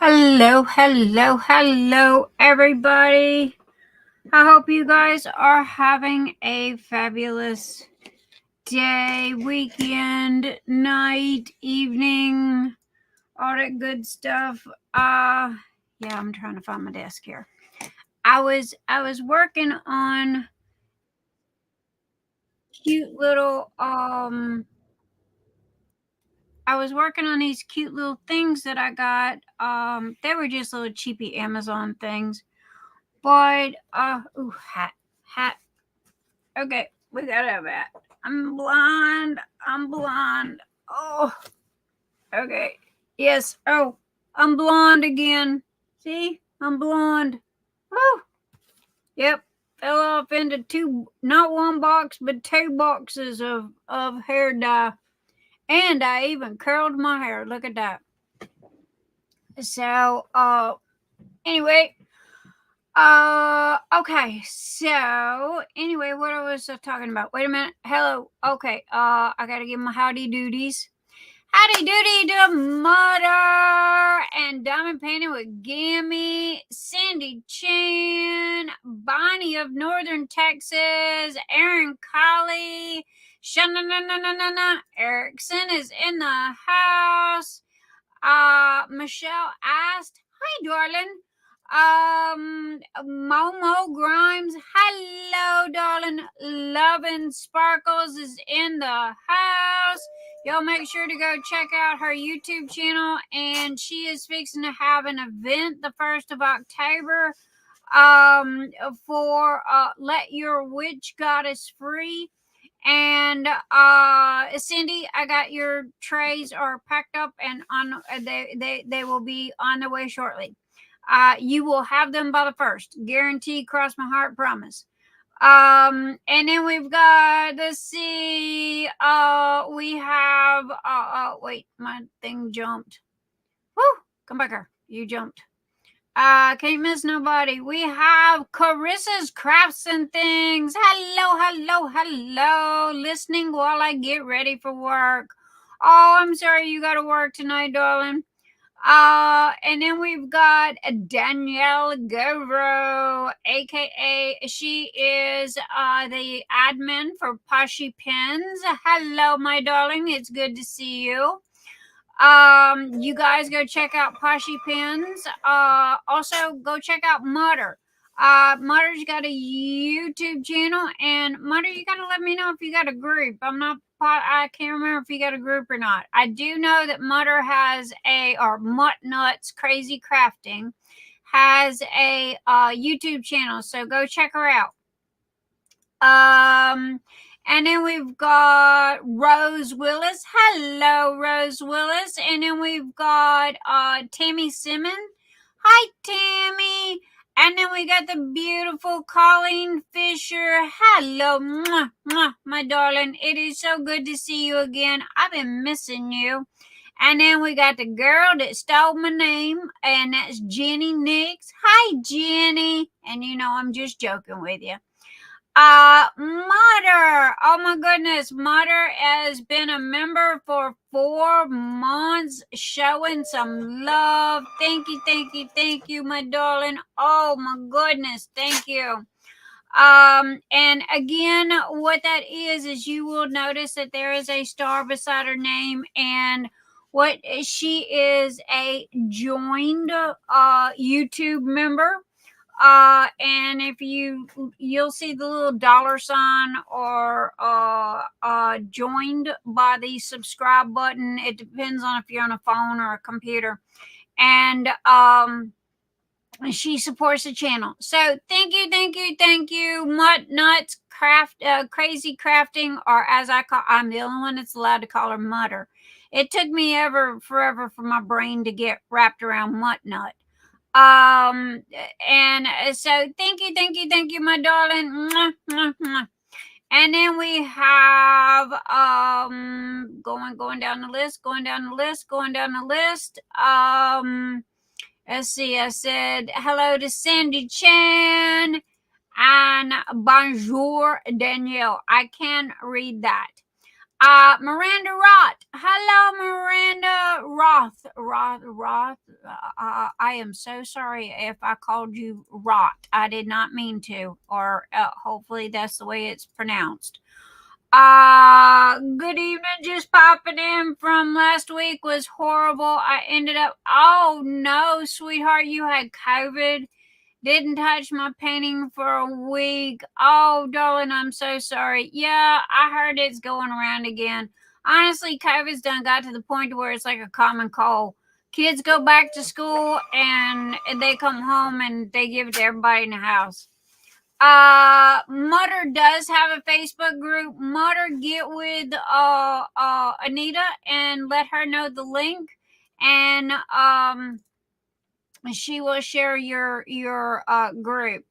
Hello, everybody. I hope you guys are having a fabulous day, weekend, night, evening, all that good stuff. Yeah, I'm trying to find my desk here. I was working on cute little I was working on these cute little things that I got. They were just little cheapy Amazon things. But hat. Okay, we gotta have that. I'm blind. Oh, okay. Yes. Oh, I'm blonde again. See, I'm blonde. Oh, yep. Fell off into not one box, but 2 boxes of hair dye, and I even curled my hair. Look at that. So, anyway. Okay. So, anyway, what I was talking about. Wait a minute. Hello. Okay. I gotta give my howdy doodies. Howdy doody to Mother and Diamond Painting with Gimme, Cindy Chan, Bonnie of Northern Texas, Erin Colley, Shanna Erickson is in the house. Michelle asked, "Hi, darling." Momo Grimes, hello, darling. Loving Sparkles is in the house. Y'all make sure to go check out her YouTube channel, and she is fixing to have an event the 1st of October for Let Your Witch Goddess Free. And Cindy, I got your trays are packed up and on they will be on the way shortly. You will have them by the 1st. Guarantee, cross my heart, promise. And then we've got, let's see, we have, wait, my thing jumped. Woo, come back here. You jumped. Can't miss nobody. We have Carissa's Crafts and Things. Hello. Listening while I get ready for work. Oh, I'm sorry you got to work tonight, darling. And then we've got Danielle Goro, aka she is the admin for Poshy Pens. Hello, my darling. It's good to see you. You guys go check out Poshy Pens. Also go check out Mutter. Mutter's got a YouTube channel, and Mutter, you gotta let me know if you got a group. I can't remember if you got a group or not. I do know that Mutter has or MuttNutt's Crazy Crafting has a YouTube channel, so go check her out. And then we've got Rose Willis. Hello, Rose Willis. And then we've got Tammy Simmons. Hi, Tammy. And then we got the beautiful Colleen Fisher. Hello, my darling. It is so good to see you again. I've been missing you. And then we got the girl that stole my name, and that's Jenny Nyx. Hi, Jenny. And you know I'm just joking with you. Mother, oh my goodness, Mother has been a member for 4 months, showing some love. Thank you, my darling. Oh my goodness, thank you. And again, what that is you will notice that there is a star beside her name, and what she is a joined YouTube member. And if you'll see the little $ or joined by the subscribe button. It depends on if you're on a phone or a computer. And she supports the channel. So thank you. MuttNutt's Crazy Crafting, or as I'm the only one that's allowed to call her Mutter. It took me forever for my brain to get wrapped around MuttNutt. And so thank you, my darling. And then we have going down the list. Let's see. I said hello to Cindy Chan and bonjour Danielle. I can read that. Miranda Roth. Hello, Miranda Roth. I am so sorry if I called you Roth. I did not mean to, or hopefully that's the way it's pronounced. Good evening. Just popping in from last week was horrible. I ended up, oh no, sweetheart, you had COVID. Didn't touch my painting for a week. Oh, darling, I'm so sorry. Yeah, I heard it's going around again. Honestly, COVID's done got to the point where it's like a common cold. Kids go back to school and they come home and they give it to everybody in the house. MuttNutt does have a Facebook group. MuttNutt, get with Anita and let her know the link, and she will share your group.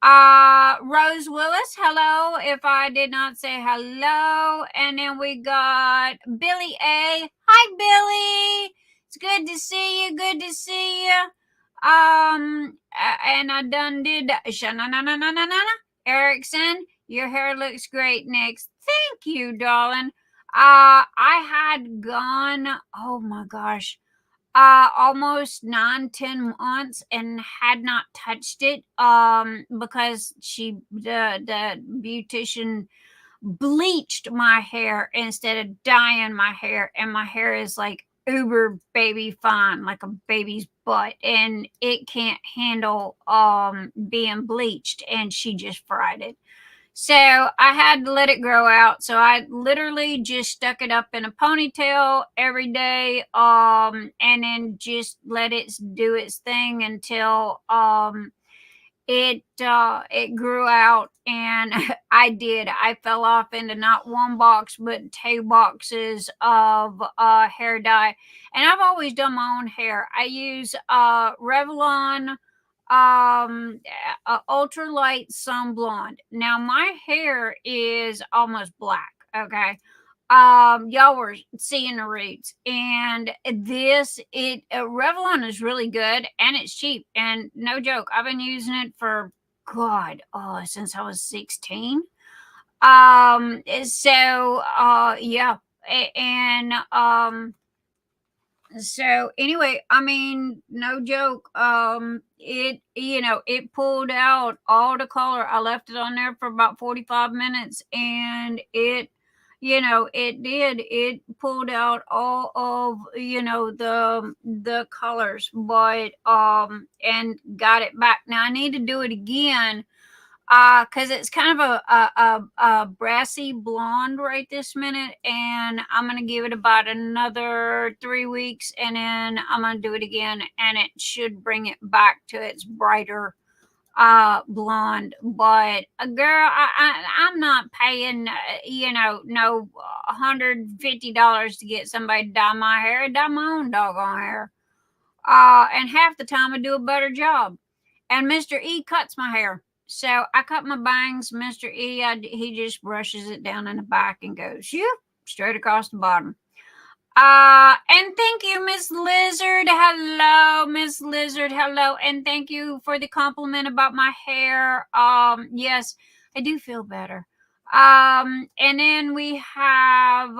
Rose Willis, hello. If I did not say hello. And then we got Billy A. Hi, Billy. It's good to see you. Good to see you. And I done did Erickson. Your hair looks great, Nyx. Thank you, darling. I had gone, oh my gosh, almost 9-10 months and had not touched it because the beautician bleached my hair instead of dyeing my hair, and my hair is like uber baby fine, like a baby's butt, and it can't handle being bleached, and she just fried it. So I had to let it grow out. So I literally just stuck it up in a ponytail every day, and then just let it do its thing until it grew out. And I fell off into not one box but 2 boxes of hair dye. And I've always done my own hair. I use Revlon ultralight sun blonde. Now my hair is almost black. Okay. Y'all were seeing the roots, and Revlon is really good and it's cheap, and no joke, I've been using it for since I was 16. Yeah. And so anyway, I mean, no joke. It pulled out all the color. I left it on there for about 45 minutes, and it pulled out all of the colors, but and got it back. Now I need to do it again, because it's kind of a brassy blonde right this minute, and I'm gonna give it about another 3 weeks, and then I'm gonna do it again, and it should bring it back to its brighter blonde. But girl, I'm not paying no $150 to get somebody to dye my hair. I dye my own doggone hair, and half the time I do a better job. And Mr. E cuts my hair. So I cut my bangs. Mr. E, he just brushes it down in the back and goes, yeah, straight across the bottom. And thank you, Miss Lizard. Hello, Miss Lizard. Hello. And thank you for the compliment about my hair. Yes, I do feel better. And then we have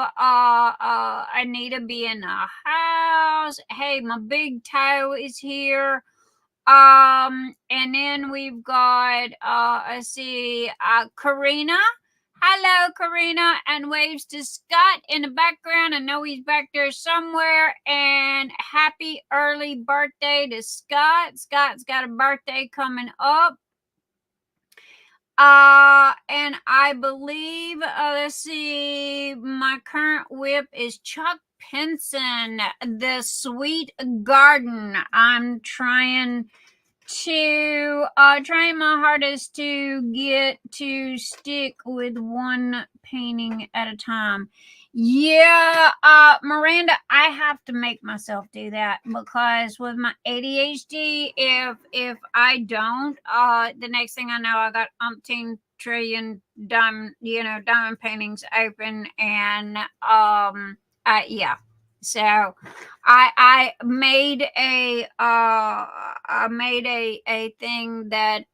Anita be in the house. Hey, my big toe is here. And then we've got let's see, Karina. Hello, Karina, and waves to Scott in the background. I know he's back there somewhere. And happy early birthday to Scott. Scott's got a birthday coming up. And I believe, let's see, my current whip is Chuck Pinson, the Sweet Garden. I'm trying my hardest to get to stick with one painting at a time. Yeah, Miranda, I have to make myself do that, because with my ADHD, if I don't, the next thing I know, I got umpteen trillion diamond paintings open, and yeah. So I made a thing that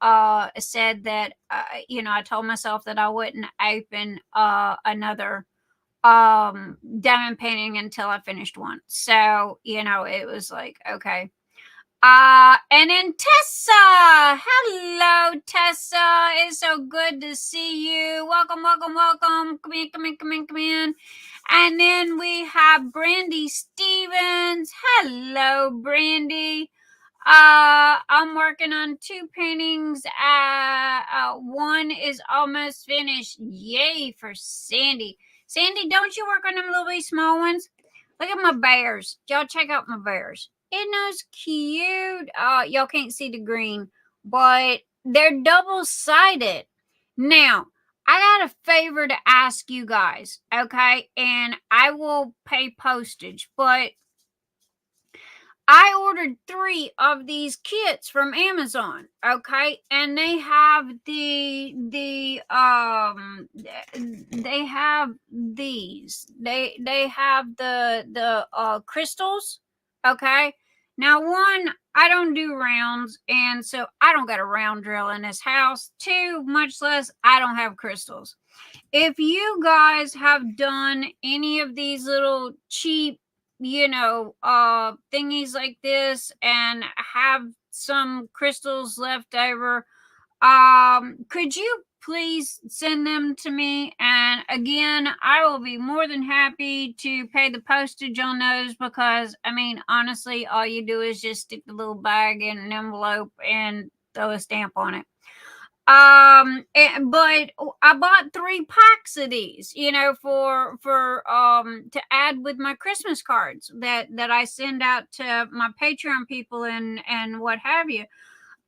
said that I told myself that I wouldn't open another diamond painting until I finished one. So, it was like, okay. And then Tessa. Hello, Tessa. It's so good to see you. Welcome, welcome, welcome. Come in, come in, come in, come in. And then we have Brandy Stevens. Hello, Brandy. I'm working on 2 paintings. One is almost finished. Yay for Sandy. Sandy, don't you work on them little bitty small ones? Look at my bears. Y'all check out my bears. Isn't those cute? Y'all can't see the green, but they're double-sided. Now, I got a favor to ask you guys, okay? And I will pay postage, but I ordered 3 of these kits from Amazon, okay? And they have they have these. They have the crystals, okay? Now, 1, I don't do rounds, and so I don't got a round drill in this house. 2, much less I don't have crystals. If you guys have done any of these little cheap thingies like this and have some crystals left over, could you please send them to me? And again, I will be more than happy to pay the postage on those, because I mean, honestly, all you do is just stick the little bag in an envelope and throw a stamp on it. But I bought 3 packs of these, for to add with my Christmas cards that I send out to my Patreon people and what have you.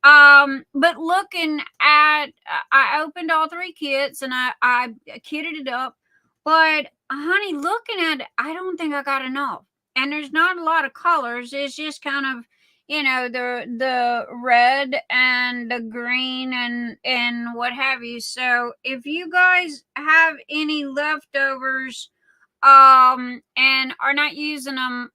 But looking at, I opened all 3 kits and I kitted it up, but honey, looking at it, I don't think I got enough. And there's not a lot of colors. It's just kind of, the red and the green and what have you. So if you guys have any leftovers, and are not using them,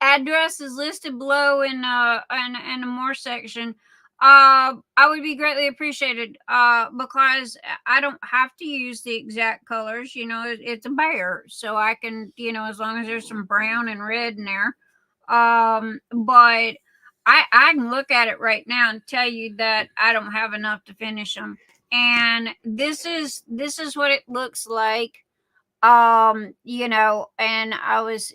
address is listed below in the more section. I would be greatly appreciated, because I don't have to use the exact colors. It's a bear, so I can, as long as there's some brown and red in there. But I can look at it right now and tell you that I don't have enough to finish them. And this is what it looks like. And I was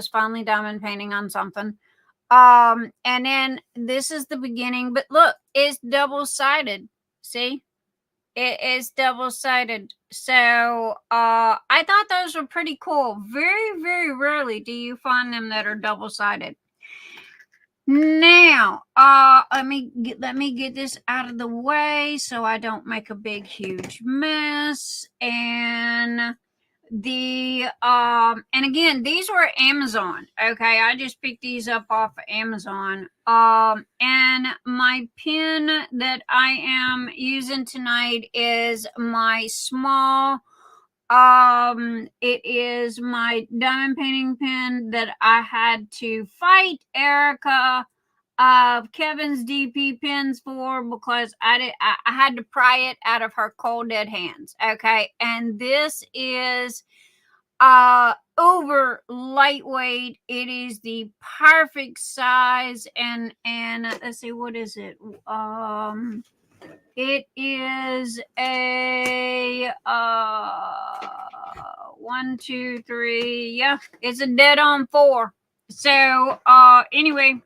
finally diamond painting on something. And then this is the beginning, but look, it's double-sided. See? It is double-sided. So, I thought those were pretty cool. Very, very rarely do you find them that are double-sided. Now, let me get this out of the way so I don't make a big, huge mess. And and again, these were Amazon. Okay, I just picked these up off of Amazon. And my pen that I am using tonight is my small, it is my diamond painting pen that I had to fight Erica of Kevin's DP pens for, because I had to pry it out of her cold dead hands. Okay, and this is over lightweight. It is the perfect size, and let's see, what is it? It is a 1, 2, 3. Yeah, it's a dead on 4. So anyway,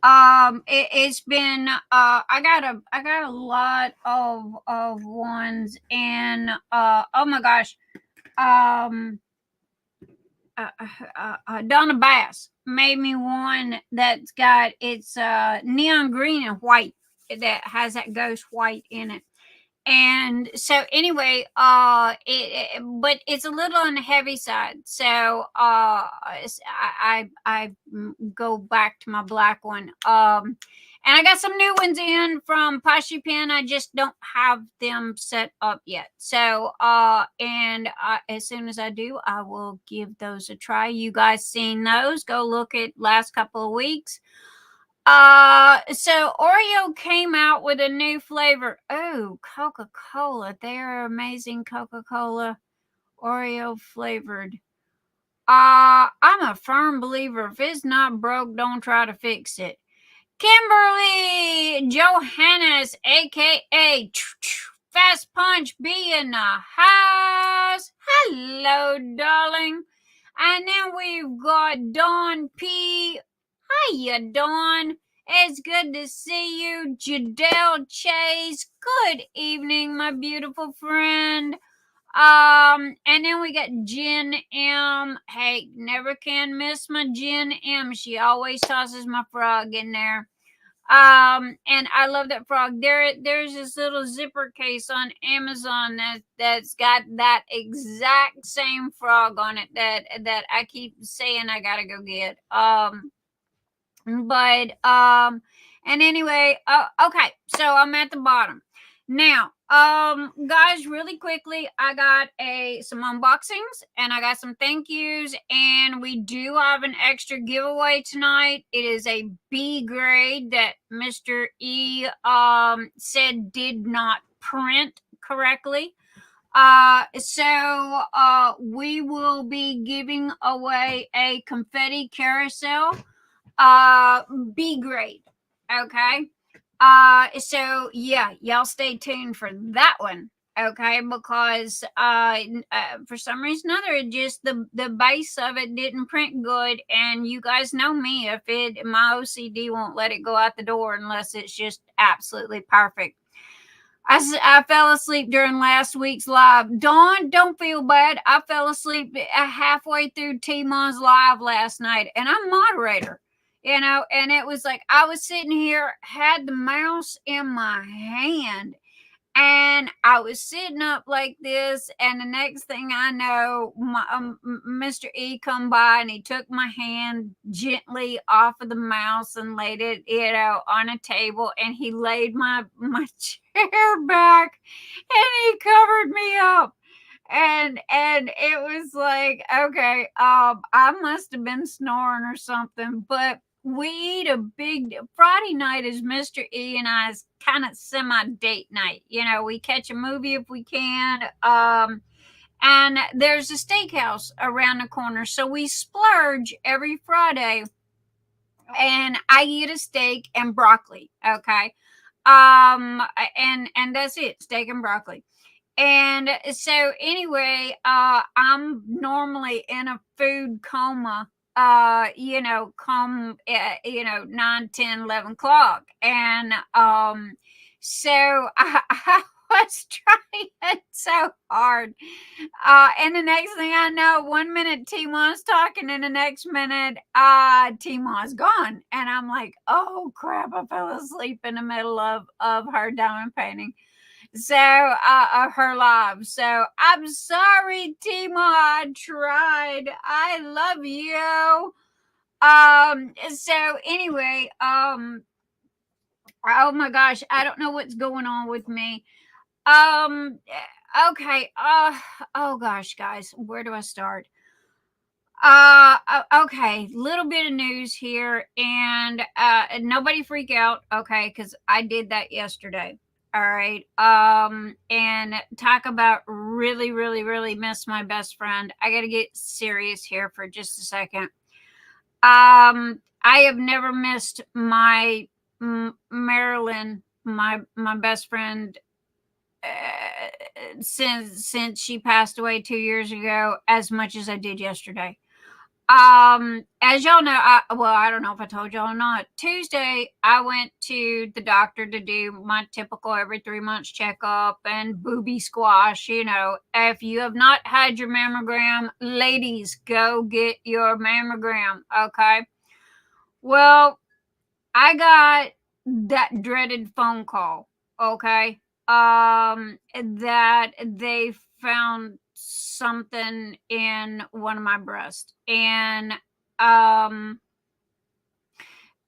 it's been I got a lot of ones, and oh my gosh, Donna Bass made me one that's got, it's neon green and white, that has that ghost white in it. And so anyway, but it's a little on the heavy side. So I go back to my black one. And I got some new ones in from Poshy Pen. I just don't have them set up yet. So and as soon as I do, I will give those a try. You guys seen those? Go look at last couple of weeks. So Oreo came out with a new flavor. Oh, Coca-Cola. They're amazing Coca-Cola. Oreo flavored. I'm a firm believer. If it's not broke, don't try to fix it. Kimberly Johannes, aka Fast Punch, be in the house. Hello, darling. And then we've got Dawn P. Hiya, Dawn. It's good to see you. Judell Chase. Good evening, my beautiful friend. And then we got Jen M. Hey, never can miss my Jen M. She always tosses my frog in there. And I love that frog. There's this little zipper case on Amazon that's got that exact same frog on it that I keep saying I gotta go get. And anyway, okay, so I'm at the bottom now. Guys, really quickly, I got some unboxings and I got some thank yous, and we do have an extra giveaway tonight. It is a B grade that Mr. E said did not print correctly. So we will be giving away a confetti carousel, B grade. Okay. So yeah, y'all stay tuned for that one. Okay, because for some reason or other, just the base of it didn't print good, and you guys know me. If my OCD won't let it go out the door unless it's just absolutely perfect. I fell asleep during last week's live. Dawn, don't feel bad. I fell asleep halfway through T-Mon's live last night, and I'm moderator, and it was like I was sitting here, had the mouse in my hand, and I was sitting up like this, and the next thing I know, Mr. E come by, and he took my hand gently off of the mouse and laid it, on a table, and he laid my chair back, and he covered me up. And it was like, okay, I must have been snoring or something, but we eat a big Friday night is Mr. E and I's kind of semi date night. We catch a movie if we can. And there's a steakhouse around the corner, so we splurge every Friday, and I eat a steak and broccoli. Okay. And that's it, steak and broccoli. And so anyway, I'm normally in a food coma, come, 9, 10, 11 o'clock. And so I was trying so hard. And the next thing I know, 1 minute T-Mon's talking, and the next minute T-Mon's gone. And I'm like, oh crap, I fell asleep in the middle of her diamond painting. So her live. So I'm sorry, Timo. I tried. I love you. So anyway, oh my gosh, I don't know what's going on with me. Okay. Oh gosh, guys, where do I start? Okay, little bit of news here, and nobody freak out, okay, because I did that yesterday. All right. And talk about really, really, really miss my best friend. I got to get serious here for just a second. I have never missed my Marilyn, my best friend, since she passed away 2 years ago, as much as I did yesterday. As y'all know, I don't know if I told y'all or not. Tuesday, I went to the doctor to do my typical every 3 months checkup and booby squash. If you have not had your mammogram, ladies, go get your mammogram. Okay. Well, I got that dreaded phone call. Okay. That they found something in one of my breasts, and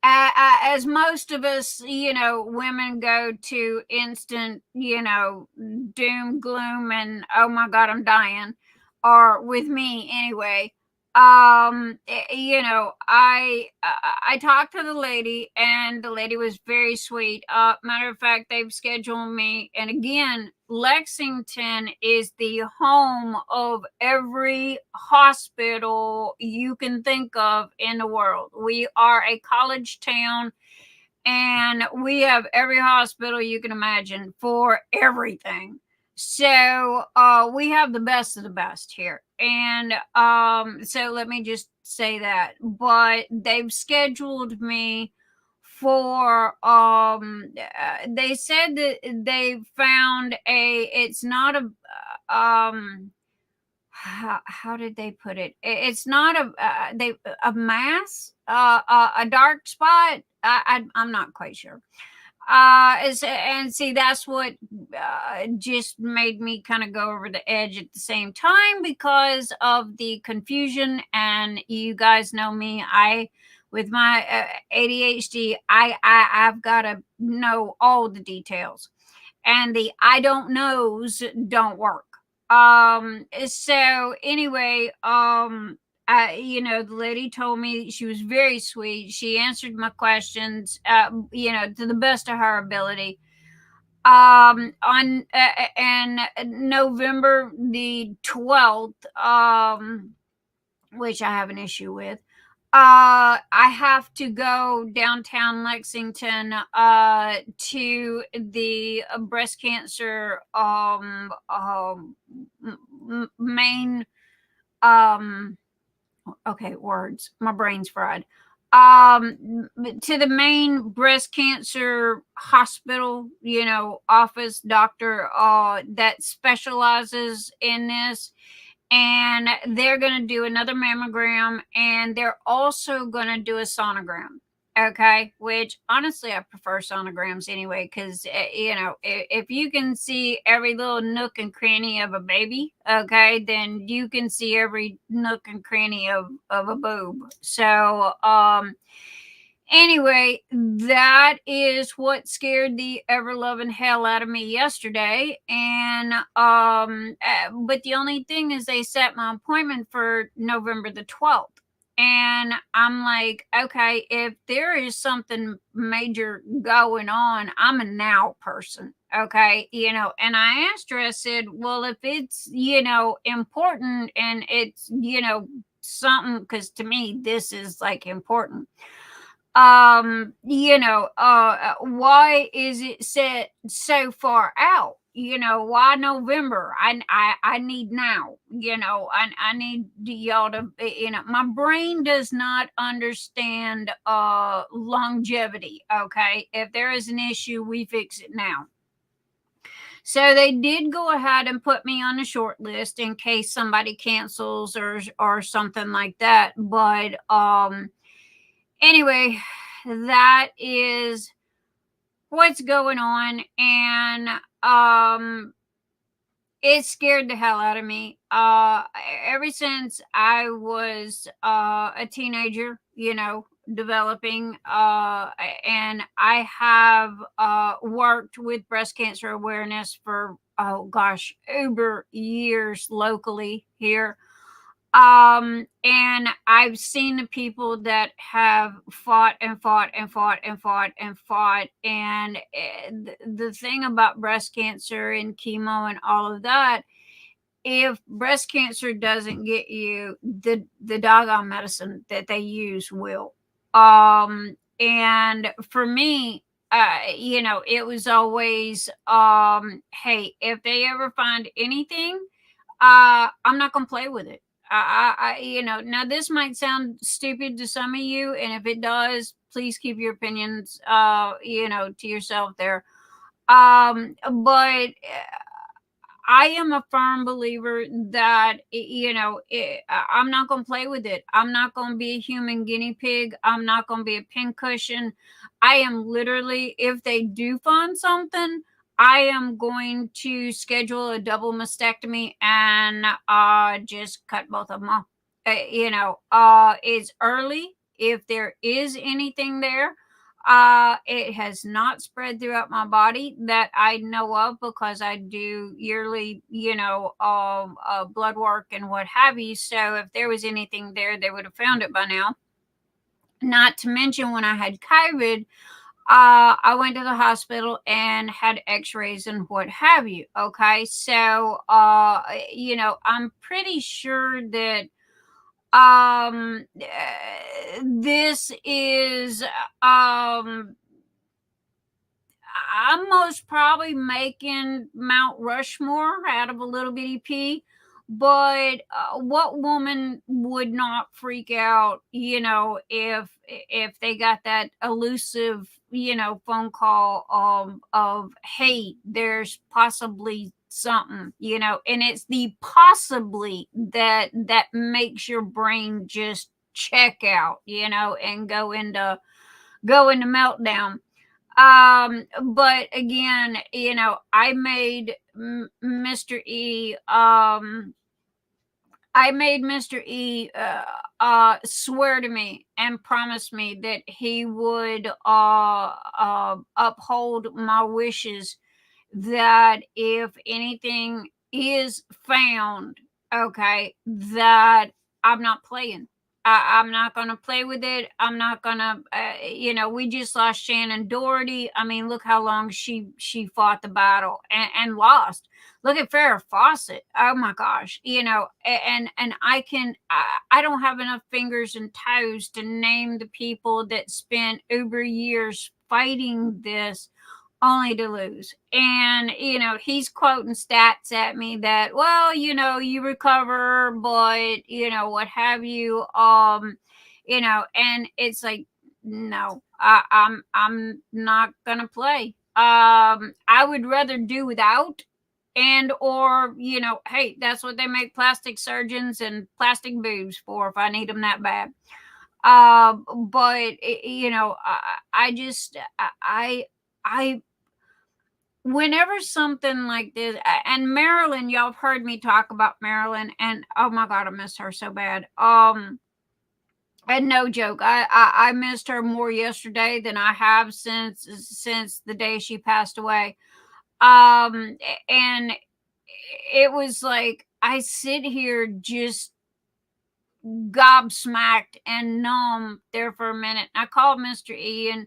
as most of us, women go to instant, doom, gloom, and oh my god, I'm dying, or with me anyway. I talked to the lady, and the lady was very sweet. Matter of fact, they've scheduled me, and again, Lexington is the home of every hospital you can think of in the world. We are a college town, and we have every hospital you can imagine for everything. So we have the best of the best here. And so let me just say that. But they've scheduled me for they said that they found it's not a how did they put it? It's not a mass, a dark spot. I'm not quite sure. And see, that's what just made me kind of go over the edge at the same time because of the confusion. And you guys know me, with my ADHD, I've got to know all the details, and the I don't knows don't work. So anyway, the lady told me, she was very sweet. She answered my questions, to the best of her ability. On and November the 12th, which I have an issue with. I have to go downtown Lexington to the breast cancer main okay, words, my brain's fried. To the main breast cancer hospital, office doctor that specializes in this, and they're going to do another mammogram, and they're also going to do a sonogram. Okay, which honestly I prefer sonograms anyway, because if you can see every little nook and cranny of a baby, okay, then you can see every nook and cranny of a boob. So anyway, that is what scared the ever loving hell out of me yesterday. And but the only thing is, they set my appointment for November the 12th. And I'm like, okay, if there is something major going on, I'm a now person. Okay. And I asked her, I said, well, if it's, important, and it's, something, because to me, this is like important. Why is it set so far out? Why November? I need now. I need y'all to, my brain does not understand longevity. Okay, if there is an issue, we fix it now. So they did go ahead and put me on a short list in case somebody cancels or something like that. But anyway, that is what's going on. And it scared the hell out of me. Ever since I was a teenager, developing, and I have worked with breast cancer awareness for, oh gosh, over years locally here. And I've seen the people that have fought and fought and fought and fought and fought. And the thing about breast cancer and chemo and all of that, if breast cancer doesn't get you, the doggone medicine that they use will. And for me, it was always, hey, if they ever find anything, I'm not gonna play with it. Now this might sound stupid to some of you, and if it does, please keep your opinions, to yourself there. But I am a firm believer that, I'm not going to play with it. I'm not going to be a human guinea pig. I'm not going to be a pincushion. I am literally, if they do find something, I am going to schedule a double mastectomy and just cut both of them off. It's early. If there is anything there, It has not spread throughout my body that I know of, because I do yearly, blood work and what have you. So if there was anything there, they would have found it by now. Not to mention, when I had COVID, I went to the hospital and had x-rays and what have you. Okay. So, I'm pretty sure that this is I'm most probably making Mount Rushmore out of a little bitty pea. But what woman would not freak out, if they got that elusive, phone call of, hey, there's possibly something, and it's the possibly that makes your brain just check out, and go into meltdown. But again, I made Mr. E swear to me and promise me that he would uphold my wishes, that if anything is found, okay, that I'm not playing. I'm not going to play with it. I'm not going to, we just lost Shannon Doherty. I mean, look how long she fought the battle and lost. Look at Farrah Fawcett. Oh my gosh, and I don't have enough fingers and toes to name the people that spent uber years fighting this, only to lose. And he's quoting stats at me that, well, you recover, but what have you, and it's like, no, I'm not gonna play. I would rather do without, and or hey, that's what they make plastic surgeons and plastic boobs for, if I need them that bad. But I just I whenever something like this, and Marilyn, y'all have heard me talk about Marilyn, and oh my god, I miss her so bad. And no joke, I missed her more yesterday than I have since the day she passed away. And it was like, I sit here just gobsmacked and numb there for a minute. I called Mr. E, and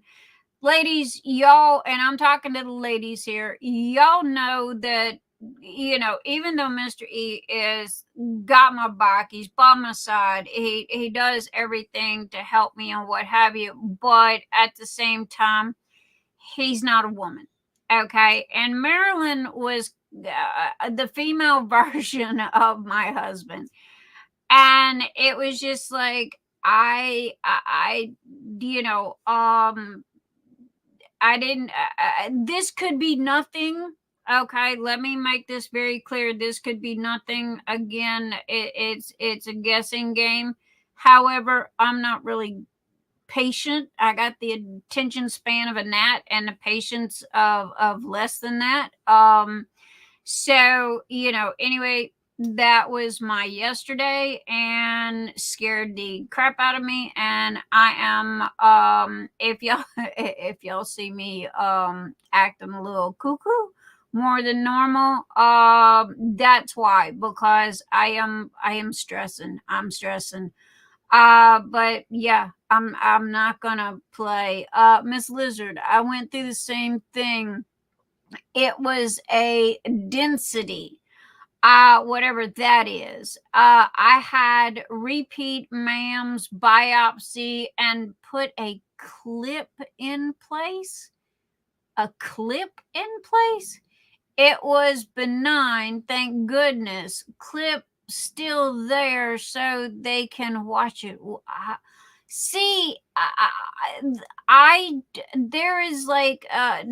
ladies, y'all, and I'm talking to the ladies here, y'all know that, even though Mr. E is got my back, he's by my side, he does everything to help me and what have you, but at the same time, he's not a woman. Okay. And Marilyn was the female version of my husband. And it was just like, I I didn't, this could be nothing. Okay, let me make this very clear. This could be nothing. Again, it's a guessing game. However, I'm not really patient. I got the attention span of a gnat and the patience of less than that. So, anyway, that was my yesterday and scared the crap out of me. And I am, if y'all see me acting a little cuckoo more than normal, that's why, because I am stressing. I'm stressing. But yeah, I'm not gonna play. Miss Lizard, I went through the same thing. It was a density, whatever that is. I had repeat mam's biopsy and put a clip in place. A clip in place? It was benign, thank goodness. Clip still there so they can watch it. See, there is like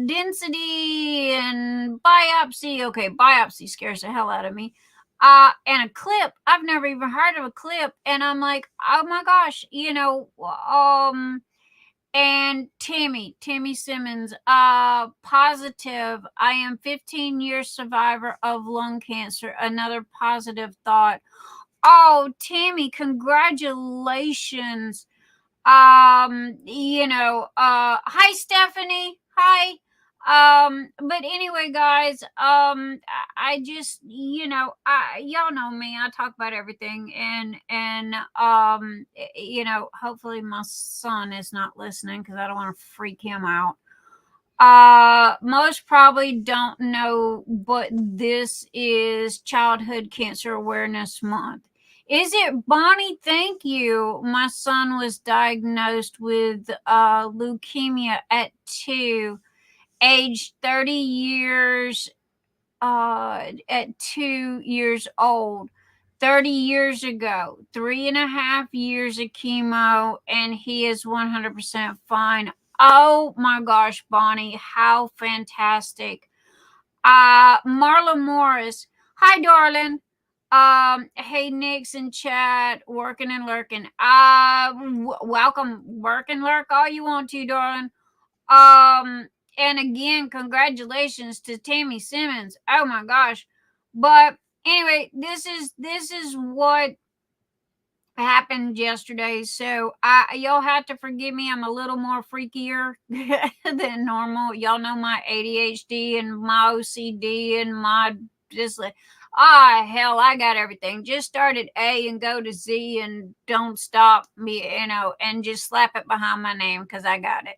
density and biopsy. Okay, biopsy scares the hell out of me. And a clip, I've never even heard of a clip, and I'm like, oh my gosh, and Timmy Simmons, positive. I am 15-year survivor of lung cancer. Another positive thought. Oh, Tammy, congratulations. Hi Stephanie. Hi. But anyway, guys, I just, y'all know me. I talk about everything, and hopefully my son is not listening because I don't want to freak him out. Most probably don't know, but this is Childhood Cancer Awareness Month. Is it Bonnie? Thank you. My son was diagnosed with leukemia at 2, age 30 years, at 2 years old. 30 years ago, 3.5 years of chemo, and he is 100% fine. Oh my gosh, Bonnie, how fantastic. Marla Morris. Hi, darling. Hey, Nyx in chat, working and lurking. Welcome, work and lurk all you want to, darling. And again, congratulations to Tammy Simmons. Oh my gosh. But anyway, this is what happened yesterday. So y'all have to forgive me. I'm a little more freakier than normal. Y'all know my ADHD and my OCD and my just like hell, I got everything. Just start at A and go to Z and don't stop me, and just slap it behind my name because I got it.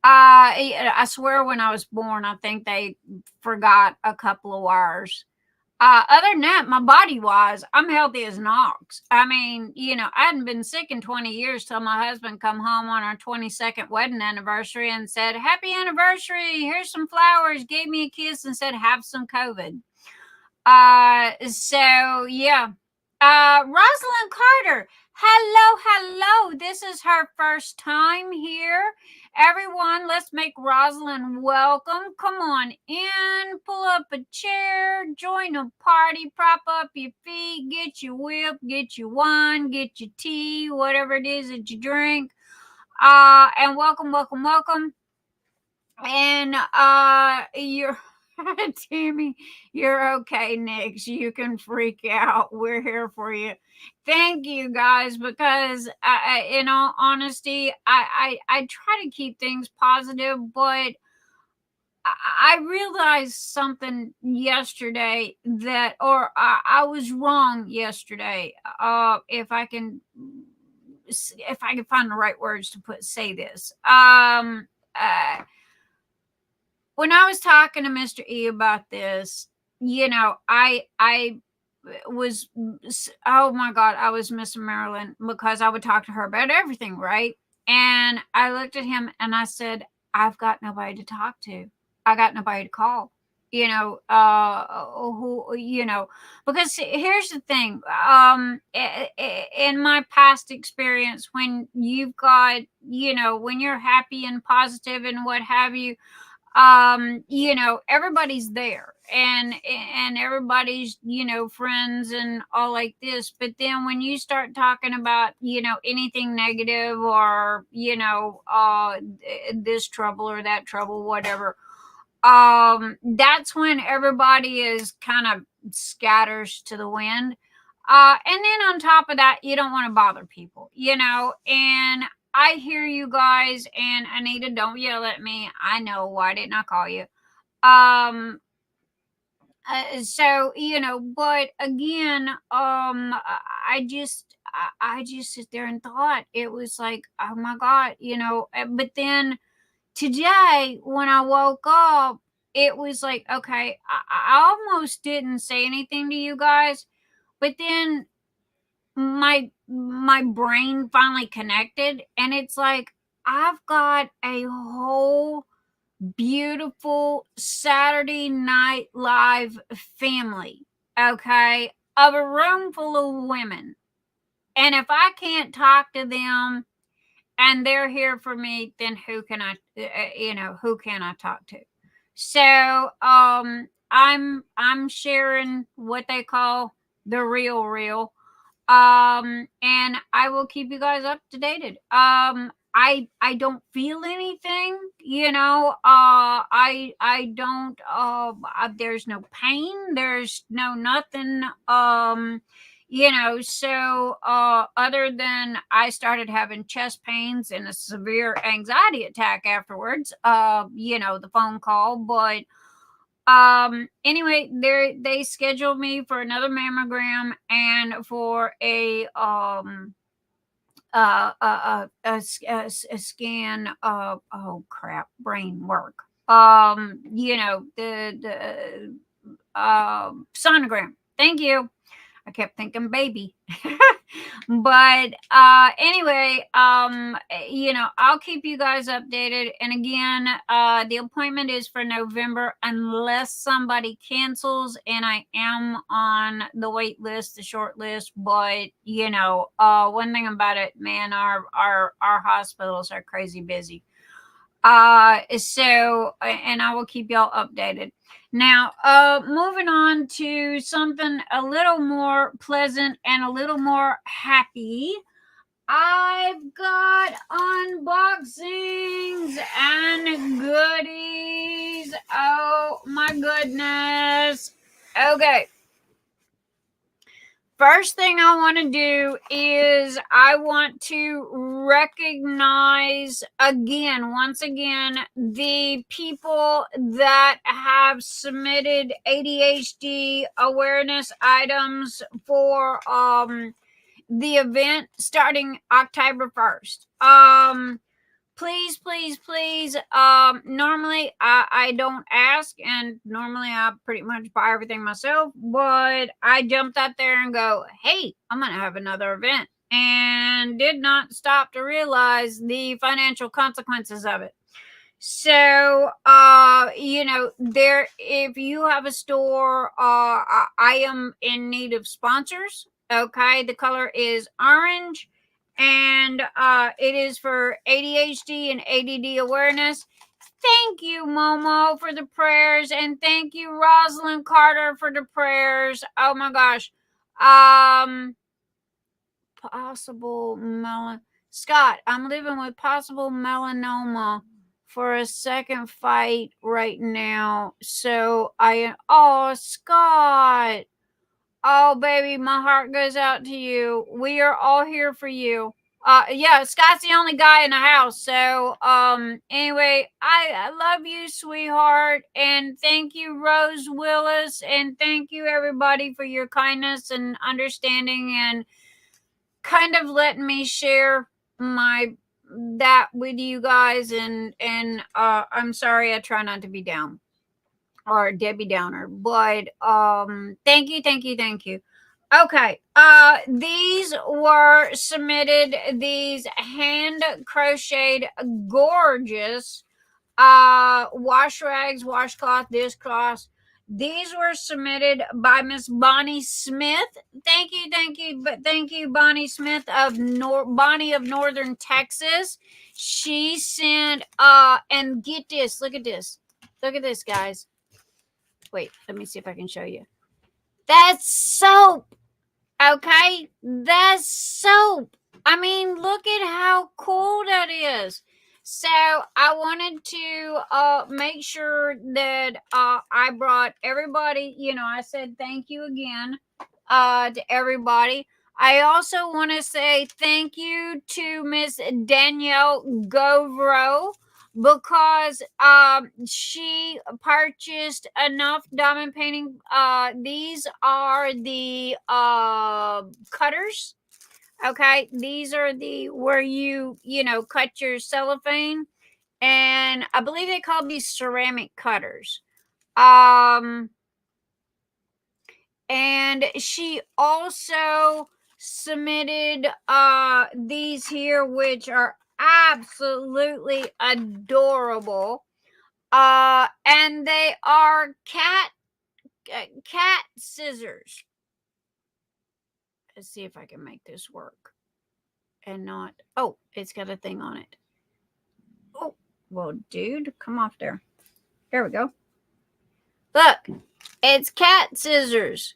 I swear when I was born, I think they forgot a couple of wires. Other than that, my body wise, I'm healthy as an ox. I mean, I hadn't been sick in 20 years till my husband come home on our 22nd wedding anniversary and said, "Happy anniversary. Here's some flowers." Gave me a kiss and said, "Have some COVID." So yeah. Rosalind Carter. Hello. This is her first time here. Everyone, let's make Rosalind welcome. Come on in, pull up a chair, join a party, prop up your feet, get your whip, get your wine, get your tea, whatever it is that you drink. And welcome. And you're Tammy, you're okay, Nyx. You can freak out. We're here for you. Thank you, guys, because in all honesty, I try to keep things positive, but I realized something yesterday or I was wrong yesterday. If I can find the right words to say this. When I was talking to Mr. E about this, I was, oh my God, I was missing Marilyn because I would talk to her about everything, right? And I looked at him and I said, I've got nobody to talk to. I got nobody to call. Because here's the thing. In my past experience, when you've got, when you're happy and positive and what have you, everybody's there and everybody's, friends and all like this. But then when you start talking about, anything negative or, this trouble or that trouble, whatever, that's when everybody is kind of scatters to the wind. And then on top of that, you don't want to bother people, and I hear you guys, and Anita, don't yell at me. I know, why didn't I call you? So, but again, I just sit there and thought it was like, oh my God, but then today when I woke up, it was like, okay, I almost didn't say anything to you guys, but then my brain finally connected, and it's like I've got a whole beautiful Saturday Night Live family, okay, of a room full of women, and if I can't talk to them and they're here for me, then who can I talk to? So I'm sharing what they call the real, and I will keep you guys up to date. I don't feel anything, I don't, there's no pain, there's no nothing, So other than I started having chest pains and a severe anxiety attack afterwards, the phone call, but anyway, they scheduled me for another mammogram and for a scan of, oh crap, brain work, the sonogram. Thank you. I kept thinking baby. But anyway, I'll keep you guys updated. And again, the appointment is for November unless somebody cancels, and I am on the wait list, the short list. But one thing about it, man, our hospitals are crazy busy. And I will keep y'all updated. Now, moving on to something a little more pleasant and a little more happy. I've got unboxings and goodies. Oh my goodness. Okay. First thing I want to do is I want to recognize once again, the people that have submitted ADHD awareness items for the event starting October 1st. Please. Normally I don't ask, and normally I pretty much buy everything myself, but I jumped out there and go, hey, I'm going to have another event, and did not stop to realize the financial consequences of it. So, if you have a store, I am in need of sponsors. Okay. The color is orange, and it is for ADHD and ADD awareness. Thank you, Momo, for the prayers, and thank you, Rosalind Carter, for the prayers. Oh my gosh. Possible Scott, I'm living with possible melanoma for a second fight right now. So Scott. Oh, baby, my heart goes out to you. We are all here for you. Yeah, Scott's the only guy in the house. So, anyway, I love you, sweetheart. And thank you, Rose Willis. And thank you, everybody, for your kindness and understanding and kind of letting me share that with you guys. And I'm sorry, I try not to be down or Debbie Downer, but thank you. Okay, these were submitted, these hand crocheted gorgeous wash rags, washcloth, dishcloths. These were submitted by Miss Bonnie Smith. Thank you, Bonnie Smith of Bonnie of Northern Texas. She sent and get this, look at this, guys. Wait, let me see if I can show you. That's soap. Okay, that's soap. I mean, look at how cool that is. So I wanted to make sure that I brought everybody, I said thank you again to everybody. I also want to say thank you to Miss Danielle Govro, because she purchased enough diamond painting. These are the cutters. Okay, these are the where you cut your cellophane, and I believe they call these ceramic cutters. And she also submitted these here, which are absolutely adorable. And they are cat scissors. Let's see if I can make this work and not. Oh, it's got a thing on it. Oh, well, dude, come off there. There we go. Look, it's cat scissors.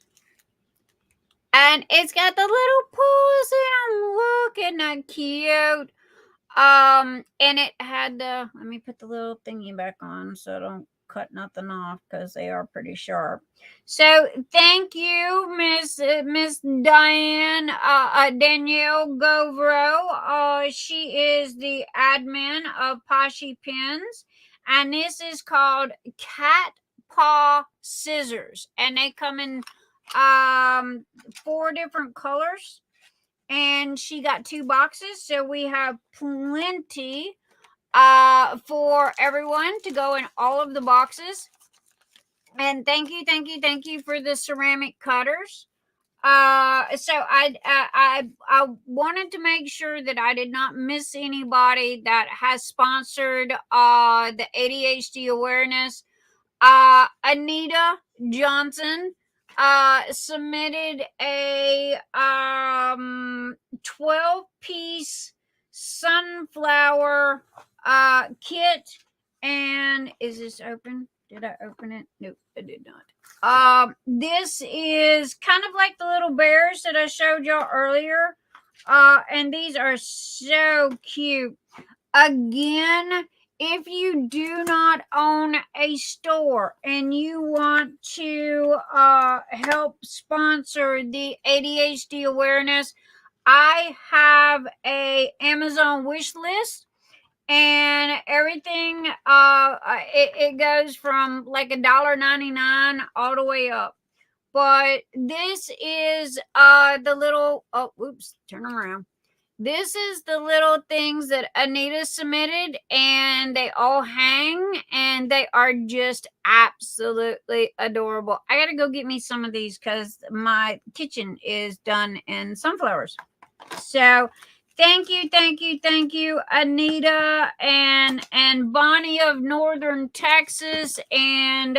And it's got the little paws in them. Look, isn't that cute? And it had the, let me put the little thingy back on so I don't cut nothing off because they are pretty sharp. So thank you, Miss Diane Danielle Govro. She is the admin of Poshy Pins, and this is called Cat Paw Scissors, and they come in 4 different colors. And she got 2 boxes, so we have plenty for everyone to go in all of the boxes. And thank you for the ceramic cutters. So I wanted to make sure that I did not miss anybody that has sponsored the ADHD awareness. Anita Johnson submitted a 12-piece sunflower kit. And is this open? Did I open it? Nope, I did not. This is kind of like the little bears that I showed y'all earlier. And these are so cute. Again, if you do not own a store and you want to help sponsor the ADHD awareness, I have a Amazon wish list, and everything it goes from like $1.99 all the way up. But this is the little turn around. This is the little things that Anita submitted, and they all hang, and they are just absolutely adorable. I gotta go get me some of these because my kitchen is done in sunflowers. So thank you, Anita and Bonnie of Northern Texas, and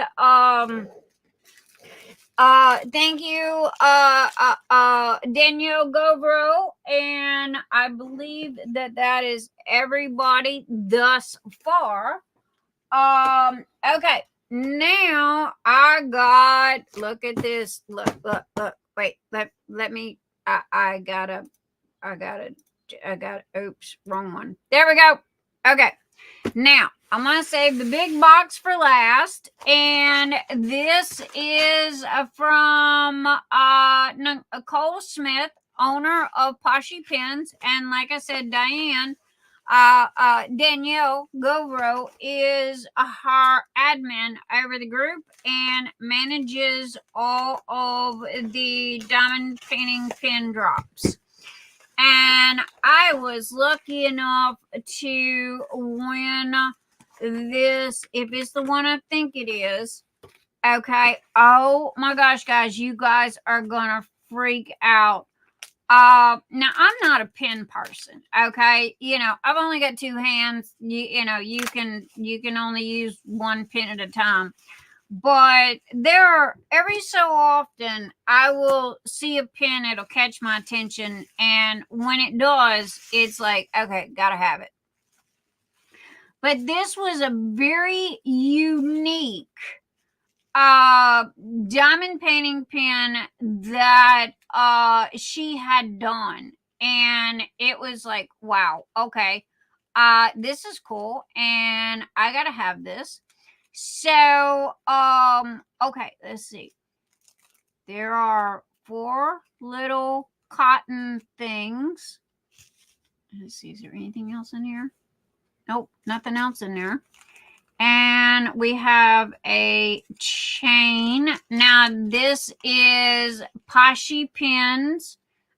thank you, Danielle Govro, and I believe that is everybody thus far. Okay, now I got, look at this, look, wait, let me, I gotta, oops, wrong one. There we go. Okay, now I'm going to save the big box for last. And this is from Nicole Smith, owner of Poshy Pins. And like I said, Diane, Danielle Govro is her admin over the group and manages all of the diamond painting pin drops. And I was lucky enough to win this, if it's the one I think it is. Okay. Oh my gosh, guys, you guys are gonna freak out. Now I'm not a pen person. Okay, I've only got 2 hands. You can only use one pen at a time. But every so often I will see a pin, it'll catch my attention, and when it does, it's like, okay, gotta have it. But this was a very unique diamond painting pin that she had done, and it was like, wow, okay, this is cool, and I gotta have this. So okay, let's see. There are 4 little cotton things. Let's see, is there anything else in here? Nope, nothing else in there. And we have a chain. Now, this is Poshy Pins.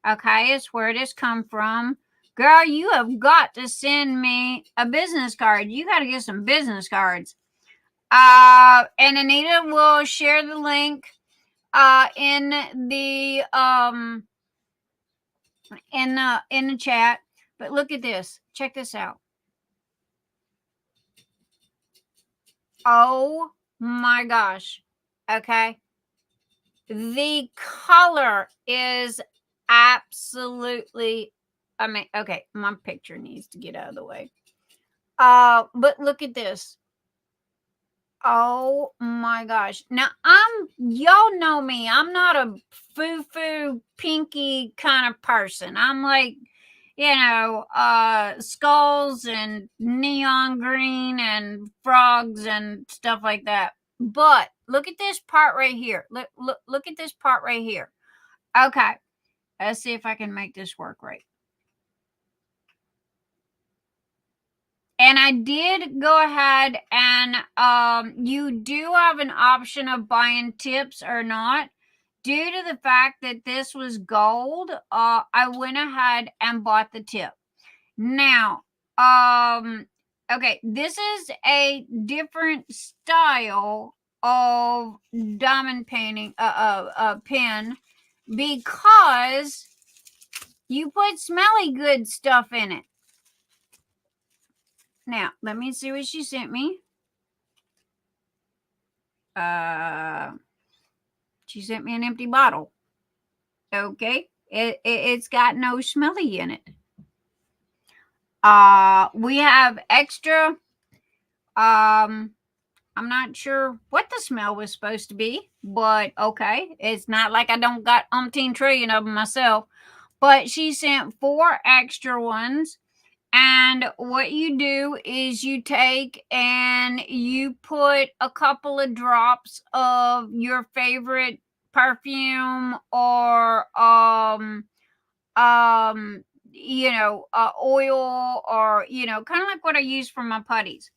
Okay, it's where it has come from. Girl, you have got to send me a business card. You got to get some business cards. And Anita will share the link in the in the chat. But look at this. Check this out. Oh my gosh. Okay. The color is absolutely, okay, my picture needs to get out of the way. But look at this. Oh my gosh. Now y'all know me. I'm not a foo-foo pinky kind of person. I'm like, skulls and neon green and frogs and stuff like that. But look at this part right here. Look at this part right here. Okay. Let's see if I can make this work right. And I did go ahead and you do have an option of buying tips or not. Due to the fact that this was gold, I went ahead and bought the tip. Now, okay, this is a different style of diamond painting, pen, because you put smelly good stuff in it. Now, let me see what she sent me. She sent me an empty bottle. Okay. It's got no smelly in it. We have extra. I'm not sure what the smell was supposed to be, but okay. It's not like I don't got umpteen trillion of them myself. But she sent 4 extra ones. And what you do is you take and you put a couple of drops of your favorite perfume or oil, or kind of like what I use for my putties,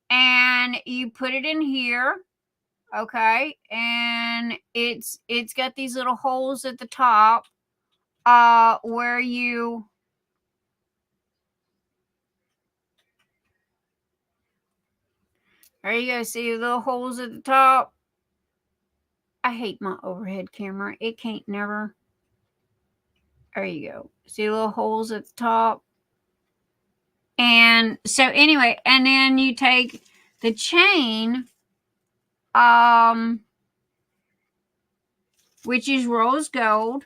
and you put it in here. Okay, and it's got these little holes at the top where you there you go. See the little holes at the top? I hate my overhead camera. It can't never. There you go. See little holes at the top? And so anyway, and then you take the chain, which is rose gold.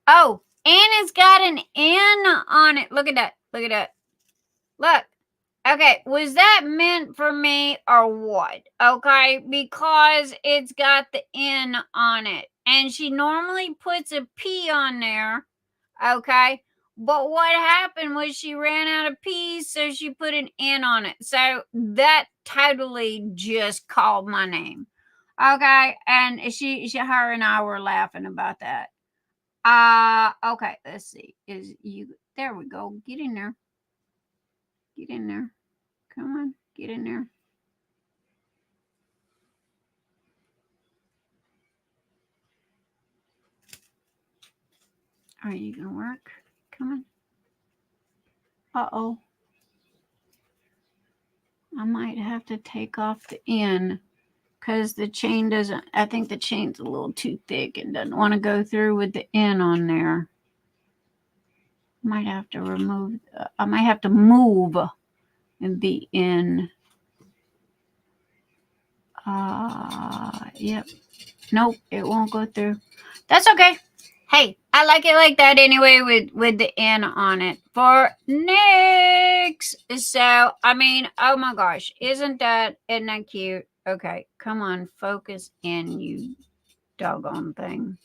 Oh, and it's got an N on it. Look at that. Look at that. Look. Okay, was that meant for me or what? Okay, because it's got the N on it. And she normally puts a P on there. Okay, but what happened was she ran out of P's, so she put an N on it. So that totally just called my name. Okay, and her and I were laughing about that. Okay, let's see. There we go. Get in there. Get in there. Come on, get in there. Are you gonna work? Come on. Uh-oh. I might have to take off the N because the chain doesn't, I think the chain's a little too thick and doesn't want to go through with the N on there. Might have to remove, I might have to move the N. Yep. Nope, it won't go through. That's okay. Hey, I like it like that anyway with the N on it for Nyx. So, I mean, oh my gosh, isn't that cute? Okay, come on, focus in, you doggone thing.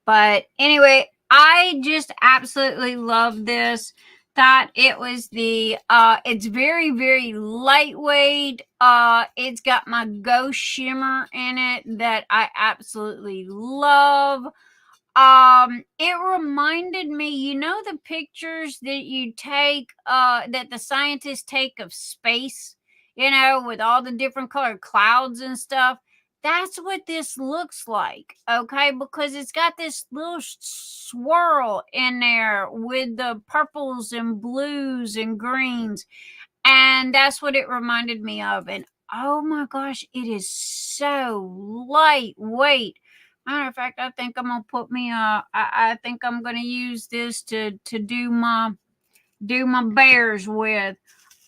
But anyway, I just absolutely love this. Thought it was it's very, very lightweight. It's got my ghost shimmer in it that I absolutely love. It reminded me, the pictures that you take, that the scientists take of space, with all the different colored clouds and stuff. That's what this looks like, okay? Because it's got this little swirl in there with the purples and blues and greens. And that's what it reminded me of. And oh my gosh, it is so lightweight. Matter of fact, I think I'm gonna put me I think I'm gonna use this to do my bears with.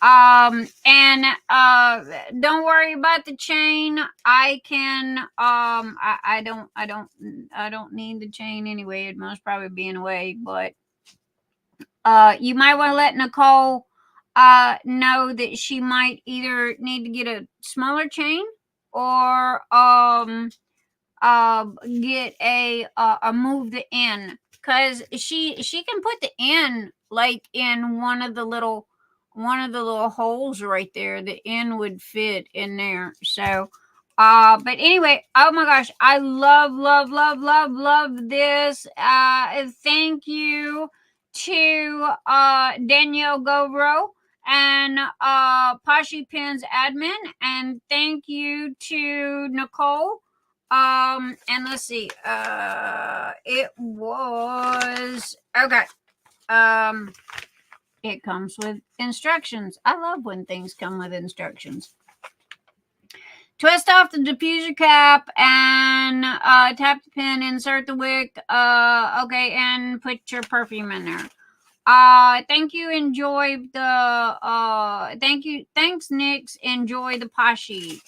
And don't worry about the chain. I can I don't need the chain anyway. It must probably be in a way, but you might want to let Nicole know that she might either need to get a smaller chain or get a move the N, because she can put the N like in one of the little holes right there. The N would fit in there. So but anyway, oh my gosh, I love this. Thank you to Danielle Govro and Pashi Pins admin, and thank you to Nicole. And let's see, it was okay. It comes with instructions. I love when things come with instructions. Twist off the diffuser cap and tap the pin, insert the wick, okay, and put your perfume in there. Thank you, enjoy the thanks Nyx, enjoy the Pashi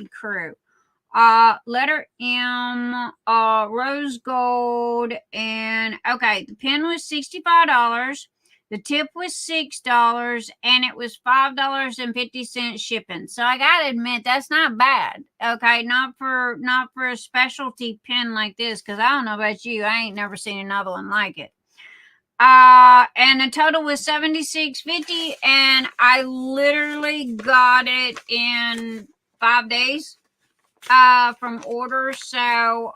crew. Letter M, rose gold, and okay, the pen was $65. The tip was $6, and it was $5.50 shipping. So I gotta admit, that's not bad. Okay, not for a specialty pen like this, because I don't know about you, I ain't never seen another one like it. And the total was $76.50, and I literally got it in 5 days from order. So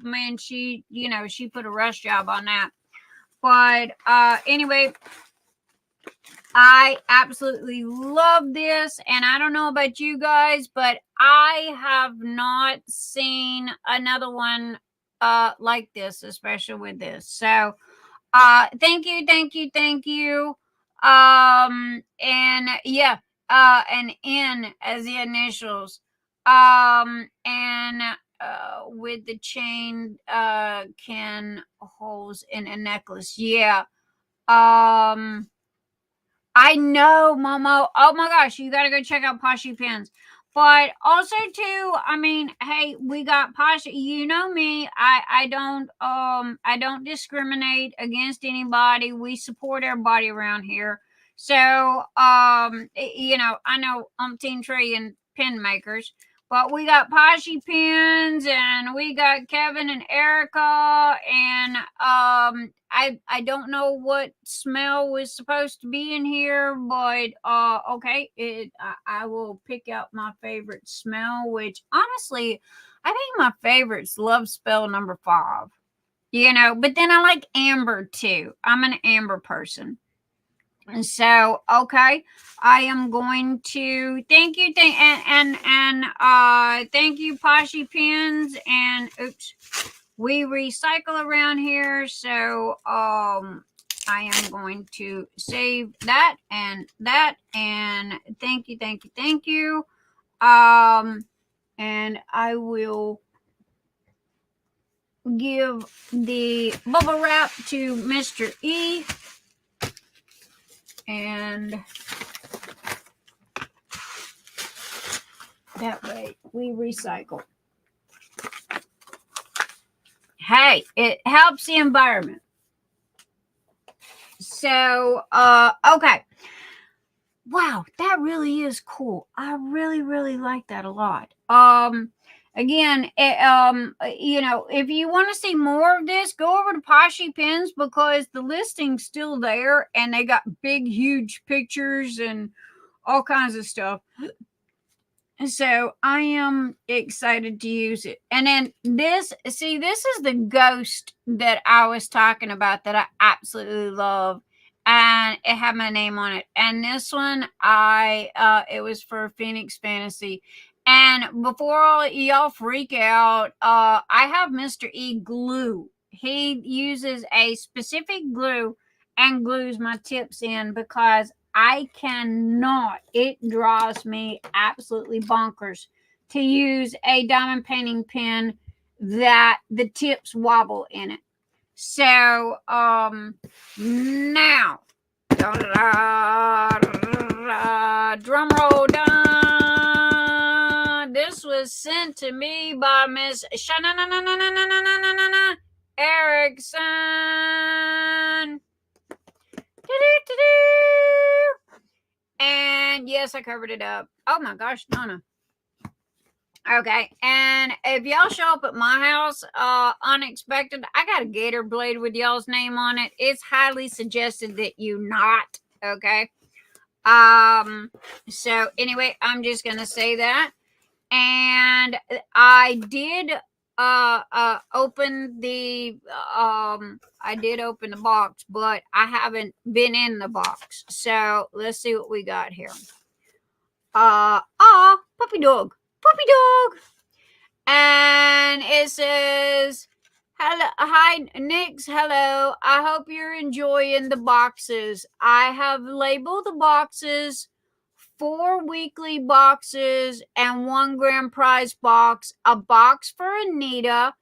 man, she put a rush job on that. But anyway, I absolutely love this, and I don't know about you guys, but I have not seen another one like this, especially with this. So thank you. And yeah, an N as the initials. And with the chain can holes in a necklace. Yeah. I know, Momo. Oh my gosh, you gotta go check out Pashi Pins. But also too, I mean, hey, we got Pashi. You know me. I don't discriminate against anybody. We support everybody around here. So I know umpteen trillion pin makers. But we got Pashi Pins, and we got Kevin and Erica, and I don't know what smell was supposed to be in here, but okay, I will pick out my favorite smell, which honestly, I think my favorite's Love Spell number 5. But then I like amber too. I'm an amber person. And so, okay, I am going to thank you, thank you, Pashi Pins, and oops, we recycle around here, so I am going to save that, and thank you, and I will give the bubble wrap to Mr. E. And that way we recycle. Hey, it helps the environment. So, okay. Wow, that really is cool. I really like that a lot. Again, if you want to see more of this, go over to Pashi Pins, because the listing's still there, and they got big, huge pictures and all kinds of stuff. So I am excited to use it. And then this is the ghost that I was talking about that I absolutely love. And it had my name on it. And this one, it was for Phoenix Fantasy. And before all y'all freak out, I have Mr. E glue. He uses a specific glue and glues my tips in, because I cannot. It drives me absolutely bonkers to use a diamond painting pen that the tips wobble in it. So, now, drum roll, this was sent to me by Miss Erickson. And yes, I covered it up. Oh my gosh, Donna. Okay, and if y'all show up at my house unexpected, I got a gator blade with y'all's name on it. It's highly suggested that you not. Okay. So anyway, I'm just gonna say that. And I did open the box, but I haven't been in the box. So let's see what we got here. Puppy dog. And it says, hello, hi Nyx, hello. I hope you're enjoying the boxes. I have labeled the boxes 4 weekly boxes and 1 grand prize box, a box for Anita,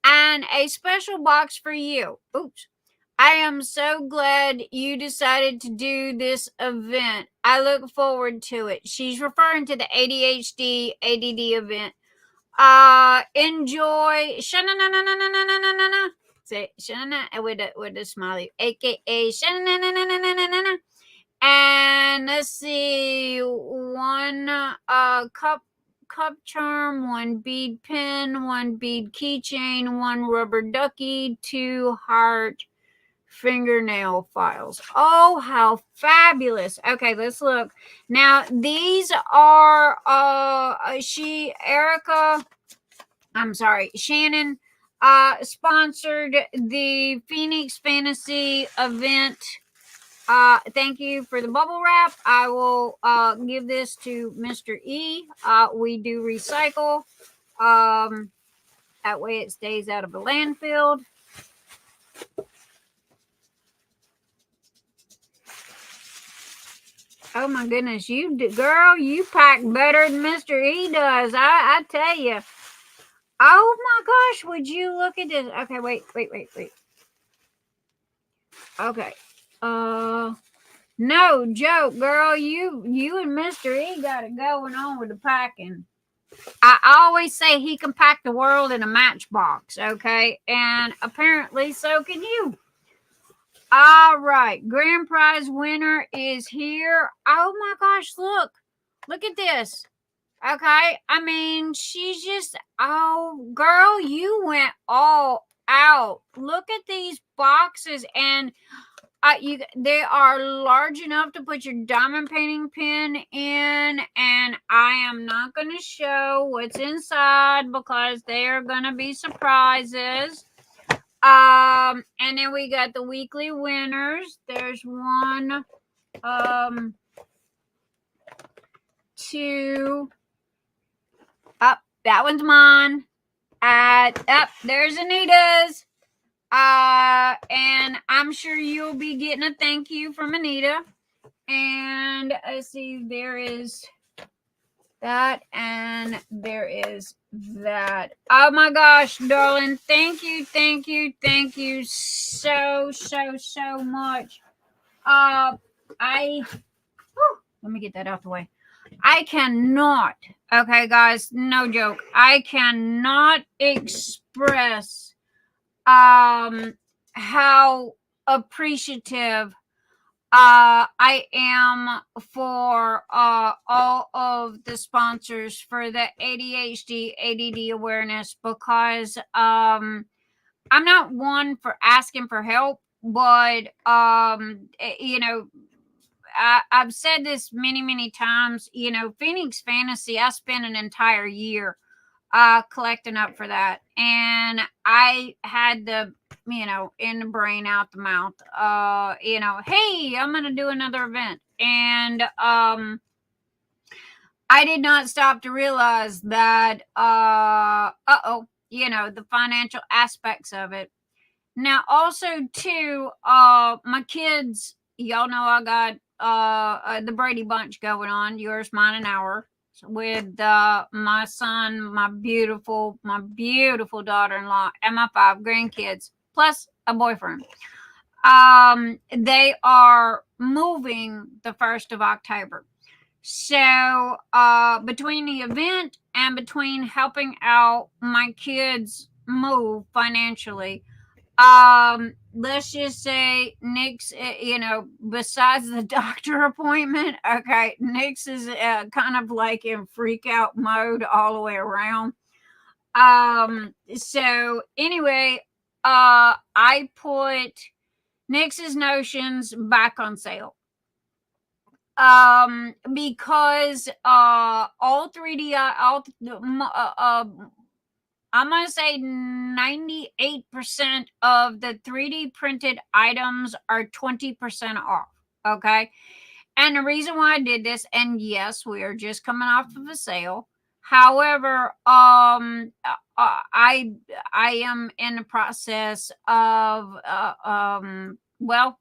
and a special box for you. Oops. I am so glad you decided to do this event. I look forward to it. She's referring to the ADHD-ADD event. Enjoy. Sha-na-na-na-na-na-na-na-na-na. Say sha-na-na with the smiley, aka sha-na-na-na-na-na-na-na. And let's see, 1 cup charm, 1 bead pin, 1 bead keychain, 1 rubber ducky, 2 heart fingernail files. Oh, how fabulous. Okay, let's look. Now, these are Shannon sponsored the Phoenix Fantasy event. Thank you for the bubble wrap. I will give this to Mr. E. We do recycle. That way it stays out of the landfill. Oh my goodness, girl, you pack better than Mr. E does. I tell you. Oh my gosh, would you look at this? Okay, wait. Okay. No joke, girl. You and Mr. E got it going on with the packing. I always say he can pack the world in a matchbox, okay? And apparently so can you. All right, grand prize winner is here. Oh my gosh, look at this. Okay, I mean, she's just, oh girl, you went all out. Look at these boxes, and they are large enough to put your diamond painting pen in, and I am not going to show what's inside because they are going to be surprises. And then we got the weekly winners. There's 1, 2. Up, that one's mine. There's Anita's. And I'm sure you'll be getting a thank you from Anita. And let's see, there is that, and there is that. Oh my gosh, darling, thank you so much. Let me get that out the way. I cannot, okay guys, no joke, I cannot express how appreciative I am for all of the sponsors for the ADHD-ADD awareness, because I'm not one for asking for help, but you know, I've said this many times. You know, Phoenix Fantasy, I spent an entire year collecting up for that, and I had the, you know, in the brain out the mouth, you know, hey, I'm gonna do another event. And I did not stop to realize that you know, the financial aspects of it. Now also too, my kids, y'all know I got the Brady Bunch going on, yours, mine, and ours, with my son, my beautiful daughter-in-law, and my 5 grandkids, plus a boyfriend. They are moving the 1st of October. So between the event and between helping out my kids move financially, Let's just say Nyx, besides the doctor appointment, okay, Nyx is kind of like in freak out mode all the way around. So anyway, I put Nyx's Notions back on sale. Because all 3D, I'm going to say 98% of the 3D printed items are 20% off. Okay. And the reason why I did this, and yes, we are just coming off of a sale. However, I am in the process of, well,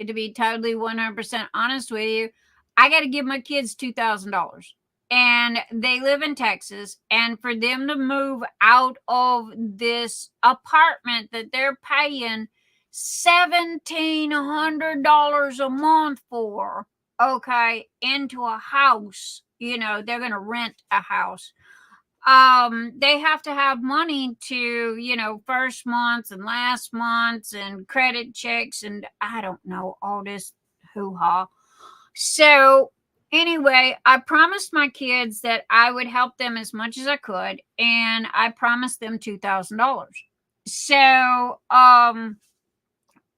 to be totally 100% honest with you, I got to give my kids $2,000. And they live in Texas, and for them to move out of this apartment that they're paying $1,700 a month for, okay, into a house, they're going to rent a house. They have to have money to, first months and last months and credit checks, and I don't know, all this hoo-ha. So anyway, I promised my kids that I would help them as much as I could, and I promised them $2,000. So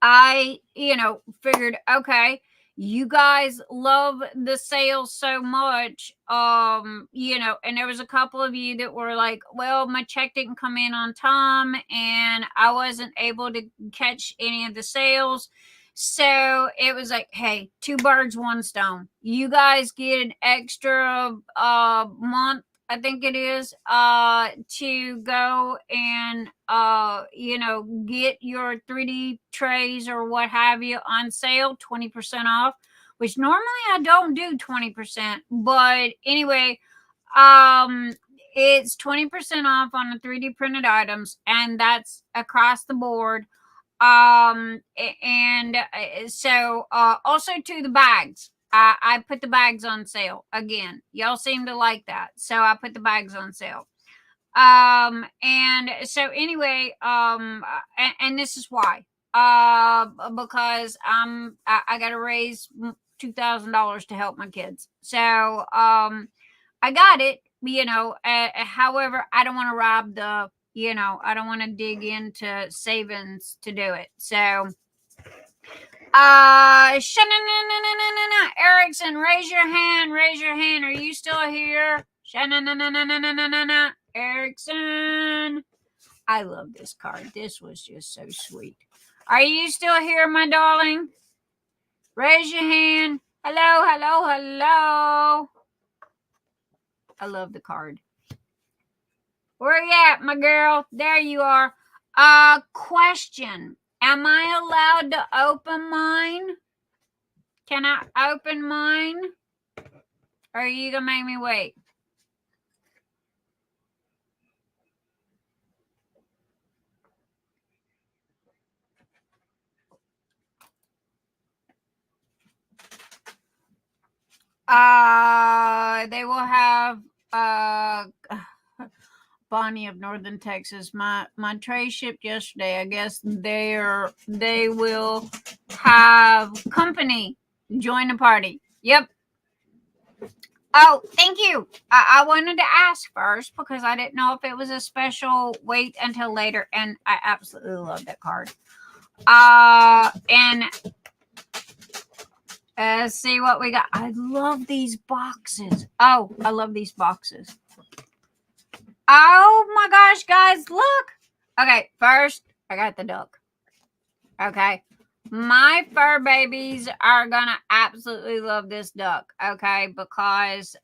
I figured, okay, you guys love the sales so much, and there was a couple of you that were like, well, my check didn't come in on time and I wasn't able to catch any of the sales. So it was like, hey, two birds, one stone. You guys get an extra month, I think it is, to go and get your 3D trays or what have you on sale, 20% off, which normally I don't do 20%, but anyway, it's 20% off on the 3D printed items, and that's across the board. And so also to the bags, I put the bags on sale again. Y'all seem to like that, so I put the bags on sale. And so anyway, and this is why, because I got to raise $2,000 to help my kids. So I got it. However, I don't want to rob the. I don't want to dig into savings to do it. So, Erickson, raise your hand. Raise your hand. Are you still here? Erickson. I love this card. This was just so sweet. Are you still here, my darling? Raise your hand. Hello, hello, hello. I love the card. Where you at, my girl? There you are. Question. Am I allowed to open mine? Can I open mine? Or are you going to make me wait? They will have Bonnie of Northern Texas. My tray shipped yesterday. I guess they will have company join the party. Yep. Oh, thank you. I wanted to ask first because I didn't know if it was a special wait until later, and I absolutely love that card. And let's see what we got. I love these boxes. Oh, I love these boxes. Oh my gosh, guys, look. Okay, first, I got the duck. Okay. My fur babies are gonna absolutely love this duck, okay, because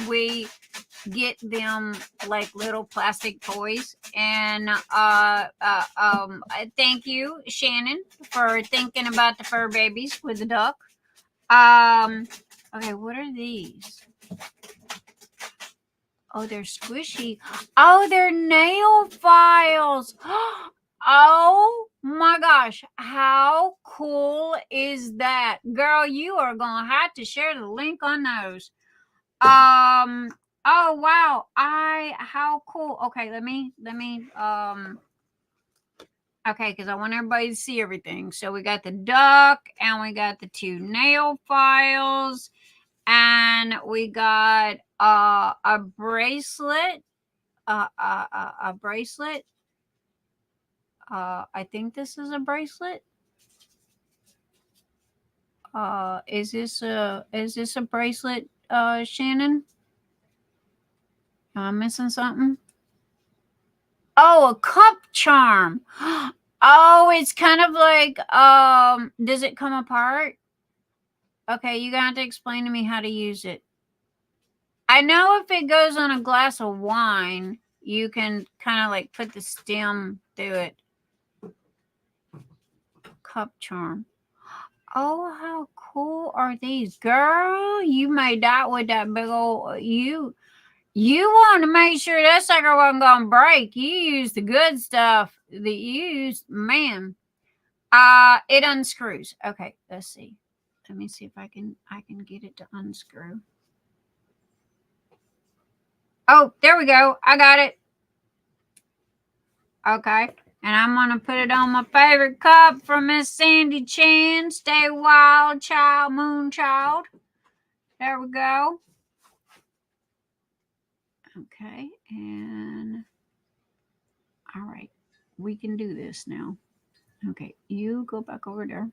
we get them like little plastic toys. And thank you, Shannon, for thinking about the fur babies with the duck. Okay, what are these? Oh, they're squishy. Oh, they're nail files. Oh my gosh, how cool is that? Girl, you are gonna have to share the link on those. Oh wow, how cool. Okay, let me Okay, because I want everybody to see everything. So we got the duck, and we got the 2 nail files, and we got a bracelet. A bracelet. I think this is a bracelet. Is this a bracelet, Shannon? Am I missing something? Oh, a cup charm. Oh, it's kind of like, does it come apart? Okay, you're gonna have to explain to me how to use it. I know if it goes on a glass of wine, you can kind of like put the stem through it. Cup charm. Oh, how cool are these? Girl, you made that with that big old, you want to make sure that sucker wasn't going to break. You used the good stuff that you used. Man, it unscrews. Okay, let's see. Let me see if I can get it to unscrew. Oh, there we go. I got it. Okay. And I'm going to put it on my favorite cup from Miss Sandy Chan. Stay wild, child, moon child. There we go. Okay. And all right. We can do this now. Okay. You go back over there.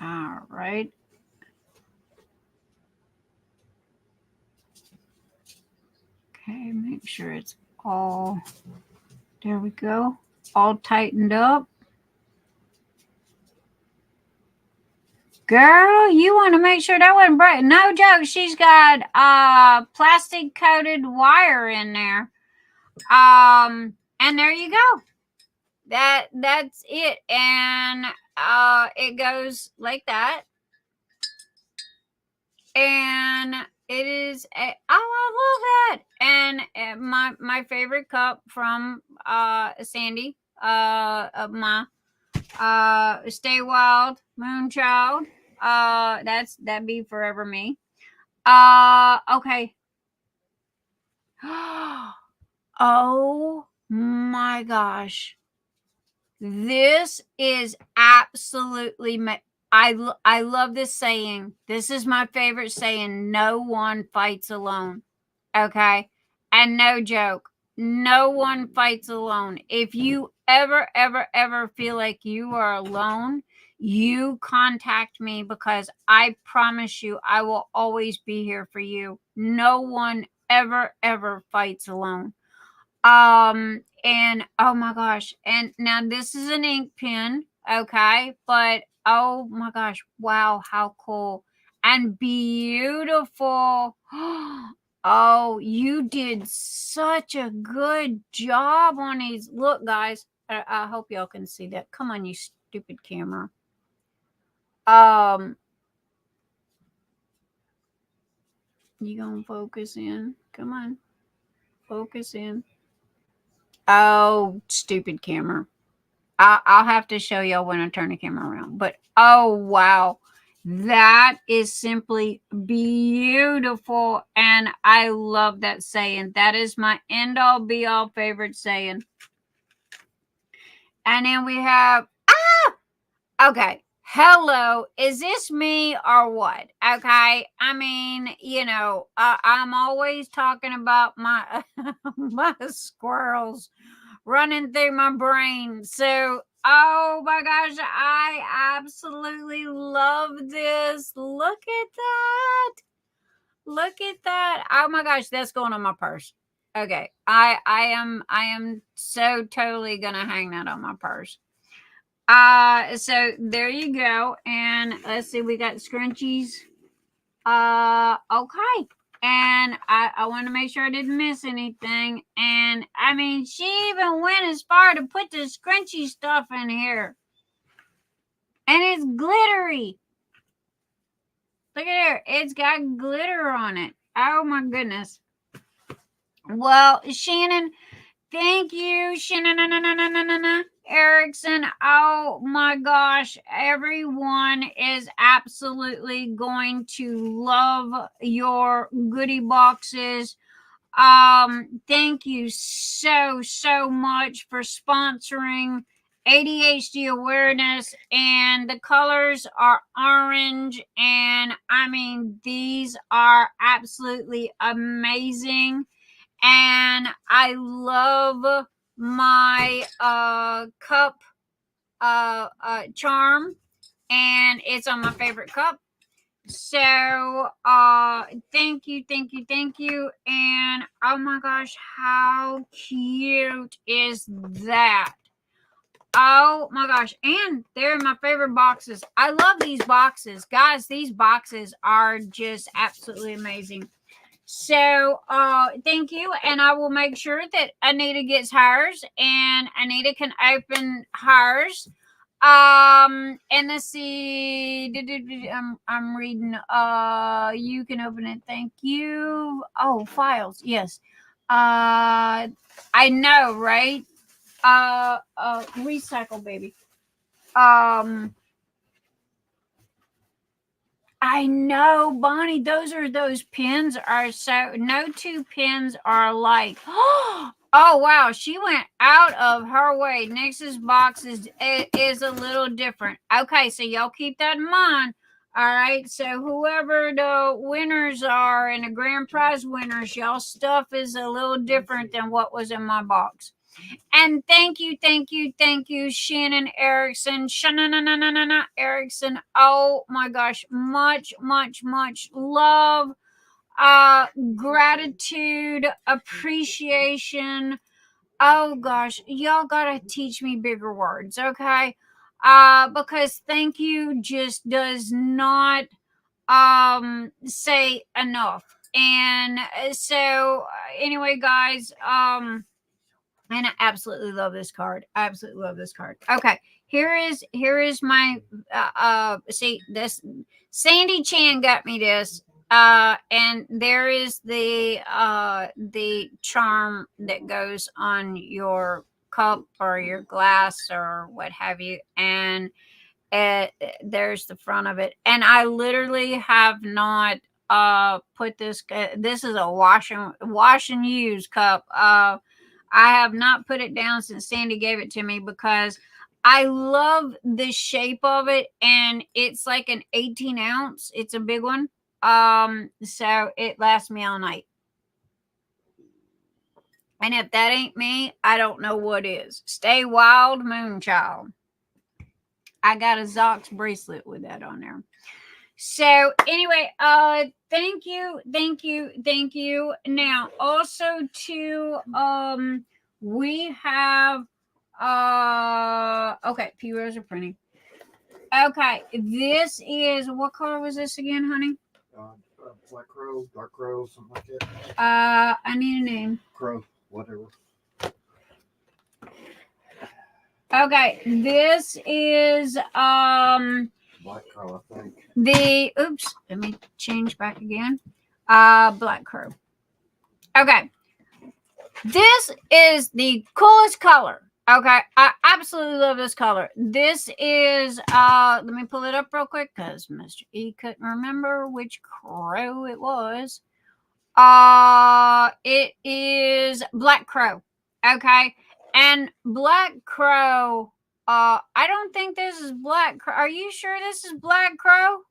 All right. Okay, make sure it's all, there we go, all tightened up. Girl, you want to make sure that wasn't break. No joke, she's got plastic coated wire in there. And there you go. That's it. And it goes like that. And it is I love that. And my favorite cup from Sandy, my Stay Wild Moonchild. That'd be forever me. Okay. Oh my gosh. This is absolutely I love this saying. This is my favorite saying. No one fights alone. Okay? And no joke. No one fights alone. If you ever feel like you are alone, you contact me, because I promise you I will always be here for you. No one ever fights alone. And oh my gosh, and now this is an ink pen, okay, but oh my gosh, wow, how cool and beautiful. Oh, you did such a good job on these. Look, guys, I hope y'all can see that. Come on, you stupid camera. You gonna focus in? Come on, focus in. Oh, stupid camera. I'll have to show y'all when I turn the camera around. But oh wow, that is simply beautiful, and I love that saying. That is my end all be all favorite saying. And then we have okay. Hello, is this me or what? Okay, I mean, I'm always talking about my my squirrels running through my brain. So, oh my gosh, I absolutely love this. Look at that. Look at that. Oh my gosh, that's going on my purse. Okay. I am so totally gonna hang that on my purse. So there you go. And let's see, we got scrunchies. Okay. And I want to make sure I didn't miss anything. And I mean, she even went as far to put the scrunchy stuff in here. And it's glittery. Look at her. It's got glitter on it. Oh my goodness. Well, Shannon, thank you, Shannon. Erickson, oh my gosh, everyone is absolutely going to love your goodie boxes. Thank you so much for sponsoring ADHD awareness, and the colors are orange, and I mean, these are absolutely amazing, and I love my cup charm, and it's on my favorite cup. So thank you, and oh my gosh, how cute is that? Oh my gosh, and they're my favorite boxes. I love these boxes, guys. These boxes are just absolutely amazing. So thank you, and I will make sure that Anita gets hers, and Anita can open hers. And let's see. I'm reading. You can open it. Thank you. Oh, files. Yes. I know, right? Recycle, baby. I know, Bonnie. Those pins are so. No two pins are alike. Oh wow, she went out of her way. Nyx's box is a little different. Okay, so y'all keep that in mind. All right, so whoever the winners are and the grand prize winners, y'all stuff is a little different than what was in my box. And thank you, Shannon Erickson. Shannon Erickson. Oh my gosh, much love, gratitude, appreciation. Oh gosh, y'all gotta teach me bigger words, okay? Because thank you just does not say enough. And so anyway, guys, and I absolutely love this card. I absolutely love this card. Okay, here is my see this. Sandy Chan got me this. And there is the charm that goes on your cup or your glass or what have you, and there's the front of it. And I literally have not put this. This is a wash and use cup. I have not put it down since Sandy gave it to me because I love the shape of it, and it's like an 18 ounce. It's a big one. So it lasts me all night. And if that ain't me, I don't know what is. Stay wild, Moonchild. I got a Zox bracelet with that on there. So anyway, thank you. Now also to we have okay, P-Rose are printing. Okay, this is, what color was this again, honey? Black crow, dark crow, something like that. I need a name. Crow, whatever. Okay, this is Black crow, I think. Oops, let me change back again. Black crow. Okay. This is the coolest color. Okay, I absolutely love this color. This is let me pull it up real quick because Mr. E couldn't remember which crow it was. It is Black Crow. Okay, and Black Crow, I don't think this is Black Crow. Are you sure this is Black Crow?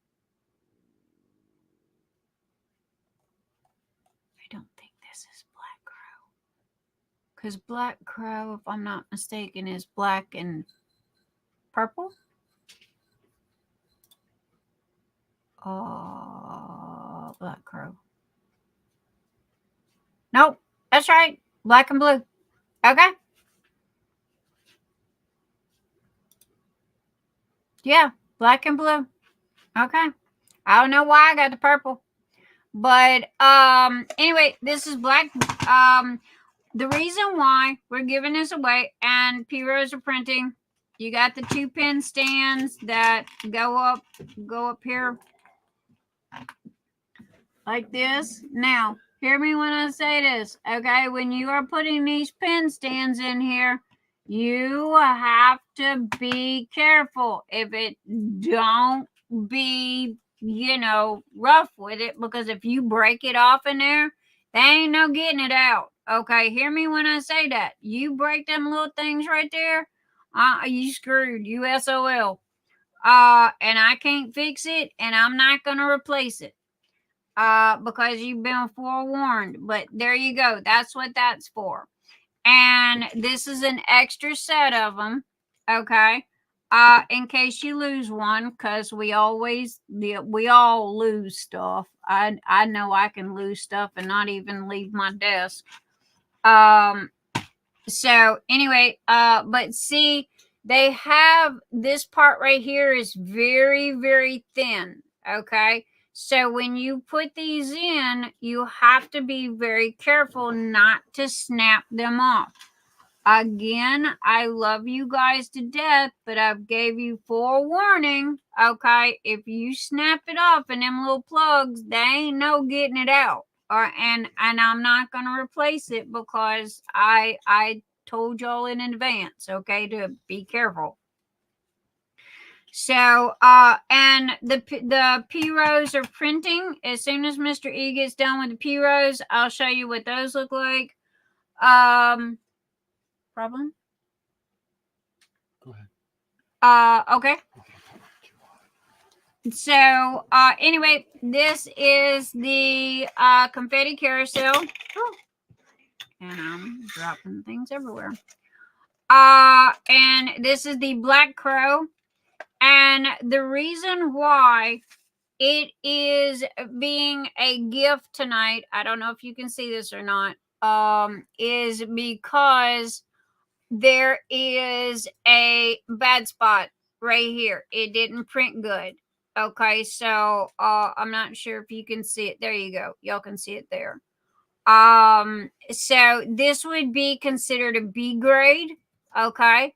I don't think this is Black Crow. Because Black Crow, if I'm not mistaken, is black and purple. Black Crow. Nope, that's right. Black and blue. Okay. Yeah, black and blue. Okay. I don't know why I got the purple. But anyway, this is black. The reason why we're giving this away, and P-Rose are printing, you got the 2 pin stands that go up here like this. Now, hear me when I say this, okay? When you are putting these pin stands in here, You have to be careful. If it don't be, rough with it, because if you break it off in there, there ain't no getting it out. Okay, hear me when I say that. You break them little things right there, you screwed. You SOL. And I can't fix it, and I'm not gonna replace it. Because you've been forewarned. But there you go. That's what that's for. And this is an extra set of them. Okay. In case you lose one, because we all lose stuff. I know I can lose stuff and not even leave my desk. So anyway, but see, they have this part right here is very, very thin. Okay. So when you put these in, you have to be very careful not to snap them off. Again, I love you guys to death, but I've gave you forewarning. Okay, if you snap it off and them little plugs, they ain't no getting it out. And I'm not gonna replace it because I told y'all in advance. Okay, to be careful. So, and the P-Rose are printing. As soon as Mr. E gets done with the P-Rose, I'll show you what those look like. Problem? Go ahead. Okay. So, anyway, this is the confetti carousel. Oh. And I'm dropping things everywhere. And this is the Black Crow. And the reason why it is being a gift tonight, I don't know if you can see this or not, is because there is a bad spot right here. It didn't print good. Okay, so I'm not sure if you can see it. There you go. Y'all can see it there. So this would be considered a B grade. Okay,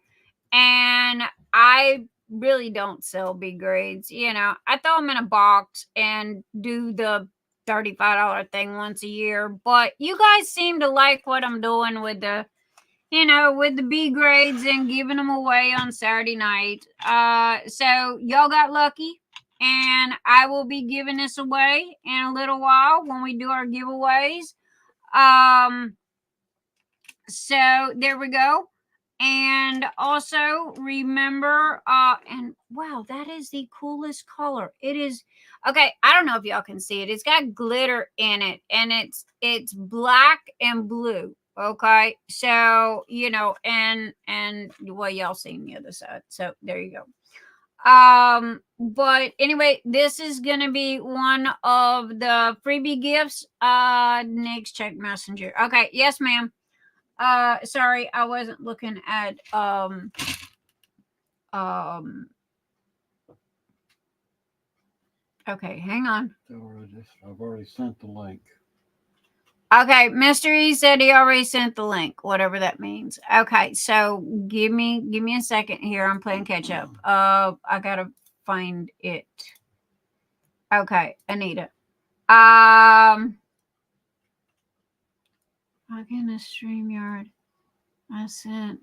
and I really don't sell B grades. I throw them in a box and do the $35 thing once a year. But you guys seem to like what I'm doing with the B grades and giving them away on Saturday night. So y'all got lucky, and I will be giving this away in a little while when we do our giveaways. So there we go. And also remember, and wow, that is the coolest color. It is okay. I don't know if y'all can see it. It's got glitter in it, and it's black and blue. Okay, so and well, y'all seen the other side. So there you go. But anyway, this is gonna be one of the freebie gifts. Next, check messenger. Okay, yes, ma'am. Sorry, I wasn't looking at okay, hang on. I've already sent the link. Okay, Mr. E said he already sent the link, whatever that means. Okay, so give me a second here. I'm playing catch up. I gotta find it. Okay, Anita. Again, a StreamYard. I sent.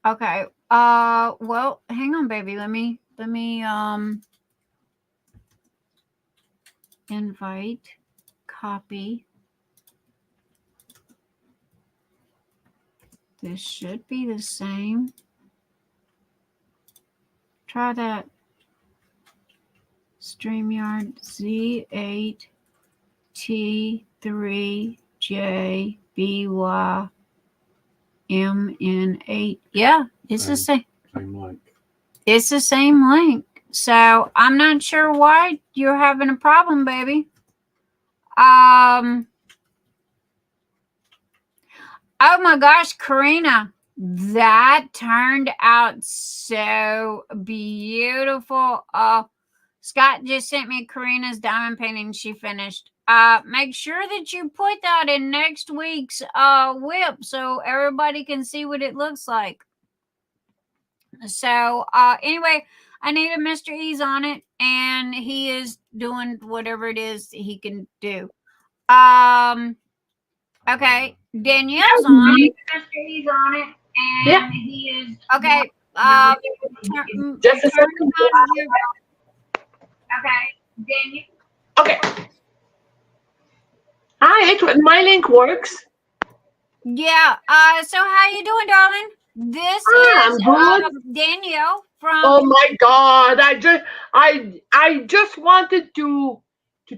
Okay. Well, hang on, baby. Let me invite, copy. This should be the same. Try that. StreamYard Z8T3JBYMN8. Yeah, it's the same. Same link. It's the same link. So I'm not sure why you're having a problem, baby. Oh my gosh, Karina, that turned out so beautiful. Scott just sent me Karina's diamond painting she finished. Make sure that you put that in next week's whip so everybody can see what it looks like. So anyway, I needed Mr. E's on it, and he is doing whatever it is he can do. Okay, Danielle's on it. Mr. E's on it, And he is okay. Just a second. Okay, Daniel. Okay. Hi, my link works. Yeah. So how you doing, darling? This I'm is good. Danielle from. Oh my God! I just wanted to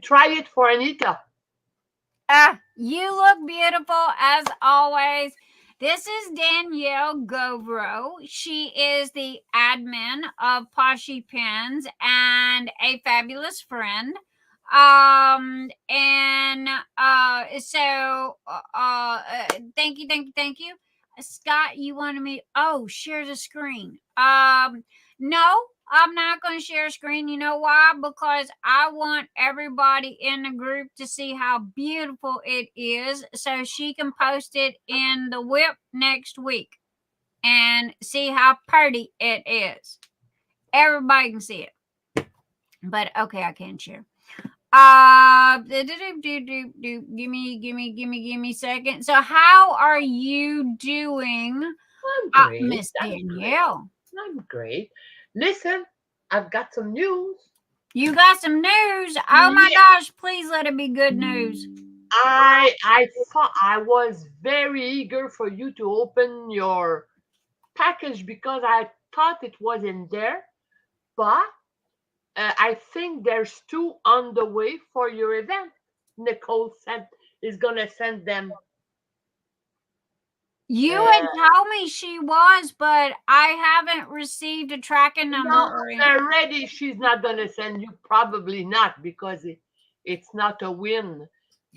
try it for Anita. You look beautiful as always. This is Danielle Govro. She is the admin of Poshy Pens and a fabulous friend. Thank you. Scott, you wanted me share the screen. No, I'm not going to share a screen. You know why? Because I want everybody in the group to see how beautiful it is so she can post it in the whip next week and see how pretty it is. Everybody can see it. But okay, I can't share. Give me a second. So how are you doing, I'm great. Miss Danielle? I'm great. Listen, I've got some news. You got some news? Oh my gosh, please let it be good news. I thought I was very eager for you to open your package because I thought it was in there, but I think there's two on the way for your event. Nicole is gonna send them. You had told me she was, but I haven't received a tracking number. No, already she's not gonna send you. Probably not because it's not a win.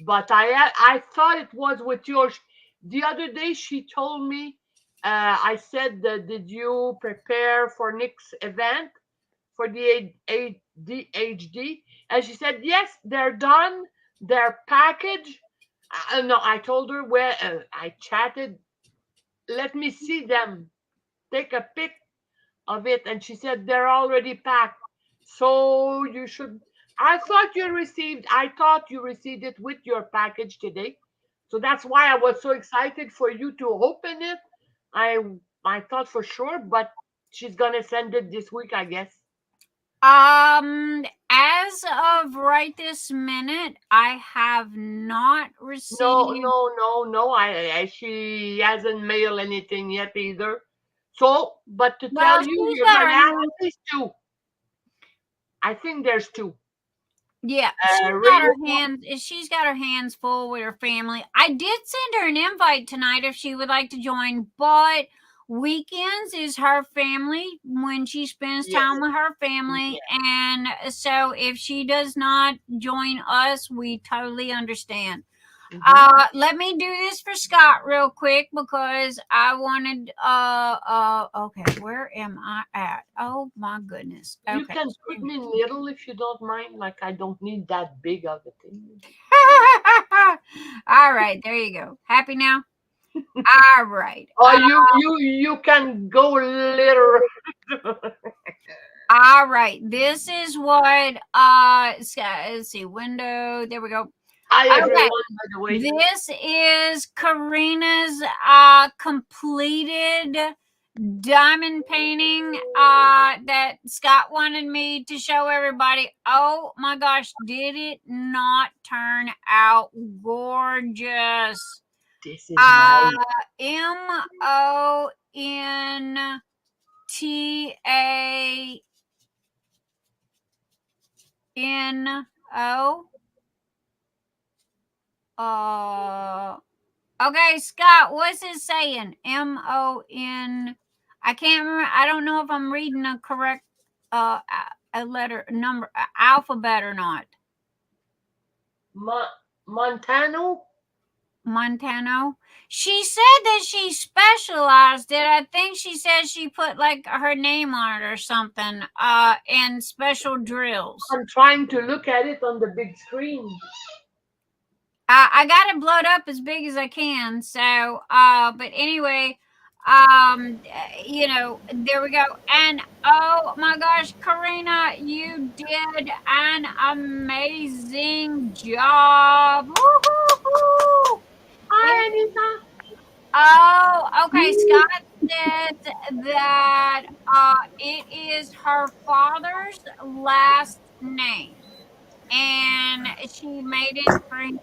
But I thought it was with yours. The other day she told me. I said, "Did you prepare for Nyx's event for the ADHD?" And she said, "Yes, they're done. They're packaged." No, I told her where I chatted. Let me see them. Take a pic of it, and she said they're already packed. So you should. I thought you received it with your package today. So that's why I was so excited for you to open it. I thought for sure, but she's gonna send it this week, I guess. As of right this minute, I have not received. No. She hasn't mailed anything yet either. So, but to tell you, you're gonna have at least two. I think there's two. Yeah, she's got her hands full with her family. I did send her an invite tonight if she would like to join, but weekends is her family when she spends time with her family. And so if she does not join us, we totally understand. Let me do this for Scott real quick because I wanted okay, where am I at? Oh my goodness. Okay. You can put me little if you don't mind. Like I don't need that big of a thing. All right, there you go. Happy now? All right. You can go little. All right. This is what let's see, window. There we go. Hi everyone, by the way. This is Karina's completed diamond painting that Scott wanted me to show everybody. Oh my gosh, did it not turn out gorgeous? This is MONTANO. Okay, Scott, what's it saying? MON. I can't remember. I don't know if I'm reading a correct a letter number alphabet or not. Montano. She said that she specialized it. I think she said she put like her name on it or something. And special drills. I'm trying to look at it on the big screen. I got it blowed up as big as I can. So, but anyway, there we go. And oh my gosh, Karina, you did an amazing job. Woo-hoo-hoo. Hi, Anita. Oh, okay, Scott. says that it is her father's last name, and she made it for him.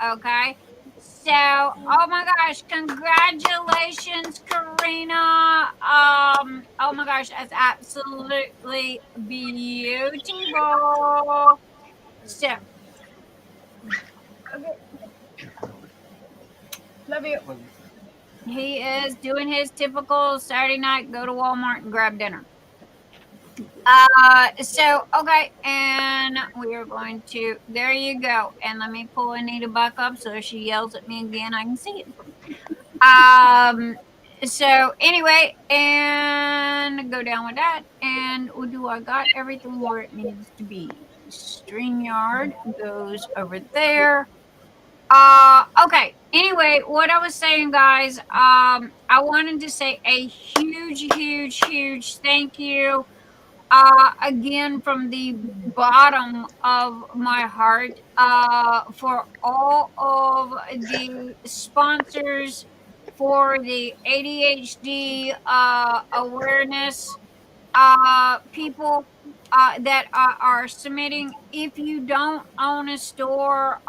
Okay. So, oh my gosh, congratulations, Karina. Oh my gosh, that's absolutely beautiful. So, okay, love you. He is doing his typical Saturday night, go to Walmart and grab dinner. So okay, and we are going to, there you go. And let me pull Anita back up so if she yells at me again, I can see it. So anyway, and go down with that. And do I got everything where it needs to be? StreamYard goes over there. Okay. Anyway, what I was saying, guys, I wanted to say a huge thank you again from the bottom of my heart for all of the sponsors for the ADHD awareness people that are submitting. If you don't own a store,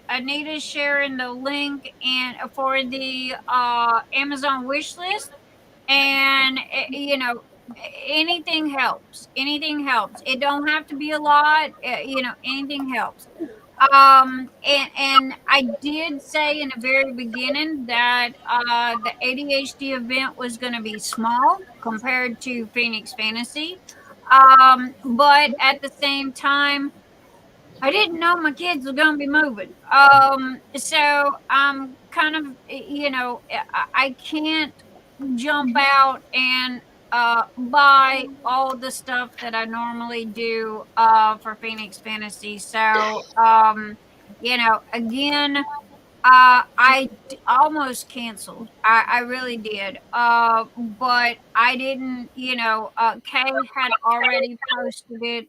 Anita's sharing the link and for the Amazon wish list, and you know, anything helps. It don't have to be a lot, you know, anything helps. And I did say in the very beginning that the ADHD event was going to be small compared to Phoenix Fantasy, but at the same time I didn't know my kids were gonna be moving. So I'm kind of, you know, I can't jump out and buy all the stuff that I normally do for Phoenix Fantasy. So you know, again, almost canceled. I really did. But I didn't, you know, Kay had already posted it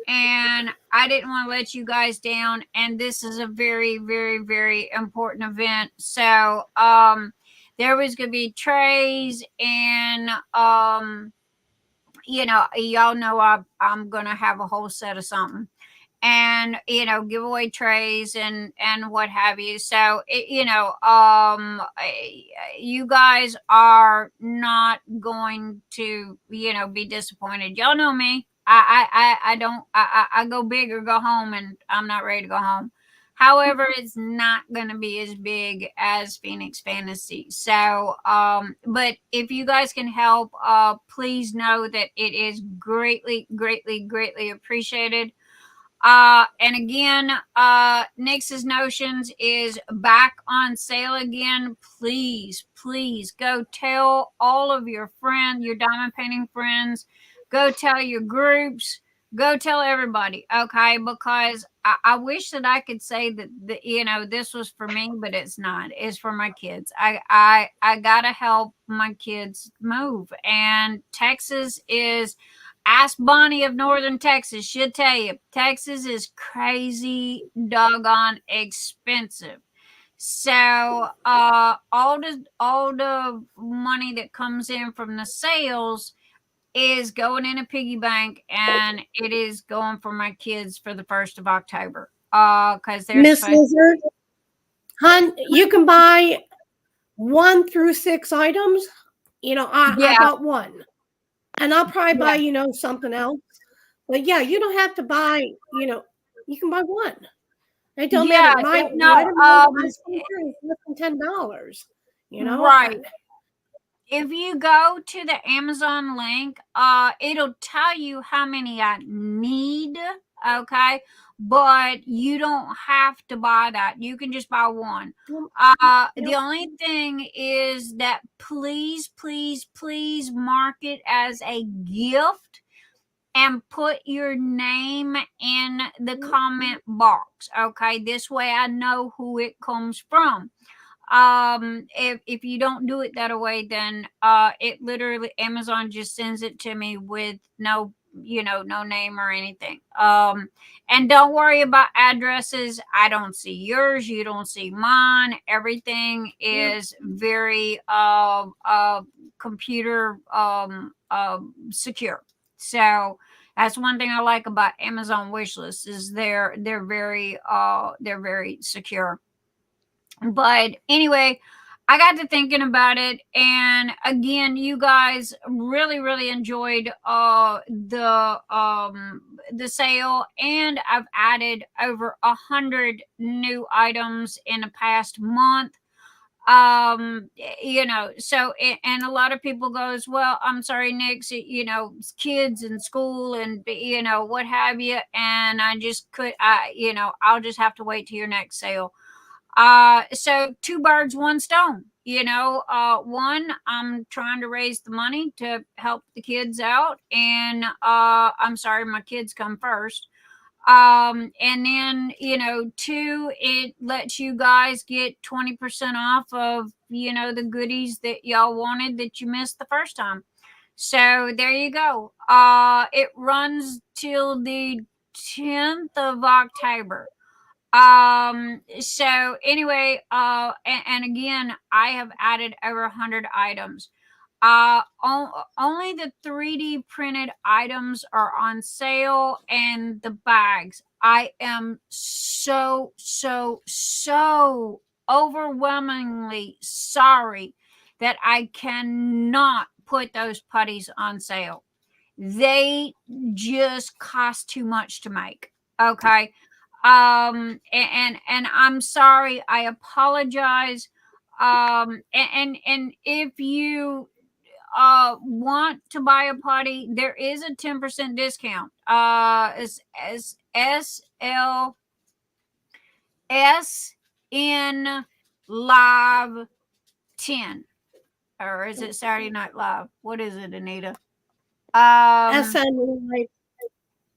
and I didn't want to let you guys down. And this is a very important event. So there was gonna be trays and you know, y'all know I'm gonna have a whole set of something. And you know, giveaway trays and what have you. So you know, you guys are not going to, you know, be disappointed. Y'all know me. I don't I go big or go home, and I'm not ready to go home. However, it's not going to be as big as Phoenix Fantasy. So but if you guys can help, please know that it is greatly appreciated. And again, Nyx's Notions is back on sale again. Please go tell all of your friends, your diamond painting friends. Go tell your groups. Go tell everybody, okay? Because I wish that I could say that you know, this was for me, but it's not. It's for my kids. I gotta help my kids move, and Texas is. Ask Bonnie of Northern Texas. She'll tell you Texas is crazy doggone expensive. So all the money that comes in from the sales is going in a piggy bank, and it is going for my kids for the 1st of October. Because they're Miss Lizard, hon, you can buy 1 through 6 items. You know, I bought 1. And I'll probably buy, you know, something else. But yeah, you don't have to buy, you know, you can buy 1. It don't matter. My less than $10, you know. Right. If you go to the Amazon link, it'll tell you how many I need, okay? But you don't have to buy that. You can just buy 1. The only thing is that please mark it as a gift and put your name in the comment box, okay? This way I know who it comes from. If you don't do it that way, then it literally, Amazon just sends it to me with no no name or anything. And don't worry about addresses. I don't see yours. You don't see mine. Everything is very computer secure. So that's one thing I like about Amazon wishlist is they're very secure. But anyway, I got to thinking about it, and again, you guys really enjoyed the sale, and I've added over 100 new items in the past month. So and a lot of people goes, well, I'm sorry, Nyx, kids in school and what have you, and I'll just have to wait till your next sale. So 2 birds, 1 stone. One, I'm trying to raise the money to help the kids out, and I'm sorry, my kids come first. And then 2, it lets you guys get 20% off of the goodies that y'all wanted that you missed the first time. So there you go. It runs till the 10th of October. So anyway, and again, I have added over 100 items. Only the 3D printed items are on sale, and the bags. I am so overwhelmingly sorry that I cannot put those putties on sale. They just cost too much to make. Okay. And I'm sorry. I apologize. And if you want to buy a putty, there is a 10% discount. SNLive 10, or is it Saturday Night Live? What is it, Anita? SNLive.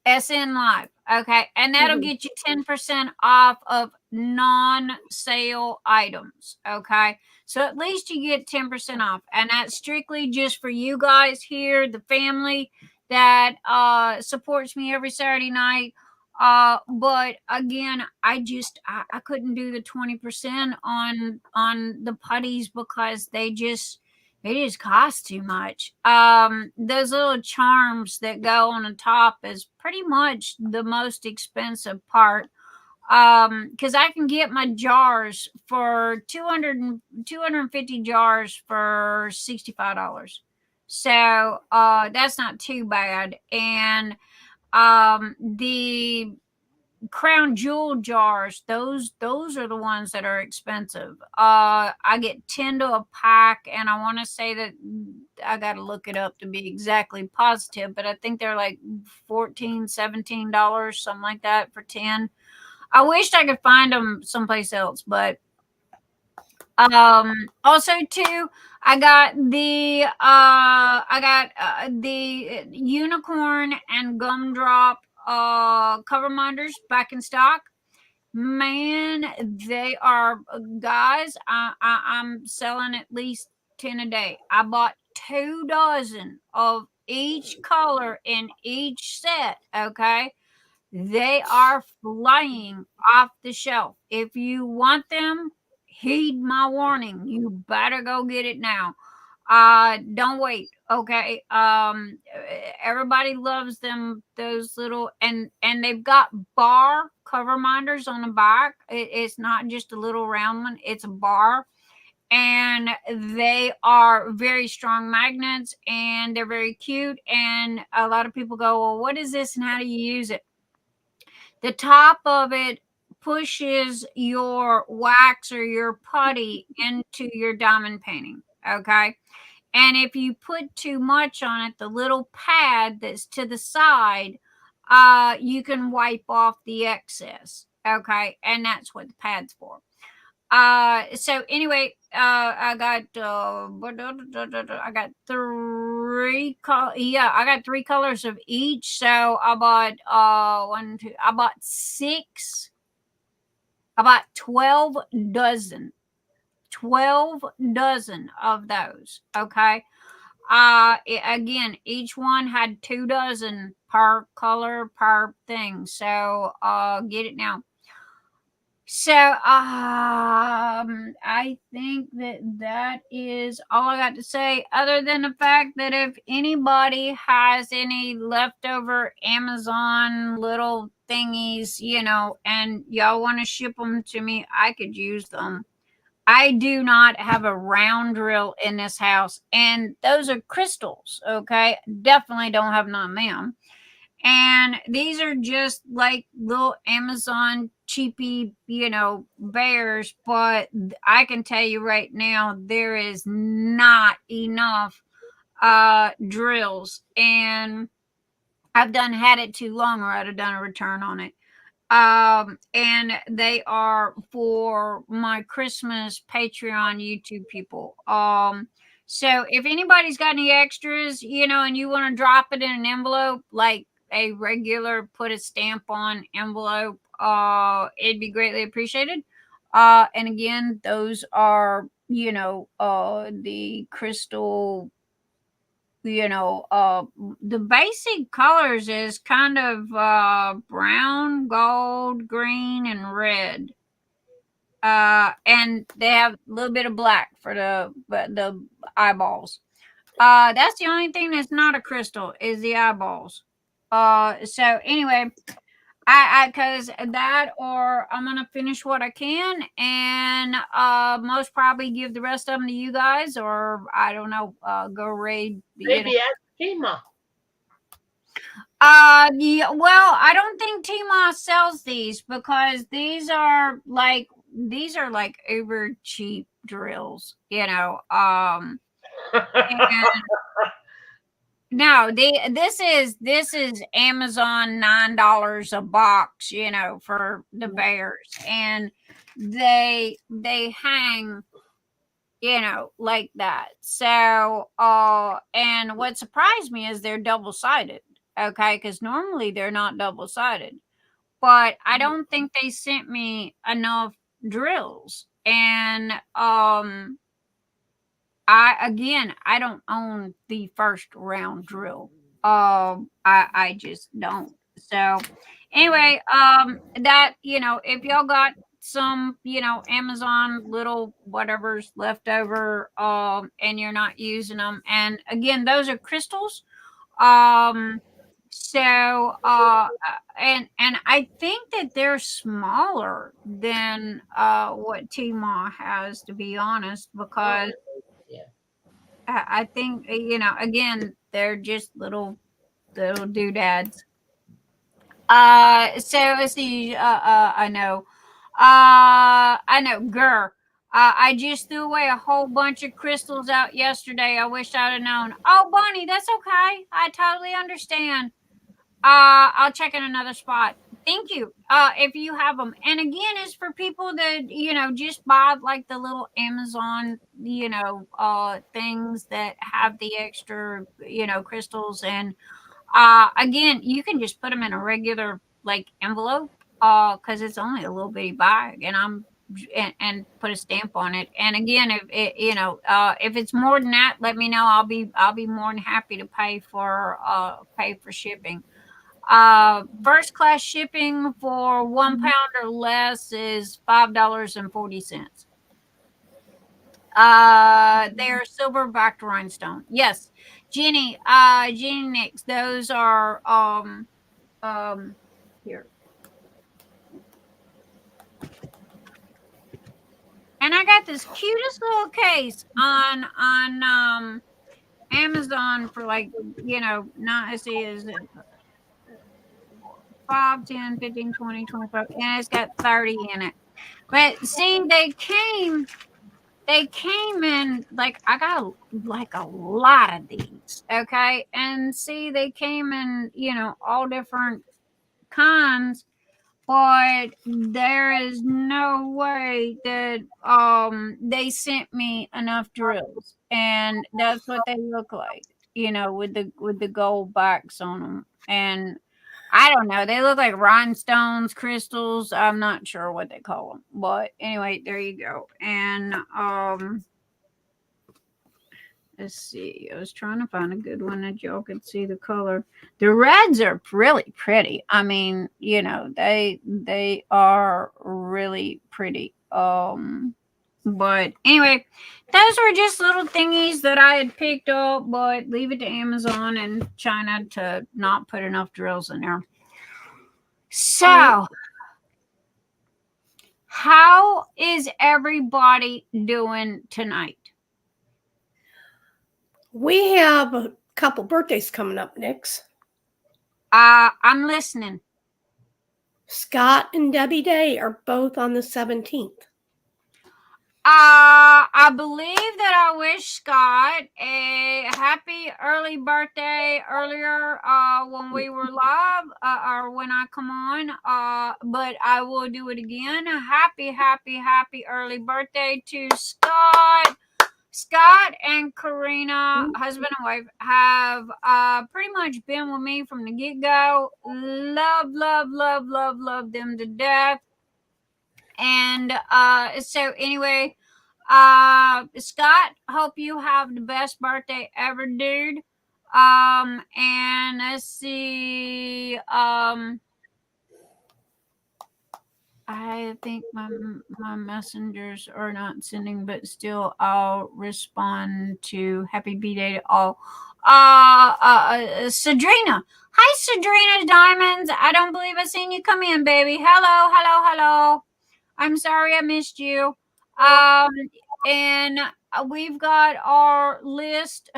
SNLive. Okay. And that'll get you 10% off of non-sale items. Okay. So at least you get 10% off. And that's strictly just for you guys here, the family that supports me every Saturday night. But again, I couldn't do the 20% on the putties because they just cost too much. Those little charms that go on the top is pretty much the most expensive part. Because I can get my jars for 250 jars for $65. So that's not too bad. And the crown jewel jars, those are the ones that are expensive. I get 10 to a pack, and I want to say that I got to look it up to be exactly positive, but I think they're like $14-17, something like that, for 10. I wished I could find them someplace else, but also too, I got the unicorn and gumdrop cover minders back in stock. Man, they are, guys, I'm selling at least 10 a day. I bought 2 dozen of each color in each set. Okay, they are flying off the shelf. If you want them, heed my warning. You better go get it now. Don't wait. Okay. Everybody loves them, those little, and they've got bar cover minders on the back. It's not just a little round one, it's a bar. And they are very strong magnets, and they're very cute. And a lot of people go, well, what is this and how do you use it? The top of it pushes your wax or your putty into your diamond painting. Okay. And if you put too much on it, the little pad that's to the side, you can wipe off the excess. Okay. And that's what the pad's for. So anyway, I got 3 I got 3 colors of each. So I bought I bought 6, about 12 dozen. 12 dozen of those. Okay. Again, each one had 2 dozen per color per thing. So get it now. So I think that is all I got to say, other than the fact that if anybody has any leftover Amazon little thingies, you know, and y'all want to ship them to me, I could use them. I do not have a round drill in this house, and those are crystals. Okay, definitely don't have none of them. And these are just like little Amazon cheapy, you know, bears. But I can tell you right now, there is not enough drills. And I've had it too long, or I'd have done a return on it. And they are for my Christmas Patreon YouTube people. So if anybody's got any extras, you know, and you want to drop it in an envelope, like a regular put a stamp on envelope, it'd be greatly appreciated. And again, those are, you know, the crystal, you know, the basic colors is kind of brown, gold, green, and red. And they have a little bit of black for the eyeballs. That's the only thing that's not a crystal is the eyeballs. So anyway, because that, or I'm gonna finish what I can, and most probably give the rest of them to you guys, or I don't know, go raid. Maybe ask Tima. Yeah, well, I don't think Tmos sells these, because these are like uber cheap drills, you know. And no, this is Amazon $9 a box, you know, for the bears, and they hang, you know, like that. So and what surprised me is they're double-sided. Okay, because normally they're not double-sided, but I don't think they sent me enough drills. And I don't own the first round drill. I just don't. So anyway, that, you know, if y'all got some, you know, Amazon little whatever's left over, and you're not using them, and again, those are crystals. So and I think that they're smaller than what Tmall has, to be honest, because Yeah. I think, you know, again, they're just little doodads. So let's see. I know. Grr. I just threw away a whole bunch of crystals out yesterday. I wish I'd have known. Oh, Bonnie, that's okay. I totally understand. I'll check in another spot. Thank you. If you have them, and again, it's for people that, you know, just buy like the little Amazon, you know, things that have the extra, you know, crystals. And again, you can just put them in a regular like envelope, because it's only a little bitty bag, and put a stamp on it. And again, if it, you know, if it's more than that, let me know. I'll be more than happy to pay for shipping. First class shipping for £1 or less is $5.40. They're silver backed rhinestone. Yes, Jenny Nyx, those are here. And I got this cutest little case on Amazon for, like, you know, not, let's see, is it 5, 10, 15, 20, 25, and it's got 30 in it. But see, they came in, like, I got like a lot of these, okay? And see, they came in, you know, all different kinds, but there is no way that they sent me enough drills, and that's what they look like, you know, with the gold backs on them. And I don't know, they look like rhinestones, crystals. I'm not sure what they call them, but anyway, there you go. And let's see. I was trying to find a good one that y'all could see the color. The reds are really pretty. I mean, you know, they are really pretty. But anyway, those were just little thingies that I had picked up, but leave it to Amazon and China to not put enough drills in there. So, how is everybody doing tonight? We have a couple birthdays coming up, Nyx. I'm listening. Scott and Debbie Day are both on the 17th. I believe that I wish Scott a happy early birthday earlier when we were live or when I come on, but I will do it again. Happy early birthday to Scott. Scott and Karina, husband and wife, have pretty much been with me from the get-go. Love them to death. And so anyway, Scott, hope you have the best birthday ever, dude. And let's see. I think my messengers are not sending, but still I'll respond to happy B-Day to all. Sadrina. Hi, Sadrina Diamonds. I don't believe I seen you come in, baby. Hello. I'm sorry I missed you. And we've got our list.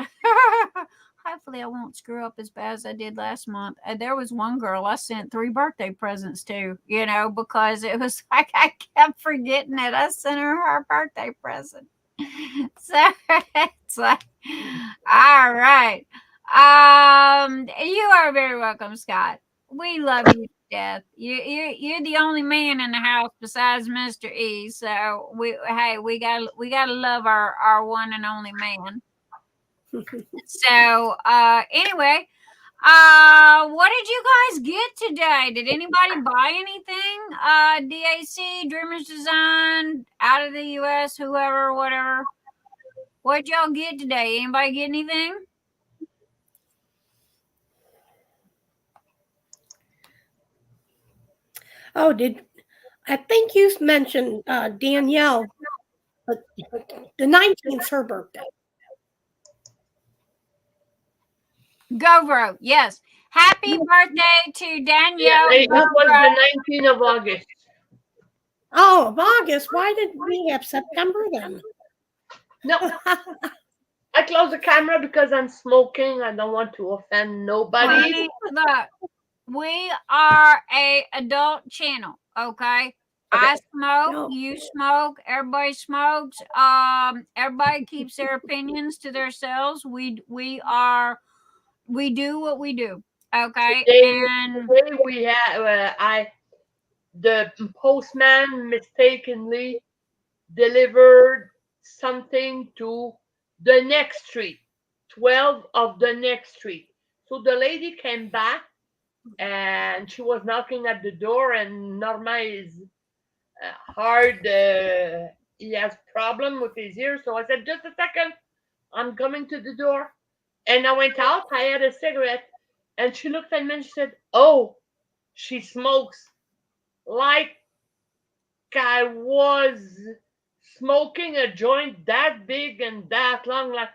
Hopefully I won't screw up as bad as I did last month. There was one girl I sent 3 birthday presents to, you know, because it was like I kept forgetting that I sent her birthday present. So it's like, all right. You are very welcome, Scott. We love you to death. You're the only man in the house besides Mr. E. So we gotta love our one and only man. So anyway, what did you guys get today? Did anybody buy anything? DAC, Dreamers Design, out of the US, whoever, whatever. What'd y'all get today? Anybody get anything? Oh, I think you mentioned Danielle, but the 19th is her birthday. Govro, yes. Happy birthday to Danielle. Yeah, it was the 19th of August. Oh, of August. Why did we have September then? No. I close the camera because I'm smoking. I don't want to offend nobody. Look, we are a adult channel, okay? I smoke, you smoke, everybody smokes. Everybody keeps their opinions to themselves. We do what we do, okay? Today we have the postman mistakenly delivered something to the next street, 12 of the next street. So the lady came back and she was knocking at the door, and Norma is hard. He has problem with his ears. So I said, just a second, I'm coming to the door. And I went out, I had a cigarette, and she looked at me and she said, oh, she smokes like I was smoking a joint that big and that long. Like,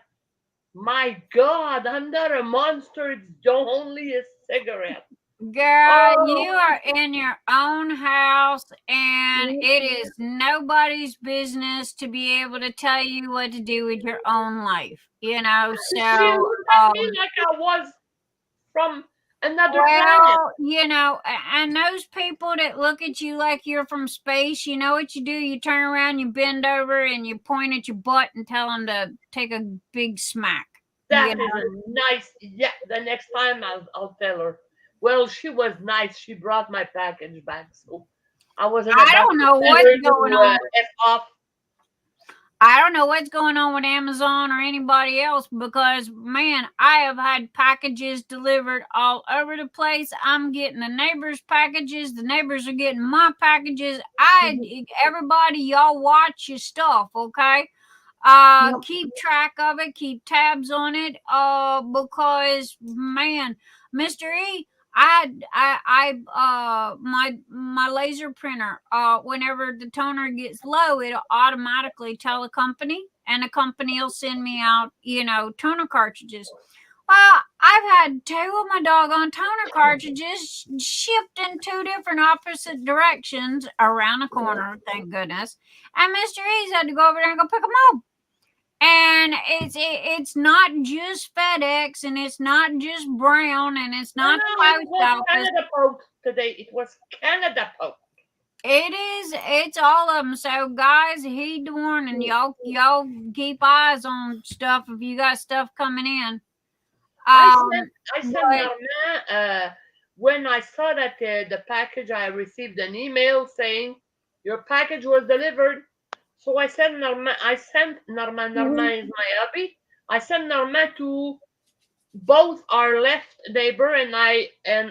my God, I'm not a monster. It's only a cigarette. Girl, you are in your own house, and it is nobody's business to be able to tell you what to do with your own life, you know. So she looked at me like I was from another planet. You know, and those people that look at you like you're from space, you know what you do? You turn around, you bend over, and you point at your butt and tell them to take a big smack. That is a nice. Yeah, the next time I'll tell her. Well, she was nice. She brought my package back, so I wasn't. I don't know what's going on. I don't know what's going on with Amazon or anybody else, because, man, I have had packages delivered all over the place. I'm getting the neighbors' packages. The neighbors are getting my packages. Everybody, y'all watch your stuff, okay? Keep track of it, keep tabs on it, because man, Mr. E, my laser printer, whenever the toner gets low, it'll automatically tell a company, and a company will send me out, toner cartridges. Well, I've had 2 of my doggone toner cartridges shipped in 2 different opposite directions around the corner, thank goodness. And Mr. E's had to go over there and go pick them up. And it's not just FedEx, and it's not just Brown, and it's not the post office. Canada Post today. It was Canada Post. It's all of them. So guys, heed the warning. Y'all keep eyes on stuff if you got stuff coming in. I sent Normand, when I saw that the package, I received an email saying your package was delivered. So I sent Normand. Normand is my hubby. I sent Normand to both our left neighbor and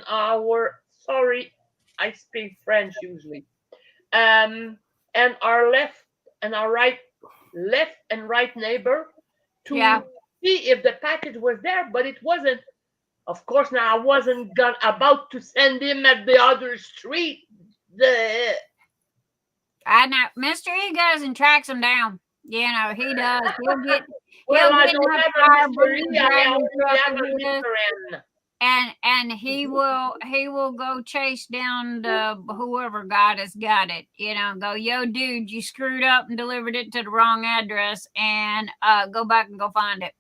our, sorry, I speak French usually, and our left and our right neighbor to see if the package was there, but it wasn't. Of course, now I wasn't about to send him at the other street. I know Mr. E goes and tracks them down. He does. He'll get. And he will go chase down whoever got it. Go, yo, dude, you screwed up and delivered it to the wrong address, and go back and go find it.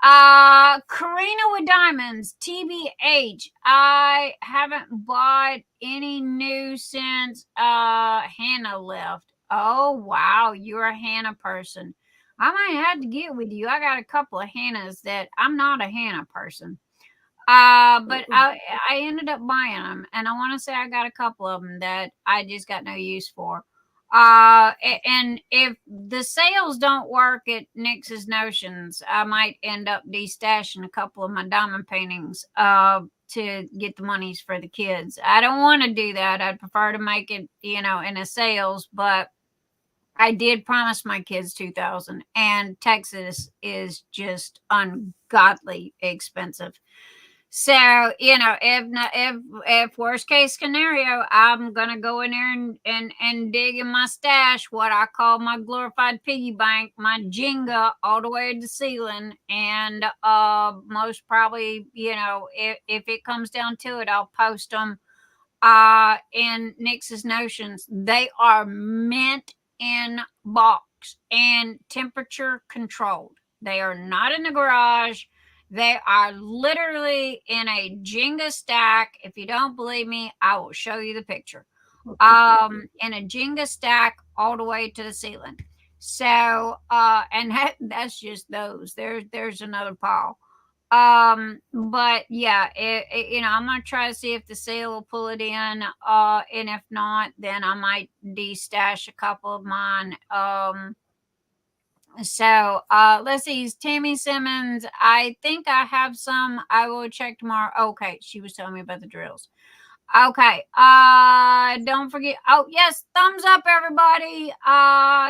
Karina with diamonds, TBH. I haven't bought any new since Hannah left. Oh wow, you're a Hannah person. I might have to get with you. I got a couple of Hannahs that I'm not a Hannah person. But I ended up buying them, and I want to say I got a couple of them that I just got no use for. And if the sales don't work at Nyx's Notions, I might end up destashing a couple of my diamond paintings to get the monies for the kids. I don't want to do that. I'd prefer to make it, in a sales, but I did promise my kids $2,000, and Texas is just ungodly expensive. So, if worst case scenario, I'm going to go in there and dig in my stash, what I call my glorified piggy bank, my Jenga all the way to the ceiling. And most probably, if it comes down to it, I'll post them in Nyx's Notions. They are mint in box and temperature controlled. They are not in the garage. They are literally in a Jenga stack. If you don't believe me, I will show you the picture. In a Jenga stack all the way to the ceiling. So, and that's just those. There's another pile. But yeah, I'm gonna try to see if the sale will pull it in. And if not, then I might destash a couple of mine. So let's see, Tammy Simmons. I think I have some. I will check tomorrow. Okay, she was telling me about the drills. Okay. Don't forget. Oh yes, thumbs up, everybody.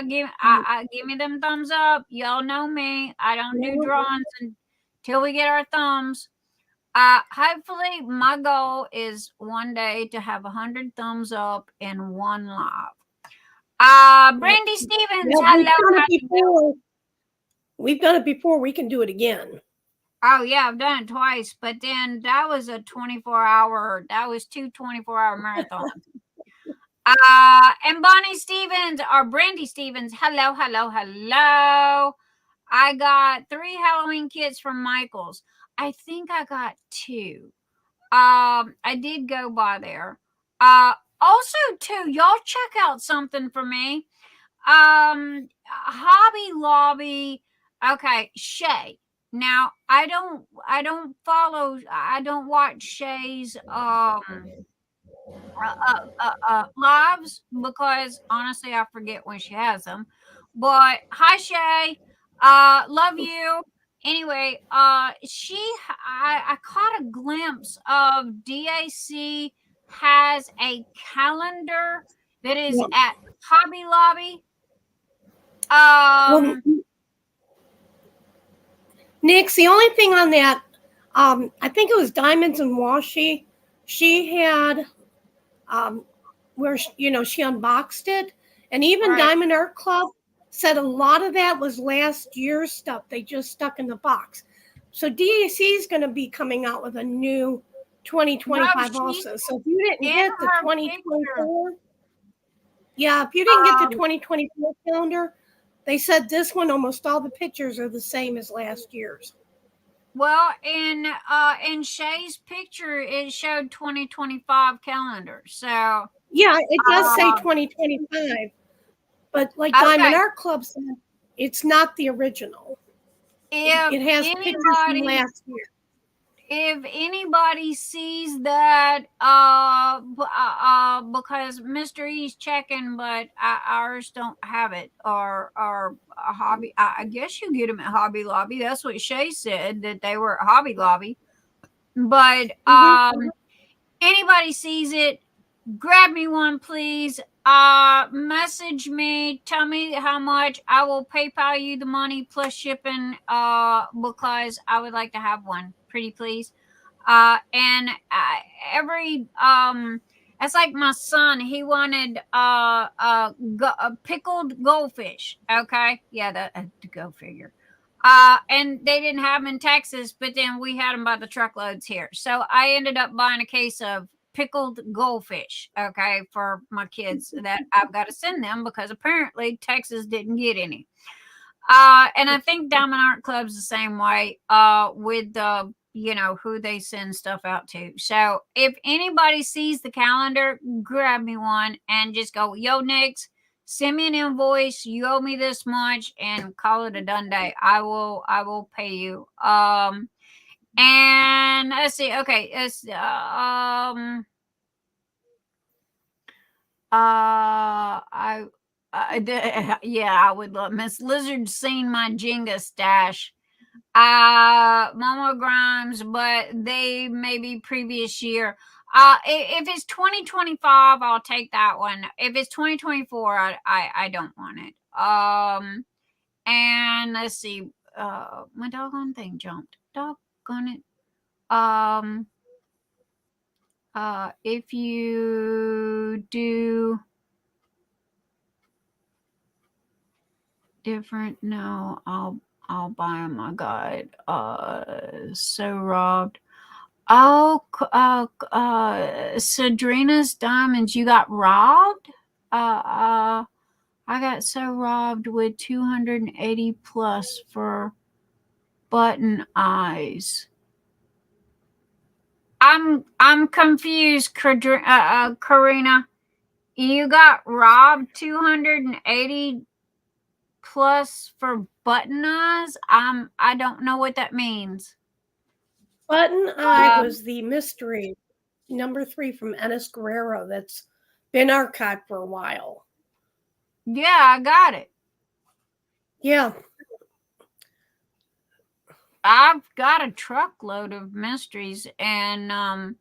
Give me them thumbs up. Y'all know me. I don't do drawings until we get our thumbs. Hopefully my goal is one day to have 100 thumbs up in one live. Brandy Stevens, hello. We've done it before. We can do it again. Oh yeah, I've done it twice, but then that was a 24-hour. That was 2 24-hour marathons. And Bonnie Stevens or Brandy Stevens, hello. I got 3 Halloween kits from Michaels. I think I got 2. I did go by there. Also, too, y'all check out something for me. Hobby Lobby. Okay, Shay. Now, I don't watch Shay's lives because honestly, I forget when she has them. But hi, Shay. Love you. Anyway, I caught a glimpse of DAC has a calendar that is at Hobby Lobby. Nyx, the only thing on that, I think it was Diamonds and Washi. She had where she unboxed it, and even Right. Diamond Art Club said a lot of that was last year's stuff they just stuck in the box. So DAC is going to be coming out with a new 2025 also. So if you didn't get the 2024, yeah, if you didn't get the 2024 calendar, they said this one almost all the pictures are the same as last year's. Well, in Shay's picture, it showed 2025 calendar. So yeah, it does say 2025, but like Diamond Art Club said, it's not the original. It has pictures from last year. If anybody sees that, because Mr. E's checking, but ours don't have it, or a Hobby. I guess you get them at Hobby Lobby. That's what Shay said, that they were at Hobby Lobby. But anybody sees it, grab me one, please. Message me, tell me how much. I will PayPal you the money plus shipping, because I would like to have one, pretty please. And every it's like my son, he wanted pickled goldfish. Okay, yeah, that go figure. And they didn't have them in Texas, but then we had them by the truckloads here. So I ended up buying a case of pickled goldfish, okay, for my kids that I've got to send them because apparently Texas didn't get any. And I think Diamond Art Club's the same way with the who they send stuff out to. So if anybody sees the calendar, grab me one and just go, yo, Nyx, send me an invoice. You owe me this much and call it a done day. I will pay you. And let's see. Okay. It's, I would love Miss Lizard seen my Jenga stash. Mama Grimes, but they maybe previous year. If it's 2025, I'll take that one. If it's 2024, I don't want it. And let's see. My doggone thing jumped. Doggone it. If you do different, no, I'll buy them. My God. So robbed. Oh, Sadrina's Diamonds, you got robbed? I got so robbed with 280 plus for button eyes. I'm confused, Karina. You got robbed 280 plus for button eyes? I don't know what that means. Button Eye was the mystery number 3 from Ennis Guerrero that's been archived for a while. Yeah, I got it. Yeah. I've got a truckload of mysteries, and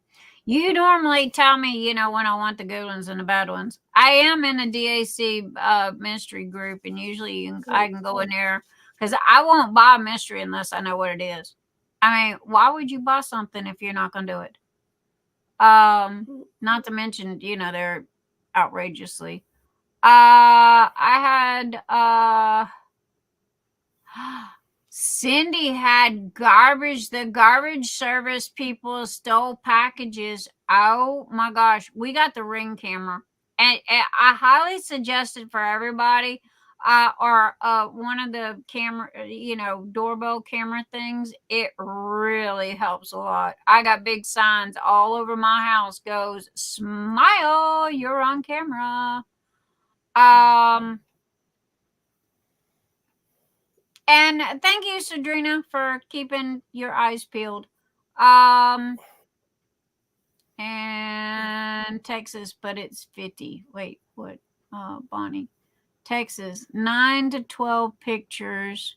you normally tell me, when I want the good ones and the bad ones. I am in a DAC mystery group, and usually I can go in there because I won't buy a mystery unless I know what it is. I mean, why would you buy something if you're not going to do it? Not to mention, they're outrageously. I had Cindy had garbage. The garbage service people stole packages. Oh my gosh. We got the Ring camera. And I highly suggest it for everybody. Or one of the camera, doorbell camera things. It really helps a lot. I got big signs all over my house goes, smile, you're on camera. And thank you, Sadrina, for keeping your eyes peeled. And Texas, but it's 50. Wait, what? Bonnie. Texas, 9 to 12 pictures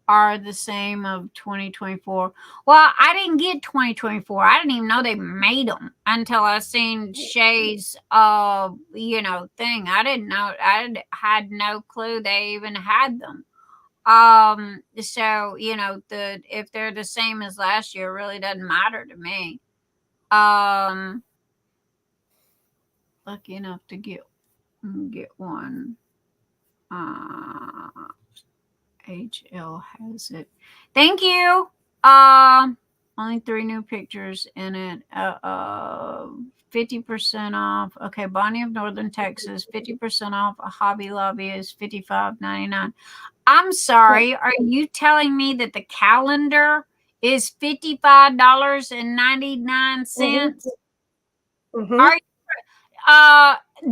are the same of 2024. Well, I didn't get 2024. I didn't even know they made them until I seen Shay's, thing. I didn't know. I had no clue they even had them. So if they're the same as last year, it really doesn't matter to me. Lucky enough to get one. HL has it. Thank you. Only 3 new pictures in it. 50% off. Okay, Bonnie of Northern Texas, 50% off. A Hobby Lobby is $55.99. I'm sorry. Are you telling me that the calendar is $55.99? Are you,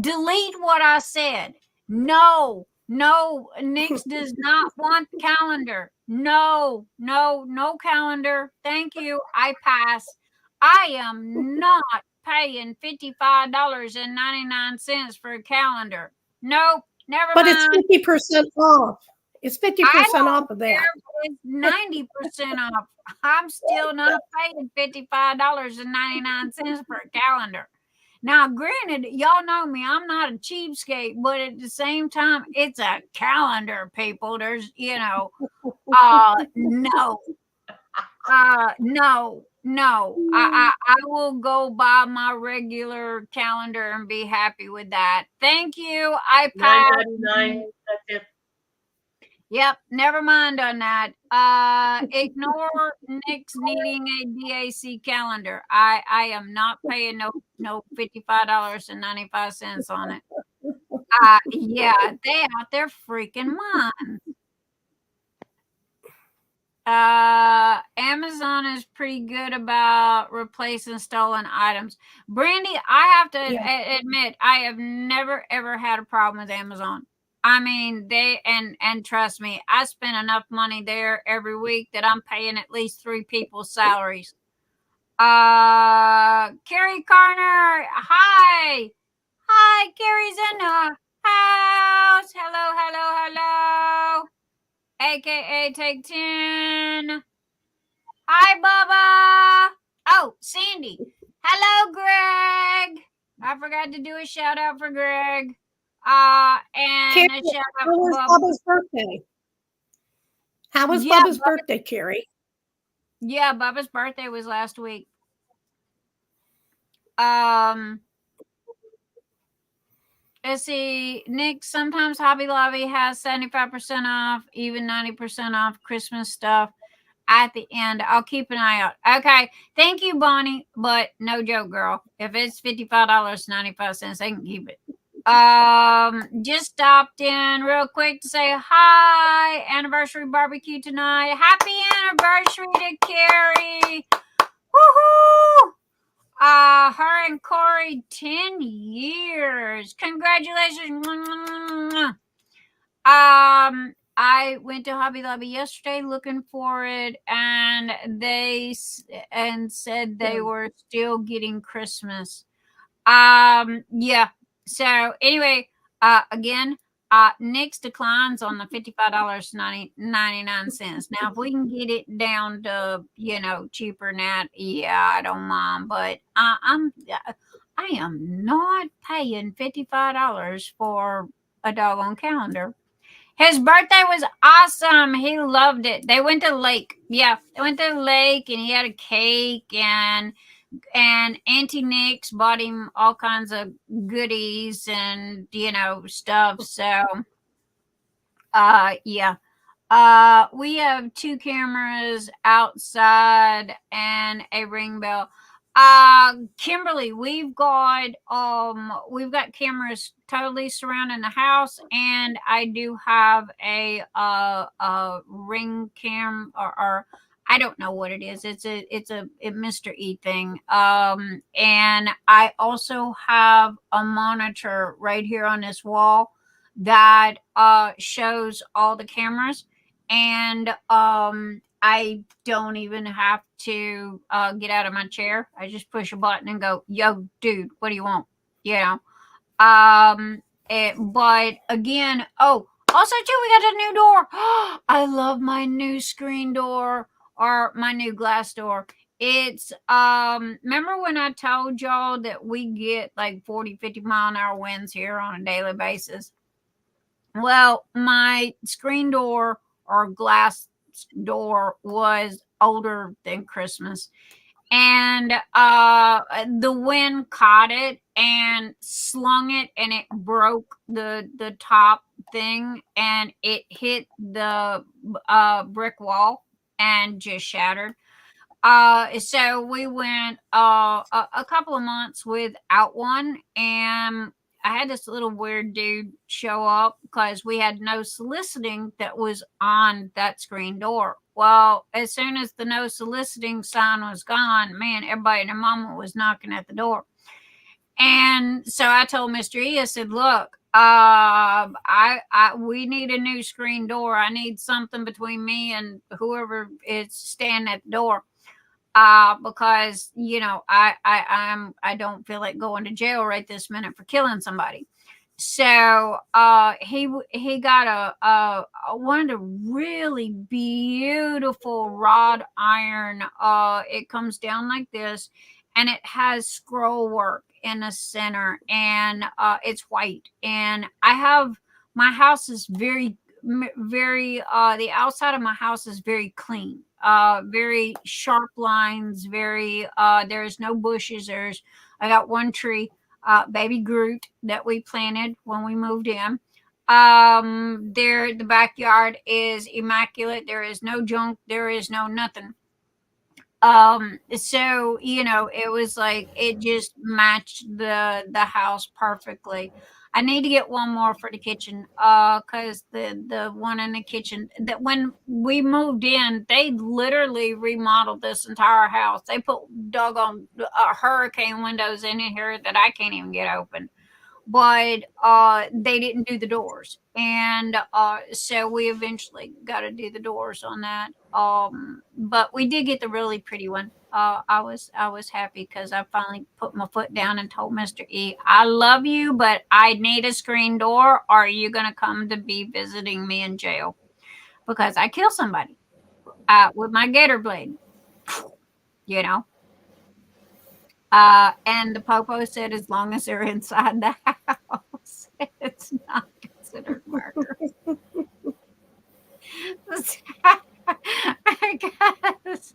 delete what I said. No, Nyx does not want calendar. No calendar. Thank you. I pass. I am not paying $55.99 for a calendar. Nope, never but mind. It's 50% off. It's 50% off of that. It's 90% off. I'm still not paying $55.99 for a calendar. Now, granted, y'all know me, I'm not a cheapskate, but at the same time, it's a calendar, people. There's, no. No. I will go buy my regular calendar and be happy with that. Thank you. I pass. $9.99. That's it. Yep, never mind on that. Ignore Nyx needing a DAC calendar. I am not paying no $55.95 on it. Yeah, they out there freaking mine. Amazon is pretty good about replacing stolen items. Brandy, I have to admit, I have never ever had a problem with Amazon. I mean, they and trust me, I spend enough money there every week that I'm paying at least 3 people's salaries. Carrie Carner, hi, Carrie's in the house. Hello. AKA Take 10. Hi, Bubba. Oh, Sandy. Hello, Greg. I forgot to do a shout out for Greg. And Carrie, a shout out how was Bubba's birthday? How was Bubba's birthday, Carrie? Yeah, Bubba's birthday was last week. Let's see. Nyx, sometimes Hobby Lobby has 75% off, even 90% off Christmas stuff at the end. I'll keep an eye out. Okay. Thank you, Bonnie. But no joke, girl. If it's $55.95, I can keep it. Just stopped in real quick to say hi. Anniversary barbecue tonight. Happy anniversary to Carrie. Woohoo! Her and Corey, 10 years. Congratulations. I went to Hobby Lobby yesterday looking for it, and they said they were still getting Christmas. Yeah. So anyway, again, Nyx declines on the $55.99. Now, if we can get it down to, cheaper than that, yeah, I don't mind. But I am not paying $55 for a doggone calendar. His birthday was awesome. He loved it. They went to the lake. Yeah, they went to the lake, and he had a cake, and Auntie Nyx bought him all kinds of goodies and stuff. So yeah. We have 2 cameras outside and a ring bell. Kimberly, we've got cameras totally surrounding the house, and I do have a ring cam or I don't know what it is. It's a Mr. E thing. And I also have a monitor right here on this wall that shows all the cameras, and I don't even have to get out of my chair. I just push a button and go, yo, dude, what do you want? But again, also too, we got a new door. I love my new screen door, or my new glass door. It's remember when I told y'all that we get like 40-50 mile an hour winds here on a daily basis? Well, my screen door, or glass door was older than Christmas. And the wind caught it and slung it, and it broke the top thing, and it hit the brick wall and just shattered. So we went a couple of months without one, and I had this little weird dude show up because we had no soliciting that was on that screen door. Well, as soon as the no soliciting sign was gone, man, everybody and their mama was knocking at the door. And so I told Mr. E, I said, look, we need a new screen door. I need something between me and whoever is standing at the door. Because I don't feel like going to jail right this minute for killing somebody. So he got a one of the really beautiful wrought iron. It comes down like this, and it has scroll work in the center, and it's white. And my house is very the outside of my house is very clean. Very sharp lines, there's no bushes. I got one tree, baby Groot, that we planted when we moved in. The backyard is immaculate. There is no junk, there is no nothing. So it was like it just matched the house perfectly. I need to get one more for the kitchen, because the one in the kitchen, that when we moved in, they literally remodeled this entire house. They put doggone hurricane windows in here that I can't even get open. But they didn't do the doors, and so we eventually got to do the doors on that. But we did get the really pretty one. I was happy because I finally put my foot down and told Mr. E, I love you, but I need a screen door, or are you gonna come to be visiting me in jail because I killed somebody with my gator blade, and the popo said, as long as they're inside the house, it's not considered murder. I guess.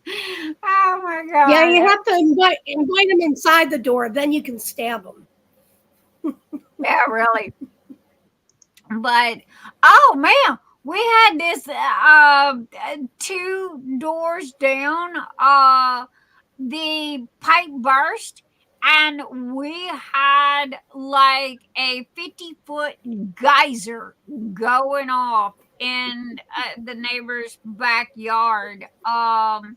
Oh my God. Yeah, you have to invite them inside the door, then you can stab them. Yeah, really. But oh man, we had this 2 doors down. The pipe burst, and we had like a 50-foot geyser going off in the neighbor's backyard. And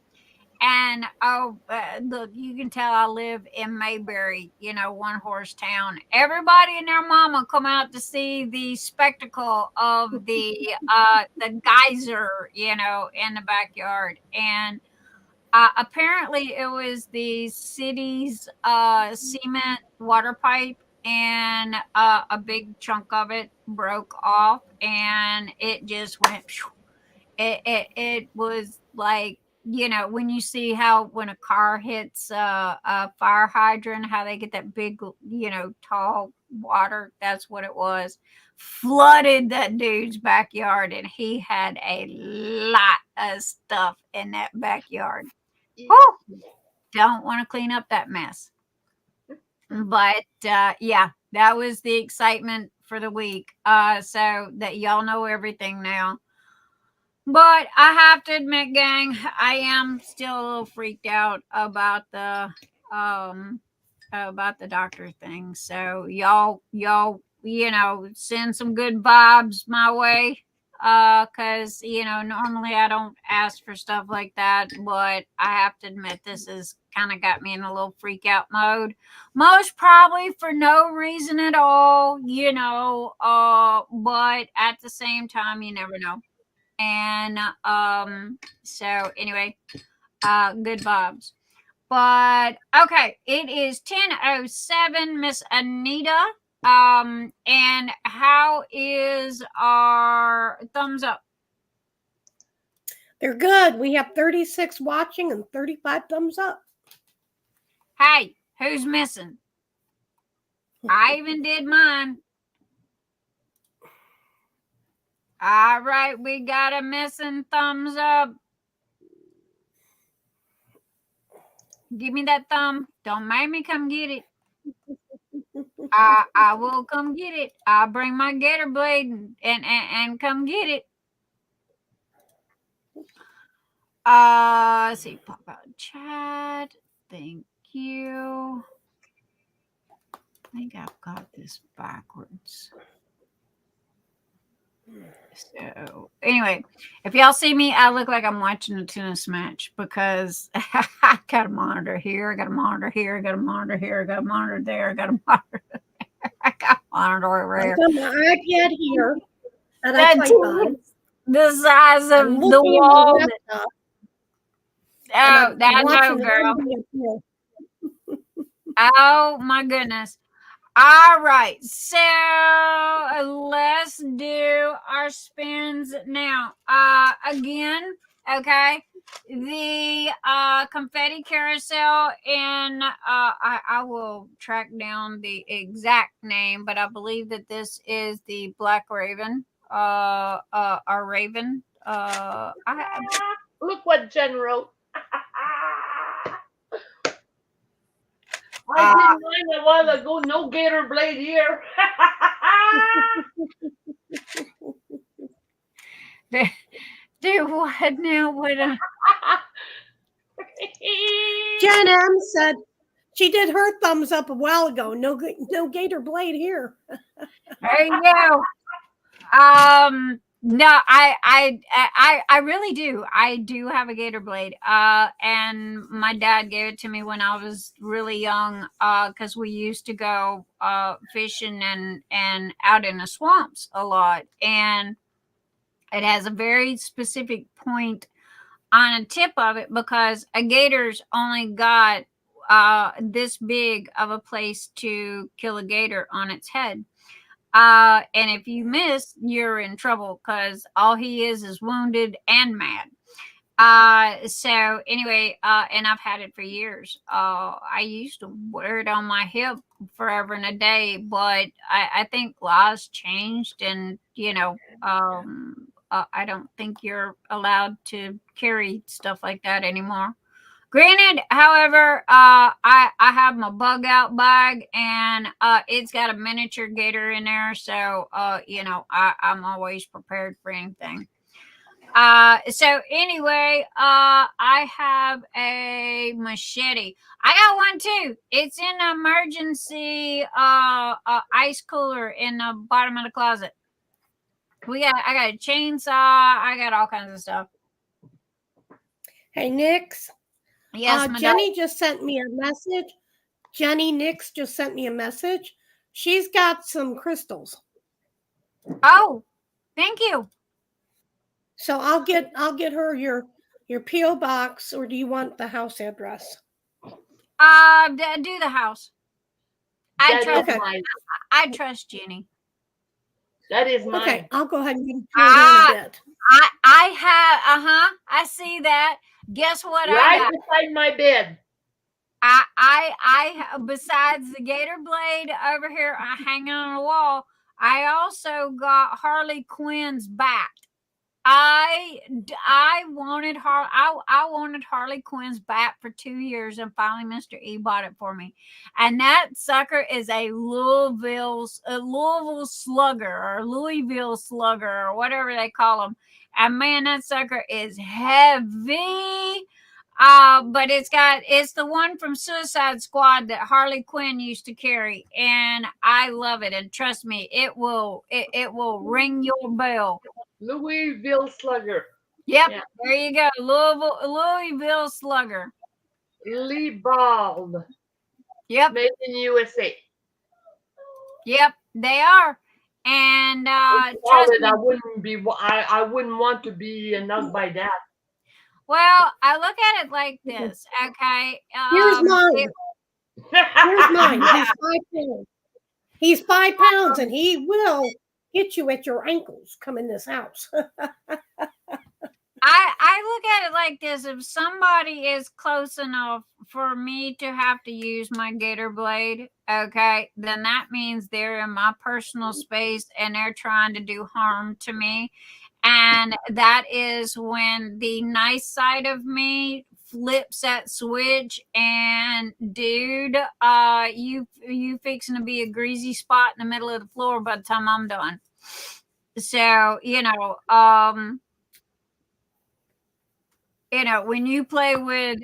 look, you can tell I live in Mayberry, one horse town. Everybody and their mama come out to see the spectacle of the geyser, in the backyard. And apparently it was the city's cement water pipe, and a big chunk of it broke off, and it just went. It was like, when you see how when a car hits a fire hydrant, how they get that big, tall water. That's what it was. Flooded that dude's backyard, and he had a lot of stuff in that backyard. Oh, don't want to clean up that mess. But yeah, that was the excitement for the week. So that y'all know everything now. But I have to admit, gang, I am still a little freaked out about the doctor thing. So y'all, send some good vibes my way. Because normally I don't ask for stuff like that, but I have to admit this has kind of got me in a little freak out mode. Most probably for no reason at all, but at the same time, you never know. And so anyway, good vibes. But okay, it is 10:07, Miss Anita. And how is our thumbs up? They're good. We have 36 watching and 35 thumbs up. Hey, who's missing? I even did mine. All right, we got a missing thumbs up. Give me that thumb. Don't make me come get it. I will come get it. I'll bring my gator blade and come get it. Let's see, pop out chat. Thank you. I think I've got this backwards. So anyway, if y'all see me, I look like I'm watching a tennis match because I got a monitor here, I got a monitor here, I got a monitor here, I got a monitor there, I got a monitor there, I got a monitor over here. I've got my iPad here that I type on. The size of the wall. Oh, that no, girl. Oh my goodness. All right, so let's do our spins now. Again, okay, the confetti carousel, and I will track down the exact name, but I believe that this is the Black Raven, our Raven. Look what Jen wrote. I did mine a while ago. No gator blade here. Do what now? What? Jen M said she did her thumbs up a while ago. No gator blade here. There you go. No, I really do. I do have a gator blade. And my dad gave it to me when I was really young. Because we used to go fishing and out in the swamps a lot, and it has a very specific point on a tip of it because a gator's only got this big of a place to kill a gator on its head. And if you miss, you're in trouble because all he is wounded and mad. So anyway, and I've had it for years. I used to wear it on my hip forever and a day, but I think laws changed, and I don't think you're allowed to carry stuff like that anymore. Granted, however, I have my bug out bag, and it's got a miniature gator in there, so I'm always prepared for anything. So anyway, I have a machete. I got one too. It's in an emergency ice cooler in the bottom of the closet. I got a chainsaw. I got all kinds of stuff. Hey, Nyx. Yes, Jenny just sent me a message. Jenny Nyx just sent me a message. She's got some crystals. Oh, thank you. So I'll get her your P.O. box, or do you want the house address? Do the house. I trust Jenny. That is mine. Okay, I'll go ahead and give you a bit. I have I see that. Guess what? Right beside my bed. I besides the gator blade over here hanging on the wall, I also got Harley Quinn's bat. I wanted I wanted Harley Quinn's bat for 2 years, and finally Mr. E bought it for me. And that sucker is a Louisville slugger, or Louisville slugger, or whatever they call them. And man, that sucker is heavy. But it's the one from Suicide Squad that Harley Quinn used to carry, and I love it. And trust me, it will ring your bell. Louisville slugger. Yep, yeah. There you go. Louisville slugger. Bald. Yep. Made in USA. Yep, they are. And trust me, I wouldn't want to be nugged by that. Well, I look at it like this, okay? Here's mine. Here's mine. He's 5 pounds. He's 5 pounds, and he will hit you at your ankles. Come in this house. I look at it like this: if somebody is close enough for me to have to use my gator blade, okay, then that means they're in my personal space and they're trying to do harm to me. And that is when the nice side of me flips that switch, and dude, you fixing to be a greasy spot in the middle of the floor by the time I'm done. So, when you play with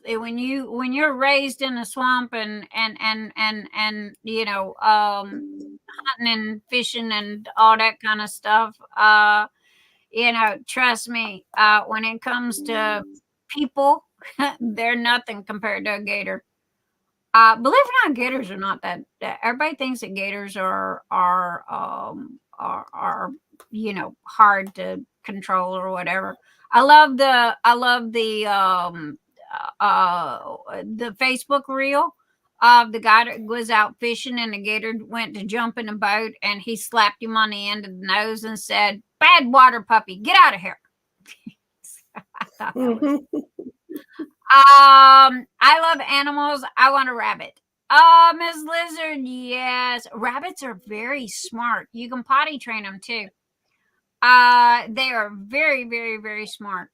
when you're raised in a swamp and hunting and fishing and all that kind of stuff, trust me, when it comes to people, they're nothing compared to a gator. Believe it or not, gators are not that. Everybody thinks that gators are hard to control or whatever. I love the Facebook reel of the guy that was out fishing and the gator went to jump in a boat and he slapped him on the end of the nose and said, "Bad water puppy, get out of here." I thought that was I love animals. I want a rabbit. Miss Lizard, yes. Rabbits are very smart. You can potty train them too. They are very, very, very smart.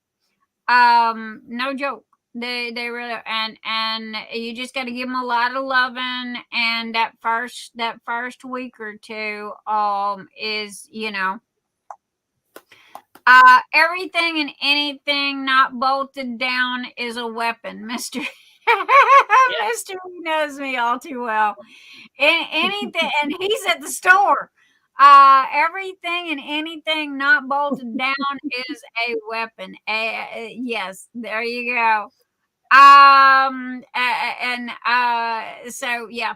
No joke. They really are. And you just got to give them a lot of loving. And that first week or two, is, everything and anything not bolted down is a weapon, Mister. Mister knows me all too well. Anything, and he's at the store. Everything and anything not bolted down is a weapon. Yes, there you go. So yeah.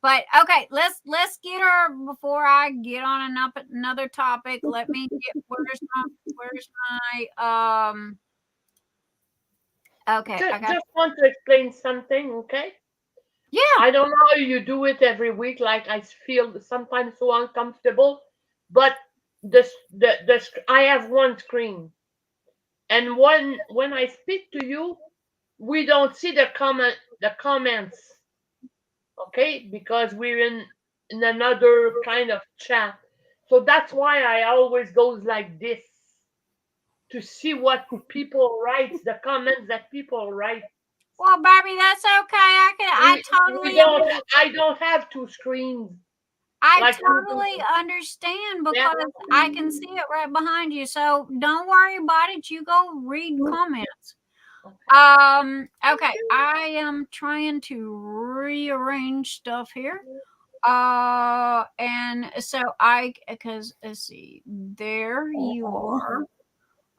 But okay, let's get her before I get on another topic. Let me get where's my okay. Just want to explain something, okay? Yeah. I don't know how you do it every week. Like I feel sometimes so uncomfortable, but I have one screen, and when I speak to you, we don't see the comments, okay? Because we're in another kind of chat, so that's why I always goes like this to see what people write, the comments that people write. Well, Barbie, that's okay. I don't have two screens. I totally understand because I can see it right behind you. So don't worry about it. You go read comments. Okay. I am trying to rearrange stuff here. And so because let's see, there you are.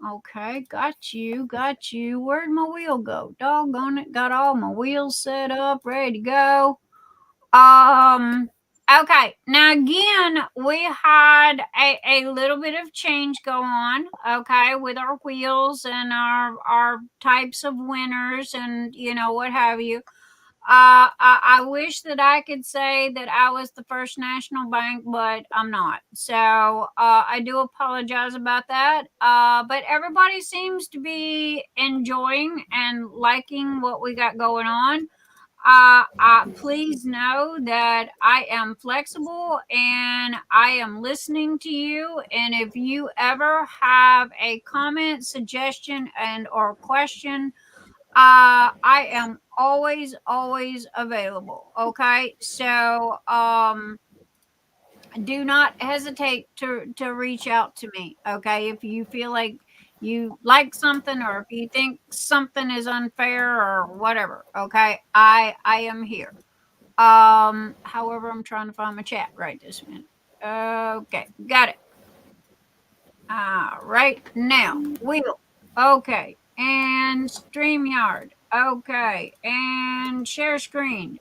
Okay, got you. Where'd my wheel go? Doggone it, got all my wheels set up, ready to go. Okay, now again, we had a little bit of change go on, okay, with our wheels and our types of winners and, what have you. I wish that I could say that I was the First National Bank, but I'm not. So I do apologize about that. But everybody seems to be enjoying and liking what we got going on. Please know that I am flexible and I am listening to you. And if you ever have a comment, suggestion, and or question, I am always available. Okay, so do not hesitate to reach out to me. Okay, if you feel like you like something or if you think something is unfair or whatever. Okay, I am here. However, I'm trying to find my chat right this minute. Okay, got it. Right now, wheel. Okay, and StreamYard. Okay, and share screen.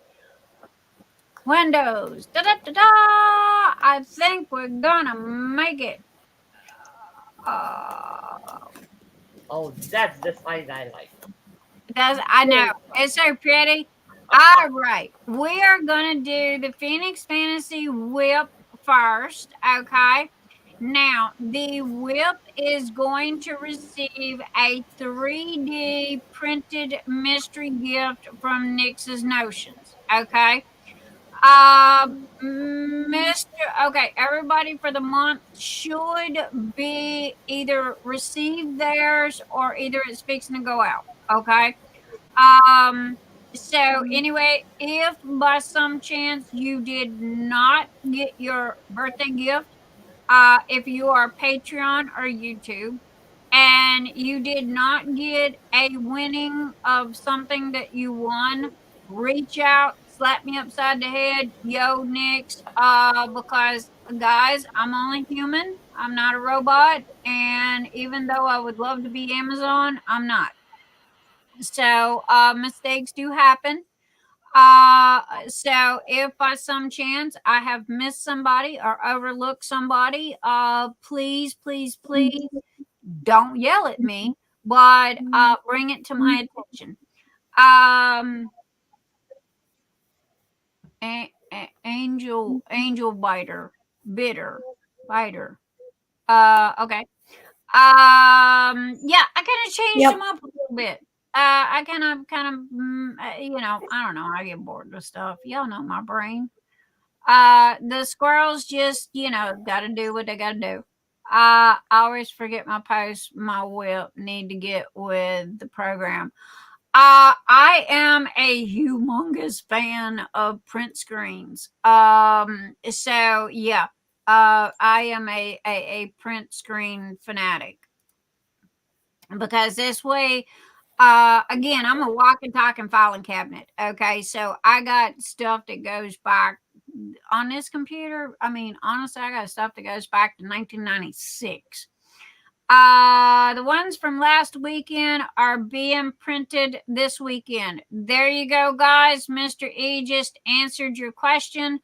Windows. Da da da da. I think we're gonna make it. Oh, that's the size I like. I know. It's so pretty. All right. We are gonna do the Phoenix Fantasy Whip first. Okay. Now, the whip is going to receive a 3D printed mystery gift from Nyx's Notions. Okay. Okay, everybody for the month should be either receive theirs or either it's fixing to go out. Okay. So anyway, if by some chance you did not get your birthday gift, if you are Patreon or YouTube, and you did not get a winning of something that you won, reach out, slap me upside the head, yo, Nyx, because guys, I'm only human. I'm not a robot. And even though I would love to be Amazon, I'm not. So mistakes do happen. So if by some chance I have missed somebody or overlooked somebody, please, please, please don't yell at me, but bring it to my attention. Angel biter, biter. Okay. Yeah, I kind of changed them up a little bit. I kind of, you know, I don't know. I get bored with stuff. Y'all know my brain. The squirrels just, you know, got to do what they got to do. I always forget my post, my whip, need to get with the program. I am a humongous fan of print screens. So yeah, I am a print screen fanatic because this way, again, I'm a walking, talking filing cabinet. Okay, so I got stuff that goes back on this computer. I mean, honestly, I got stuff that goes back to 1996. The ones from last weekend are being printed this weekend. There you go, guys. Mr. E just answered your question.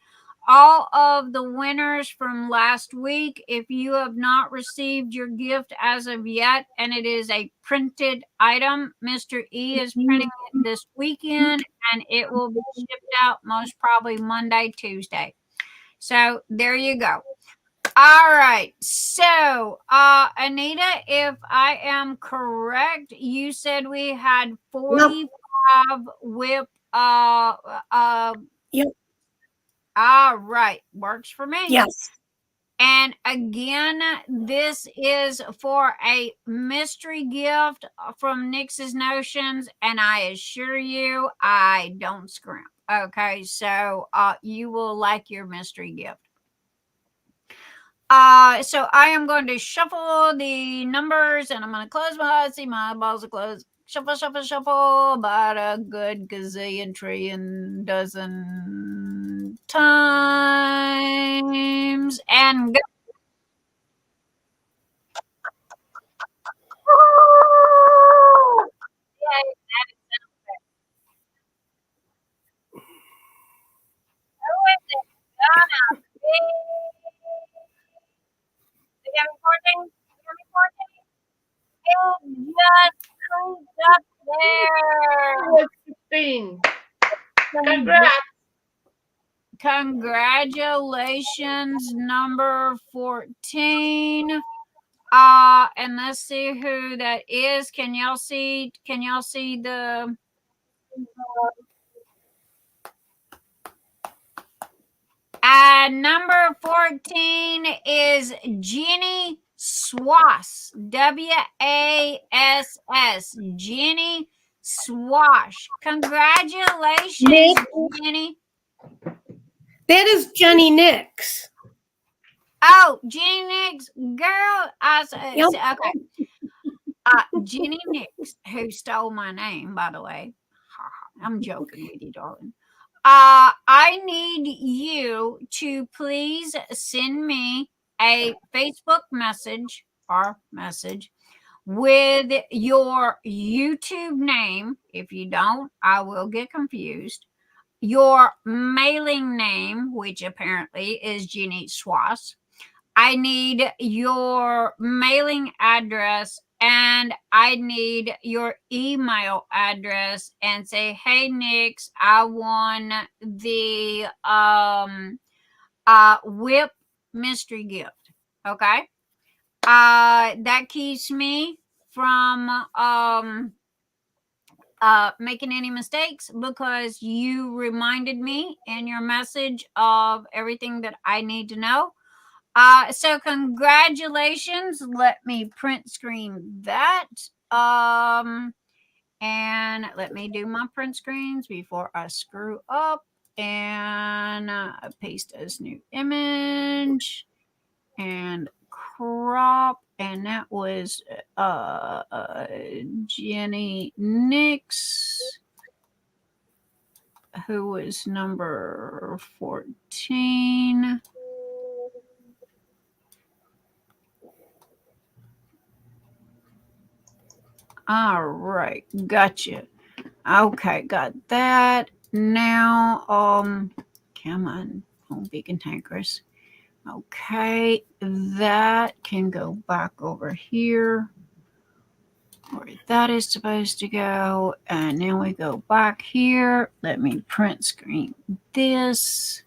All of the winners from last week, if you have not received your gift as of yet, and it is a printed item, Mr. E is printing it this weekend, and it will be shipped out most probably Monday, Tuesday. So there you go. All right. So, Anita, if I am correct, you said we had 45 whip. Yep. All right. Works for me. Yes. And again, this is for a mystery gift from Nyx's Notions, and I assure you, I don't scrimp. Okay, so you will like your mystery gift. So I am going to shuffle the numbers, and I'm going to close my eyes. See, my eyeballs are closed. Shuffle, shuffle, shuffle. About a good gazillion, trillion, dozen times, and go. Yay, that is sound effect. Who is it gonna be? You got me 14? You got me 14? It just comes up there. 15. Congrats. Congratulations, number 14. And let's see who that is. Can y'all see the number 14 is Jenny Swass. W-A-S-S. Jenny Swash. Congratulations, Jenny. That is Jenny Nyx. Oh, Jenny Nyx, girl. Yep. Okay. Jenny Nyx, who stole my name, by the way. I'm joking with you, darling. I need you to please send me a Facebook message with your YouTube name. If you don't, I will get confused. Your mailing name, which apparently is Jenny Swass. I need your mailing address, and I need your email address, and say, hey, Nyx, I won the whip mystery gift. Okay. That keeps me from making any mistakes because you reminded me in your message of everything that I need to know. So congratulations. Let me print screen that. And let me do my print screens before I screw up. And paste as new image and crop. And that was Jenny Nyx, who was number 14. All right, gotcha. Okay, got that. Now, come on, don't be cantankerous. Okay, that can go back over here where that is supposed to go. And then we go back here. Let me print screen this.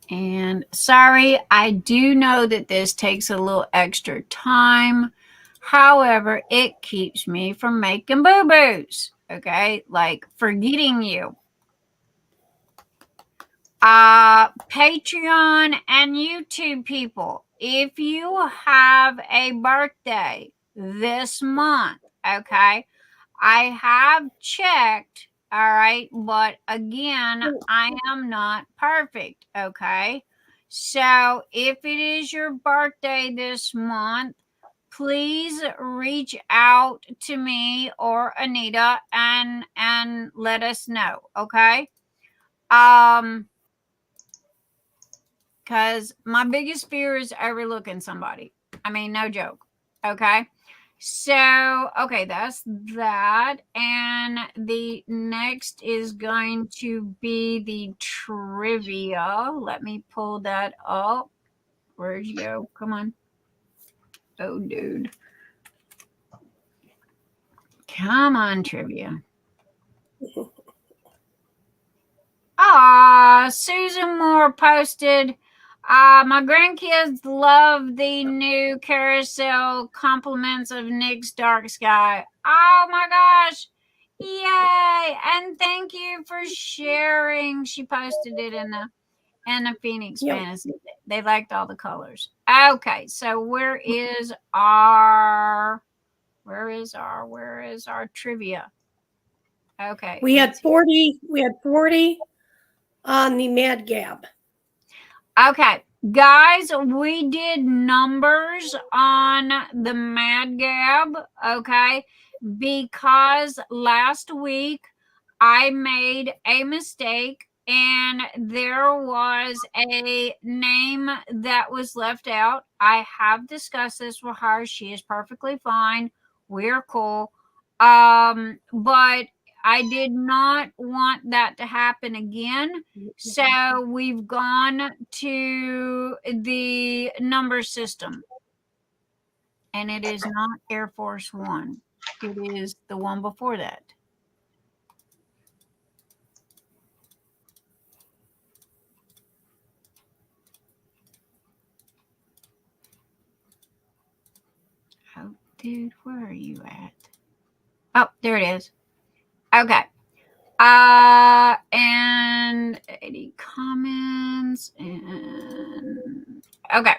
And sorry, I do know that this takes a little extra time. However, it keeps me from making boo-boos. Okay, like forgetting you. Patreon and YouTube people, if you have a birthday this month, okay, I have checked, all right, but again, I am not perfect, okay? So if it is your birthday this month, please reach out to me or Anita and let us know, okay? Because my biggest fear is overlooking somebody. I mean, no joke. Okay. So, okay, that's that. And the next is going to be the trivia. Let me pull that up. Where'd you go? Come on. Oh, dude. Come on, trivia. Susan Moore posted, my grandkids love the new carousel compliments of Nyx DarkSky. Oh my gosh. Yay. And thank you for sharing. She posted it in the Phoenix Fantasy. They liked all the colors. Okay, so where is our trivia? Okay. We had 40 on the Mad Gab. Okay, guys, we did numbers on the Mad Gab, okay, because last week I made a mistake and there was a name that was left out. I have discussed this with her. She is perfectly fine. We're cool. But I did not want that to happen again. So we've gone to the number system. And it is not Air Force One. It is the one before that. Oh, dude, where are you at? Oh, there it is. Okay. And 80 comments and okay.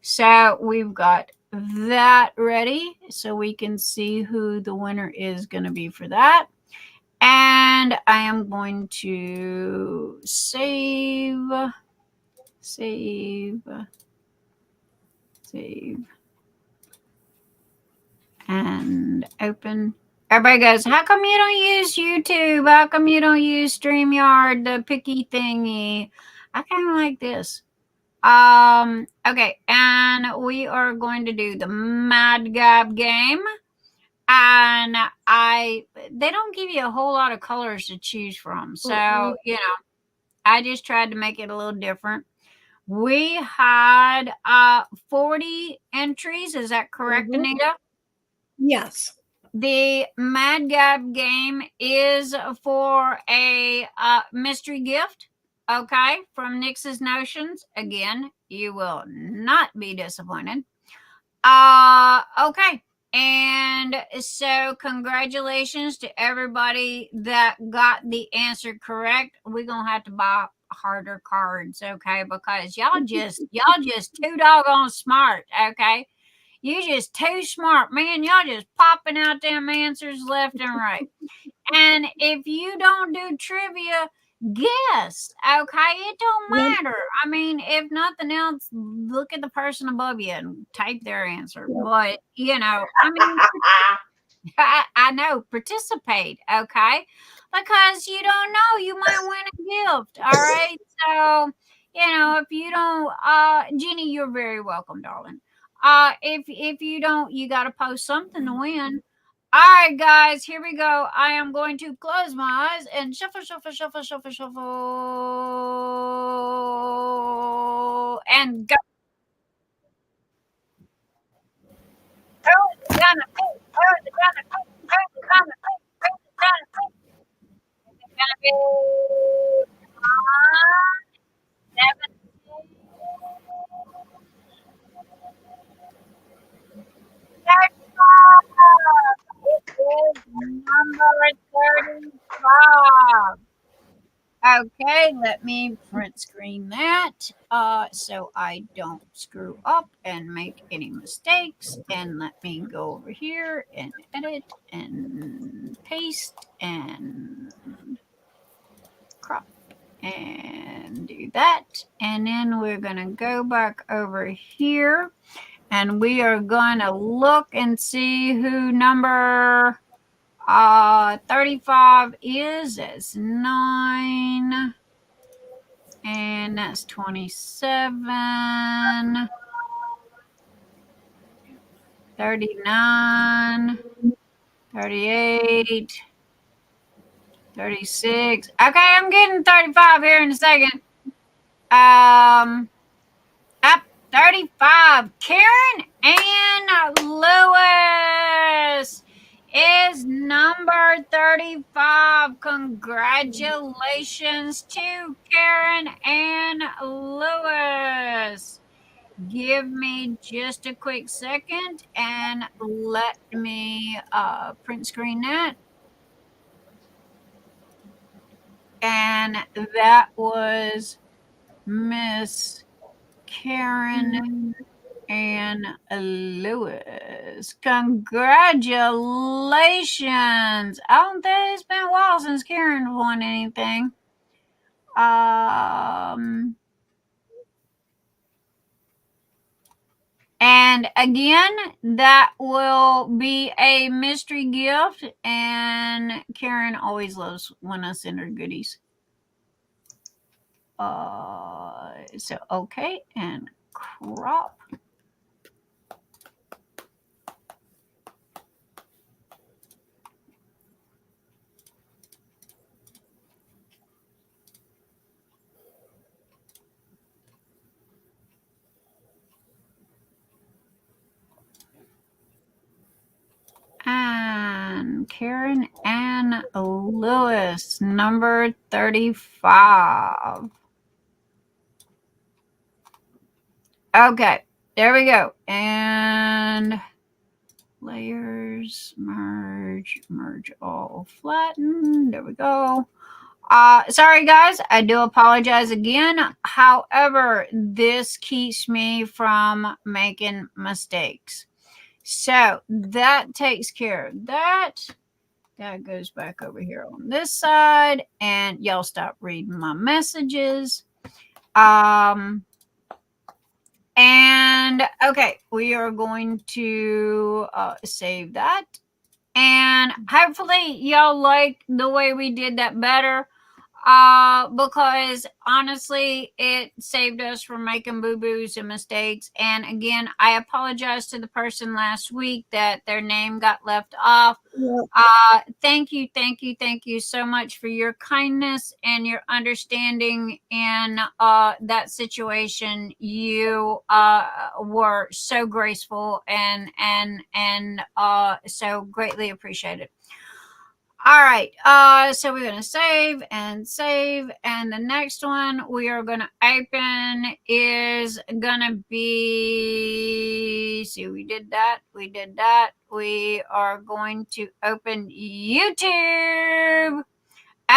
So we've got that ready so we can see who the winner is going to be for that. And I am going to save and open. Everybody goes, how come you don't use YouTube? How come you don't use StreamYard, the picky thingy? I kind of like this. Okay, and we are going to do the Mad Gab game. And they don't give you a whole lot of colors to choose from. So, you know, I just tried to make it a little different. We had 40 entries. Is that correct, Anita? Yes. The Mad Gab game is for a mystery gift. okay, from Nyx's Notions. Again, you will not be disappointed. Okay. And so congratulations to everybody that got the answer correct. We're gonna have to buy harder cards, okay? Because y'all just too doggone smart, okay? You just too smart, man. Y'all just popping out them answers left and right. And if you don't do trivia, guess, okay? It don't matter. I mean, if nothing else, look at the person above you and type their answer. But, you know, I mean, I know, participate, okay? Because you don't know, you might win a gift, all right? So, you know, if you don't, Jenny, you're very welcome, darling. If you don't, you got to post something to win. All right, guys, here we go. I am going to close my eyes and shuffle, shuffle, shuffle, shuffle, shuffle, and go. Who's gonna pick? Who's gonna pick? Who's gonna pick? Who's gonna pick? It's gonna be 17. 35. It is number 35. Okay, let me print screen that so I don't screw up and make any mistakes. And let me go over here and edit and paste and crop and do that. And then we're going to go back over here and we are going to look and see who number 35 is. That's 9. And that's 27. 39. 38. 36. Okay, I'm getting 35 here in a second. Up 35. Karen Ann Lewis is number 35. Congratulations to Karen Ann Lewis. Give me just a quick second and let me print screen that. And that was Miss Karen Ann Lewis. Congratulations. I don't think it's been a while since Karen won anything. And again, that will be a mystery gift. And Karen always loves when I send her goodies. So, okay. And crop. And Karen Ann Lewis, number 35. Okay, there we go. And layers, merge all, flatten. There we go. Sorry guys, I do apologize again. However, this keeps me from making mistakes. So that takes care of that. That goes back over here on this side. And y'all stop reading my messages. And okay, we are going to save that. And hopefully y'all like the way we did that better. Because honestly, it saved us from making boo-boos and mistakes. And again, I apologize to the person last week that their name got left off. Thank you so much for your kindness and your understanding in that situation. You were so graceful and so greatly appreciated. All right. So we're gonna save, and the next one we are gonna open is gonna be. See, we did that. We are going to open YouTube.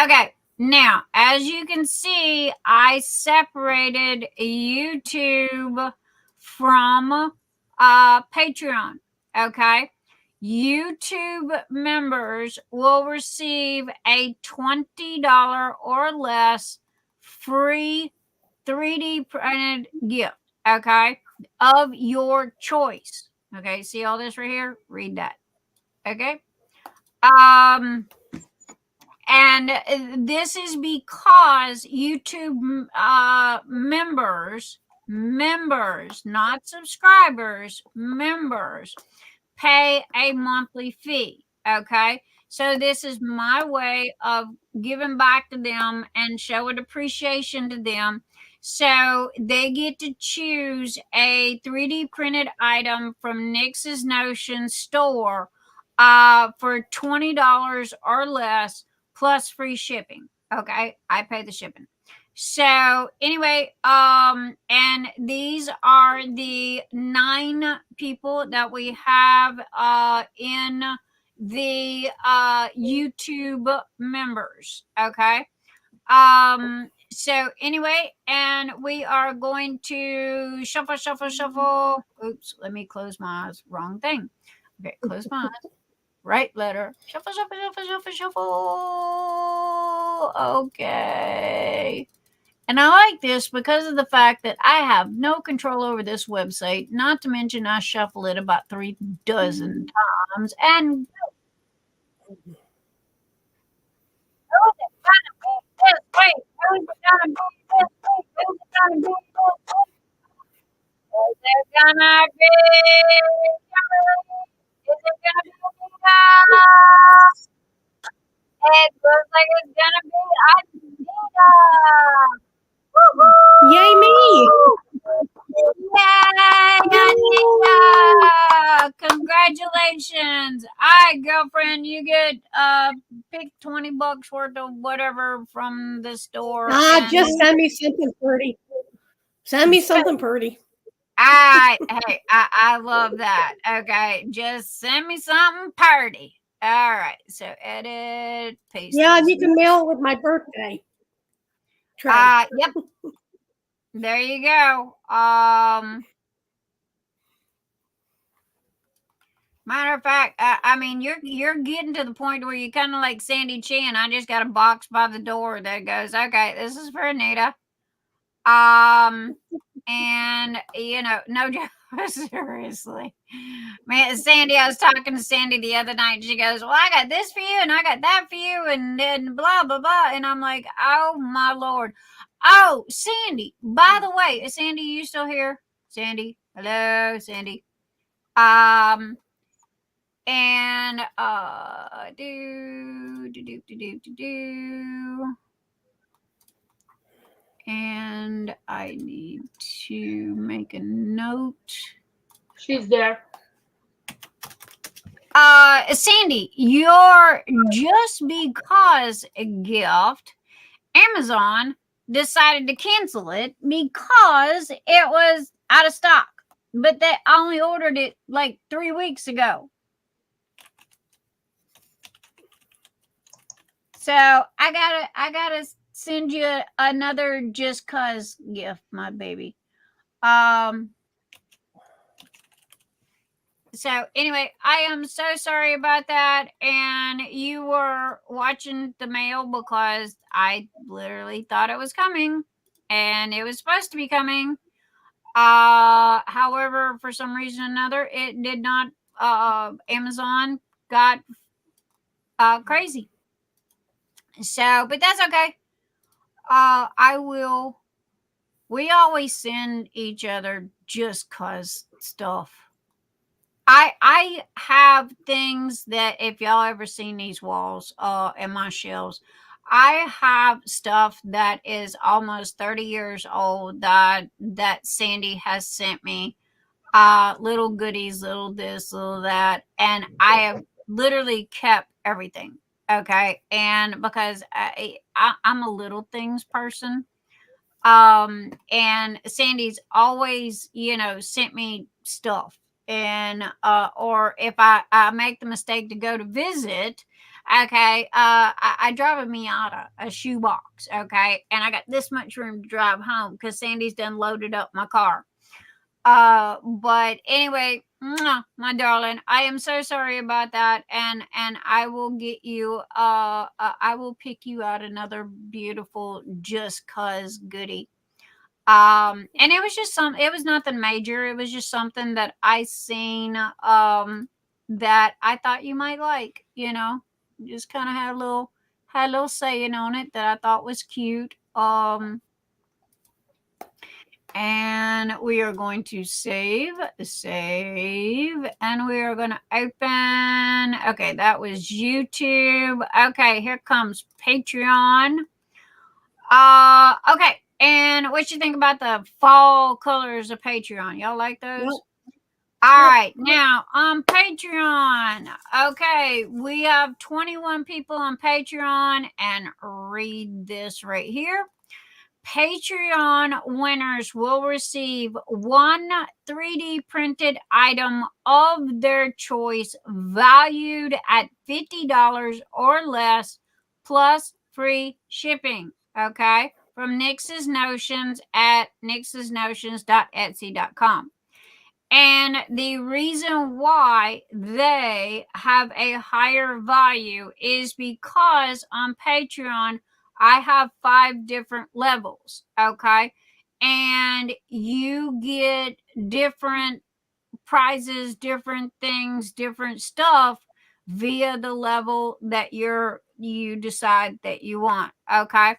Okay. Now, as you can see, I separated YouTube from Patreon. Okay. YouTube members will receive a $20 or less free 3D printed gift, okay, of your choice. Okay, see all this right here? Read that. Okay. And this is because YouTube members, not subscribers, members, pay a monthly fee. Okay. So this is my way of giving back to them and showing appreciation to them. So they get to choose a 3D printed item from Nyx's Notion store for $20 or less plus free shipping. Okay. I pay the shipping. So anyway, and these are the 9 people that we have in the YouTube members. Okay. So anyway, and we are going to shuffle. Oops, let me close my eyes. Wrong thing. Okay, close my eyes. Right letter. Shuffle. Okay. And I like this because of the fact that I have no control over this website, not to mention I shuffle it about 3 dozen times. And it looks like it's gonna be Anita. Yay me! Yay, Anita! Congratulations! All right, girlfriend, you get pick $20 worth of whatever from the store. Just send me something pretty. Send me something pretty. Hey, I love that. Okay, just send me something pretty. All right, so edit, paste. Yeah, you can mail it with my birthday. Yep. There you go. Matter of fact, I mean, you're getting to the point where you're kind of like Sandy Chan. I just got a box by the door that goes, okay, this is for Anita. And you know, no joke, seriously, man, Sandy. I was talking to Sandy the other night. And she goes, "Well, I got this for you, and I got that for you, and then blah blah blah." And I'm like, "Oh my lord!" Oh, Sandy. By the way, Sandy, you still here? Sandy, hello, Sandy. And and I need to make a note. She's there. Sandy, your just because gift, Amazon decided to cancel it because it was out of stock, but they only ordered it like 3 weeks ago. So I gotta send you another just cause gift, my baby. So anyway, I am so sorry about that. And you were watching the mail because I literally thought it was coming and it was supposed to be coming. However, for some reason or another, it did not. Amazon got crazy. So, but that's okay. We always send each other just cause stuff. I have things that if y'all ever seen these walls in my shelves, I have stuff that is almost 30 years old that Sandy has sent me. Little goodies, little this, little that, and I have literally kept everything. Okay. And because I'm a little things person. And Sandy's always, sent me stuff. And or if I make the mistake to go to visit, okay, I drive a Miata, a shoebox, okay, and I got this much room to drive home because Sandy's done loaded up my car. But anyway, my darling, I am so sorry about that, and I will get you. I will pick you out another beautiful just cause goodie. And it was just it was nothing major. It was just something that I seen that I thought you might like, just kind of had a little saying on it that I thought was cute. And we are going to save, and we are going to open. Okay, that was YouTube. Okay, here comes Patreon. Okay. And what you think about the fall colors of Patreon? Y'all like those? Yep. All right. Now on Patreon. Okay. We have 21 people on Patreon, and read this right here. Patreon winners will receive one 3D printed item of their choice valued at $50 or less plus free shipping. Okay. From Nyxs Notions at nyxsnotions.etsy.com. And the reason why they have a higher value is because on Patreon, I have 5 different levels. Okay. And you get different prizes, different things, different stuff via the level that you decide that you want. Okay.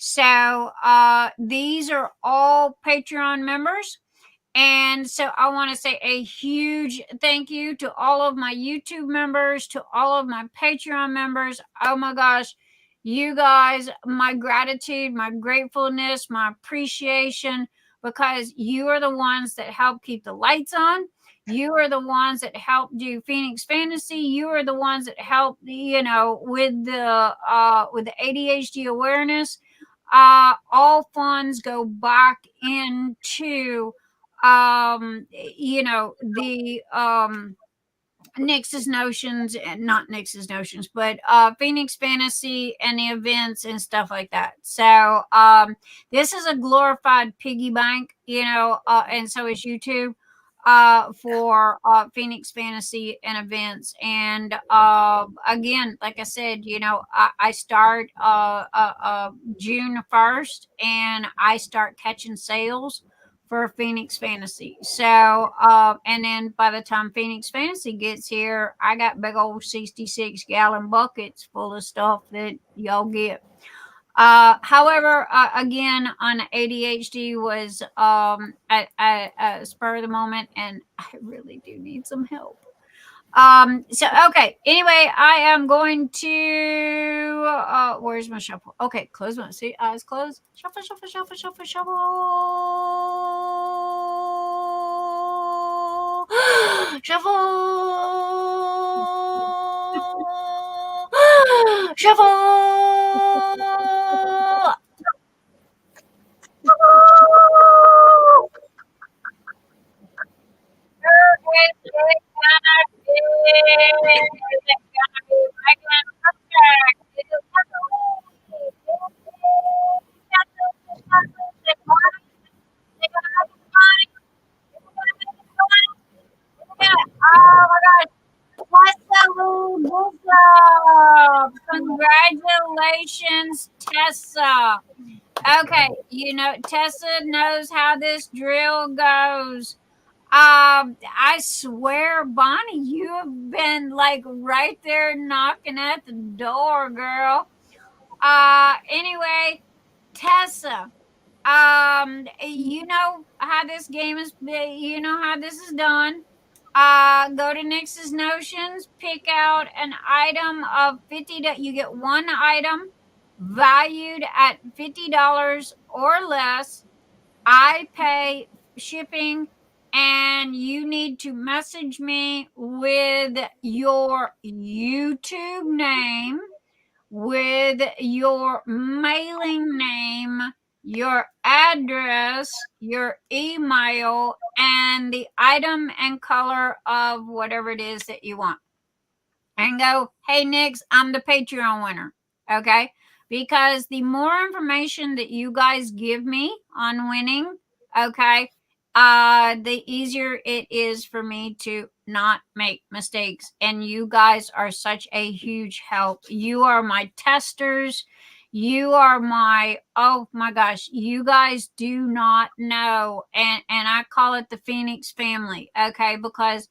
So these are all Patreon members. And so I want to say a huge thank you to all of my YouTube members, to all of my Patreon members. Oh my gosh, you guys, my gratitude, my gratefulness, my appreciation, because you are the ones that help keep the lights on. You are the ones that help do Phoenix Fantasy. You are the ones that help, with the ADHD awareness. All funds go back into the Nyx's Notions, and not Nyx's Notions, but Phoenix Fantasy and the events and stuff like that. So this is a glorified piggy bank, and so is YouTube for Phoenix Fantasy and events. And again, like I said, I start June 1st, and I start catching sales for Phoenix Fantasy. So, and then by the time Phoenix Fantasy gets here, I got big old 66-gallon buckets full of stuff that y'all get. However, again, on ADHD was at spur of the moment, and I really do need some help. So okay. Anyway, I am going to where's my shuffle? Okay, close my eyes closed. Shuffle, shuffle, shuffle, shuffle, shuffle. Shuffle. Shuffle. Oh my gosh. Tessa-lee Bishop. Congratulations, Tessa. Okay, Tessa knows how this drill goes. I swear, Bonnie, you have been like right there knocking at the door, girl. Anyway, Tessa, you know how this game is, you know how this is done. Go to Nyx's Notions, pick out an item of $50. You get one item valued at $50 or less. I pay shipping, and you need to message me with your YouTube name with your mailing name, your address, your email, and the item and color of whatever it is that you want. And go, hey, Nyx, I'm the Patreon winner. Okay? Because the more information that you guys give me on winning, okay, the easier it is for me to not make mistakes. And you guys are such a huge help. You are my testers. You are my, oh my gosh, you guys do not know. And I call it the Phoenix family, okay, because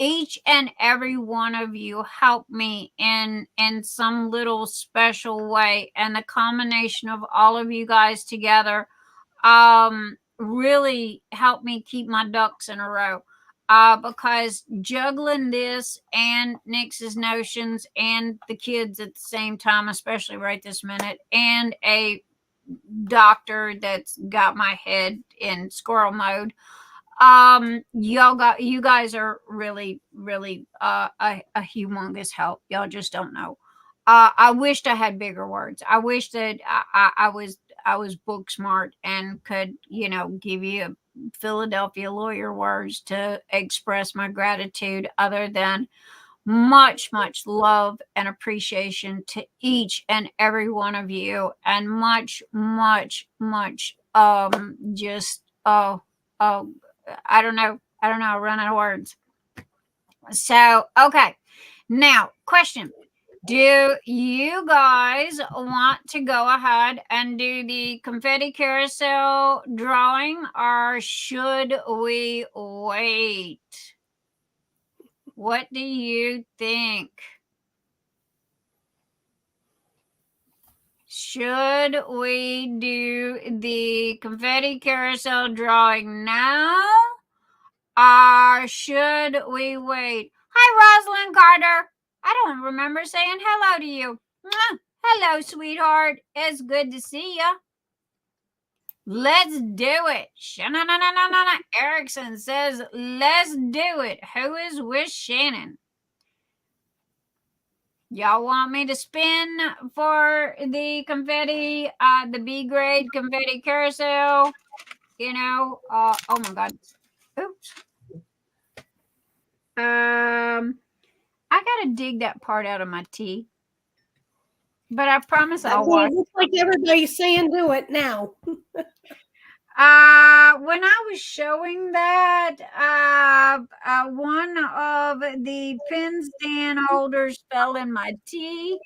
each and every one of you help me in some little special way, and the combination of all of you guys together really helped me keep my ducks in a row, because juggling this and Nyx's notions and the kids at the same time, especially right this minute, and a doctor that's got my head in squirrel mode, you guys are really a humongous help. Y'all just don't know. I wished I had bigger words. I wish that I was book smart and could, you know, give you Philadelphia lawyer words to express my gratitude, other than much love and appreciation to each and every one of you, and much just oh I don't know. I run out of words. So, okay. Now, question. Do you guys want to go ahead and do the confetti carousel drawing, or should we wait? What do you think? Should we do the confetti carousel drawing now, or should we wait? Hi, Rosalind Carter. I don't remember saying hello to you. Mwah. Hello, sweetheart. It's good to see you. Let's do it. Shanana Erickson says, let's do it. Who is with Shannon? Y'all want me to spin for the confetti, the B grade confetti carousel? You know, oh my God. Oops. I gotta dig that part out of my tea, but I promise I'll watch. It looks like everybody's saying do it now. When I was showing that, one of the pen stand holders fell in my tea.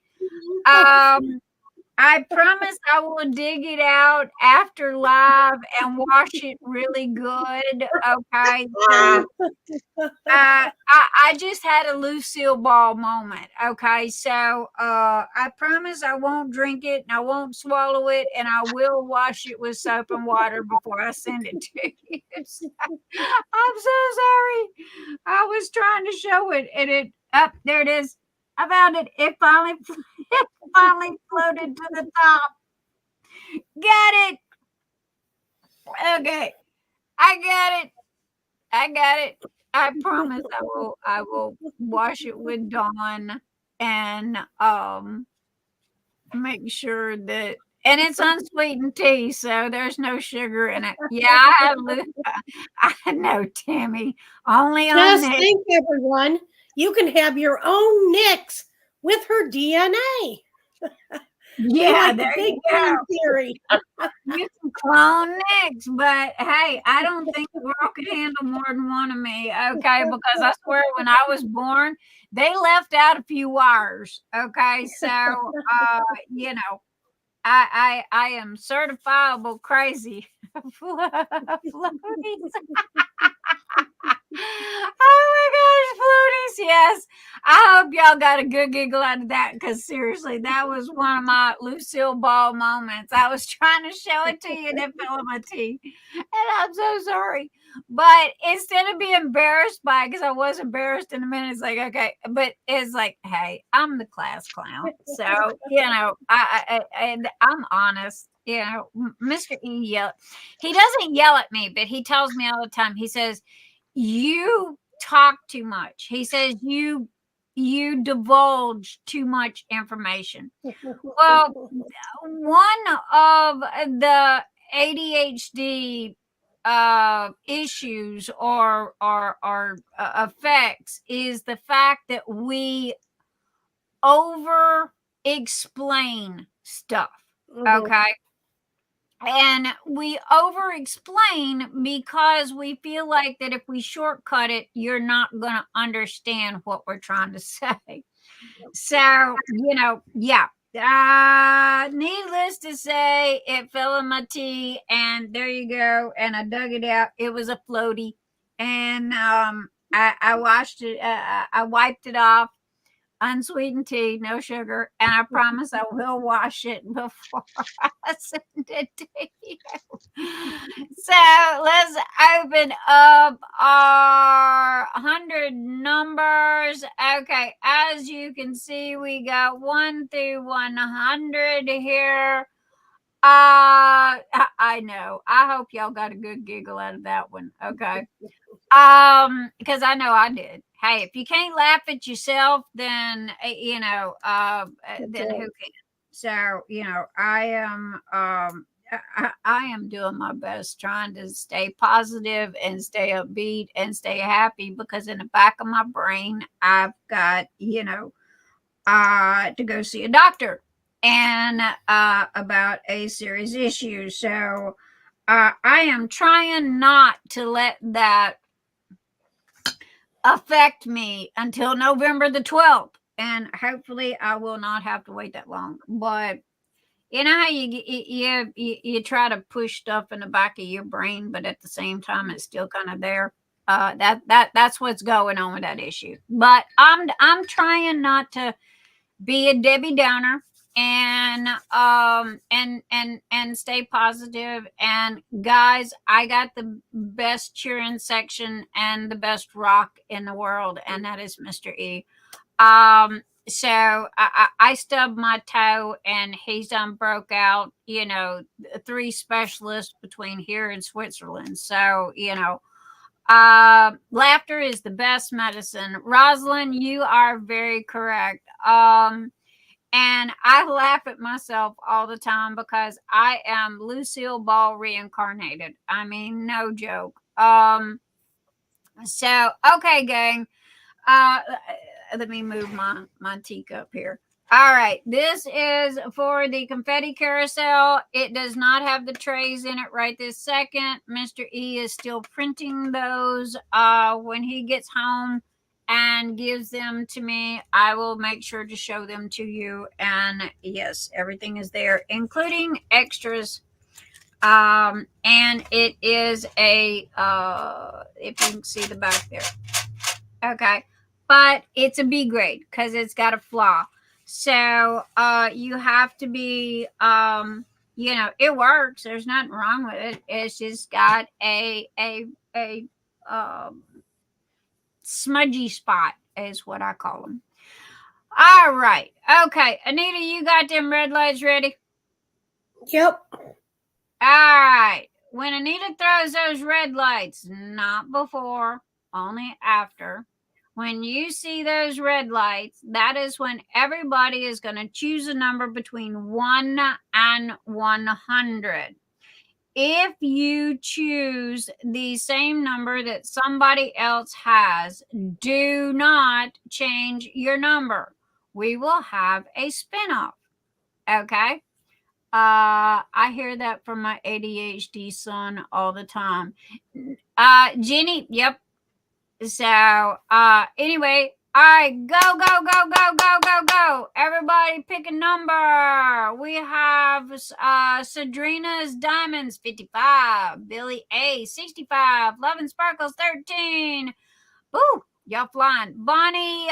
I promise I will dig it out after live and wash it really good. Okay. So, I just had a Lucille Ball moment. Okay. So I promise I won't drink it and I won't swallow it, and I will wash it with soap and water before I send it to you. I'm so sorry. I was trying to show it, and it up there it is. I found it. It finally floated to the top. Got it. Okay. I got it. I promise I will wash it with Dawn and make sure that, and it's unsweetened tea, so there's no sugar in it. Yeah, I know, Tammy. Only on Just Nyx. think, everyone, you can have your own Nyx with her DNA. Yeah, like there the you Big go. Bang Theory. You can clone Nyx, but hey, I don't think the world could handle more than one of me. Okay, because I swear when I was born, they left out a few wires. Okay, so you know, I am certifiable crazy. Floaties. Oh my gosh, floaties, yes. I hope y'all got a good giggle out of that, because seriously, that was one of my Lucille Ball moments. I was trying to show it to you and it fell in my tea. And I'm so sorry. But instead of being embarrassed by it, because I was embarrassed in a minute, it's like, okay, but it's like, hey, I'm the class clown. So, you know, I'm honest. You know, Mr. E he doesn't yell at me, but he tells me all the time. He says, you talk too much. He says, you you divulge too much information. Well, one of the ADHD issues or effects is the fact that we over explain stuff. Okay. And we over explain because we feel like that if we shortcut it, you're not going to understand what we're trying to say. So, yeah. Needless to say, it fell in my tea, and there you go. And I dug it out. It was a floaty, and I washed it. I wiped it off. Unsweetened tea, no sugar, and I promise I will wash it before I send it to you. So let's open up our 100 numbers. Okay, as you can see, we got 1 through 100 here. I know. I hope y'all got a good giggle out of that one. Okay. Because I know I did. Hey, if you can't laugh at yourself, then then who can? So I am doing my best, trying to stay positive and stay upbeat and stay happy, because in the back of my brain, I've got to go see a doctor and about a serious issue. So I am trying not to let that affect me until November the 12th. And hopefully I will not have to wait that long. But you know how you try to push stuff in the back of your brain, but at the same time it's still kind of there. That's what's going on with that issue. But I'm trying not to be a Debbie Downer, and stay positive. And guys, I got the best cheering section and the best rock in the world, and that is Mr. E. So I stubbed my toe, and he's done broke out 3 specialists between here and Switzerland. So laughter is the best medicine. Rosalind, you are very correct. And I laugh at myself all the time because I am Lucille Ball reincarnated. I mean, no joke. So, okay, gang. Let me move my teacup here. All right. This is for the confetti carousel. It does not have the trays in it right this second. Mr. E is still printing those. When he gets home and gives them to me, I will make sure to show them to you. And yes, everything is there, including extras. And it is a if you can see the back there. Okay. But it's a B grade because it's got a flaw. So you have to be it works. There's nothing wrong with it. It's just got a smudgy spot is what I call them. All right. Okay. Anita, you got them red lights ready? Yep. All right. When Anita throws those red lights, not before, only after. When you see those red lights, that is when everybody is going to choose a number between 1 and 100. If you choose the same number that somebody else has, do not change your number. We will have a spinoff. Okay? I hear that from my ADHD son all the time. Jenny, yep. So, anyway, all right, go. Everybody pick a number. We have Sadrina's Diamonds, 55. Billy A, 65. Love and Sparkles, 13. Ooh, y'all flying. Bonnie,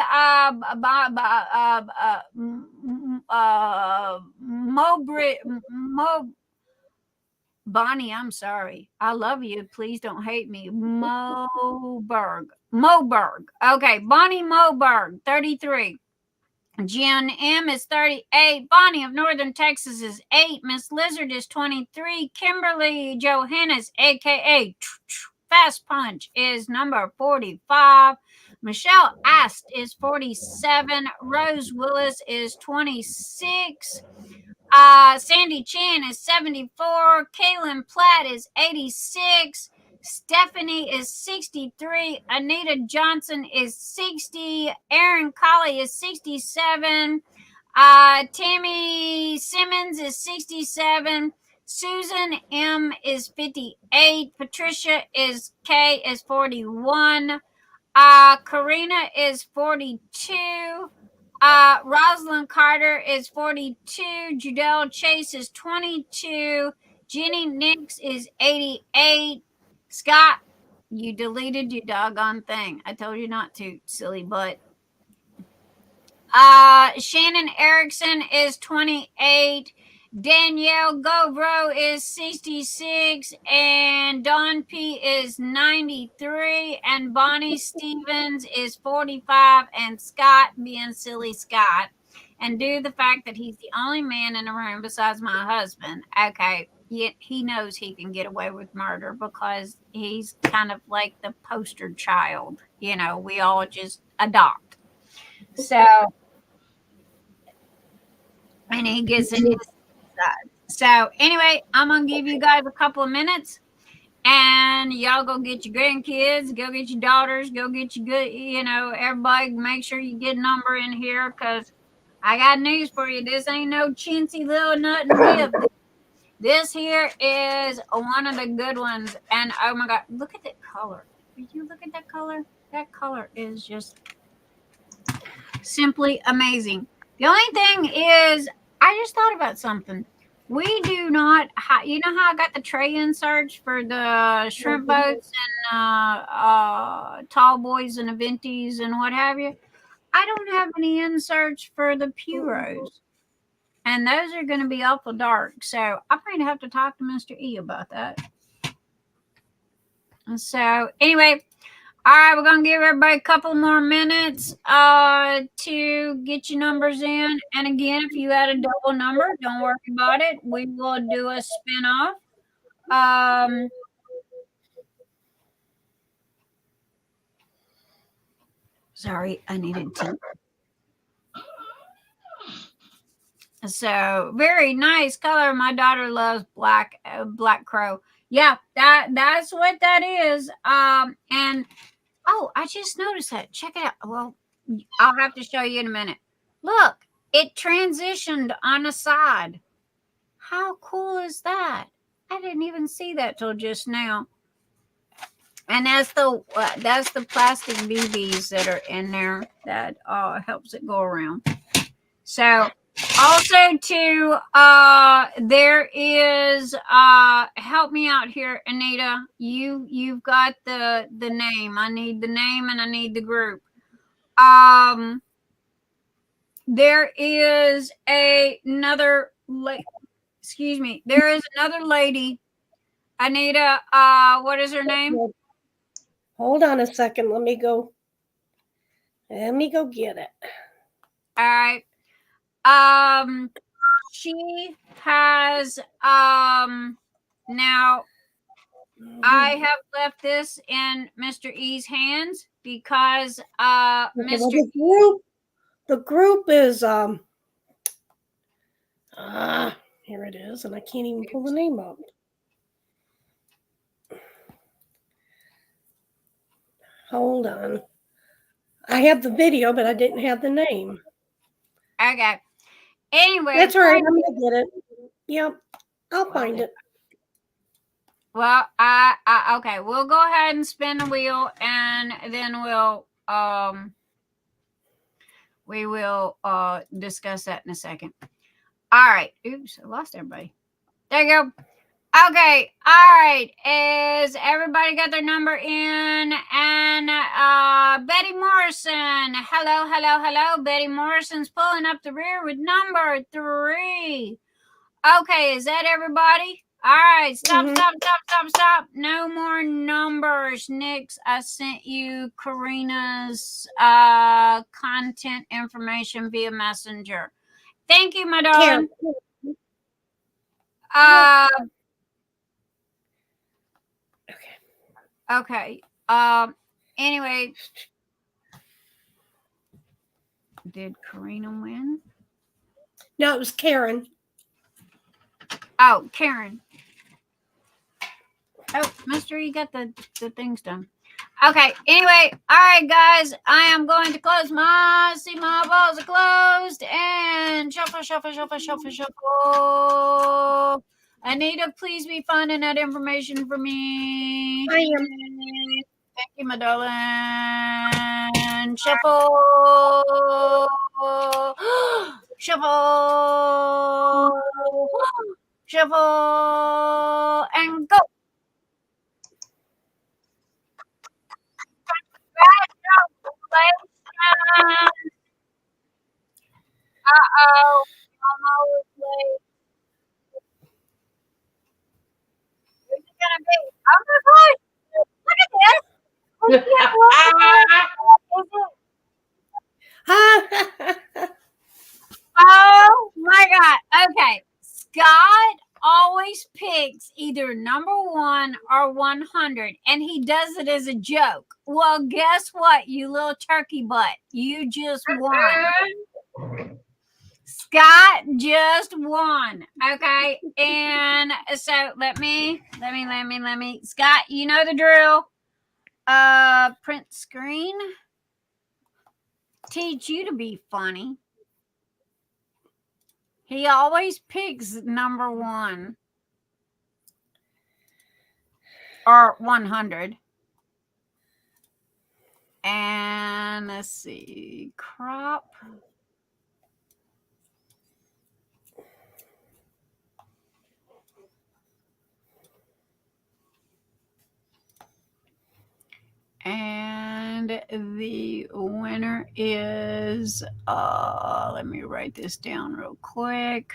Bonnie, I'm sorry. I love you. Please don't hate me. Moberg. Okay, Bonnie Moberg, 33. Jen M is 38. Bonnie of Northern Texas is 8. Miss Lizard is 23. Kimberly Johannes, a.k.a. Fast Punch is number 45. Michelle Ast is 47. Rose Willis is 26. Sandy Chan is 74. Kaylin Platt is 86. Stephanie is 63. Anita Johnson is 60. Erin Colley is 67. Tammy Simmons is 67. Susan M is 58. Patricia K is 41. Karina is 42. Rosalind Carter is 42. Judell Chase is 22. Jenny Nyx is 88. Scott, you deleted your doggone thing. I told you not to, silly butt. Shannon Erickson is 28. Danielle Govro is 66, and Dawn P is 93, and Bonnie Stevens is 45, and Scott being silly Scott, and due to the fact that he's the only man in the room besides my husband, okay, he knows he can get away with murder because he's kind of like the poster child, you know, we all just adopt. So, and he gets it. So anyway, I'm gonna give you guys a couple of minutes, and y'all go get your grandkids, go get your daughters, go get your good, you know, everybody. Make sure you get a number in here, because I got news for you. This ain't no chintzy little nut and dip. This here is one of the good ones, and oh my God, look at that color. Did you look at that color? That color is just simply amazing. The only thing is, I just thought about something. We do not, you know how I got the tray inserts for the shrimp boats and tall boys and Aventis and what have you? I don't have any inserts for the Puros. And those are going to be awful dark. So I'm going to have to talk to Mr. E about that. So anyway, all right, we're going to give everybody a couple more minutes to get your numbers in. And again, if you had a double number, don't worry about it. We will do a spin-off. Sorry, I needed to. So, very nice color. My daughter loves black crow. Yeah, that's what that is. And oh, I just noticed that. Check it out. Well, I'll have to show you in a minute. Look, it transitioned on the side. How cool is that? I didn't even see that till just now. And that's the plastic BBs that are in there that helps it go around. So also too, there is help me out here, Anita. You've got the name. I need the name and I need the group. There is another there is another lady, Anita. What is her name? Hold on a second. Let me go get it. All right. She has now I have left this in Mr. E's hands because the group is here it is, and I can't even pull the name up. Hold on. I have the video, but I didn't have the name. Okay. Anyway, that's all right. I'm gonna get it. Yep, I'll find it. Well, okay. We'll go ahead and spin the wheel, and then we will discuss that in a second. All right. Oops, I lost everybody. There you go. Okay. All right. Is everybody got their number in? And Betty Morrison. Hello. Betty Morrison's pulling up the rear with number 3. Okay. Is that everybody? All right. Stop. No more numbers. Nyx, I sent you Karina's content information via Messenger. Thank you, my darling. Okay. Anyway, did Karina win? No, it was Karen. Oh, Karen. Oh, Mister, you got the things done. Okay. Anyway, all right, guys. I am going to close my eyes. See, my balls are closed and shuffle, shuffle, shuffle, shuffle, shuffle. Anita, please be finding that information for me. I am. Thank you, my darling. Shuffle. Shuffle. Shuffle. And go. Uh-oh. Almost late. Where's it gonna be? Oh my God. Look at this. Oh my God. Okay. Scott always picks either number 1 or 100, and he does it as a joke. Well, guess what, you little turkey butt? You just won. Scott just won. Okay. And so let me. Scott, you know the drill. Print screen. Teach you to be funny. He always picks number 1 or 100. And let's see, crop. And the winner is, let me write this down real quick.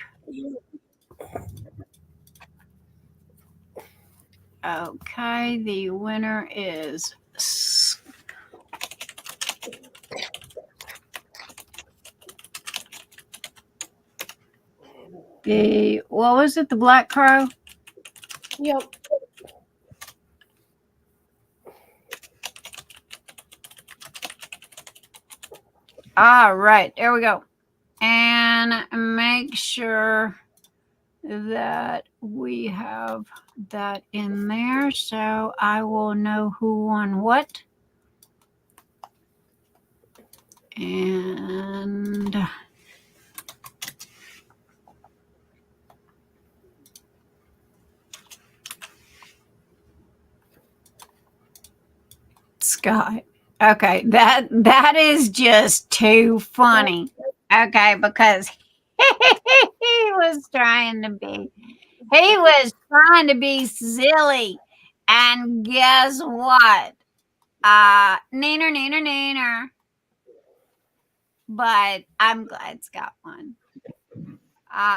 Okay, the winner is what was it? The Black Crow? Yep. All right, there we go. And make sure that we have that in there so I will know who won what. And Scott. Okay, that is just too funny. Okay, because he was trying to be silly. And guess what? Neener. But I'm glad Scott won.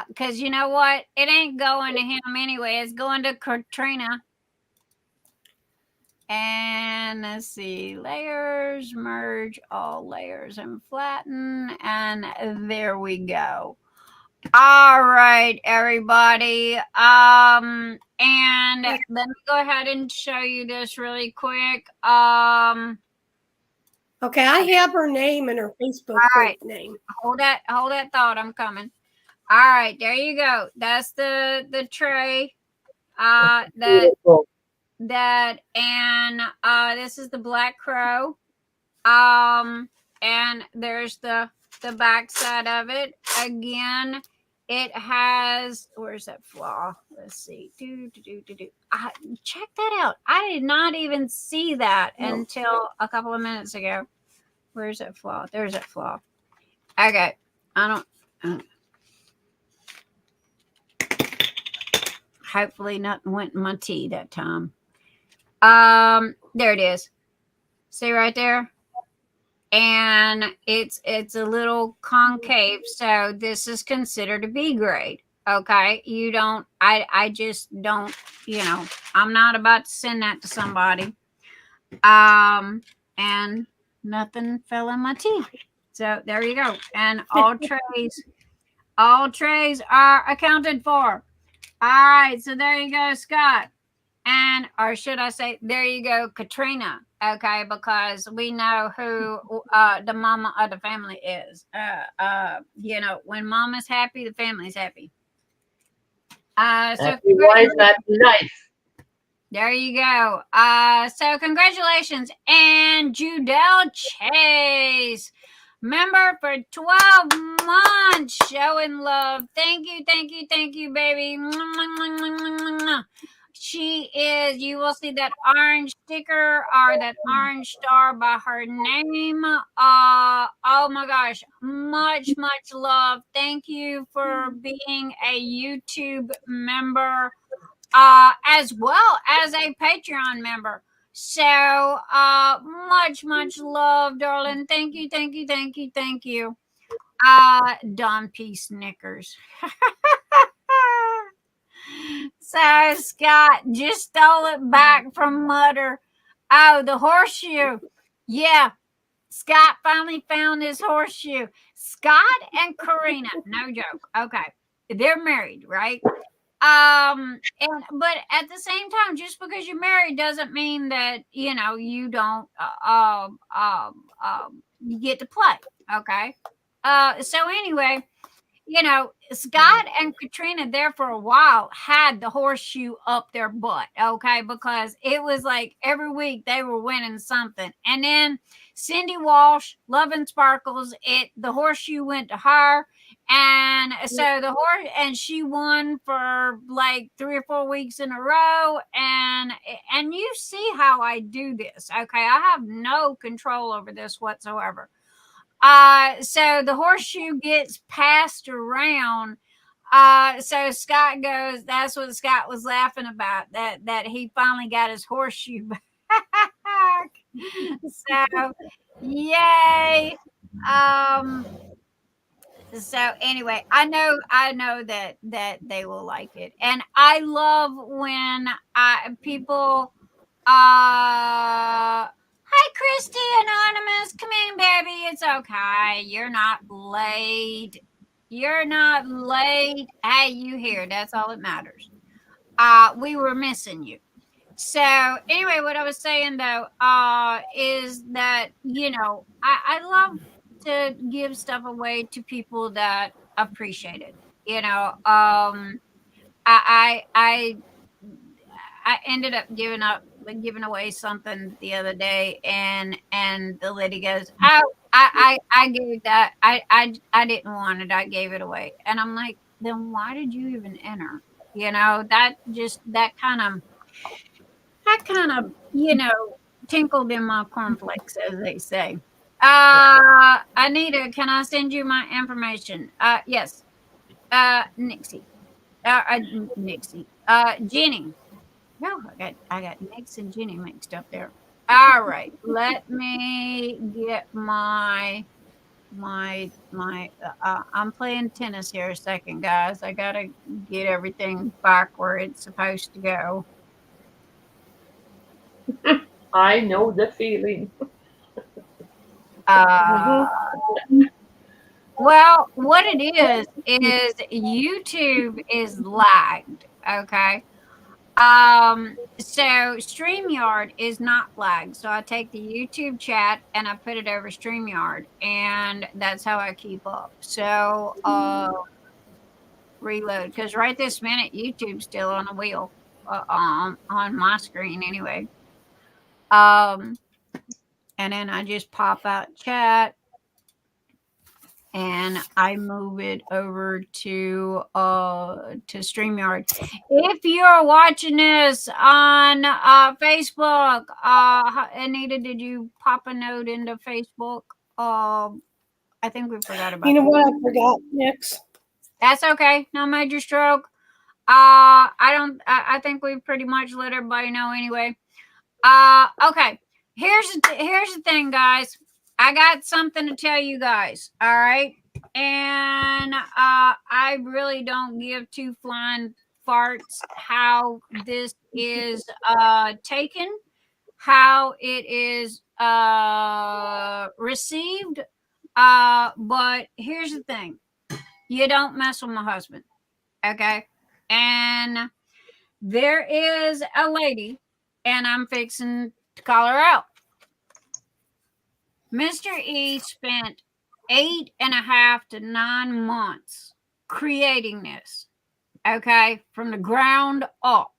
Because you know what? It ain't going to him anyway. It's going to Katrina. And let's see, layers, merge all layers and flatten. And there we go. All right, everybody. And let me go ahead and show you this really quick. Okay, I have her name and her Facebook name. Hold that thought. I'm coming. All right, there you go. That's the tray. That and this is the Black Crow. And there's the back side of it. Again, it has, where's that flaw? Let's see. Check that out. I did not even see that until a couple of minutes ago. Where's that flaw? There's that flaw. Okay. Hopefully nothing went in my tea that time. There it is. See right there? And it's a little concave, so this is considered a B grade. Okay, you don't. I just don't. I'm not about to send that to somebody. And nothing fell in my tea. So there you go. And all trays are accounted for. All right, so there you go, Scott. and, or should I say, there you go, Katrina. Okay, because we know who the mama of the family is. You know, when mama's happy, the family's happy. So happy wife, happy life. There you go. So congratulations, and Judell Chase, member for 12 months, showing love. Thank you, thank you, thank you, baby. She is, you will see that orange sticker or that orange star by her name. Oh my gosh, much, much love. Thank you for being a YouTube member, as well as a Patreon member. So much, much love, darling. Thank you, thank you, thank you, thank you. Don P. Snickers. So Scott just stole it back from Mutter. Oh, the horseshoe. Yeah, Scott finally found his horseshoe. Scott and Karina, no joke. Okay, they're married, right? And but at the same time, just because you're married doesn't mean that you know you don't you get to play. Okay. So anyway, you know, Scott and Katrina there for a while had the horseshoe up their butt, okay, because it was like every week they were winning something. And then Cindy Walsh, Love and Sparkles, the horseshoe went to her. And so the horse, and she won for like 3 or 4 weeks in a row. And you see how I do this, okay? I have no control over this whatsoever. So the horseshoe gets passed around. So Scott goes, that's what Scott was laughing about, that he finally got his horseshoe back. So yay. So anyway, I know that they will like it. And I love when people hi, Christy Anonymous. Come in, baby. It's okay. You're not late. You're not late. Hey, you here. That's all that matters. We were missing you. So anyway, what I was saying though, is that, you know, I love to give stuff away to people that appreciate it. You know, I ended up giving away something the other day, and the lady goes, "Oh, I gave that. I didn't want it. I gave it away." And I'm like, "Then why did you even enter?" You know, that kind of, you know, tinkled in my cornflakes, as they say. Anita, can I send you my information? Yes. Nixie. Nixie. Jenny. No, I got Nyx and Jenny mixed up there. All right, let me get my I'm playing tennis here a second, guys. I gotta get everything back where it's supposed to go. I know the feeling. Well, what it is YouTube is lagged. Okay. So StreamYard is not lagged. So I take the YouTube chat and I put it over StreamYard, and that's how I keep up. So reload, because right this minute YouTube's still on the wheel, on my screen anyway. And then I just pop out chat and I move it over to StreamYard. If you're watching this on Facebook, Anita, did you pop a note into Facebook? I think we forgot about. You know what? I forgot, Nyx. That's okay. No major stroke. I think we pretty much let everybody know anyway. Okay. Here's the thing, guys. I got something to tell you guys. All right. And I really don't give two flying farts how this is taken, how it is received. But here's the thing. You don't mess with my husband. Okay. And there is a lady, and I'm fixing to call her out. Mr. E spent 8.5 to 9 months creating this, okay, from the ground up.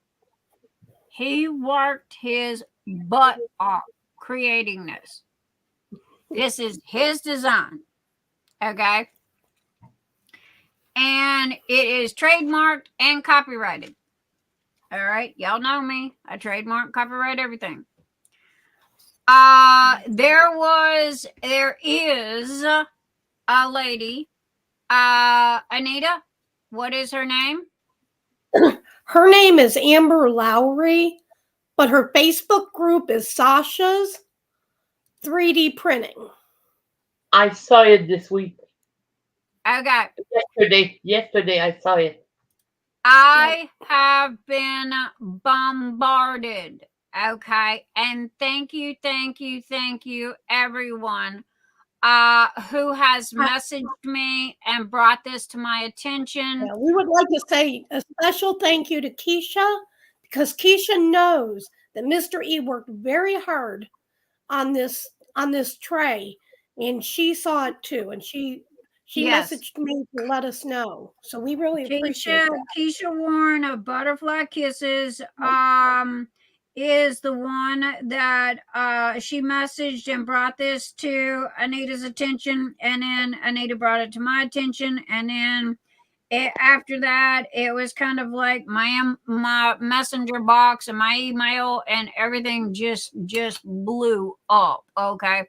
He worked his butt off creating this. This is his design, okay? And it is trademarked and copyrighted. All right, y'all know me. I trademark, copyright everything. There is a lady, Anita. What is her name? Her name is Amber Lowery, but her Facebook group is Sasha's 3D Printing. I saw it this week. Okay. Yesterday I saw it. I have been bombarded. Okay. And thank you, everyone who has messaged me and brought this to my attention. Yeah, we would like to say a special thank you to Keisha, because Keisha knows that Mr. E worked very hard on this tray, and she saw it too, and she Yes. messaged me to let us know. So we really appreciate that. Keisha Warren of Butterfly Kisses is the one that she messaged and brought this to Anita's attention, and then Anita brought it to my attention, and then after that it was kind of like my messenger box and my email and everything just blew up. Okay.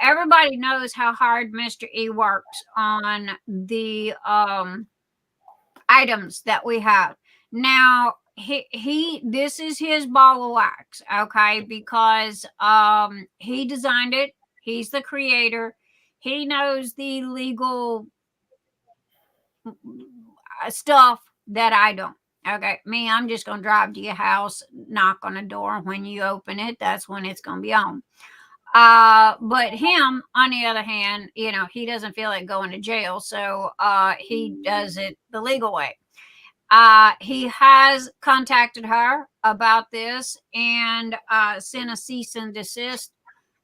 Everybody knows how hard Mr. E works on the items that we have. Now, this is his ball of wax, okay? Because he designed it. He's the creator. He knows the legal stuff that I don't. Okay, me, I'm just going to drive to your house, knock on the door. When you open it, that's when it's going to be on. But him, on the other hand, you know, he doesn't feel like going to jail, so he does it the legal way. He has contacted her about this and sent a cease and desist.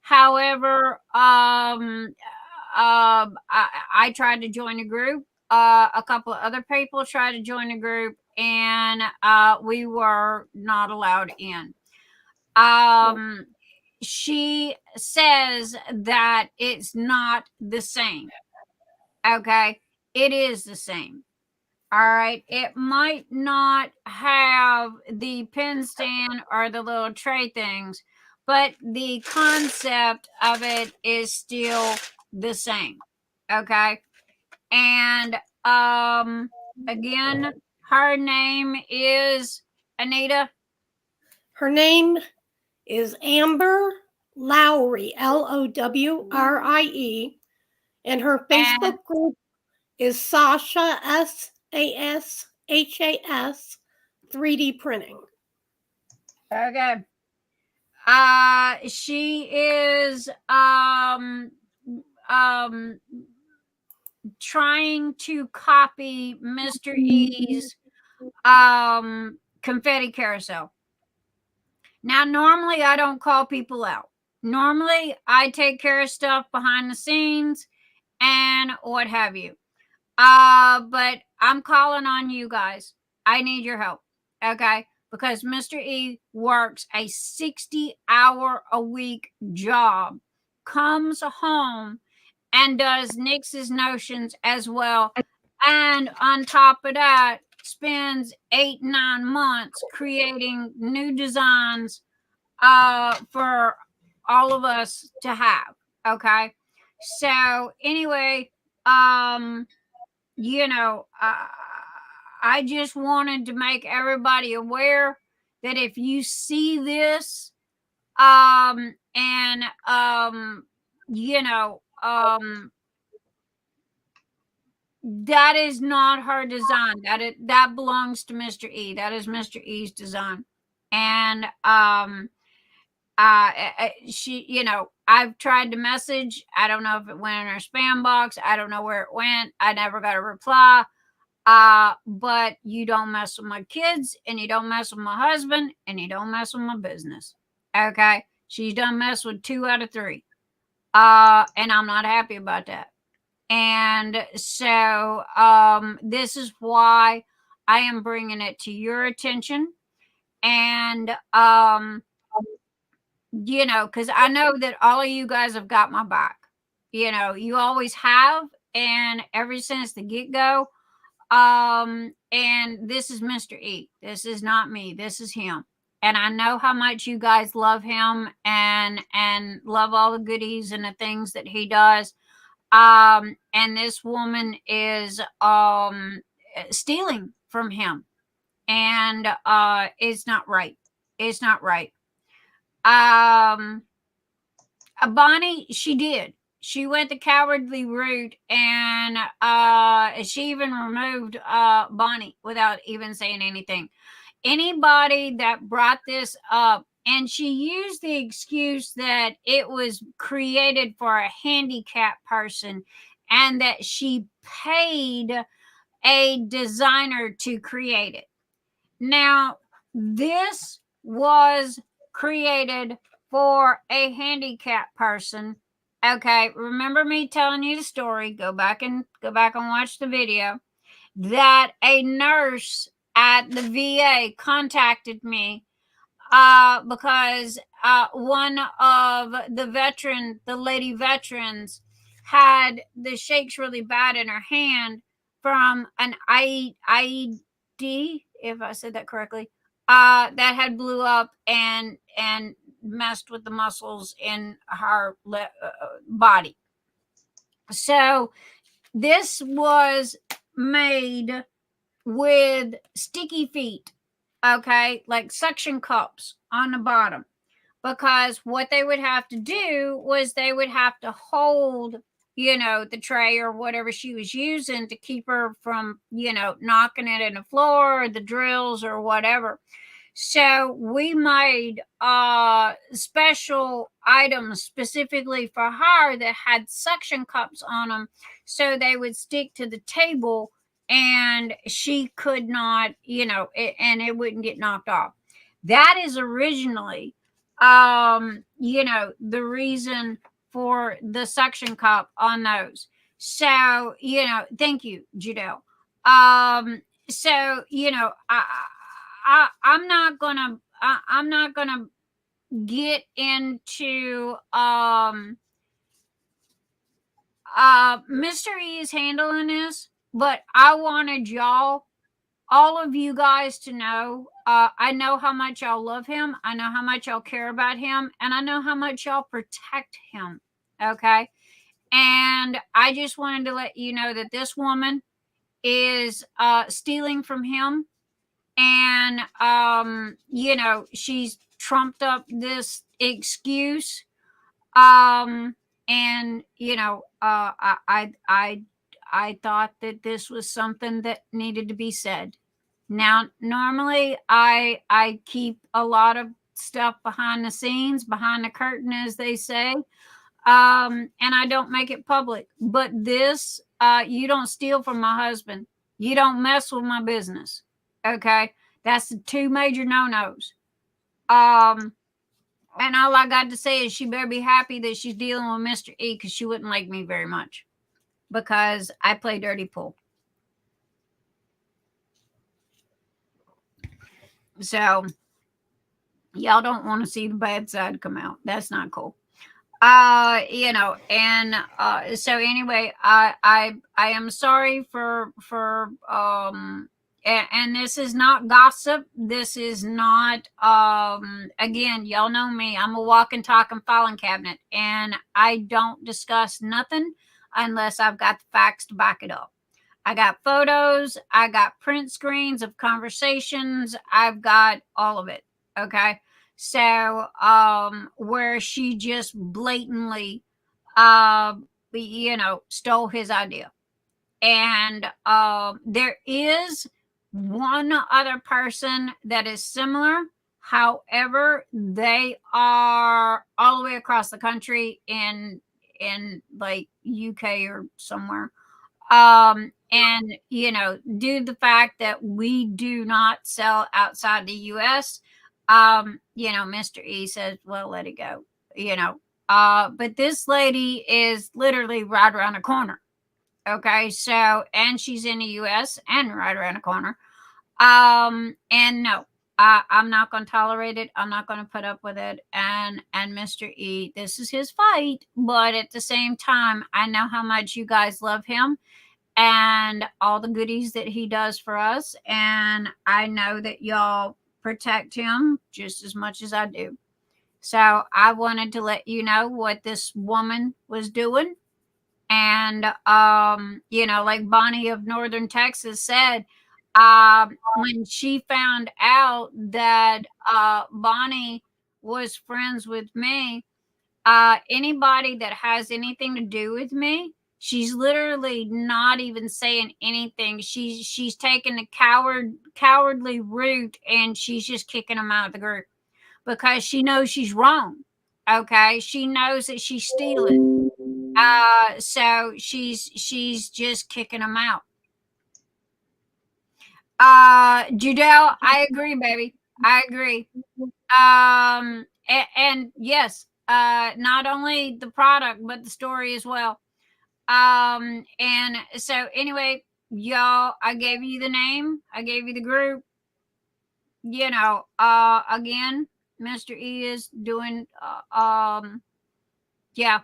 However, I tried to join a group. A couple of other people tried to join a group, and we were not allowed in. She says that it's not the same. Okay, it is the same. All right, it might not have the pen stand or the little tray things, but the concept of it is still the same. Okay, and again, her name is Anita. Her name is Amber Lowery, Lowrie, and her Facebook group is Sasha, SASHAS 3D Printing. Okay. She is trying to copy Mr. E's confetti carousel. Now, normally I don't call people out. Normally I take care of stuff behind the scenes and what have you. But I'm calling on you guys. I need your help. Okay? Because Mr. E works a 60-hour-a-week job, comes home and does Nyx's notions as well. And on top of that, spends 8-9 months creating new designs for all of us to have. Okay? So anyway, you know, I just wanted to make everybody aware that if you see this, you know, that is not her design. That belongs to Mr. E. That is Mr. E's design. And she, you know, I've tried to message. I don't know if it went in her spam box. I don't know where it went. I never got a reply. But you don't mess with my kids, and you don't mess with my husband, and you don't mess with my business. Okay? She's done messed with 2 out of 3. And I'm not happy about that. And so this is why I am bringing it to your attention. And you know, because I know that all of you guys have got my back. You know, you always have, and ever since the get-go. And this is Mr. E. This is not me. This is him. And I know how much you guys love him and love all the goodies and the things that he does. And this woman is stealing from him. And it's not right. It's not right. Bonnie, she did. She went the cowardly route, and she even removed Bonnie without even saying anything. Anybody that brought this up, and she used the excuse that it was created for a handicapped person and that she paid a designer to create it. Now, this was created for a handicapped person. Okay, remember me telling you the story? Go back and watch the video. That a nurse at the VA contacted me because one of the lady veterans, had the shakes really bad in her hand from an IED, if I said that correctly, that had blew up and messed with the muscles in her body. So this was made with sticky feet, okay, like suction cups on the bottom, because what they would have to do was they would have to hold, you know, the tray or whatever she was using to keep her from, you know, knocking it in the floor or the drills or whatever. So we made special items specifically for her that had suction cups on them, so they would stick to the table and she could not, you know, and it wouldn't get knocked off. That is originally, you know, the reason for the suction cup on those. So, you know, thank you, Judell. So, you know, I'm not gonna get into Mr. E is handling this, but I wanted y'all, all of you guys, to know I know how much y'all love him, I know how much y'all care about him, and I know how much y'all protect him. Okay, and I just wanted to let you know that this woman is stealing from him. And you know, she's trumped up this excuse, and you know, I thought that this was something that needed to be said. Now, normally I keep a lot of stuff behind the scenes, behind the curtain, as they say, and I don't make it public. But this, you don't steal from my husband, you don't mess with my business. Okay, that's the 2 major no-nos. And all I got to say is she better be happy that she's dealing with Mr. E, because she wouldn't like me very much, because I play dirty pool. So y'all don't want to see the bad side come out. That's not cool. You know, and so anyway, I am sorry for and this is not gossip. This is not, again, y'all know me. I'm a walking, talking filing cabinet, and I don't discuss nothing unless I've got the facts to back it up. I got photos, I got print screens of conversations, I've got all of it. Okay. So, where she just blatantly, you know, stole his idea. And there is one other person that is similar. However, they are all the way across the country in like UK or somewhere. you know, due to the fact that we do not sell outside the US, you know, Mr. E says, well, let it go, you know. But this lady is literally right around the corner. Okay, so, and she's in the US and right around the corner. And no, I'm not going to tolerate it. I'm not going to put up with it. And Mr. E, this is his fight, but at the same time, I know how much you guys love him and all the goodies that he does for us. And I know that y'all protect him just as much as I do. So I wanted to let you know what this woman was doing. And, you know, like Bonnie of Northern Texas said, when she found out that Bonnie was friends with me, anybody that has anything to do with me, she's literally not even saying anything. She's taking the cowardly route, and she's just kicking them out of the group because she knows she's wrong. Okay, she knows that she's stealing. So she's just kicking them out. Judell, I agree, baby. I agree. And yes, not only the product, but the story as well. And so anyway, y'all, I gave you the name, I gave you the group. You know, again, Mr. E is doing, yeah,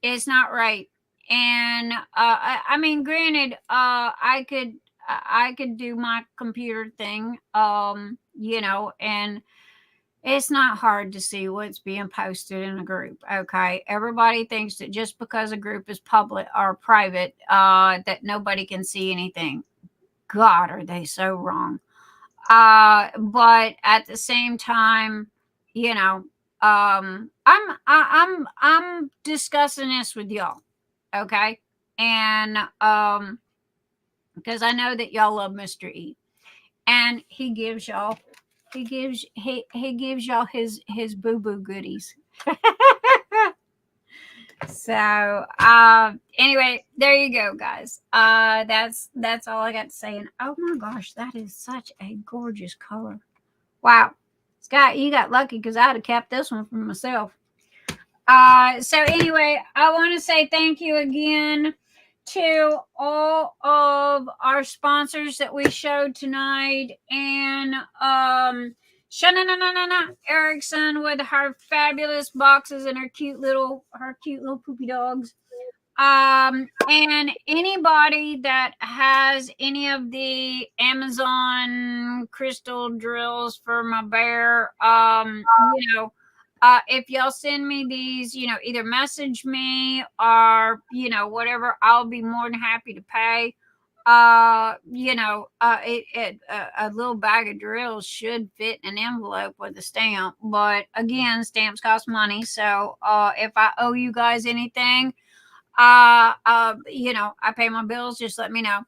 it's not right. And I mean, granted, I could do my computer thing, you know, and it's not hard to see what's being posted in a group. Okay, everybody thinks that just because a group is public or private, that nobody can see anything. God, are they so wrong? But at the same time, you know, I'm discussing this with y'all, okay? And because I know that y'all love Mr. E, and he gives y'all his boo boo goodies. So anyway, there you go, guys. That's all I got to say. And oh my gosh, that is such a gorgeous color. Wow, Scott, you got lucky because I'd have kept this one for myself. So anyway, I want to say thank you again to all of our sponsors that we showed tonight, and Shanana Erickson with her fabulous boxes and her cute little poopy dogs. And anybody that has any of the Amazon crystal drills for my bear, you know, if y'all send me these, you know, either message me or, you know, whatever, I'll be more than happy to pay. You know, a little bag of drills should fit in an envelope with a stamp, but again, stamps cost money. So, if I owe you guys anything, you know, I pay my bills, just let me know.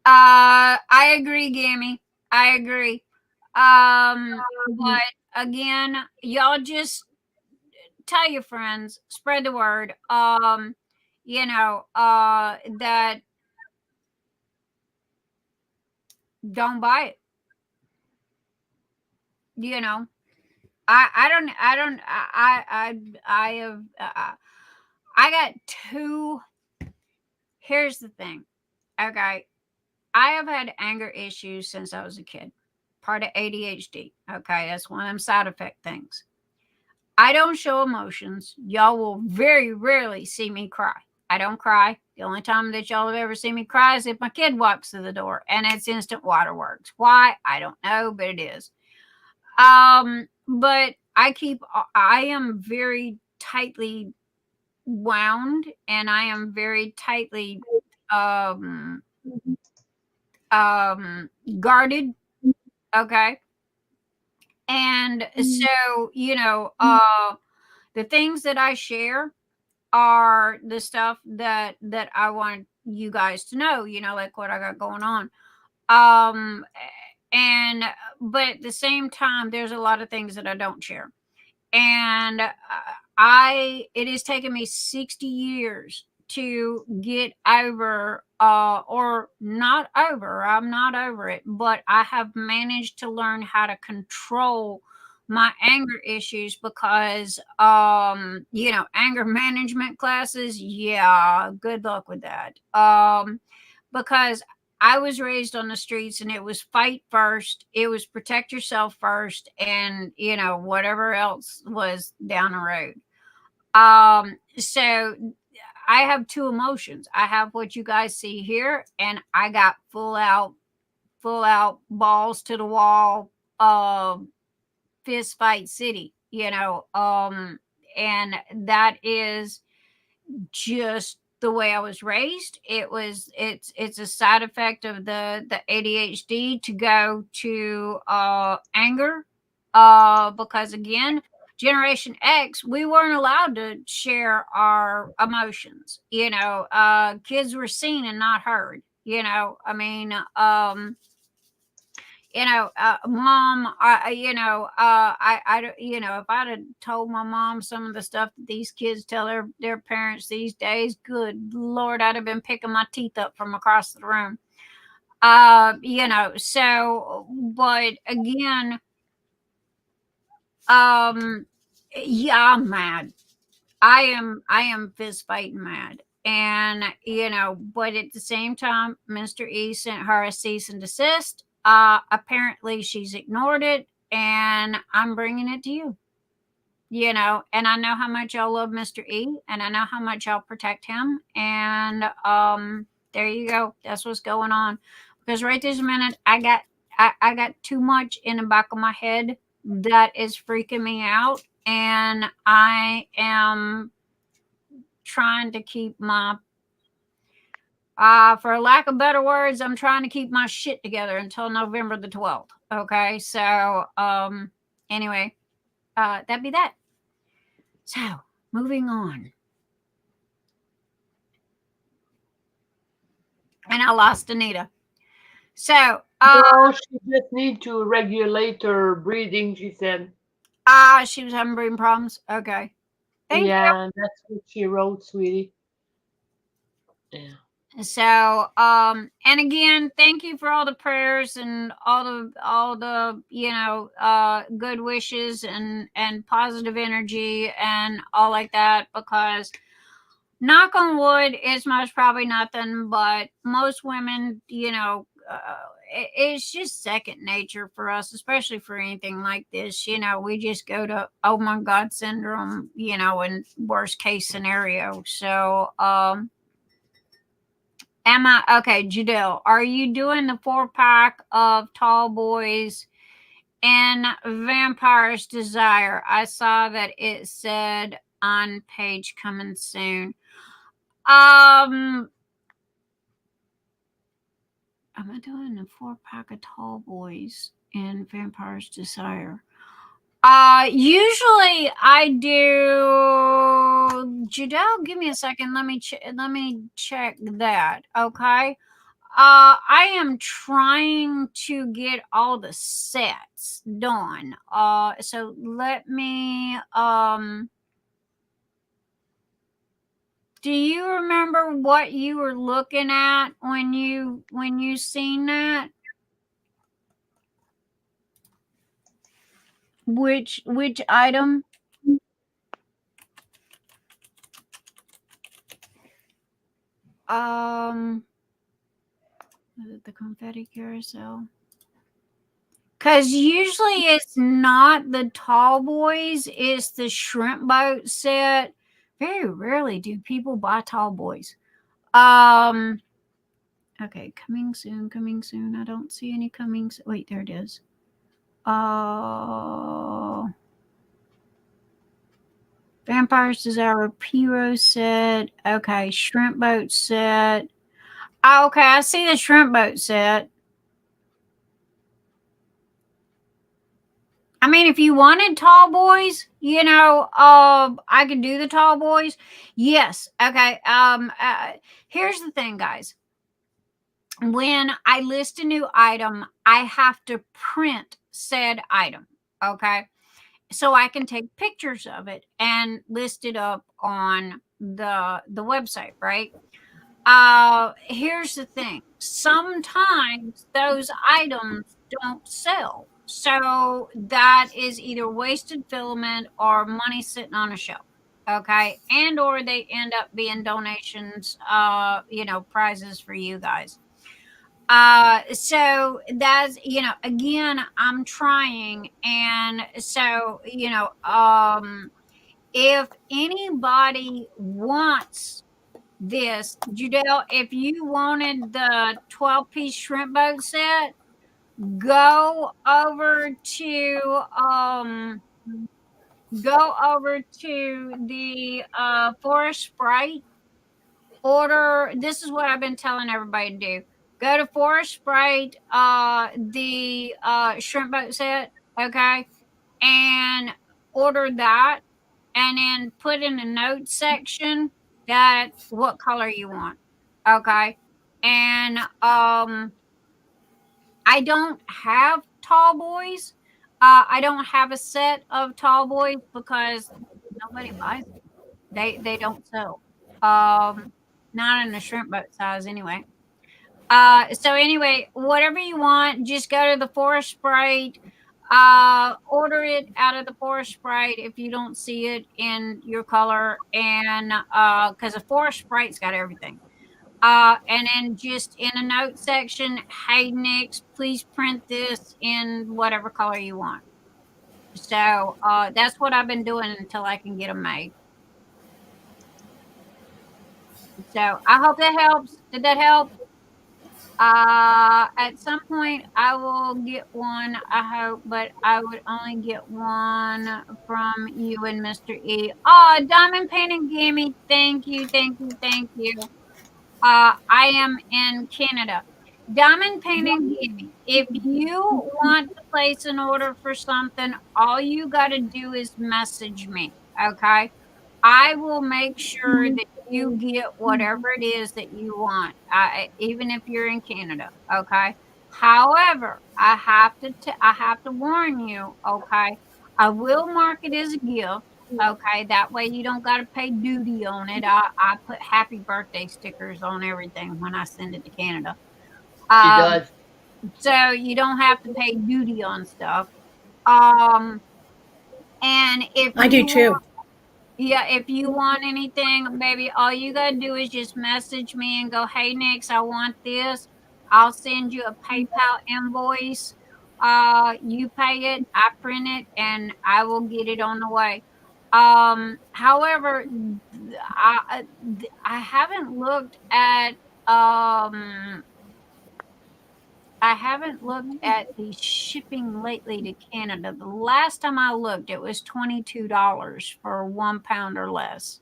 I agree, Gammy. I agree. But again, y'all just tell your friends, spread the word. You know, that don't buy it. You know, I have, I got two. Here's the thing. Okay. I have had anger issues since I was a kid. Part of ADHD. Okay. That's one of them side effect things. I don't show emotions. Y'all will very rarely see me cry. I don't cry. The only time that y'all have ever seen me cry is if my kid walks through the door, and it's instant waterworks. Why? I don't know, but it is. But I am very tightly wound, and I am very tightly guarded. Okay. And so, you know, the things that I share are the stuff that I want you guys to know, you know, like what I got going on. And but at the same time, there's a lot of things that I don't share. And it has taken me 60 years to get over, or not over, I'm not over it, but I have managed to learn how to control my anger issues because, anger management classes, yeah, good luck with that. Because I was raised on the streets and it was fight first, it was protect yourself first, and whatever else was down the road. So I have two emotions. I have what you guys see here, and I got full out balls to the wall, fist fight city, and that is just the way I was raised. It's a side effect of the ADHD to go to anger, because again, Generation X, we weren't allowed to share our emotions. Kids were seen and not heard. I mean, mom, if I'd have told my mom some of the stuff that these kids tell their parents these days, good Lord, I'd have been picking my teeth up from across the room. So, but again, yeah, I'm mad. I am fist fighting mad. And, but at the same time, Mr. E sent her a cease and desist. Apparently she's ignored it, and I'm bringing it to you. And I know how much y'all love Mr. E, and I know how much y'all protect him. And there you go. That's what's going on. Because right this minute, I got too much in the back of my head that is freaking me out, and I am trying to keep my for lack of better words, I'm trying to keep my shit together until November the 12th. Okay. So, anyway, that'd be that. So moving on. And I lost Anita. So, no, she just need to regulate her breathing, she said. She was having breathing problems. Okay. Thank you. That's what she wrote, sweetie. Yeah. So, and again, thank you for all the prayers and all the good wishes and positive energy and all like that, because knock on wood, it's most probably nothing, but most women, it's just second nature for us, especially for anything like this. We just go to, oh my God syndrome, in worst case scenario. So, am I okay, Judell? Are you doing the 4-pack of Tall Boys and Vampire's Desire? I saw that it said on page coming soon. Am I doing the 4-pack of Tall Boys and Vampire's Desire? Usually I do. Judell, give me a second. Let me check that. Okay. I am trying to get all the sets done. So let me. Do you remember what you were looking at when you seen that? Which item? Was it the confetti carousel? Because usually it's not the Tall Boys, it's the shrimp boat set. Very rarely do people buy Tall Boys. Okay, coming soon. I don't see any coming. Wait, there it is. Vampire's Desire Hero set. Okay, shrimp boat set. Okay, I see the shrimp boat set. I mean, if you wanted Tall Boys, I could do the Tall Boys. Yes. Okay. Here's the thing, guys. When I list a new item, I have to print said item. Okay. So I can take pictures of it and list it up on website, right? Here's the thing. Sometimes those items don't sell. So that is either wasted filament or money sitting on a shelf. Okay. And or they end up being donations, prizes for you guys. So that's, again, I'm trying. And so, if anybody wants this, Judell, if you wanted the 12-piece shrimp boat set, go over to the Forest Sprite. Order, this is what I've been telling everybody to do. Go to Forest Sprite, the shrimp boat set, okay, and order that, and then put in the notes section that what color you want, okay. And I don't have tall boys. I don't have a set of tall boys because nobody buys them. They don't sell. Not in the shrimp boat size anyway. So anyway, whatever you want, just go to the Forest Sprite. Order it out of the Forest Sprite if you don't see it in your color, and because the Forest Sprite's got everything. And then just in a note section, hey Nyx, please print this in whatever color you want. So that's what I've been doing until I can get them made. So I hope that helps. Did that help? At some point I will get one, I hope, but I would only get one from you and Mr. E. Oh, Diamond Painting Gimme, thank you, thank you, thank you. I am in Canada. Diamond Painting Gimme, if you want to place an order for something, all you got to do is message me, okay? I will make sure that you get whatever it is that you want, even if you're in Canada, okay? However, I have to warn you, okay? I will mark it as a gift, okay? That way you don't got to pay duty on it. I put happy birthday stickers on everything when I send it to Canada. She does. So you don't have to pay duty on stuff. And if I do too. Yeah, if you want anything, baby, all you gotta do is just message me and go, hey, Nyx, I want this. I'll send you a PayPal invoice. You pay it, I print it, and I will get it on the way. However, I haven't looked at the shipping lately to Canada. The last time I looked, it was $22 for 1 pound or less.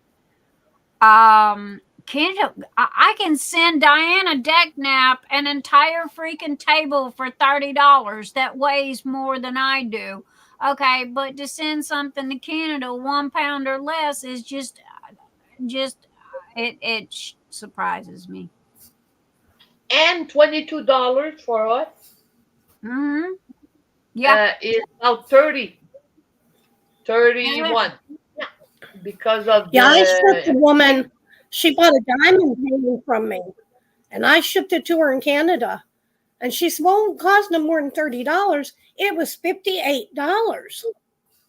Canada, I can send Diana Decknap an entire freaking table for $30 that weighs more than I do. Okay, but to send something to Canada 1 pound or less is just it surprises me. And $22 for us. Mm-hmm. Yeah. Is about 31. Yeah. Because of I shipped a woman. She bought a diamond painting from me, and I shipped it to her in Canada. And she said, well, it cost no more than $30. It was $58.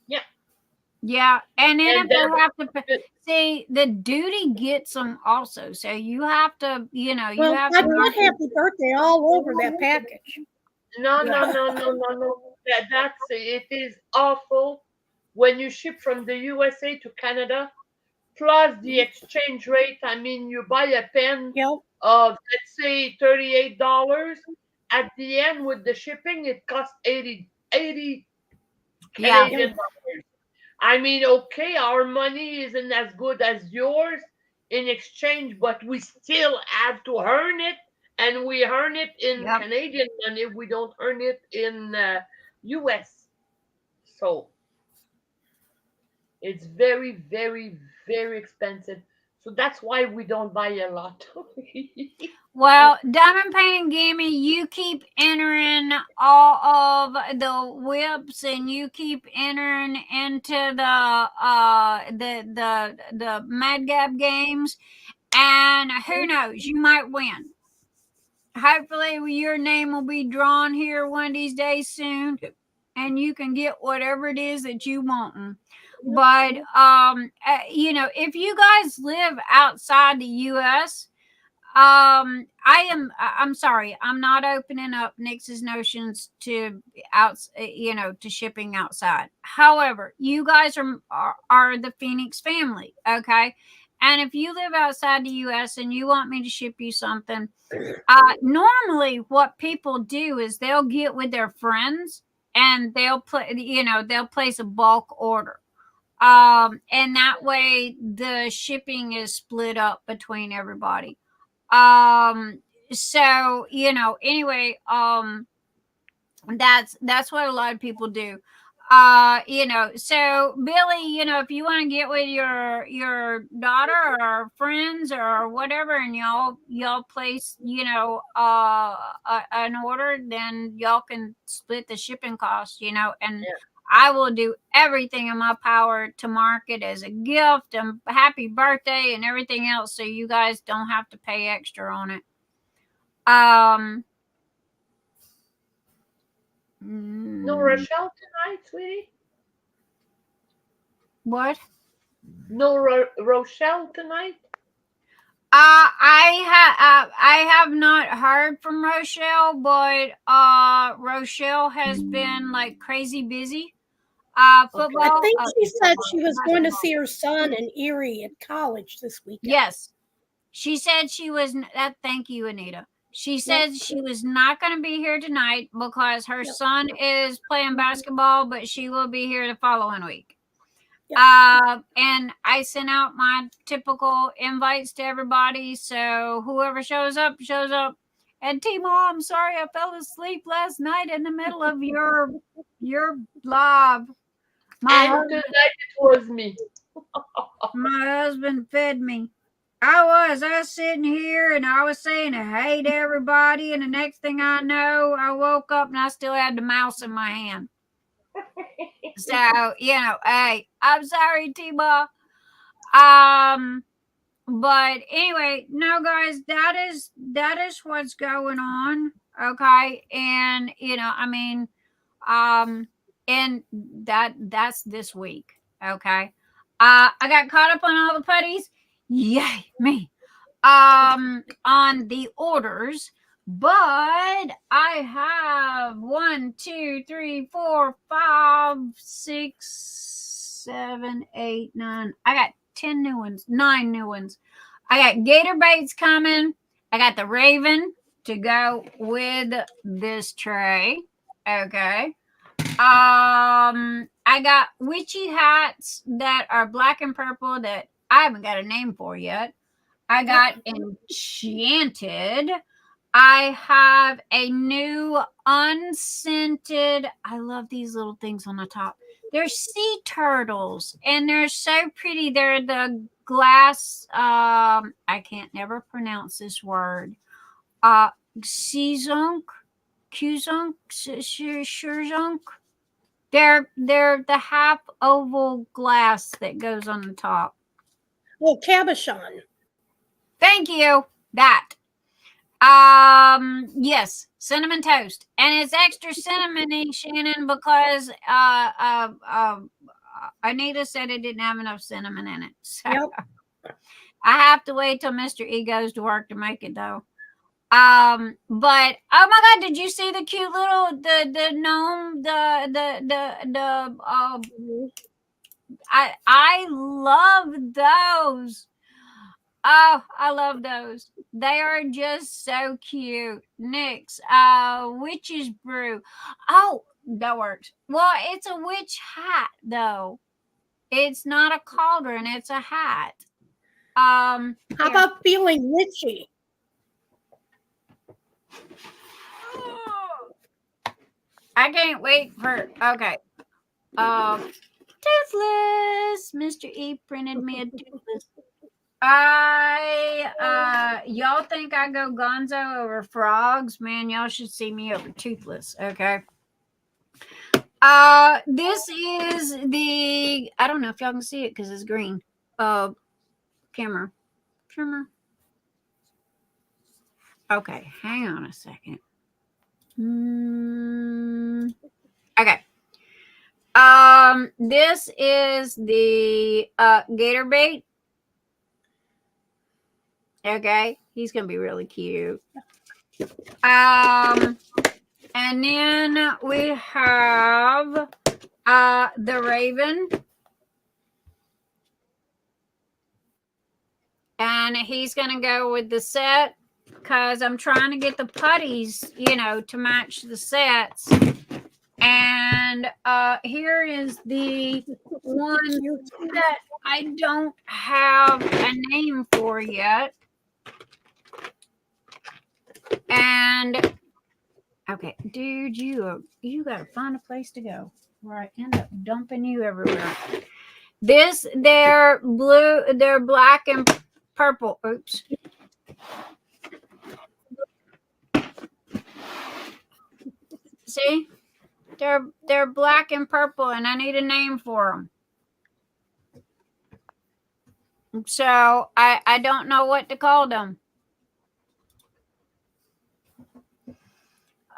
Yeah. Yeah. And then if they have to pay, see, the duty gets them also. So you have to, you have to put happy birthday all over that package. No. That's it is awful when you ship from the USA to Canada, plus the exchange rate. I mean, you buy a pen of, let's say, $38. At the end, with the shipping, it costs 80 Canadian dollars. I mean, okay, our money isn't as good as yours in exchange, but we still have to earn it, and we earn it in Canadian money. We don't earn it in US. So it's very, very, very expensive. So that's why we don't buy a lot. Well, Diamond Paint and Gimme, you keep entering all of the whips, and you keep entering into the Mad Gab games, and who knows, you might win. Hopefully, your name will be drawn here one of these days soon, and you can get whatever it is that you want. But if you guys live outside the U.S., I'm sorry, I'm not opening up Nyx's notions to to shipping outside. However, you guys are the Phoenix family, okay? And if you live outside the US and you want me to ship you something, normally what people do is they'll get with their friends and they'll place a bulk order. And that way the shipping is split up between everybody. So anyway, that's what a lot of people do. So Billy, if you want to get with your daughter or friends or whatever, and y'all place an order, then y'all can split the shipping cost, and yeah. I will do everything in my power to mark it as a gift and happy birthday and everything else, so you guys don't have to pay extra on it. No Rochelle tonight, sweetie? What? No Rochelle tonight? I have not heard from Rochelle, but Rochelle has been like crazy busy. Football. I think she said she was going to see her son in Erie at college this weekend. Yes. She said she was thank you, Anita. She said she was not going to be here tonight because her son is playing basketball, but she will be here the following week. And I sent out my typical invites to everybody, so whoever shows up, shows up. And T-Ma, I'm sorry I fell asleep last night in the middle of your live. And tonight it was me. My husband fed me. I was sitting here and I was saying hey to everybody, and the next thing I know, I woke up and I still had the mouse in my hand. So, hey, I'm sorry, T-Ma. But anyway, no, guys, that is what's going on. Okay. And, and that's this week. Okay. I got caught up on all the putties. Yay, me. On the orders, but I have 1, 2, 3, 4, 5, 6, 7, 8, 9. I got 10 new ones, 9 new ones. I got gator baits coming. I got the raven to go with this tray. Okay. I got witchy hats that are black and purple that I haven't got a name for yet. I got enchanted. I have a new unscented. I love these little things on the top. They're sea turtles, and they're so pretty. They're the glass. I can't never pronounce this word. Kuzunk. They're the half oval glass that goes on the top. Oh, cabochon. Thank you. That. Yes, cinnamon toast, and it's extra cinnamony, Shannon, because Anita said it didn't have enough cinnamon in it. So I have to wait till Mr. E goes to work to make it though. But oh my God, did you see the cute little the gnome I love those. Oh, I love those. They are just so cute. Nyx, witch's brew. Oh, that works. Well, it's a witch hat though. It's not a cauldron, it's a hat. How about feeling witchy? I can't wait for okay. Toothless. Mr. E printed me a toothless. Y'all think I go gonzo over frogs? Man, y'all should see me over toothless. Okay. This is the, I don't know if y'all can see it because it's green. Camera. Okay, hang on a second. Okay. This is the gator bait. Okay, he's gonna be really cute. And then we have the raven. And he's gonna go with the set because I'm trying to get the putties, to match the sets. And here is the one that I don't have a name for yet. And okay, dude, you gotta find a place to go where I end up dumping you everywhere. They're black and purple. Oops. See? They're black and purple, and I need a name for them. So I don't know what to call them.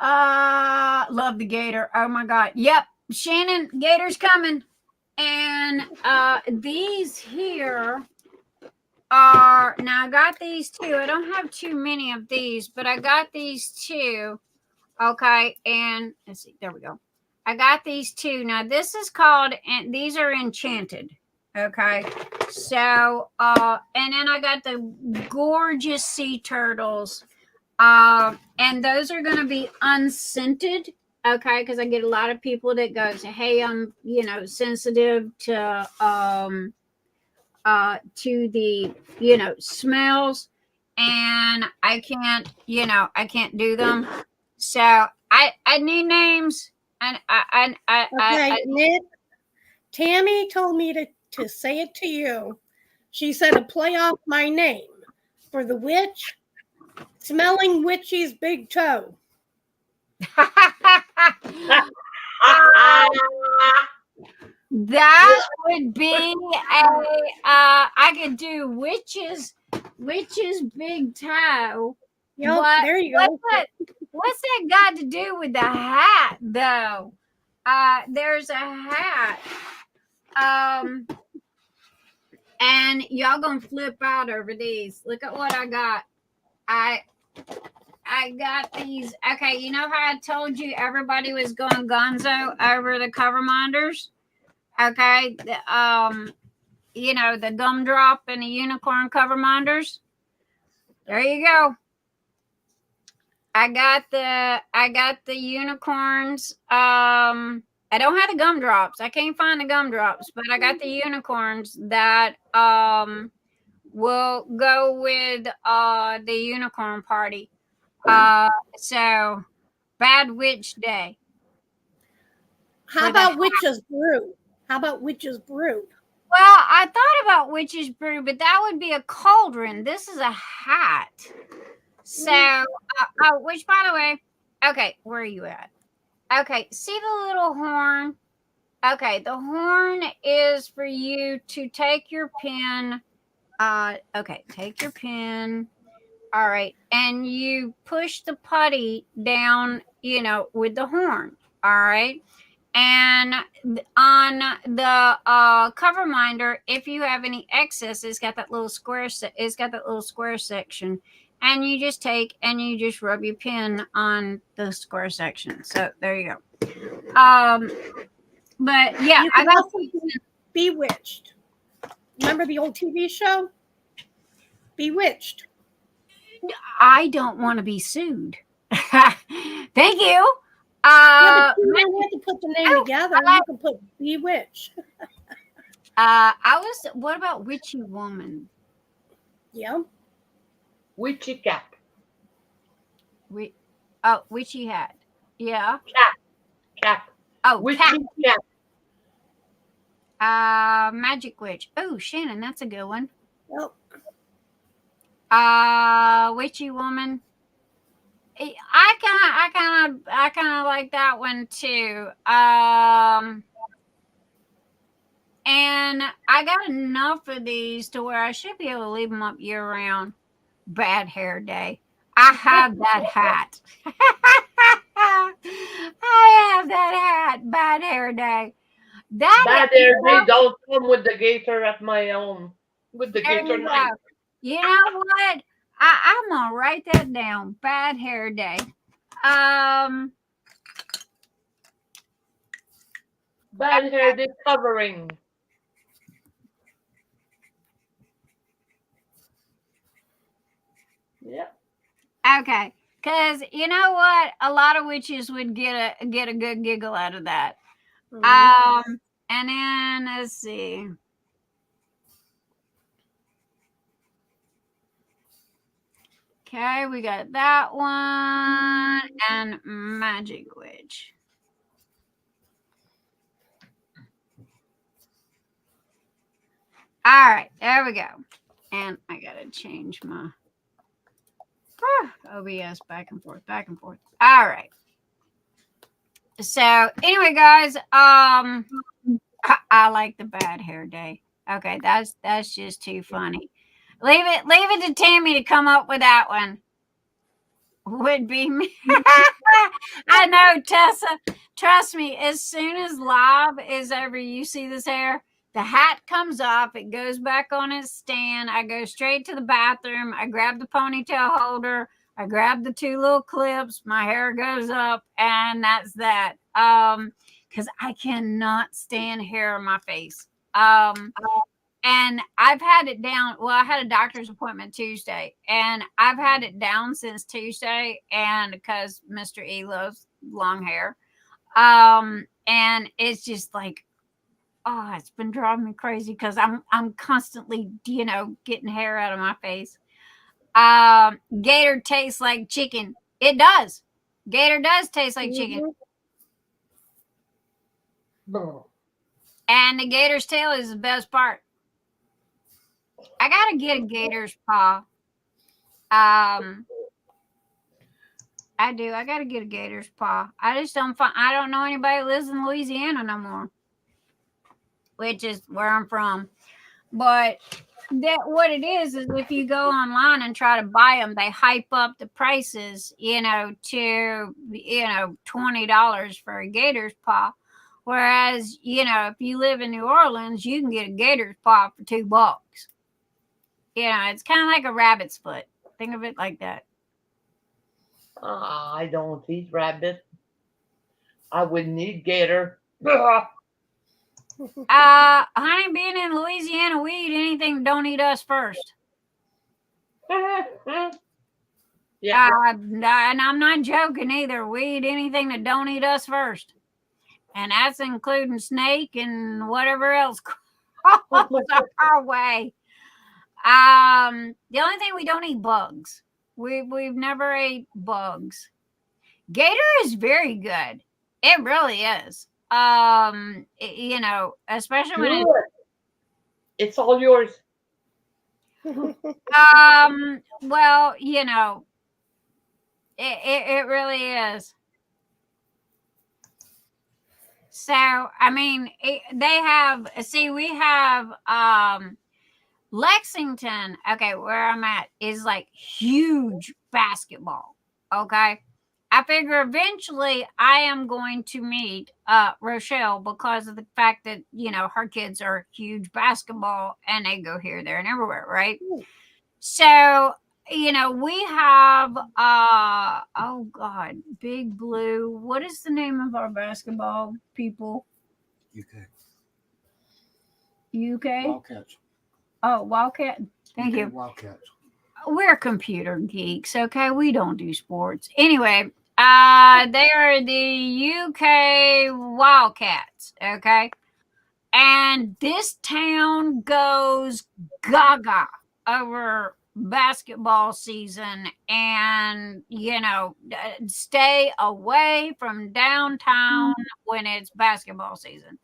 Love the gator. Oh my God. Yep. Shannon, gator's coming. And these here are, now I got these two. I don't have too many of these, but I got these two. Okay. And let's see. There we go. I got these two. Now this is called, and these are enchanted. Okay. So, and then I got the gorgeous sea turtles. And those are going to be unscented. Okay. Cause I get a lot of people that goes, hey, I'm, sensitive to the, smells, and I can't do them. So I need names. And Nick, Tammy told me to say it to you. She said to play off my name for the witch, Smelling Witchy's Big Toe. That would be I could do witch's big toe. Yep, there you go. What's that got to do with the hat, though? There's a hat. And y'all gonna flip out over these. Look at what I got. I got these. Okay, you know how I told you everybody was going gonzo over the coverminders? Okay, the gumdrop and the unicorn coverminders. There you go. I got the unicorns. I don't have the gumdrops. I can't find the gumdrops, but I got the unicorns that will go with the unicorn party. So bad witch day. How about Witch's Brew? Well, I thought about Witch's Brew, but that would be a cauldron. This is a hat. So, which, by the way, okay, where are you at? Okay, see the little horn? Okay, the horn is for you to take your pen. Okay, take your pen. All right, and you push the putty down, with the horn. All right. And on the coverminder, if you have any excess, it's got that little square. It's got that little square section, and you just take and you just rub your pen on the square section. So there you go. But yeah, I got Bewitched. Remember the old TV show? Bewitched. I don't want to be sued. Thank you. Yeah, but you don't have to put the name together. You can put Bewitched. What about Witchy Woman? Yeah. Witchy cap. Witchy hat. Yeah. Cap. Oh, Witchy cap. cap. Magic Witch. Oh, Shannon, that's a good one. Well, Witchy Woman. I kind of like that one too. And I got enough of these to where I should be able to leave them up year round. Bad Hair Day. I have that hat. I have that hat. Bad Hair Day. Bad Hair Day don't come with the gator at my home. With the gator night. You know what? I'm gonna write that down. Bad Hair Day. Bad Hair Day covering. Yeah. Okay, because you know what, a lot of witches would get a good giggle out of that. Mm-hmm. And then let's see. Okay, we got that one and Magic Witch. All right, there we go. And I gotta change my OBS back and forth. All right. So anyway, guys, I like the Bad Hair Day. Okay, that's just too funny. Leave it to Tammy to come up with that one. Would be me. I know, Tessa. Trust me, as soon as live is over, you see this hair, the hat comes off, it goes back on its stand. I go straight to the bathroom. I grab the ponytail holder. I grab the 2 little clips. My hair goes up, and that's that. Because I cannot stand hair on my face. And I've had it down. Well, I had a doctor's appointment Tuesday, and I've had it down since Tuesday. And because Mr. E loves long hair, and it's just like, oh, it's been driving me crazy because I'm constantly, getting hair out of my face. Gator tastes like chicken. It does. Gator does taste like chicken. And the gator's tail is the best part. I gotta get a gator's paw. I do. I gotta get a gator's paw. I just don't know anybody who lives in Louisiana no more, which is where I'm from. But what it is if you go online and try to buy them, they hype up the prices, to $20 for a gator's paw. Whereas, if you live in New Orleans, you can get a gator's paw for $2. It's kind of like a rabbit's foot. Think of it like that. I don't eat rabbit. I wouldn't eat gator. Honey, being in Louisiana, we eat anything don't eat us first. Yeah. And I'm not joking either. We eat anything that don't eat us first. And that's including snake and whatever else comes our way. The only thing we don't eat bugs. We've never ate bugs. Gator is very good. It really is. Especially when it's all yours. Well, it really is. So, I mean, we have, Lexington, okay, where I'm at is like huge basketball. Okay. I figure eventually I am going to meet Rochelle because of the fact that, her kids are huge basketball and they go here, there, and everywhere, right? Ooh. So, we have, oh God, Big Blue. What is the name of our basketball people? UK? Wildcats. Oh, Wildcat. Thank you. Wildcats. We're computer geeks, okay? We don't do sports. Anyway, they are the UK Wildcats, okay? And this town goes gaga over basketball season, and stay away from downtown when it's basketball season.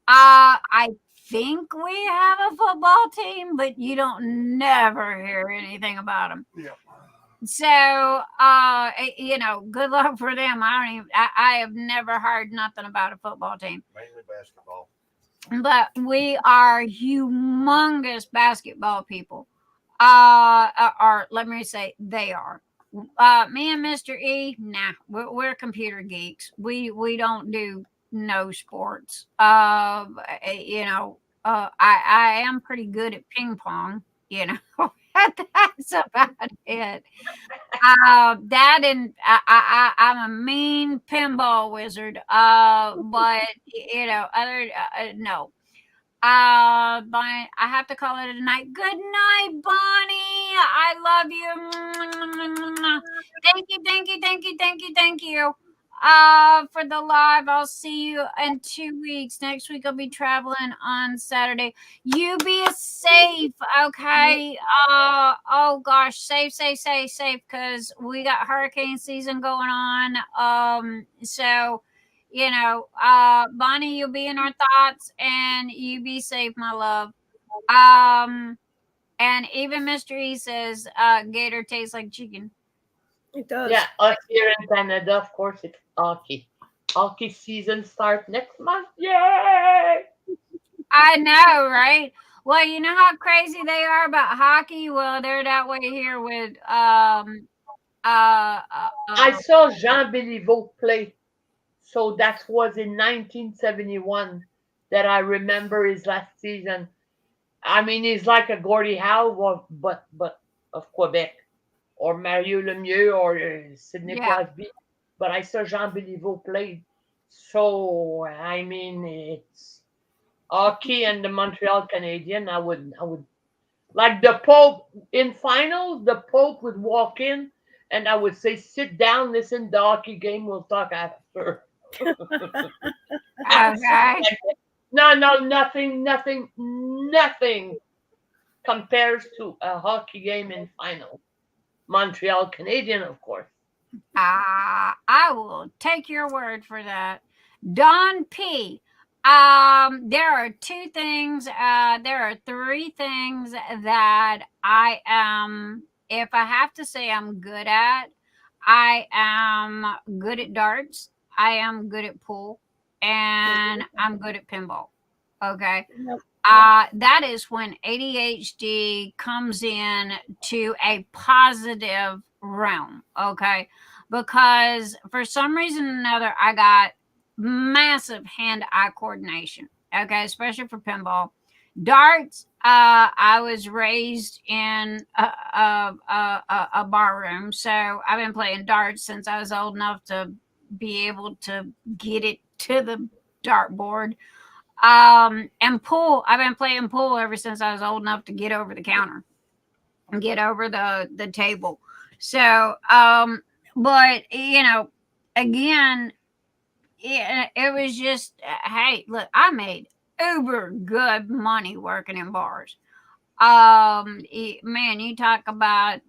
I think we have a football team, but you don't never hear anything about them. Yeah. So, good luck for them. I have never heard nothing about a football team. Mainly basketball. But we are humongous basketball people. Or let me say they are. Me and Mr. E, nah, we're computer geeks. We don't do no sports. I am pretty good at ping pong, That's about it. That and I'm a mean pinball wizard. But no. Bonnie, I have to call it a night. Good night, Bonnie. I love you. Thank you. For the live. I'll see you in 2 weeks. Next week I'll be traveling on Saturday. You be safe, okay? Oh gosh, safe, because we got hurricane season going on. So Bonnie, you'll be in our thoughts, and you be safe, my love. And even Mr. E says gator tastes like chicken. It does. Yeah, us here in Canada, of course, it's hockey. Hockey season starts next month. Yay! I know, right? Well, you know how crazy they are about hockey? Well, they're that way here with I saw Jean Béliveau play. So that was in 1971 that I remember his last season. I mean, he's like a Gordie Howe, but of Quebec, or Mario Lemieux, or Sidney Crosby. But I saw Jean Béliveau play. So I mean, it's hockey and the Montreal Canadiens. I would like the Pope in finals. The Pope would walk in, and I would say, "Sit down, listen to the hockey game. We'll talk after." Okay. No, nothing compares to a hockey game in final. Montreal Canadian, of course. I will take your word for that. Don P. There are three things that I am, if I have to say I'm good at, I am good at darts, I am good at pool, and I'm good at pinball. Okay. That is when ADHD comes in to a positive realm. Okay. Because for some reason or another, I got massive hand-eye coordination. Okay. Especially for pinball. Darts, I was raised in a bar room. So I've been playing darts since I was old enough to be able to get it to the dartboard. And pool, I've been playing pool ever since I was old enough to get over the counter and get over the table. So, but again, it was just, hey, look, I made uber good money working in bars. Man, you talk about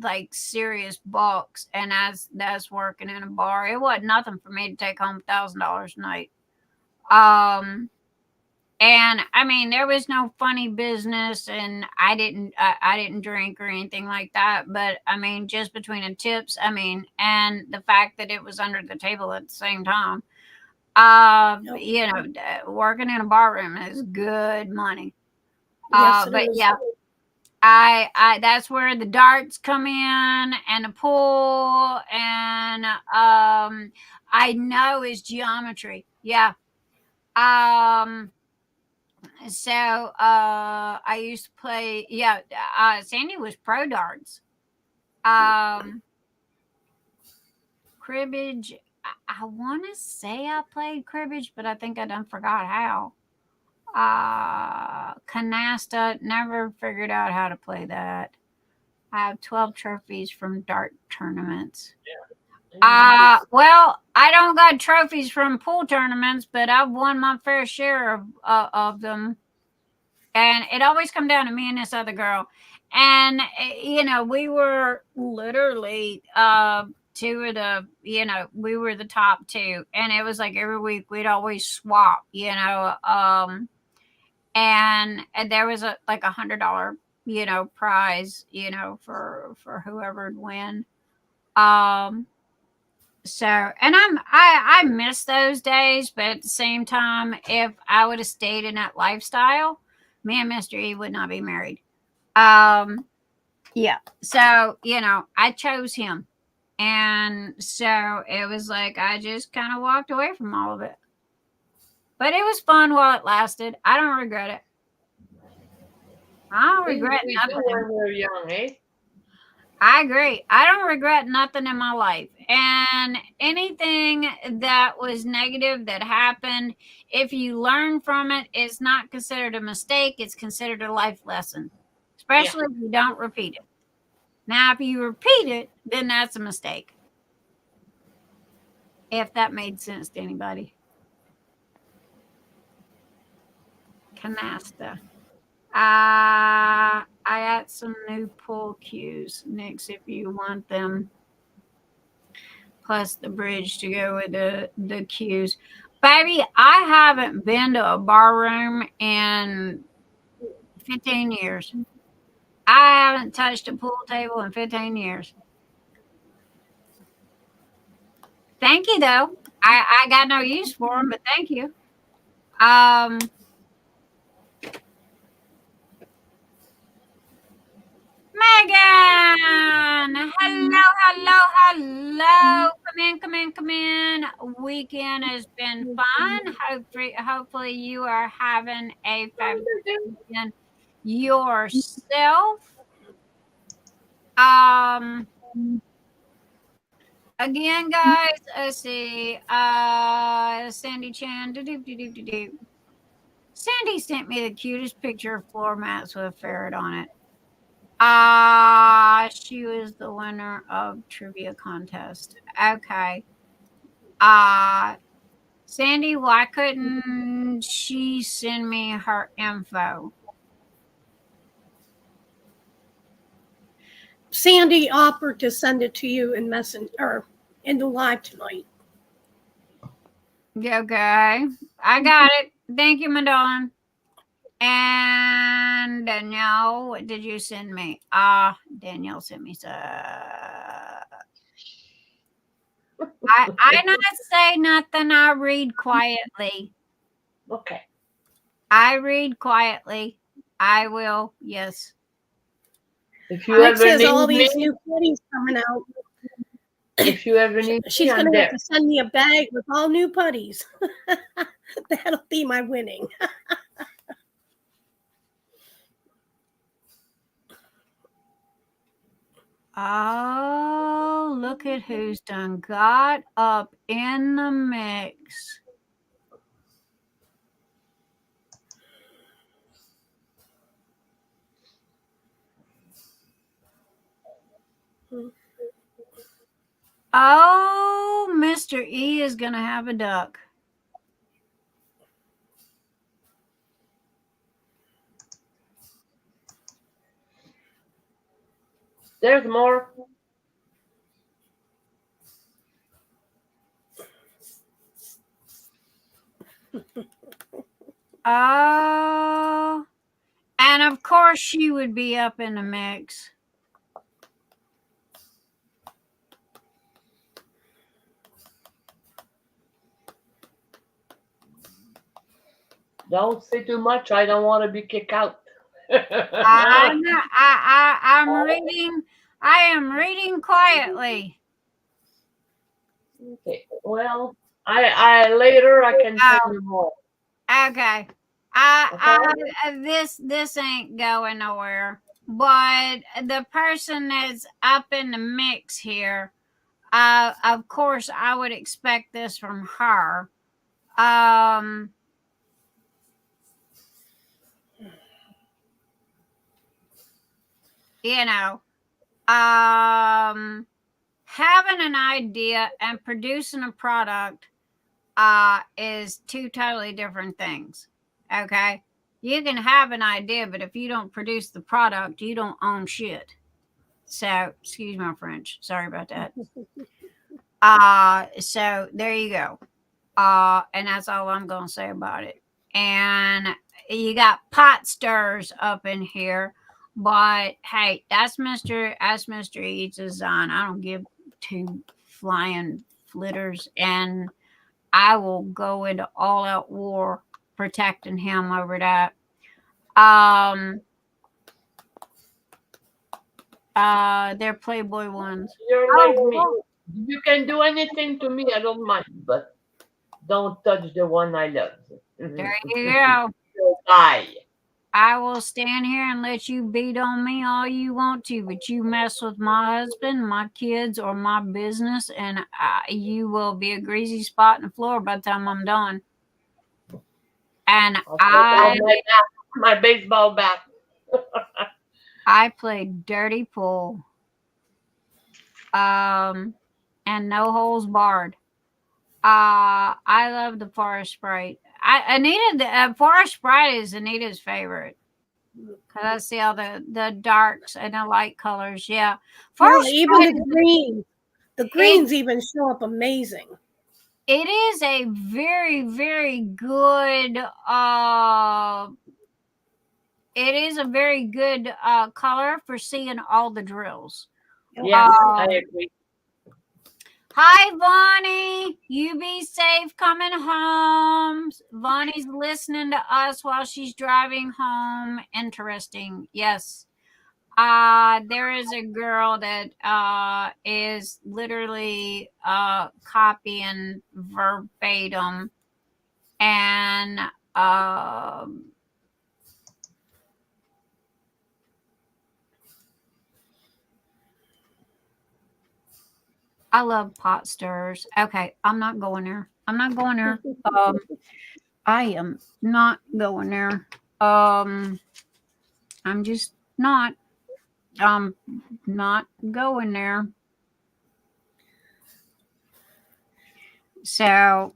like serious bucks, and that's working in a bar. It wasn't nothing for me to take home $1,000 a night. And I mean, there was no funny business, and I didn't drink or anything like that. But I mean, just between the tips, and the fact that it was under the table at the same time, working in a bar room is good money. Yes, but is. yeah, I that's where the darts come in, and the pool, and I know is geometry. Yeah. So I used to play. Yeah, Sandy was pro darts. Cribbage. I want to say I played cribbage, but I think I done forgot how. Canasta, never figured out how to play that. I have 12 trophies from dart tournaments. Well, I don't got trophies from pool tournaments, but I've won my fair share of them. And it always come down to me and this other girl. And, we were literally two of the, we were the top two. And it was like every week we'd always swap, And and there was like $100, prize, for whoever would win. So, and I miss those days, but at the same time, if I would have stayed in that lifestyle, me and Mr. E would not be married. Yeah. So, I chose him. And so it was like I just kind of walked away from all of it. But it was fun while it lasted. I don't regret it. I don't regret nothing. When we're young, eh? I agree. I don't regret nothing in my life. And anything that was negative that happened, if you learn from it, it's not considered a mistake. It's considered a life lesson, especially if you don't repeat it. Now, if you repeat it, then that's a mistake. If that made sense to anybody. Canasta. I got some new pull cues, Nyx, if you want them. Plus the bridge to go with the cues. Baby, I haven't been to a bar room in 15 years. I haven't touched a pool table in 15 years. Thank you, though. I got no use for them, but thank you. Meghan! Hello. Come in. Weekend has been fun. Hopefully you are having a fabulous weekend yourself. Again, guys, let's see. Sandy Chan. Sandy sent me the cutest picture of floor mats with a ferret on it. She was the winner of trivia contest. Okay. Sandy, why couldn't she send me her info? Sandy offered to send it to you in Messenger or in the live tonight. Okay. I got it. Thank you, my darling. And Danielle, what did you send me? Danielle sent me some. I not say nothing. I read quietly. Okay. I read quietly. I will. Yes. If you ever says need all me, these new putties coming out. if you ever need she's me, going to have to send me a bag with all new putties. That'll be my winning. Oh, look at who's done got up in the mix. Oh, Mr. E is going to have a duck. There's more. Oh, and of course she would be up in the mix. Don't say too much. I don't want to be kicked out. I'm reading. I am reading quietly. Okay. Well, I later I can tell you more. Okay. This ain't going nowhere. But the person that's up in the mix here, of course, I would expect this from her. You know, having an idea and producing a product is two totally different things. Okay, you can have an idea, but if you don't produce the product, you don't own shit. So, excuse my French. Sorry about that. So there you go. And that's all I'm gonna say about it. And you got pot stirs up in here. But hey, that's Mr. Eats design. I don't give two flying flitters, and I will go into all out war protecting him over that. They're Playboy ones. You're like me. You can do anything to me, I don't mind, but don't touch the one I love. There you go. Bye. I will stand here and let you beat on me all you want to, but you mess with my husband, my kids, or my business, and you will be a greasy spot in the floor by the time I'm done. And my baseball bat. I played dirty pool. And no holes barred. I love the Forest Sprite. Anita, Forest Sprite is Anita's favorite. Cause I see all the darks and the light colors. Yeah, Forest even the green. The greens even show up amazing. It is a very, very good. It is a very good color for seeing all the drills. Yes, I agree. Hi, Vonnie. You be safe coming home. Vonnie's listening to us while she's driving home. Interesting. Yes. There is a girl that is literally copying verbatim, and I love pot stirs. Okay, I'm not going there. I'm not going there. I am not going there. I'm just not. I'm not going there. So,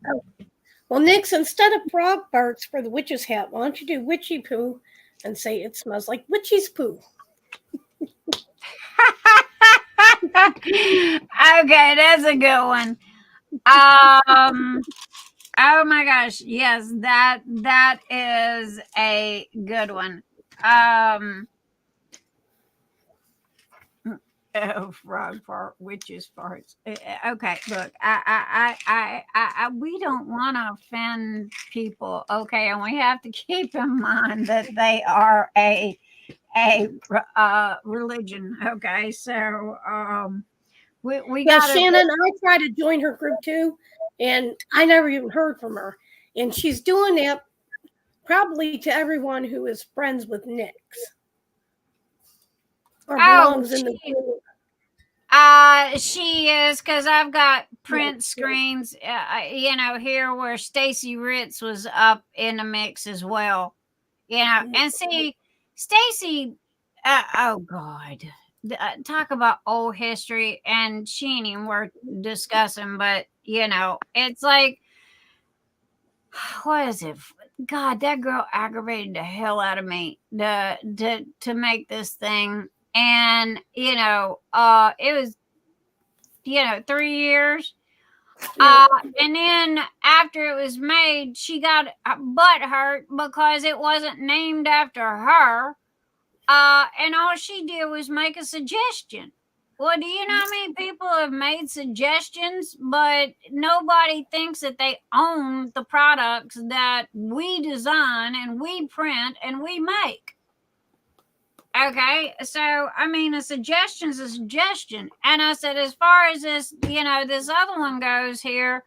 well, Nyx, instead of frog farts for the witch's hat, why don't you do witchy poo and say it smells like witchy's poo? Okay, that's a good one. Oh my gosh, yes, that is a good one. Oh, frog fart, witches farts. Okay, look, we don't want to offend people, okay, and we have to keep in mind that they are a religion, okay. So we got Shannon. I tried to join her group too, and I never even heard from her. And she's doing that probably to everyone who is friends with Nyx or belongs in the group. She is, because I've got print screens, here where Stacy Ritz was up in the mix as well, and see, Stacy, oh God, talk about old history, and she ain't even worth discussing, but it's like, what is it? God, that girl aggravated the hell out of me to make this thing. And, it was, 3 years. And then after it was made, she got butt hurt because it wasn't named after her. And all she did was make a suggestion. Well, do you know how many people have made suggestions, but nobody thinks that they own the products that we design and we print and we make? Okay, so I mean, a suggestion's a suggestion. And I said, as far as this, this other one goes here,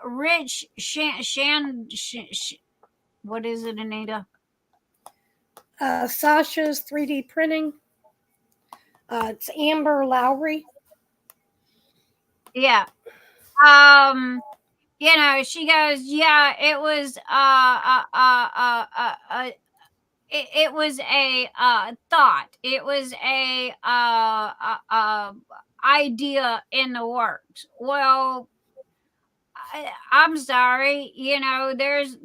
Rich what is it, Anita? Sasha's 3D printing. It's Amber Lowry. Yeah. She goes, yeah, it was it was a thought. It was a idea in the works. Well, I'm sorry, there's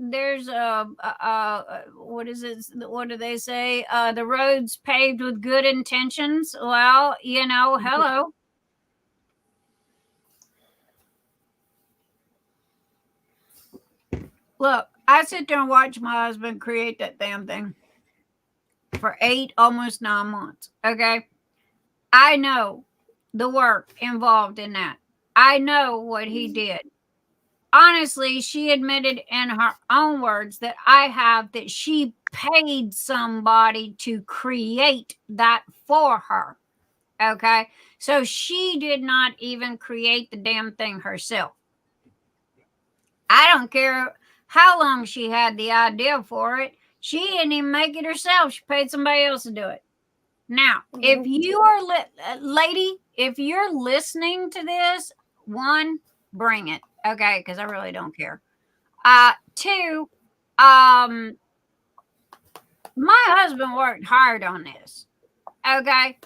what is it? What do they say? The road's paved with good intentions. Well, hello. Look, I sit there and watch my husband create that damn thing for 8, almost 9 months. Okay. I know the work involved in that. I know what he did. Honestly, she admitted in her own words that she paid somebody to create that for her. Okay. So she did not even create the damn thing herself. I don't care how long she had the idea for it. She didn't even make it herself. She paid somebody else to do it. Now, if you are, lady, if you're listening to this, 1, bring it. Okay. Because I really don't care. 2, my husband worked hard on this. Okay.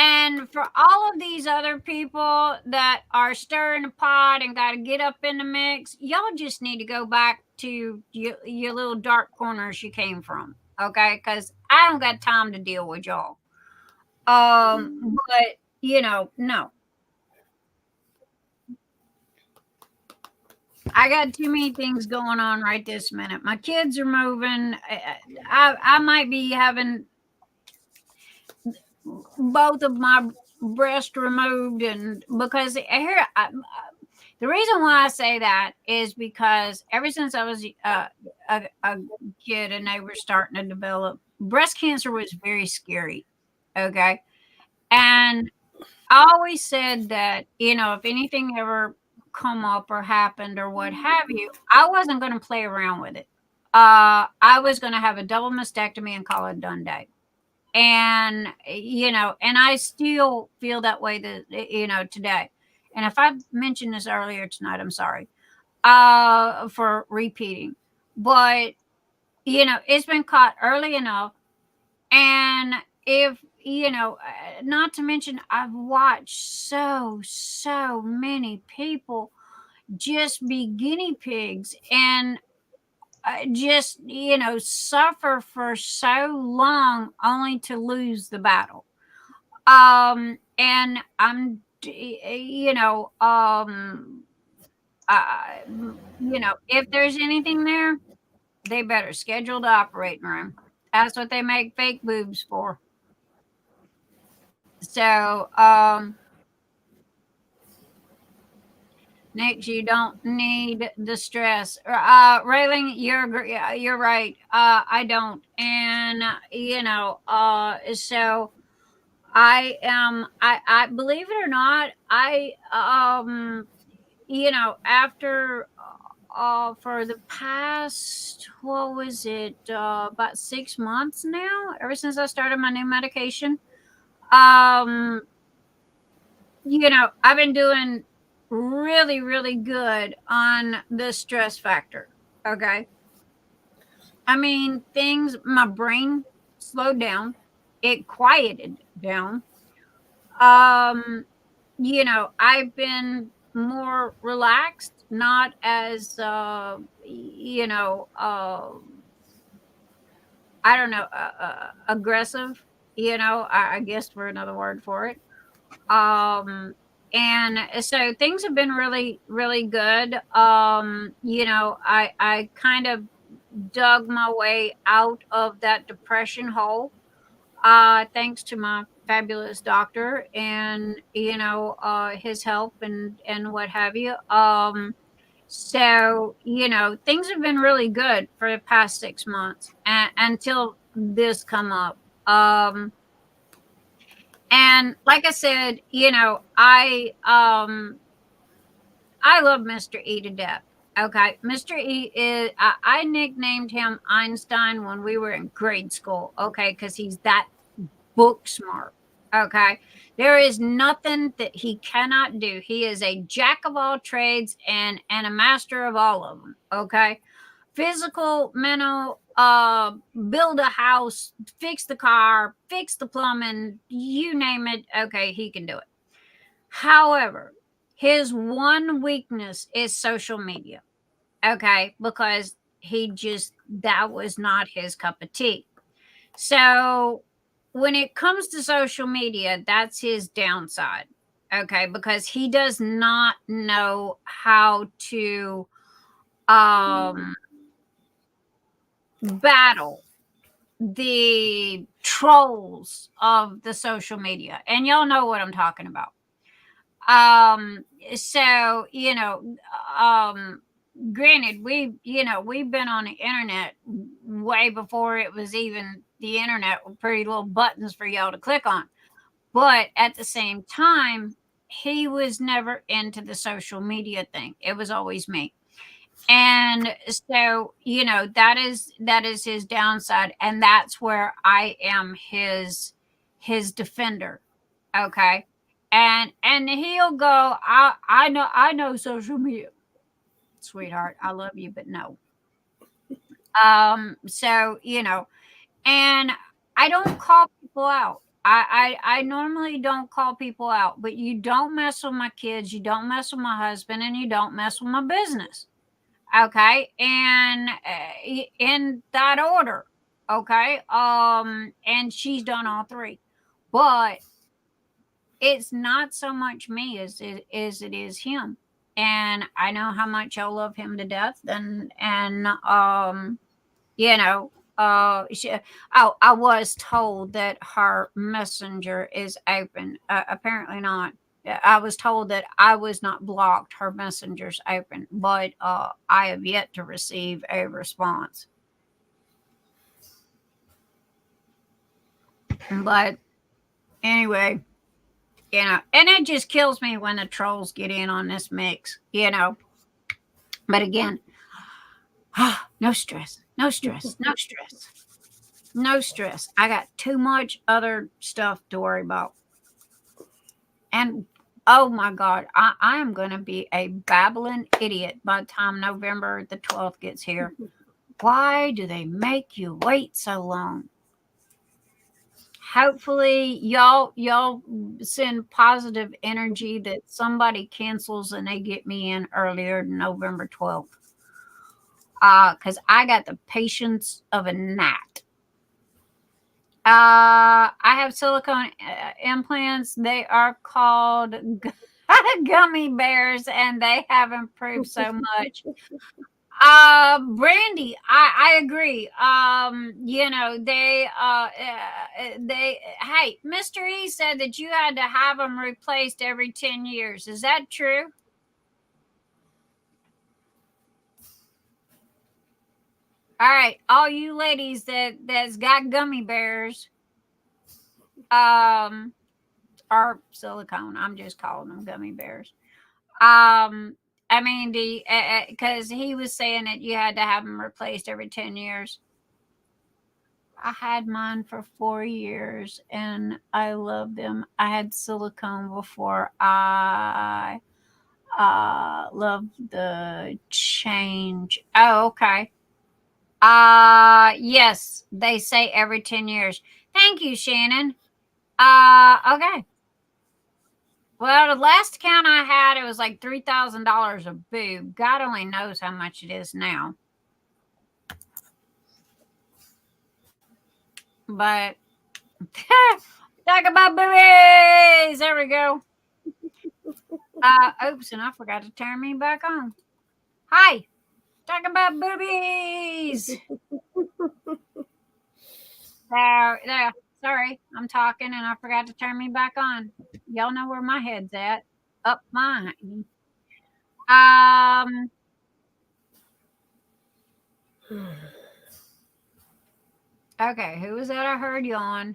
And for all of these other people that are stirring the pot and got to get up in the mix, y'all just need to go back to your little dark corners you came from. Okay. Because I don't got time to deal with y'all. But, no. I got too many things going on right this minute. My kids are moving. I might be having both of my breasts removed, and because here, the reason why I say that is because ever since I was a kid and they were starting to develop, breast cancer was very scary. Okay, and I always said that if anything ever come up or happened or what have you, I wasn't going to play around with it. I was going to have a double mastectomy and call it done day. And, and I still feel that way today. And if I mentioned this earlier tonight, I'm sorry, for repeating, but, it's been caught early enough. And if, not to mention, I've watched so many people just be guinea pigs and just, suffer for so long only to lose the battle. And I'm, if there's anything there, they better schedule the operating room. That's what they make fake boobs for. So, Nyx, you don't need the stress. Raelene, you're right. I don't. And, so I am, I believe it or not, after, for the past, what was it, about 6 months now, ever since I started my new medication, I've been doing really, really good on the stress factor. Okay. I mean, my brain slowed down. It quieted down. I've been more relaxed, not as, I don't know, aggressive, I guess for another word for it. And so things have been really, really good. I kind of dug my way out of that depression hole, thanks to my fabulous doctor and, his help and what have you. So, things have been really good for the past 6 months until this come up. And like I said, I love Mr. E to death. Okay. Mr. E is, I nicknamed him Einstein when we were in grade school. Okay. Because he's that book smart. Okay. There is nothing that he cannot do. He is a jack of all trades and a master of all of them. Okay. Physical, mental, build a house, fix the car, fix the plumbing, you name it. Okay, he can do it. However, his one weakness is social media. Okay, because that was not his cup of tea. So when it comes to social media, that's his downside. Okay, because he does not know how to battle the trolls of the social media, and y'all know what I'm talking about. So granted, we've been on the internet way before it was even the internet, with pretty little buttons for y'all to click on. But at the same time, he was never into the social media thing. It was always me. And so, that is his downside. And that's where I am his defender. Okay. And he'll go, I know social media. Sweetheart, I love you, but no. So, and I don't call people out. I normally don't call people out, but you don't mess with my kids, you don't mess with my husband, and you don't mess with my business. Okay. And in that order. Okay. And she's done all three, but it's not so much me as it is him. And I know how much I love him to death. I was told that her messenger is open. Apparently not. I was told that I was not blocked. Her messenger's open, but I have yet to receive a response. But anyway, and it just kills me when the trolls get in on this mix, But again, no stress, no stress, no stress, no stress. I got too much other stuff to worry about. And oh my God, I am going to be a babbling idiot by the time November the 12th gets here. Why do they make you wait so long? Hopefully y'all send positive energy that somebody cancels and they get me in earlier than November 12th. Because I got the patience of a gnat. I have silicone implants. They are called gummy bears, and they have improved so much. Brandy, I agree. Hey, Mr. E said that you had to have them replaced every 10 years. Is that true? All right, all you ladies that's got gummy bears, or silicone. I'm just calling them gummy bears. I mean, because he was saying that you had to have them replaced every 10 years. I had mine for 4 years and I love them. I had silicone before. I love the change. Oh, okay. Yes, they say every 10 years. Thank you, Shannon. Okay. Well, the last count I had, it was like $3,000 a boob. God only knows how much it is now. But talk about boobies. There we go. Oops, and I forgot to turn me back on. Hi. Talk about boobies. There. Sorry, I'm talking and I forgot to turn me back on. Y'all know where my head's at. Up mine. Okay, who was that I heard yawn?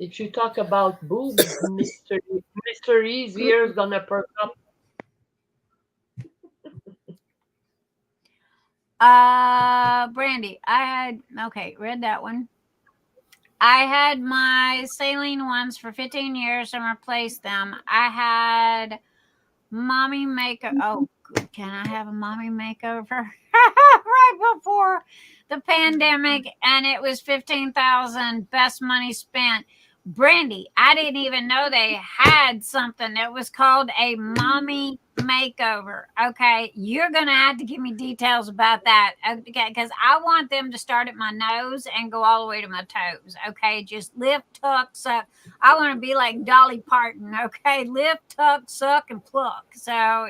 If you talk about boobs, Mr. E's ears gonna perk up. Brandy, read that one. I had my saline ones for 15 years and replaced them. I had mommy makeover. Oh, can I have a mommy makeover? Right before the pandemic, and it was $15,000. Best money spent. Brandy, I didn't even know they had something that was called a mommy makeover. Okay, you're gonna have to give me details about that. Okay, because I want them to start at my nose and go all the way to my toes. Okay, just lift, tuck, suck. I want to be like Dolly Parton. Okay, lift, tuck, suck, and pluck. So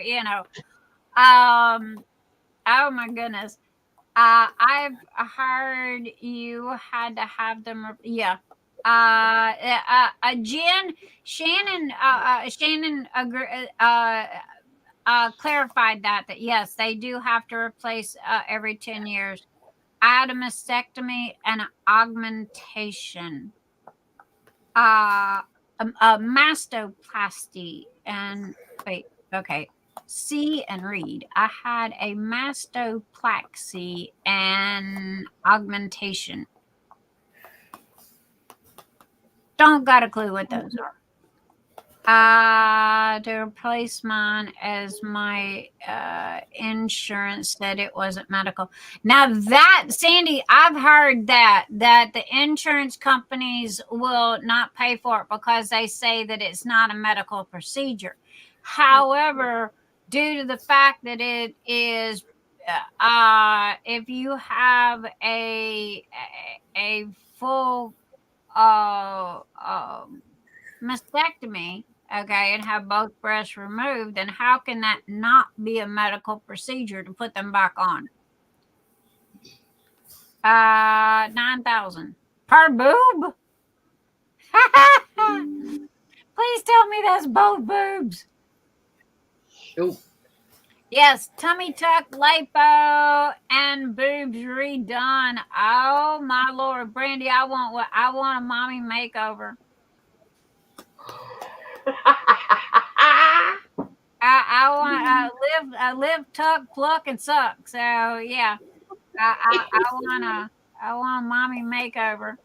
Oh my goodness. I've heard you had to have them. Yeah. Jen, Shannon clarified that yes, they do have to replace every 10 years. I had a mastectomy and an augmentation, a mastoplasty, and wait, okay. See and read. I had a mastoplasty and augmentation. Don't got a clue what those are. To replace mine as my insurance said it wasn't medical. Now that, Sandy, I've heard that the insurance companies will not pay for it because they say that it's not a medical procedure. However, due to the fact that it is, if you have a full mastectomy, okay, and have both breasts removed, then how can that not be a medical procedure to put them back on? 9,000 per boob. Please tell me that's both boobs. Shoot. Yes, tummy tuck, lipo, and boobs redone. Oh my Lord, Brandy, I want a mommy makeover. I want live, tuck, pluck, and suck. So yeah, I want a mommy makeover.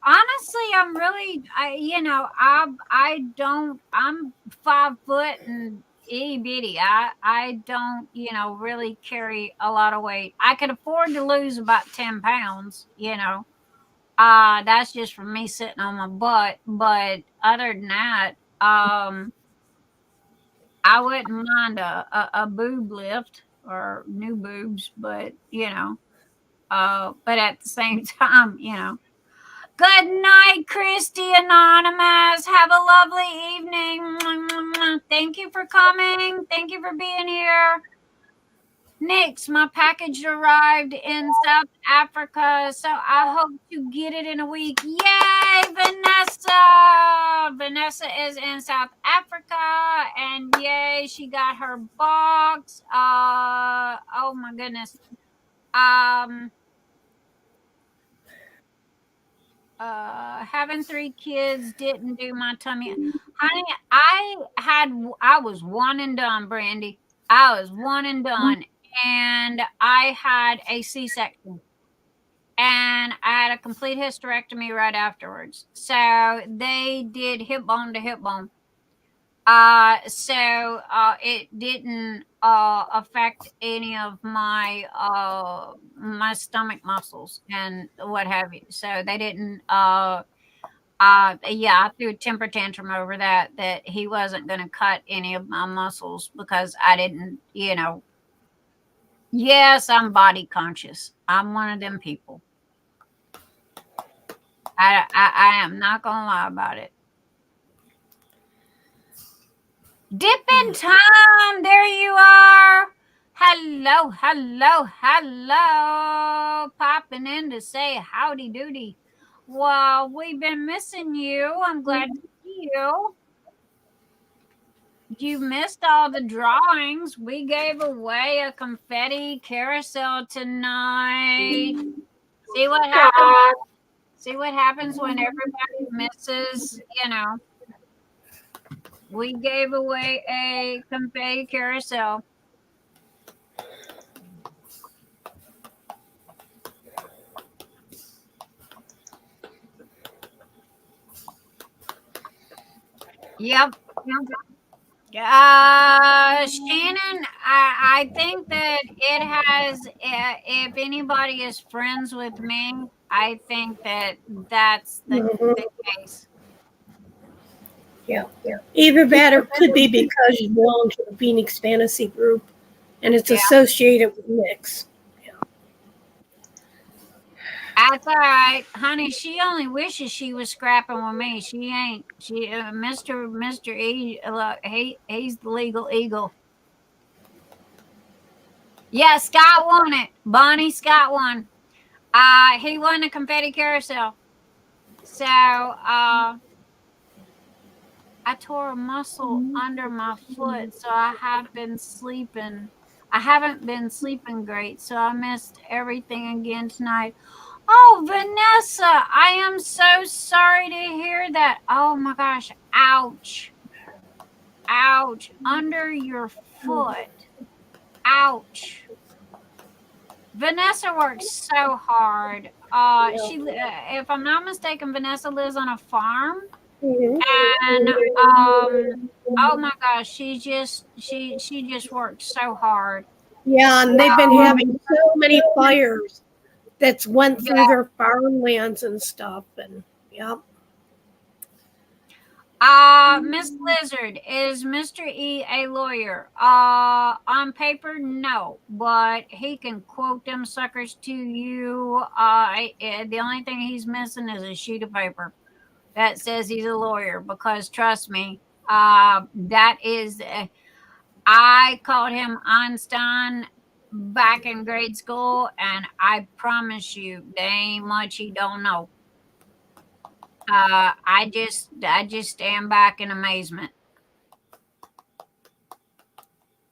Honestly, I'm really, I'm 5 foot and itty bitty. I don't, really carry a lot of weight. I could afford to lose about 10 pounds, that's just from me sitting on my butt. But other than that, I wouldn't mind a boob lift or new boobs, but but at the same time, Good night, Christy Anonymous. Have a lovely evening. Thank you for coming. Thank you for being here. Nyx, my package arrived in South Africa, so I hope to get it in a week. Yay, Vanessa! Vanessa is in South Africa, and yay, she got her box. Oh my goodness. Having 3 kids didn't do my tummy. Honey, I was one and done, Brandy. I was one and done. And I had a C-section. And I had a complete hysterectomy right afterwards. So they did hip bone to hip bone. So it didn't affect any of my my stomach muscles and what have you. So they didn't I threw a temper tantrum over that he wasn't going to cut any of my muscles because I didn't, yes, I'm body conscious. I'm one of them people. I am not going to lie about it. Dip in time. There you are. Hello. Popping in to say howdy doody. Well, we've been missing you. I'm glad to see you. You missed all the drawings. We gave away a confetti carousel tonight. See what happens? See what happens when everybody misses, We gave away a confetti carousel. Yep. Shannon, I think that it has, if anybody is friends with me, I think that's the case. Yeah. Either that or could be because you belong to the Phoenix Fantasy Group and it's associated with Nyx. That's all right, honey. She only wishes she was scrapping with me. She ain't. She, Mr. E, he's the legal eagle. Yeah, Scott won it. Bonnie Scott won. He won the confetti carousel. So I tore a muscle under my foot, so I have been sleeping. I haven't been sleeping great, so I missed everything again tonight. Oh, Vanessa, I am so sorry to hear that. Oh my gosh, ouch. Ouch. Under your foot. Ouch. Vanessa works so hard. If I'm not mistaken, Vanessa lives on a farm. And oh my gosh, she just works so hard. Yeah, and they've been having so many fires that's went through their farmlands and stuff, and yeah. Miss Lizard, is Mr. E a lawyer? On paper, no, but he can quote them suckers to you. The only thing he's missing is a sheet of paper that says he's a lawyer, because trust me, that is, I called him Einstein back in grade school, and I promise you, there ain't much he don't know. I just stand back in amazement.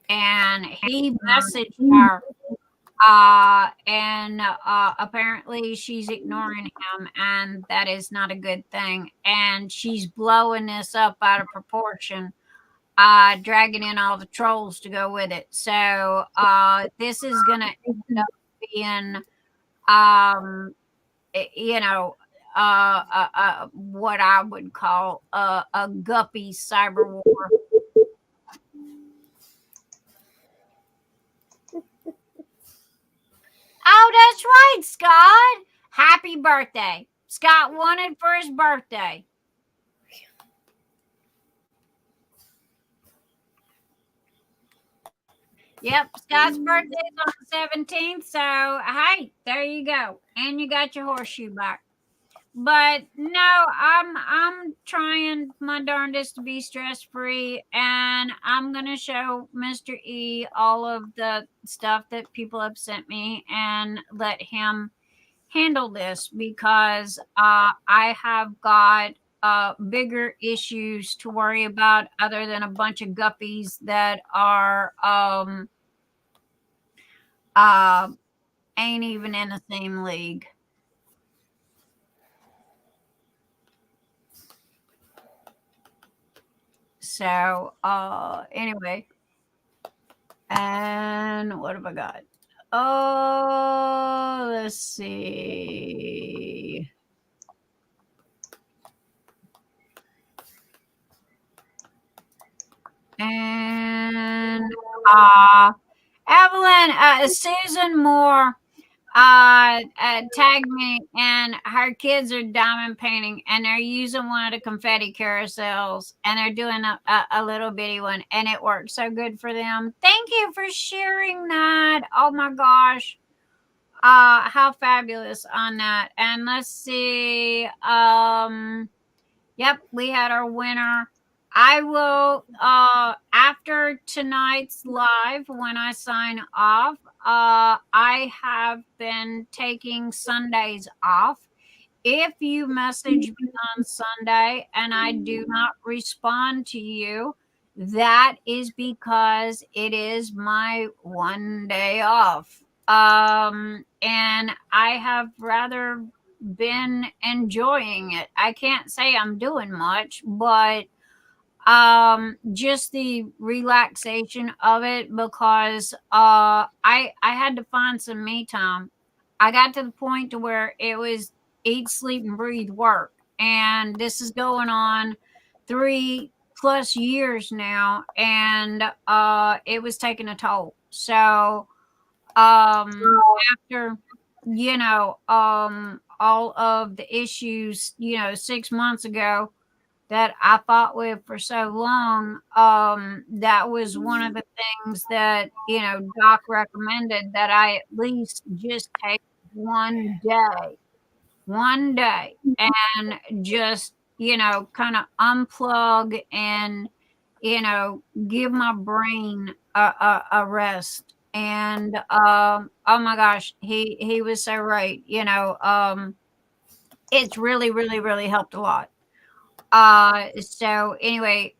And he messaged her, and apparently she's ignoring him, and that is not a good thing. And she's blowing this up out of proportion, dragging in all the trolls to go with it. So this is gonna end up being, what I would call a guppy cyber war. Oh, that's right, Scott. Happy birthday. Scott won it for his birthday. Yep, Scott's birthday is on the 17th, so hey, there you go. And you got your horseshoe back. But no, I'm trying my darndest to be stress-free, and I'm gonna show Mr. E all of the stuff that people have sent me and let him handle this, because I have got bigger issues to worry about other than a bunch of guppies that are ain't even in the same league. So anyway, and what have I got? Oh, let's see. And Evelyn, Susan Moore tagged me, and her kids are diamond painting, and they're using one of the confetti carousels, and they're doing a little bitty one, and it works so good for them. Thank you for sharing that. Oh my gosh, how fabulous on that. And let's see, yep, we had our winner. I will, after tonight's live, when I sign off, I have been taking Sundays off. If you message me on Sunday and I do not respond to you, that is because it is my one day off. And I have rather been enjoying it. I can't say I'm doing much, but just the relaxation of it, because I had to find some me time. I got to the point to where it was eat, sleep, and breathe work, and this is going on 3+ years now, and it was taking a toll. So after all of the issues 6 months ago that I fought with for so long, that was one of the things that, Doc recommended, that I at least just take one day and just, kind of unplug and, give my brain a rest. And oh my gosh, he was so right. It's really, really, really helped a lot. So anyway,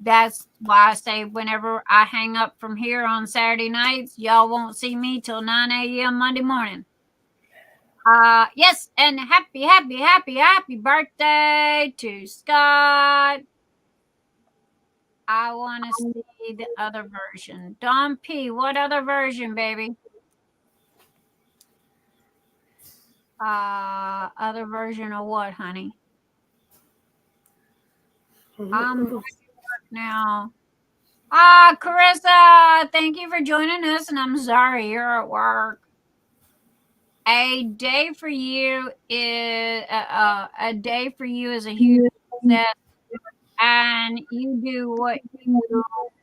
that's why I say whenever I hang up from here on Saturday nights, y'all won't see me till 9 a.m. Monday morning. Yes, and happy birthday to Scott. I want to see the other version. Don P, what other version, baby? Other version of what, honey? I'm now. Carissa, thank you for joining us, and I'm sorry you're at work. A day for you is a day for you is a huge success, and you do what you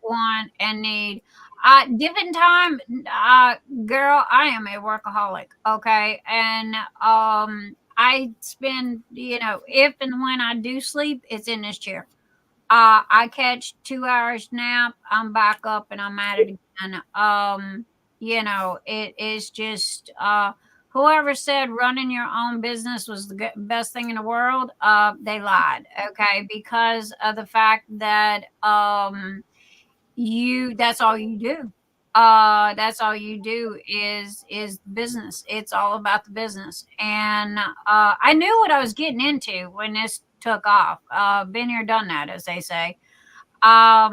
want and need. Different time, girl. I am a workaholic, okay, and I spend if and when I do sleep, it's in this chair. I catch 2 hours nap, I'm back up and I'm at it again. It is just whoever said running your own business was the best thing in the world, they lied, okay? Because of the fact that that's all you do. That's all you do is business. It's all about the business. And I knew what I was getting into when this took off. Been here, done that, as they say. But I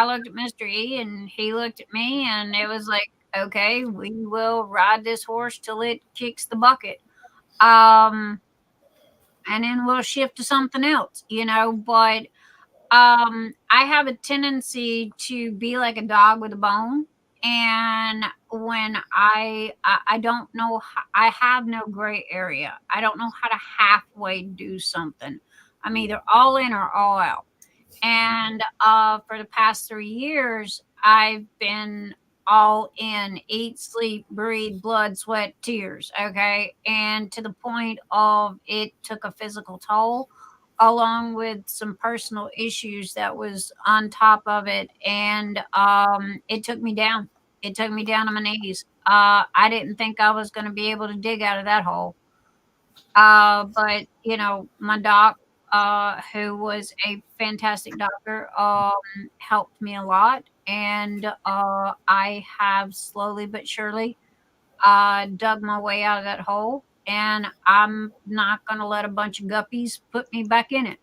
looked at Mr. E and he looked at me, and it was like, okay, we will ride this horse till it kicks the bucket. And then we'll shift to something else, but I have a tendency to be like a dog with a bone. And when I don't know, I have no gray area. I don't know how to halfway do something. I'm either all in or all out. And for the past 3 years, I've been all in, eat, sleep, breathe, blood, sweat, tears. Okay. And to the point of it took a physical toll, along with some personal issues that was on top of it. And it took me down. It took me down to my knees. I didn't think I was going to be able to dig out of that hole. But my doc, who was a fantastic doctor, helped me a lot. And I have slowly but surely dug my way out of that hole. And I'm not going to let a bunch of guppies put me back in it.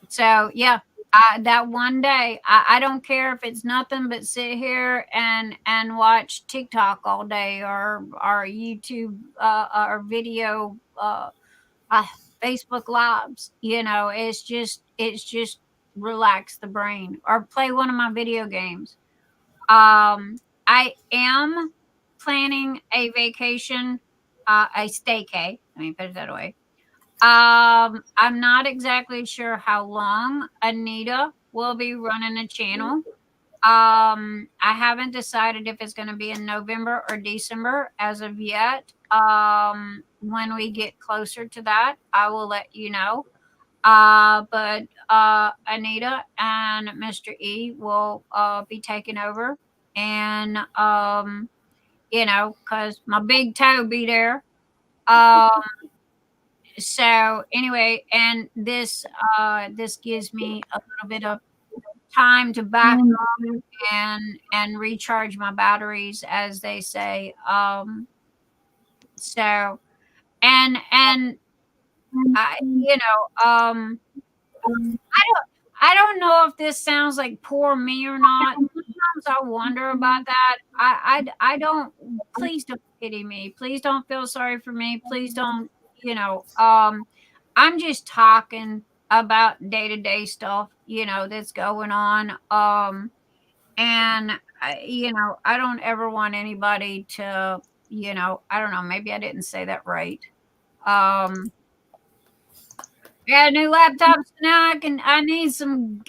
So yeah, that one day, I don't care if it's nothing but sit here and watch TikTok all day, or YouTube, or video, Facebook lives. It's just relax the brain, or play one of my video games. I am planning a vacation, a staycay. Let me put it that way. I'm not exactly sure how long Anita will be running a channel. I haven't decided if it's going to be in November or December as of yet. When we get closer to that, I will let you know. But Anita and Mr. E will be taking over, and because my big toe be there. So anyway, and this gives me a little bit of time to back up and recharge my batteries, as they say. So and I I don't know if this sounds like poor me or not. Sometimes I wonder about that. I don't. Please don't pity me. Please don't feel sorry for me. Please don't. I'm just talking about day-to-day stuff, that's going on. And I don't ever want anybody to, I don't know, maybe I didn't say that right. Got new laptops now. I need some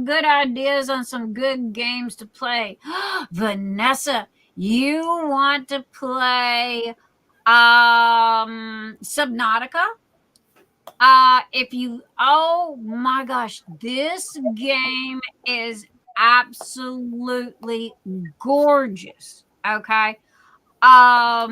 good ideas on some good games to play. Vanessa, you want to play Subnautica? Oh my gosh, this game is absolutely gorgeous. Okay. Oh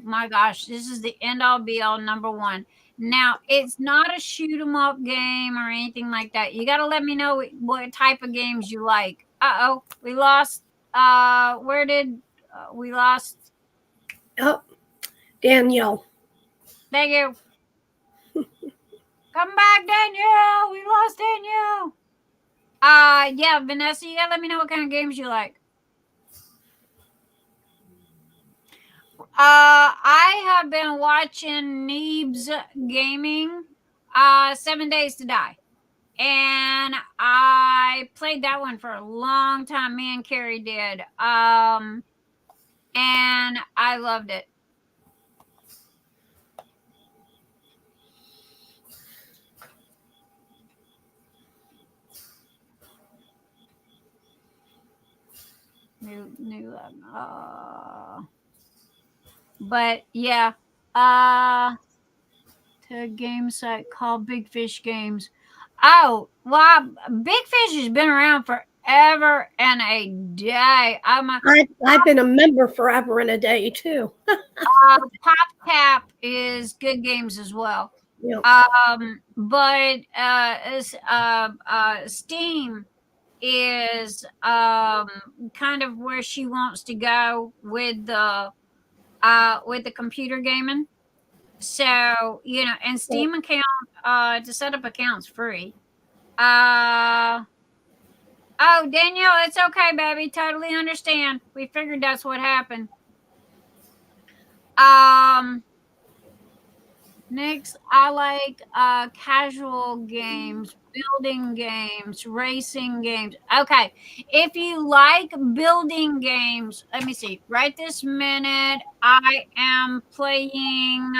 my gosh, this is the end all be all number one. Now, it's not a shoot 'em up game or anything like that. You got to let me know what type of games you like. Uh-oh, we lost. Where did we lost? Oh, Danielle. Thank you. Come back, Danielle. We lost Danielle. Yeah, Vanessa, you got to let me know what kind of games you like. I have been watching Nyxs Gaming, 7 Days to Die. And I played that one for a long time. Me and Carrie did. And I loved it. But yeah, to a game site called Big Fish Games. Oh, well, Big Fish has been around forever and a day. I've been a member forever and a day too. PopCap is good games as well. Yeah. But Steam is kind of where she wants to go with the computer gaming. So, and Steam account to set up accounts free. Oh, Danielle, it's okay, baby. Totally understand. We figured that's what happened. Next, I like casual games, building games, racing games. Okay, if you like building games, let me see. Right this minute, I am playing.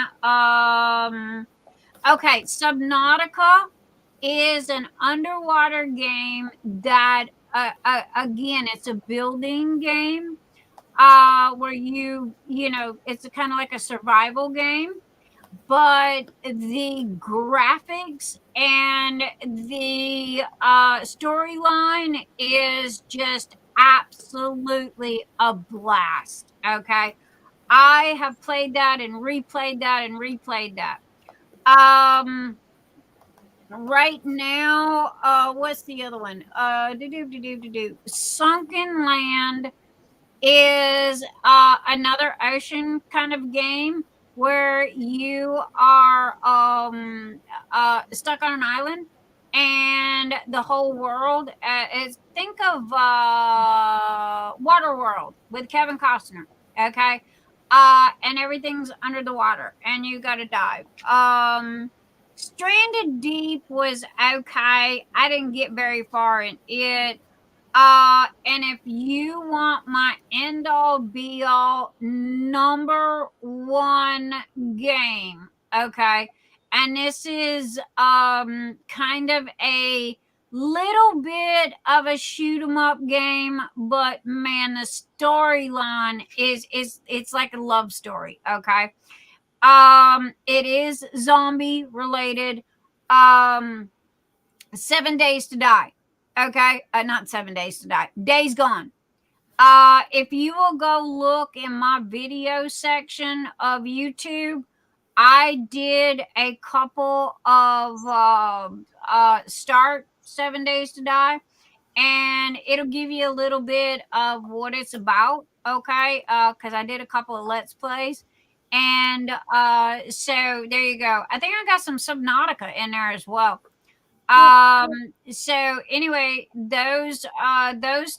Okay, Subnautica is an underwater game that, again, it's a building game where it's kind of like a survival game. But the graphics and the storyline is just absolutely a blast. Okay. I have played that and replayed that and replayed that. Right now, what's the other one? Sunken Land is another ocean kind of game where you are stuck on an island and the whole world is, think of Waterworld with Kevin Costner. Okay. And everything's under the water and you got to dive. Stranded Deep was okay. I didn't get very far in it. And if you want my end all be all number one game, okay, and this is kind of a little bit of a shoot 'em up game, but man, the storyline is it's like a love story, okay. It is zombie related. 7 Days to Die. Okay, not 7 Days to Die. Days Gone. If you will go look in my video section of YouTube, I did a couple of start 7 Days to Die, and it'll give you a little bit of what it's about. Okay, because I did a couple of Let's Plays. And so there you go. I think I got some Subnautica in there as well. So anyway, those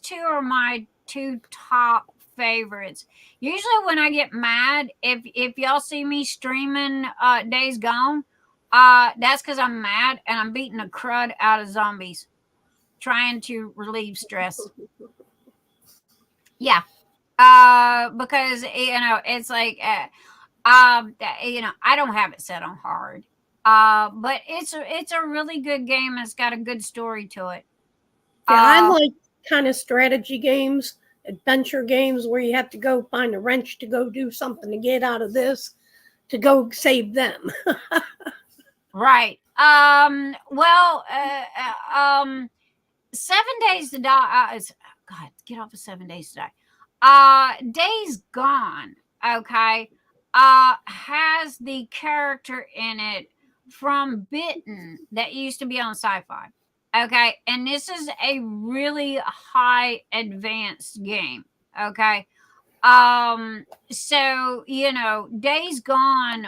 two are my two top favorites. Usually when I get mad, if y'all see me streaming Days Gone, that's because I'm mad and I'm beating the crud out of zombies, trying to relieve stress. Yeah. Because it's like I don't have it set on hard. But it's a really good game. It's got a good story to it. Yeah, I like kind of strategy games, adventure games where you have to go find a wrench to go do something to get out of this. to go save them. Right. Well, 7 Days to Die. God, get off of 7 Days to Die. Days Gone. Okay. Has the character in it from Bitten that used to be on Sci-Fi. Okay, and this is a really high advanced game. Okay. So Days Gone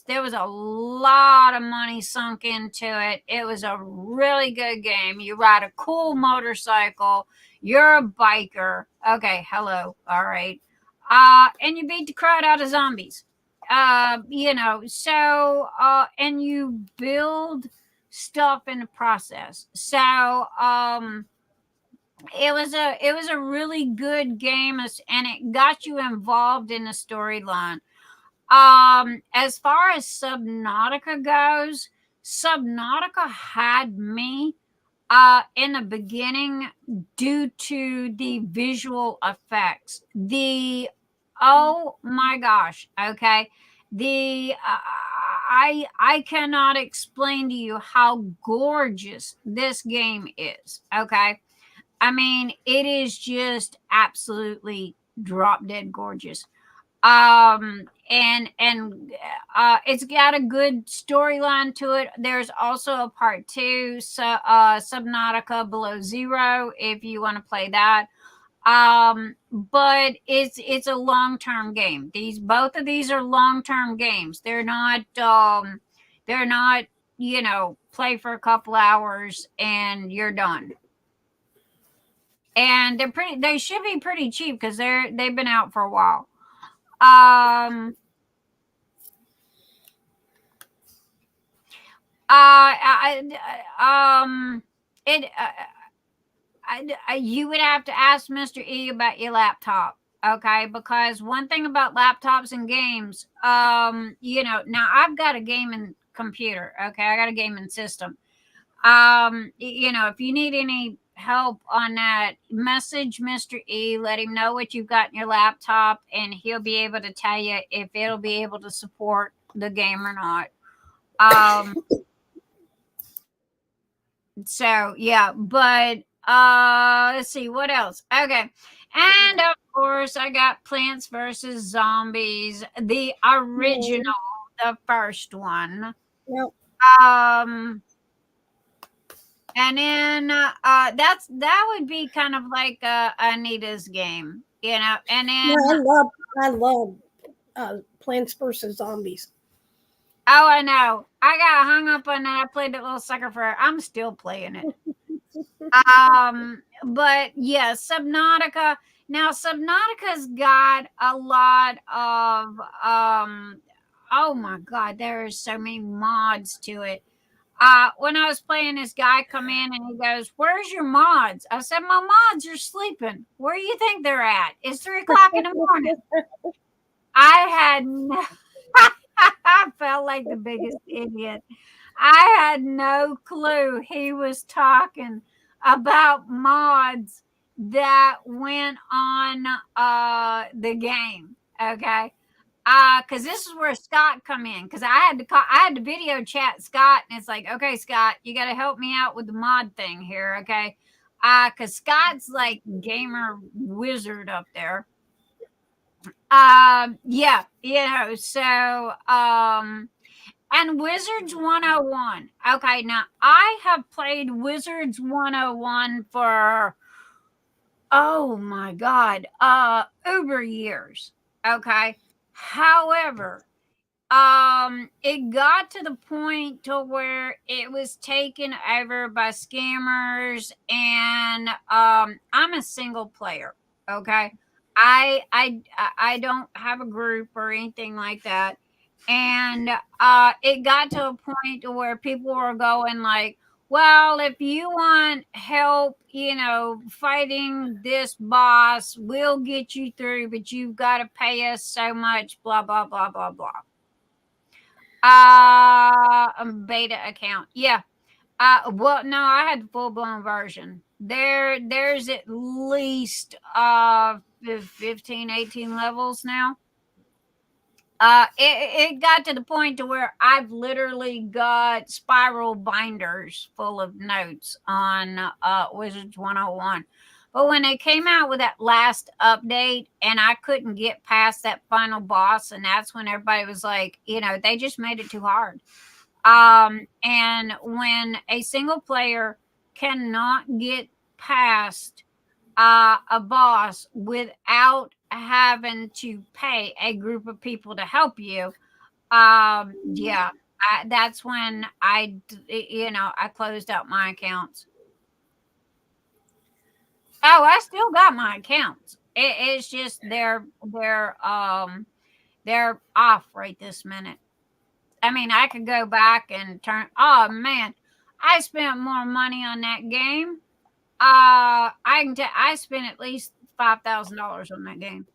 there was a lot of money sunk into it. It was a really good game. You ride a cool motorcycle, you're a biker. Okay, hello, all right. And you beat the crowd out of zombies. And you build stuff in the process. So it was a really good game, and it got you involved in the storyline. As far as Subnautica goes, Subnautica had me in the beginning due to the visual effects. Oh my gosh, okay. I cannot explain to you how gorgeous this game is, okay? I mean, it is just absolutely drop dead gorgeous. And it's got a good storyline to it. There's also a part 2, Subnautica Below Zero, if you want to play that. But it's a long-term game. Both of these are long-term games. They're not play for a couple hours and you're done. And they should be pretty cheap because they've been out for a while. You would have to ask Mr. E about your laptop, okay? Because one thing about laptops and games, now I've got a gaming computer, okay? I got a gaming system. If you need any help on that, message Mr. E, let him know what you've got in your laptop, and he'll be able to tell you if it'll be able to support the game or not. So yeah, but let's see what else. Okay, and of course I got Plants vs. Zombies, the original, the first one. Yep. And then that would be kind of like Anita's game, And then I love Plants vs. Zombies. Oh, I know. I got hung up on that. I played that little sucker for. I'm still playing it. But yeah, Subnautica. Now Subnautica's got a lot of oh my god, there are so many mods to it. When I was playing, this guy come in and he goes, "Where's your mods?" I said, "My mods are sleeping. Where do you think they're at? It's 3 o'clock in the morning." I had no I felt like the biggest idiot. I had no clue he was talking about mods that went on the game. Okay. Because this is where Scott come in. Because I had to video chat Scott, and it's like, okay, Scott, you got to help me out with the mod thing here, okay? Because Scott's like gamer wizard up there. Yeah, so and Wizards 101. Okay, now I have played Wizards 101 for oh my god, over years. Okay. However, it got to the point to where it was taken over by scammers, and I'm a single player, okay? I don't have a group or anything like that. And it got to a point to where people were going like, well, if you want help, fighting this boss, we'll get you through, but you've got to pay us so much, blah, blah, blah, blah, blah. Beta account. Yeah. Well, no, I had the full-blown version. There's at least 15, 18 levels now. It got to the point to where I've literally got spiral binders full of notes on Wizards 101. But when they came out with that last update and I couldn't get past that final boss, and that's when everybody was like, they just made it too hard. And when a single player cannot get past a boss without having to pay a group of people to help you, yeah, that's when I closed out my accounts. Oh, I still got my accounts. It's just they're off right this minute. I mean, I could go back and turn. Oh man, I spent more money on that game. I spent at least $5,000 on that game.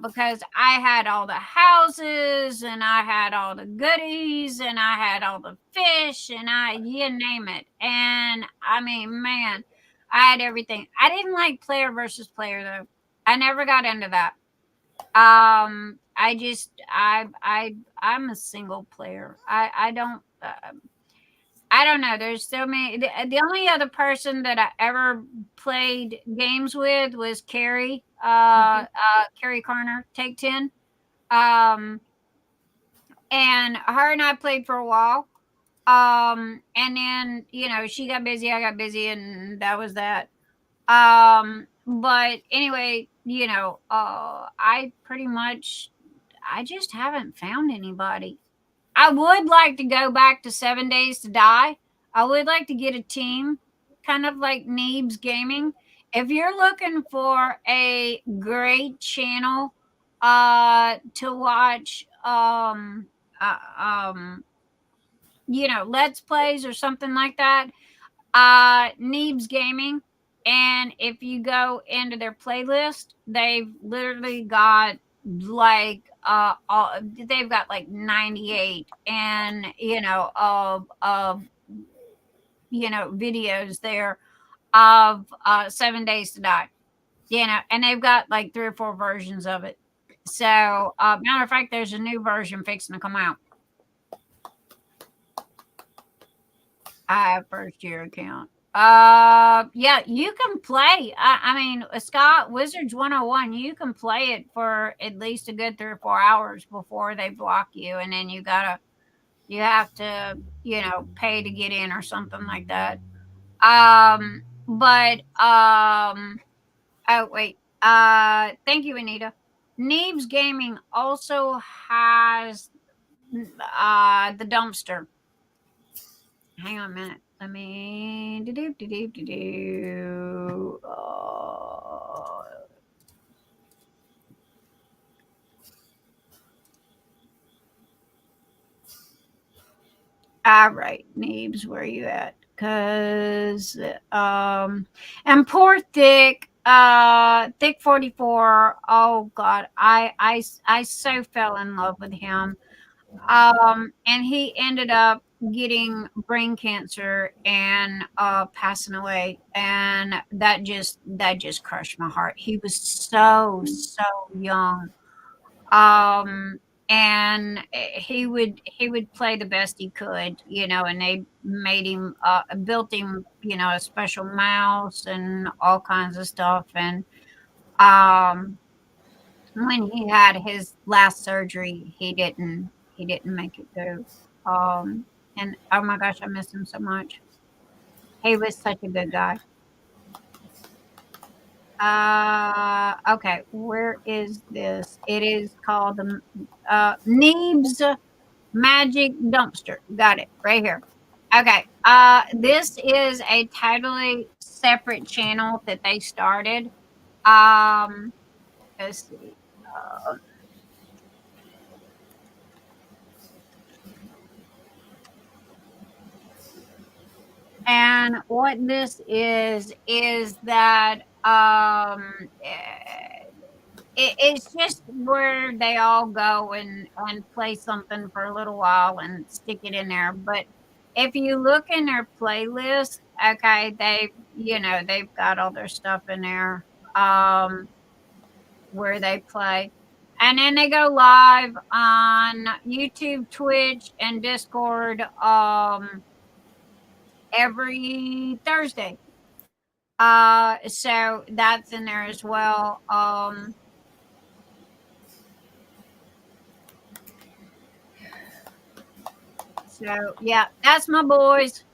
Because I had all the houses and I had all the goodies and I had all the fish and you name it. And I mean, man, I had everything. I didn't like player versus player though. I never got into that. I'm a single player. I don't know. There's so many. The only other person that I ever played games with was Carrie. Carrie Carner, Take 10. And her and I played for a while. And then, she got busy, I got busy, and that was that. But anyway, I just haven't found anybody. I would like to go back to 7 Days to Die. I would like to get a team, kind of like Nyxs Gaming. If you're looking for a great channel to watch, Let's Plays or something like that, Nyxs Gaming. And if you go into their playlist, they've literally got like they've got like 98 and of videos there of 7 Days to Die, and they've got like 3 or 4 versions of it. So matter of fact, there's a new version fixing to come out. I have first year account. Yeah, you can play. I mean, Scott, Wizards 101, you can play it for at least a good 3 or 4 hours before they block you, and then you have to, pay to get in or something like that. Oh wait. Thank you, Anita. Nyxs Gaming also has the dumpster. Hang on a minute. Let me all right, Nyxs, where are you at? Cause and poor Thick 44. Oh God, I so fell in love with him. And he ended up getting brain cancer and passing away, and that just crushed my heart. He was so young, and he would play the best he could, and they made him built him, a special mouse and all kinds of stuff. And when he had his last surgery, he didn't make it through. And oh my gosh, I miss him so much. He was such a good guy. Okay, where is this? It is called the Nyxs Magic Dumpster. Got it right here. Okay, this is a totally separate channel that they started. Let's see. And what this is that it's just where they all go and play something for a little while and stick it in there. But if you look in their playlist, okay, they've got all their stuff in there where they play. And then they go live on YouTube, Twitch, and Discord every Thursday. So that's in there as well. So yeah, that's my boys.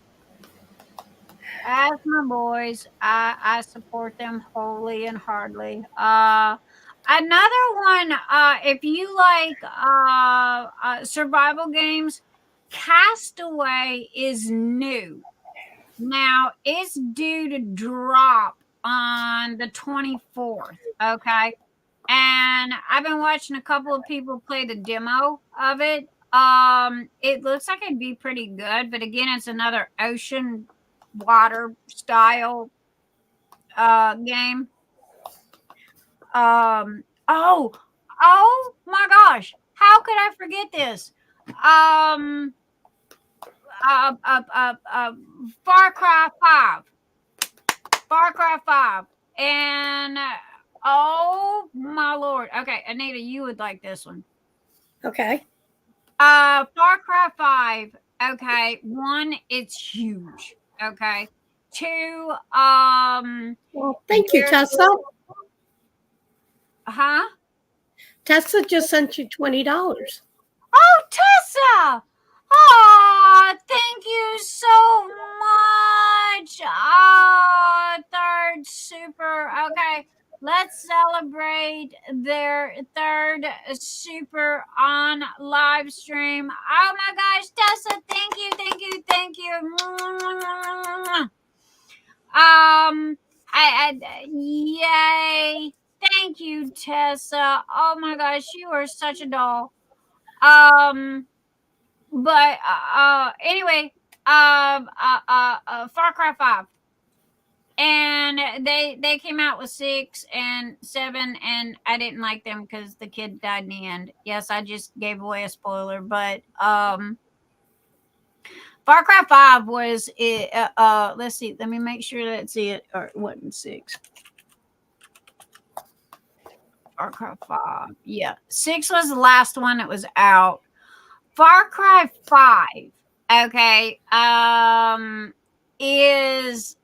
That's my boys. I support them wholly and heartily. Another one, if you like survival games, Castaway is new. Now it's due to drop on the 24th. Okay. And I've been watching a couple of people play the demo of it. It looks like it'd be pretty good, but again, it's another ocean water style game. Oh my gosh, how could I forget this? Far Cry 5, and oh my lord. Okay, Anita, you would like this one. Okay. Far Cry 5. Okay, 1, it's huge. Okay. 2, well, thank you, Tessa. Huh? Tessa just sent you $20. Oh, Tessa! Oh, thank you so much. Oh, third super. Okay, let's celebrate their third super on live stream. Oh my gosh, Tessa, thank you. Yay. Thank you, Tessa. Oh my gosh, you are such a doll. But anyway, Far Cry 5. And they came out with 6 and 7, and I didn't like them because the kid died in the end. Yes, I just gave away a spoiler, but Far Cry 5 was it. Let's see. Let me make sure that's it. Or it wasn't 6. Far Cry 5. Yeah, 6 was the last one that was out. Far Cry 5. Okay. Is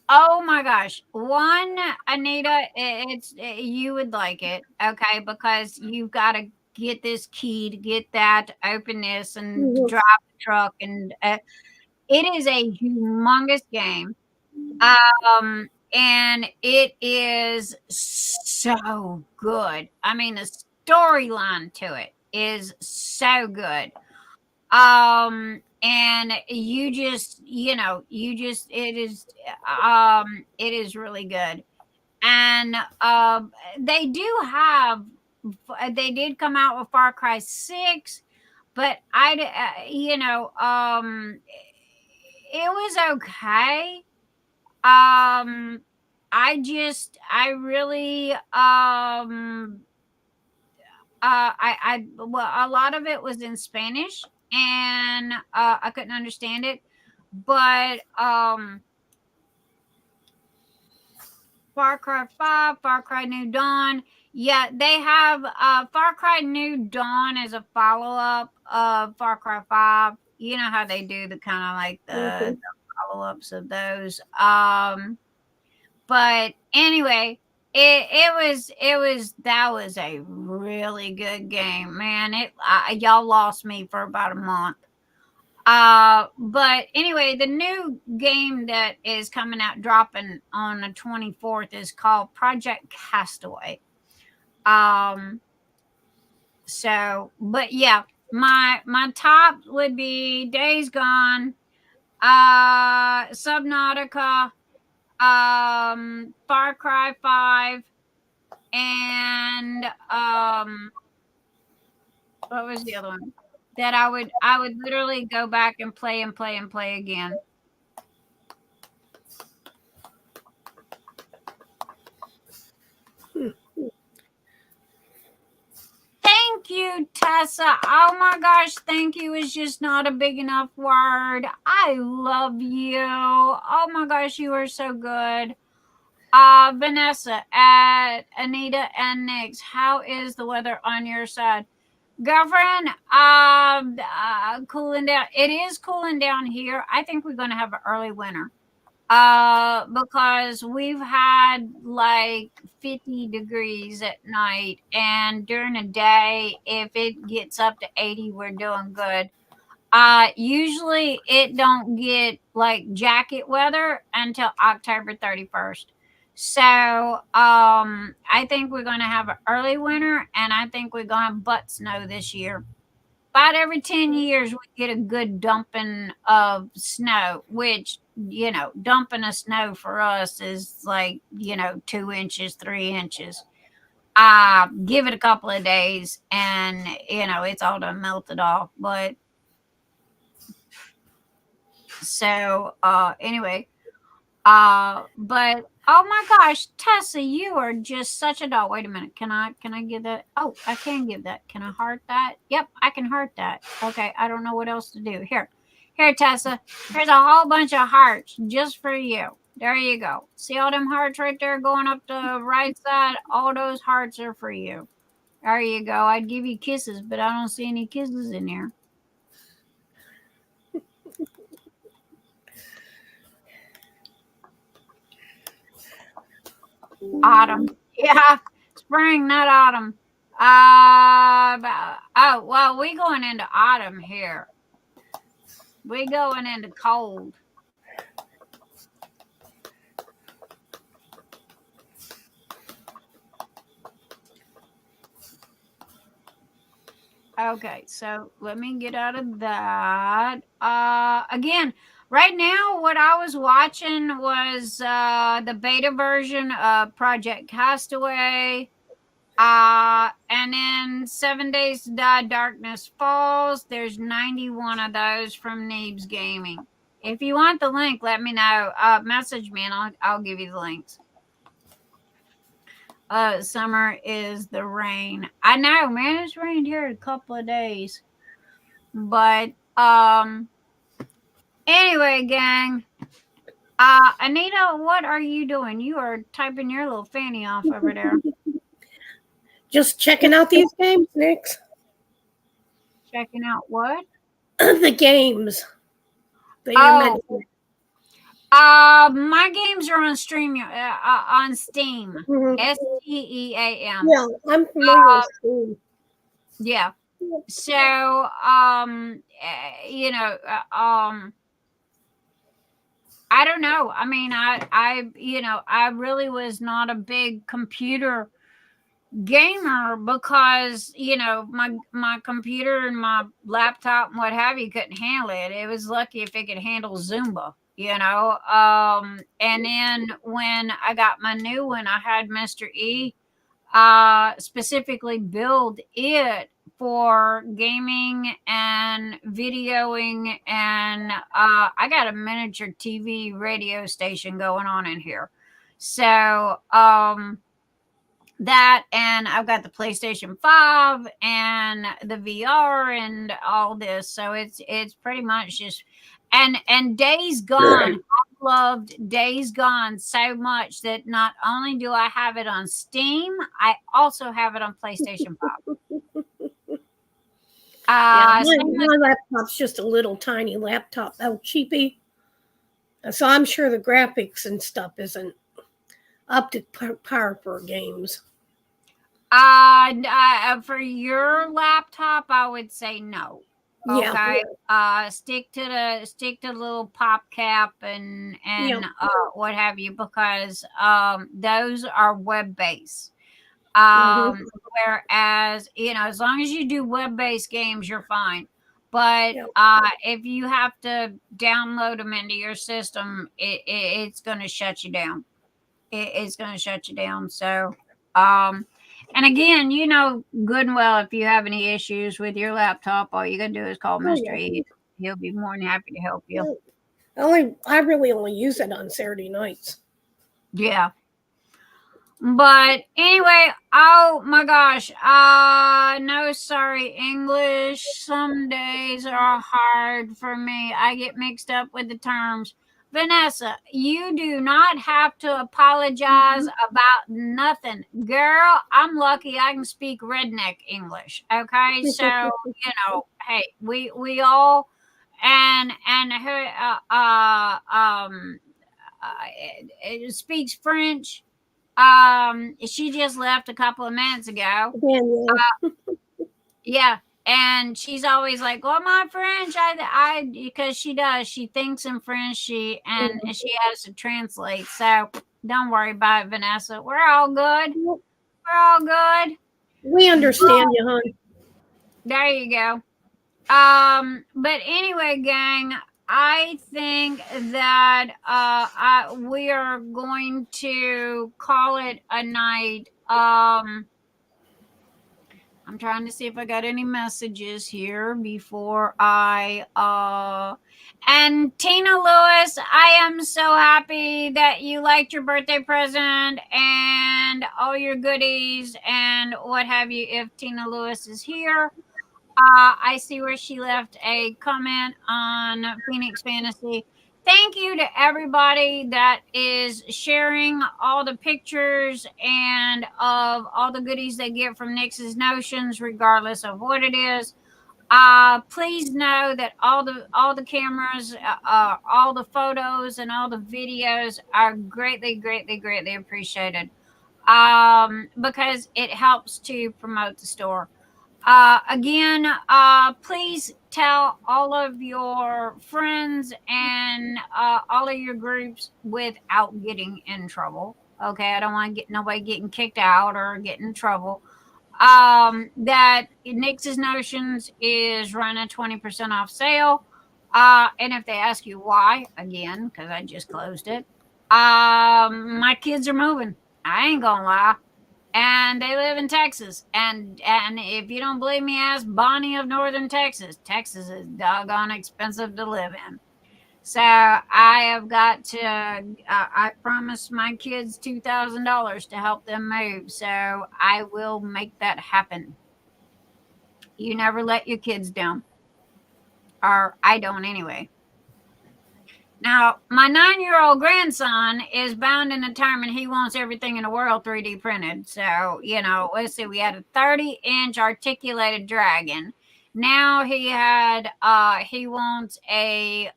oh my gosh. 1, Anita, you would like it, okay, because you've got to get this key to get that, to open this and to drive the truck, and it is a humongous game. And it is so good. I mean, the storyline to it is so good. And it is really good. And they did come out with Far Cry 6, but it was okay. A lot of it was in Spanish, and I couldn't understand it. But Far Cry 5, Far Cry New Dawn. Yeah, they have Far Cry New Dawn as a follow-up of Far Cry 5. You know how they do the kind of like the follow-ups of those. But anyway, that was a really good game, man. Y'all lost me for about a month. But anyway, the new game that is coming out, dropping on the 24th, is called Project Castaway. So, but yeah, my top would be Days Gone, Subnautica, Far Cry 5, and what was the other one that I would literally go back and play again? Thank you, Tessa. Oh my gosh, thank you is just not a big enough word. I love you. Oh my gosh, you are so good. Vanessa at Anita and Nyx, how is the weather on your side? Girlfriend, cooling down. It is cooling down here. I think we're going to have an early winter. Because we've had like 50 degrees at night, and during the day, if it gets up to 80, we're doing good. Usually it don't get like jacket weather until October 31st. So, I think we're going to have an early winter, and I think we're going to have butt snow this year. About every 10 years, we get a good dumping of snow, which, dumping of snow for us is like, 2 inches, 3 inches. Give it a couple of days and, it's all done melted off. But so, anyway, but oh my gosh, Tessa, you are just such a doll. Wait a minute. Can I give that? Oh, I can give that. Can I heart that? Yep, I can heart that. Okay, I don't know what else to do. Here, Tessa. Here's a whole bunch of hearts just for you. There you go. See all them hearts right there going up the right side? All those hearts are for you. There you go. I'd give you kisses, but I don't see any kisses in here. Autumn. Yeah, spring, not autumn. Oh, well, we going into autumn here. We going into cold. Okay, so let me get out of that. Again, right now, what I was watching was the beta version of Project Castaway. And then 7 Days to Die, Darkness Falls. There's 91 of those from Neebs Gaming. If you want the link, let me know. Message me and I'll give you the links. Summer is the rain. I know, man, it's rained here a couple of days. But anyway, gang. Anita, what are you doing? You are typing your little fanny off over there. Just checking out these games, Nyx. Checking out what? The games that you're mentioning. My games are on on Steam. Mm-hmm. STEAM. Yeah, I'm familiar with Steam. Yeah. So, I don't know. I mean, I really was not a big computer gamer because, my computer and my laptop and what have you couldn't handle it. It was lucky if it could handle Zumba. And then when I got my new one, I had Mr. E specifically build it for gaming and videoing, and I got a miniature TV radio station going on in here. So that, and I've got the PlayStation 5 and the VR and all this. So it's pretty much just and Days Gone. I loved Days Gone so much that not only do I have it on Steam, I also have it on PlayStation 5. My laptop's just a little tiny laptop, cheapy. So I'm sure the graphics and stuff isn't up to par for games. For your laptop, I would say no. Okay. Yeah. Stick to the little pop cap and what have you, because those are web based. Whereas, as long as you do web based games, you're fine. But if you have to download them into your system, it's going to shut you down. It's going to shut you down. So, and again, good and well, if you have any issues with your laptop, all you got to do is call Mr. E. He'll be more than happy to help you. I really only use it on Saturday nights. Yeah. But anyway, oh my gosh. No, sorry, English. Some days are hard for me. I get mixed up with the terms. Vanessa, you do not have to apologize about nothing. Girl, I'm lucky I can speak redneck English. Okay. So, hey, we all and her speaks French. She just left a couple of minutes ago. Yeah. And she's always like, "Oh, my French, because she does. She thinks in French. She has to translate. So don't worry about it, Vanessa. We're all good. We're all good. We understand you, hon. There you go. But anyway, gang, I think that we are going to call it a night. I'm trying to see if I got any messages here before I and Tina Lewis, I am so happy that you liked your birthday present and all your goodies and what have you. If Tina Lewis is here, I see where she left a comment on Phoenix Fantasy. Thank you to everybody that is sharing all the pictures and of all the goodies they get from Nyx's Notions, regardless of what it is. Please know that all the cameras, all the photos, and all the videos are greatly appreciated. Because it helps to promote the store. Again, please tell all of your friends and all of your groups without getting in trouble. Okay, I don't want to get nobody getting kicked out or getting in trouble. That Nyx's Notions is running 20% off sale. And if they ask you why, again, because I just closed it, my kids are moving. I ain't gonna lie. And they live in Texas. And if you don't believe me, ask Bonnie of Northern Texas. Texas is doggone expensive to live in. So I have got to, I promised my kids $2,000 to help them move. So I will make that happen. You never let your kids down. Or I don't anyway. Now, my 9-year-old grandson is bound in determined he wants everything in the world 3D printed. So, let's see, we had a 30-inch articulated dragon. Now he wants a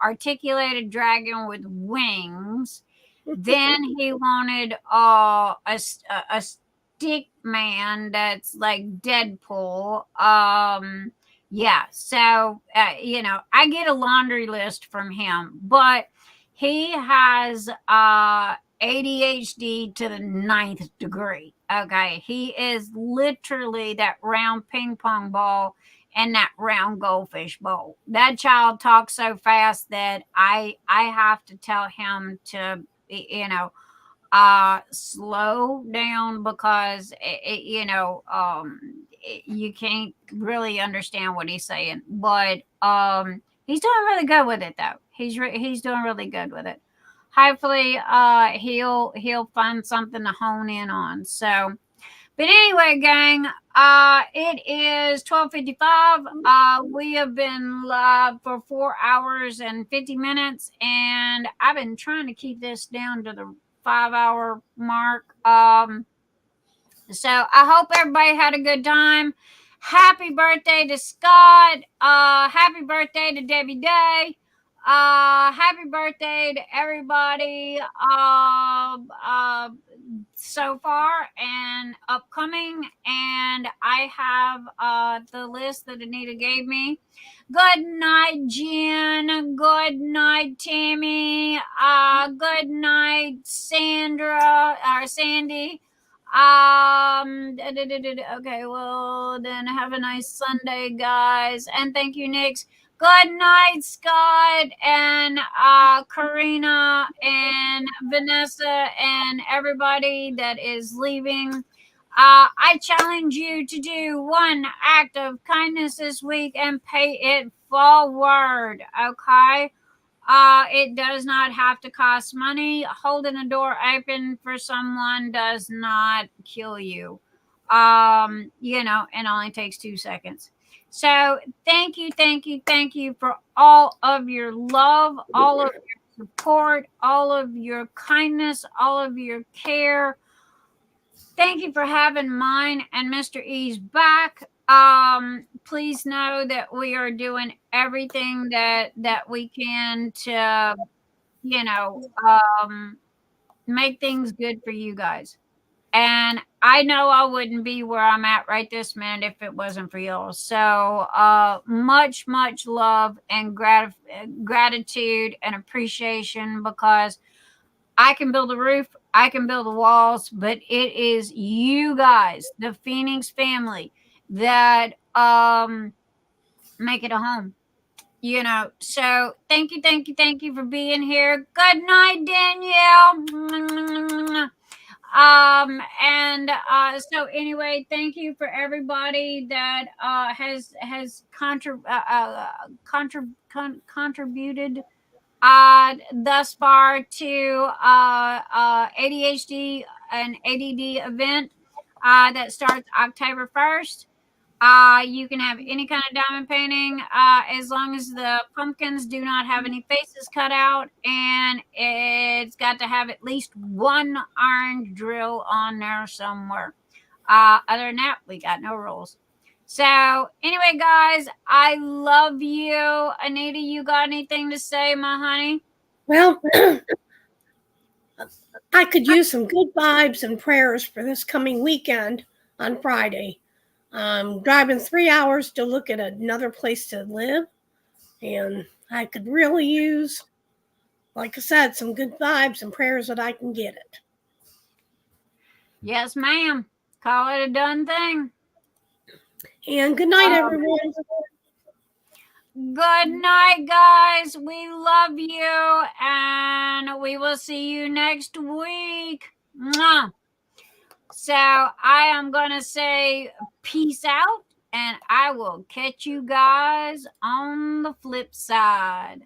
articulated dragon with wings. Then he wanted a stick man that's like Deadpool. Yeah, so, I get a laundry list from him, but he has ADHD to the 9th degree. Okay, he is literally that round ping pong ball and that round goldfish bowl. That child talks so fast that I have to tell him to, slow down because you can't really understand what he's saying, but he's doing really good with it though. He's doing really good with it. Hopefully he'll find something to hone in on. So, but anyway, gang, it is 12:55. We have been live for 4 hours and 50 minutes, and I've been trying to keep this down to the 5-hour mark. So I hope everybody had a good time. Happy birthday to Scott. Happy birthday to Debbie Day. Happy birthday to everybody so far and upcoming. And I have the list that Anita gave me. Good night, Jen. Good night, Tammy. Good night, Sandra or Sandy. Okay, well then have a nice Sunday, guys, and thank you, Nyx. Good night, Scott and Karina and Vanessa and everybody that is leaving. I challenge you to do one act of kindness this week and pay it forward, okay? It does not have to cost money. Holding a door open for someone does not kill you. It only takes 2 seconds. So thank you for all of your love, all of your support, all of your kindness, all of your care. Thank you for having mine and Mr. E's back. Please know that we are doing everything that we can to, make things good for you guys. And I know I wouldn't be where I'm at right this minute if it wasn't for y'all. So much love and gratitude and appreciation, because I can build a roof, I can build the walls, but it is you guys, the Phoenix family, that make it a home. So thank you for being here. Good night, Danielle. So anyway, thank you for everybody that has contributed thus far to ADHD and ADD event that starts October 1st. You can have any kind of diamond painting as long as the pumpkins do not have any faces cut out, and it's got to have at least one orange drill on there somewhere. Other than that, we got no rules. So anyway, guys, I love you. Anita, you got anything to say, my honey? Well, I could use some good vibes and prayers for this coming weekend on Friday. I'm driving 3 hours to look at another place to live, and I could really use, like I said, some good vibes and prayers that I can get it. Yes, ma'am. Call it a done thing. And good night, everyone. Good night, guys. We love you, and we will see you next week. Mwah. So I am going to say peace out, and I will catch you guys on the flip side.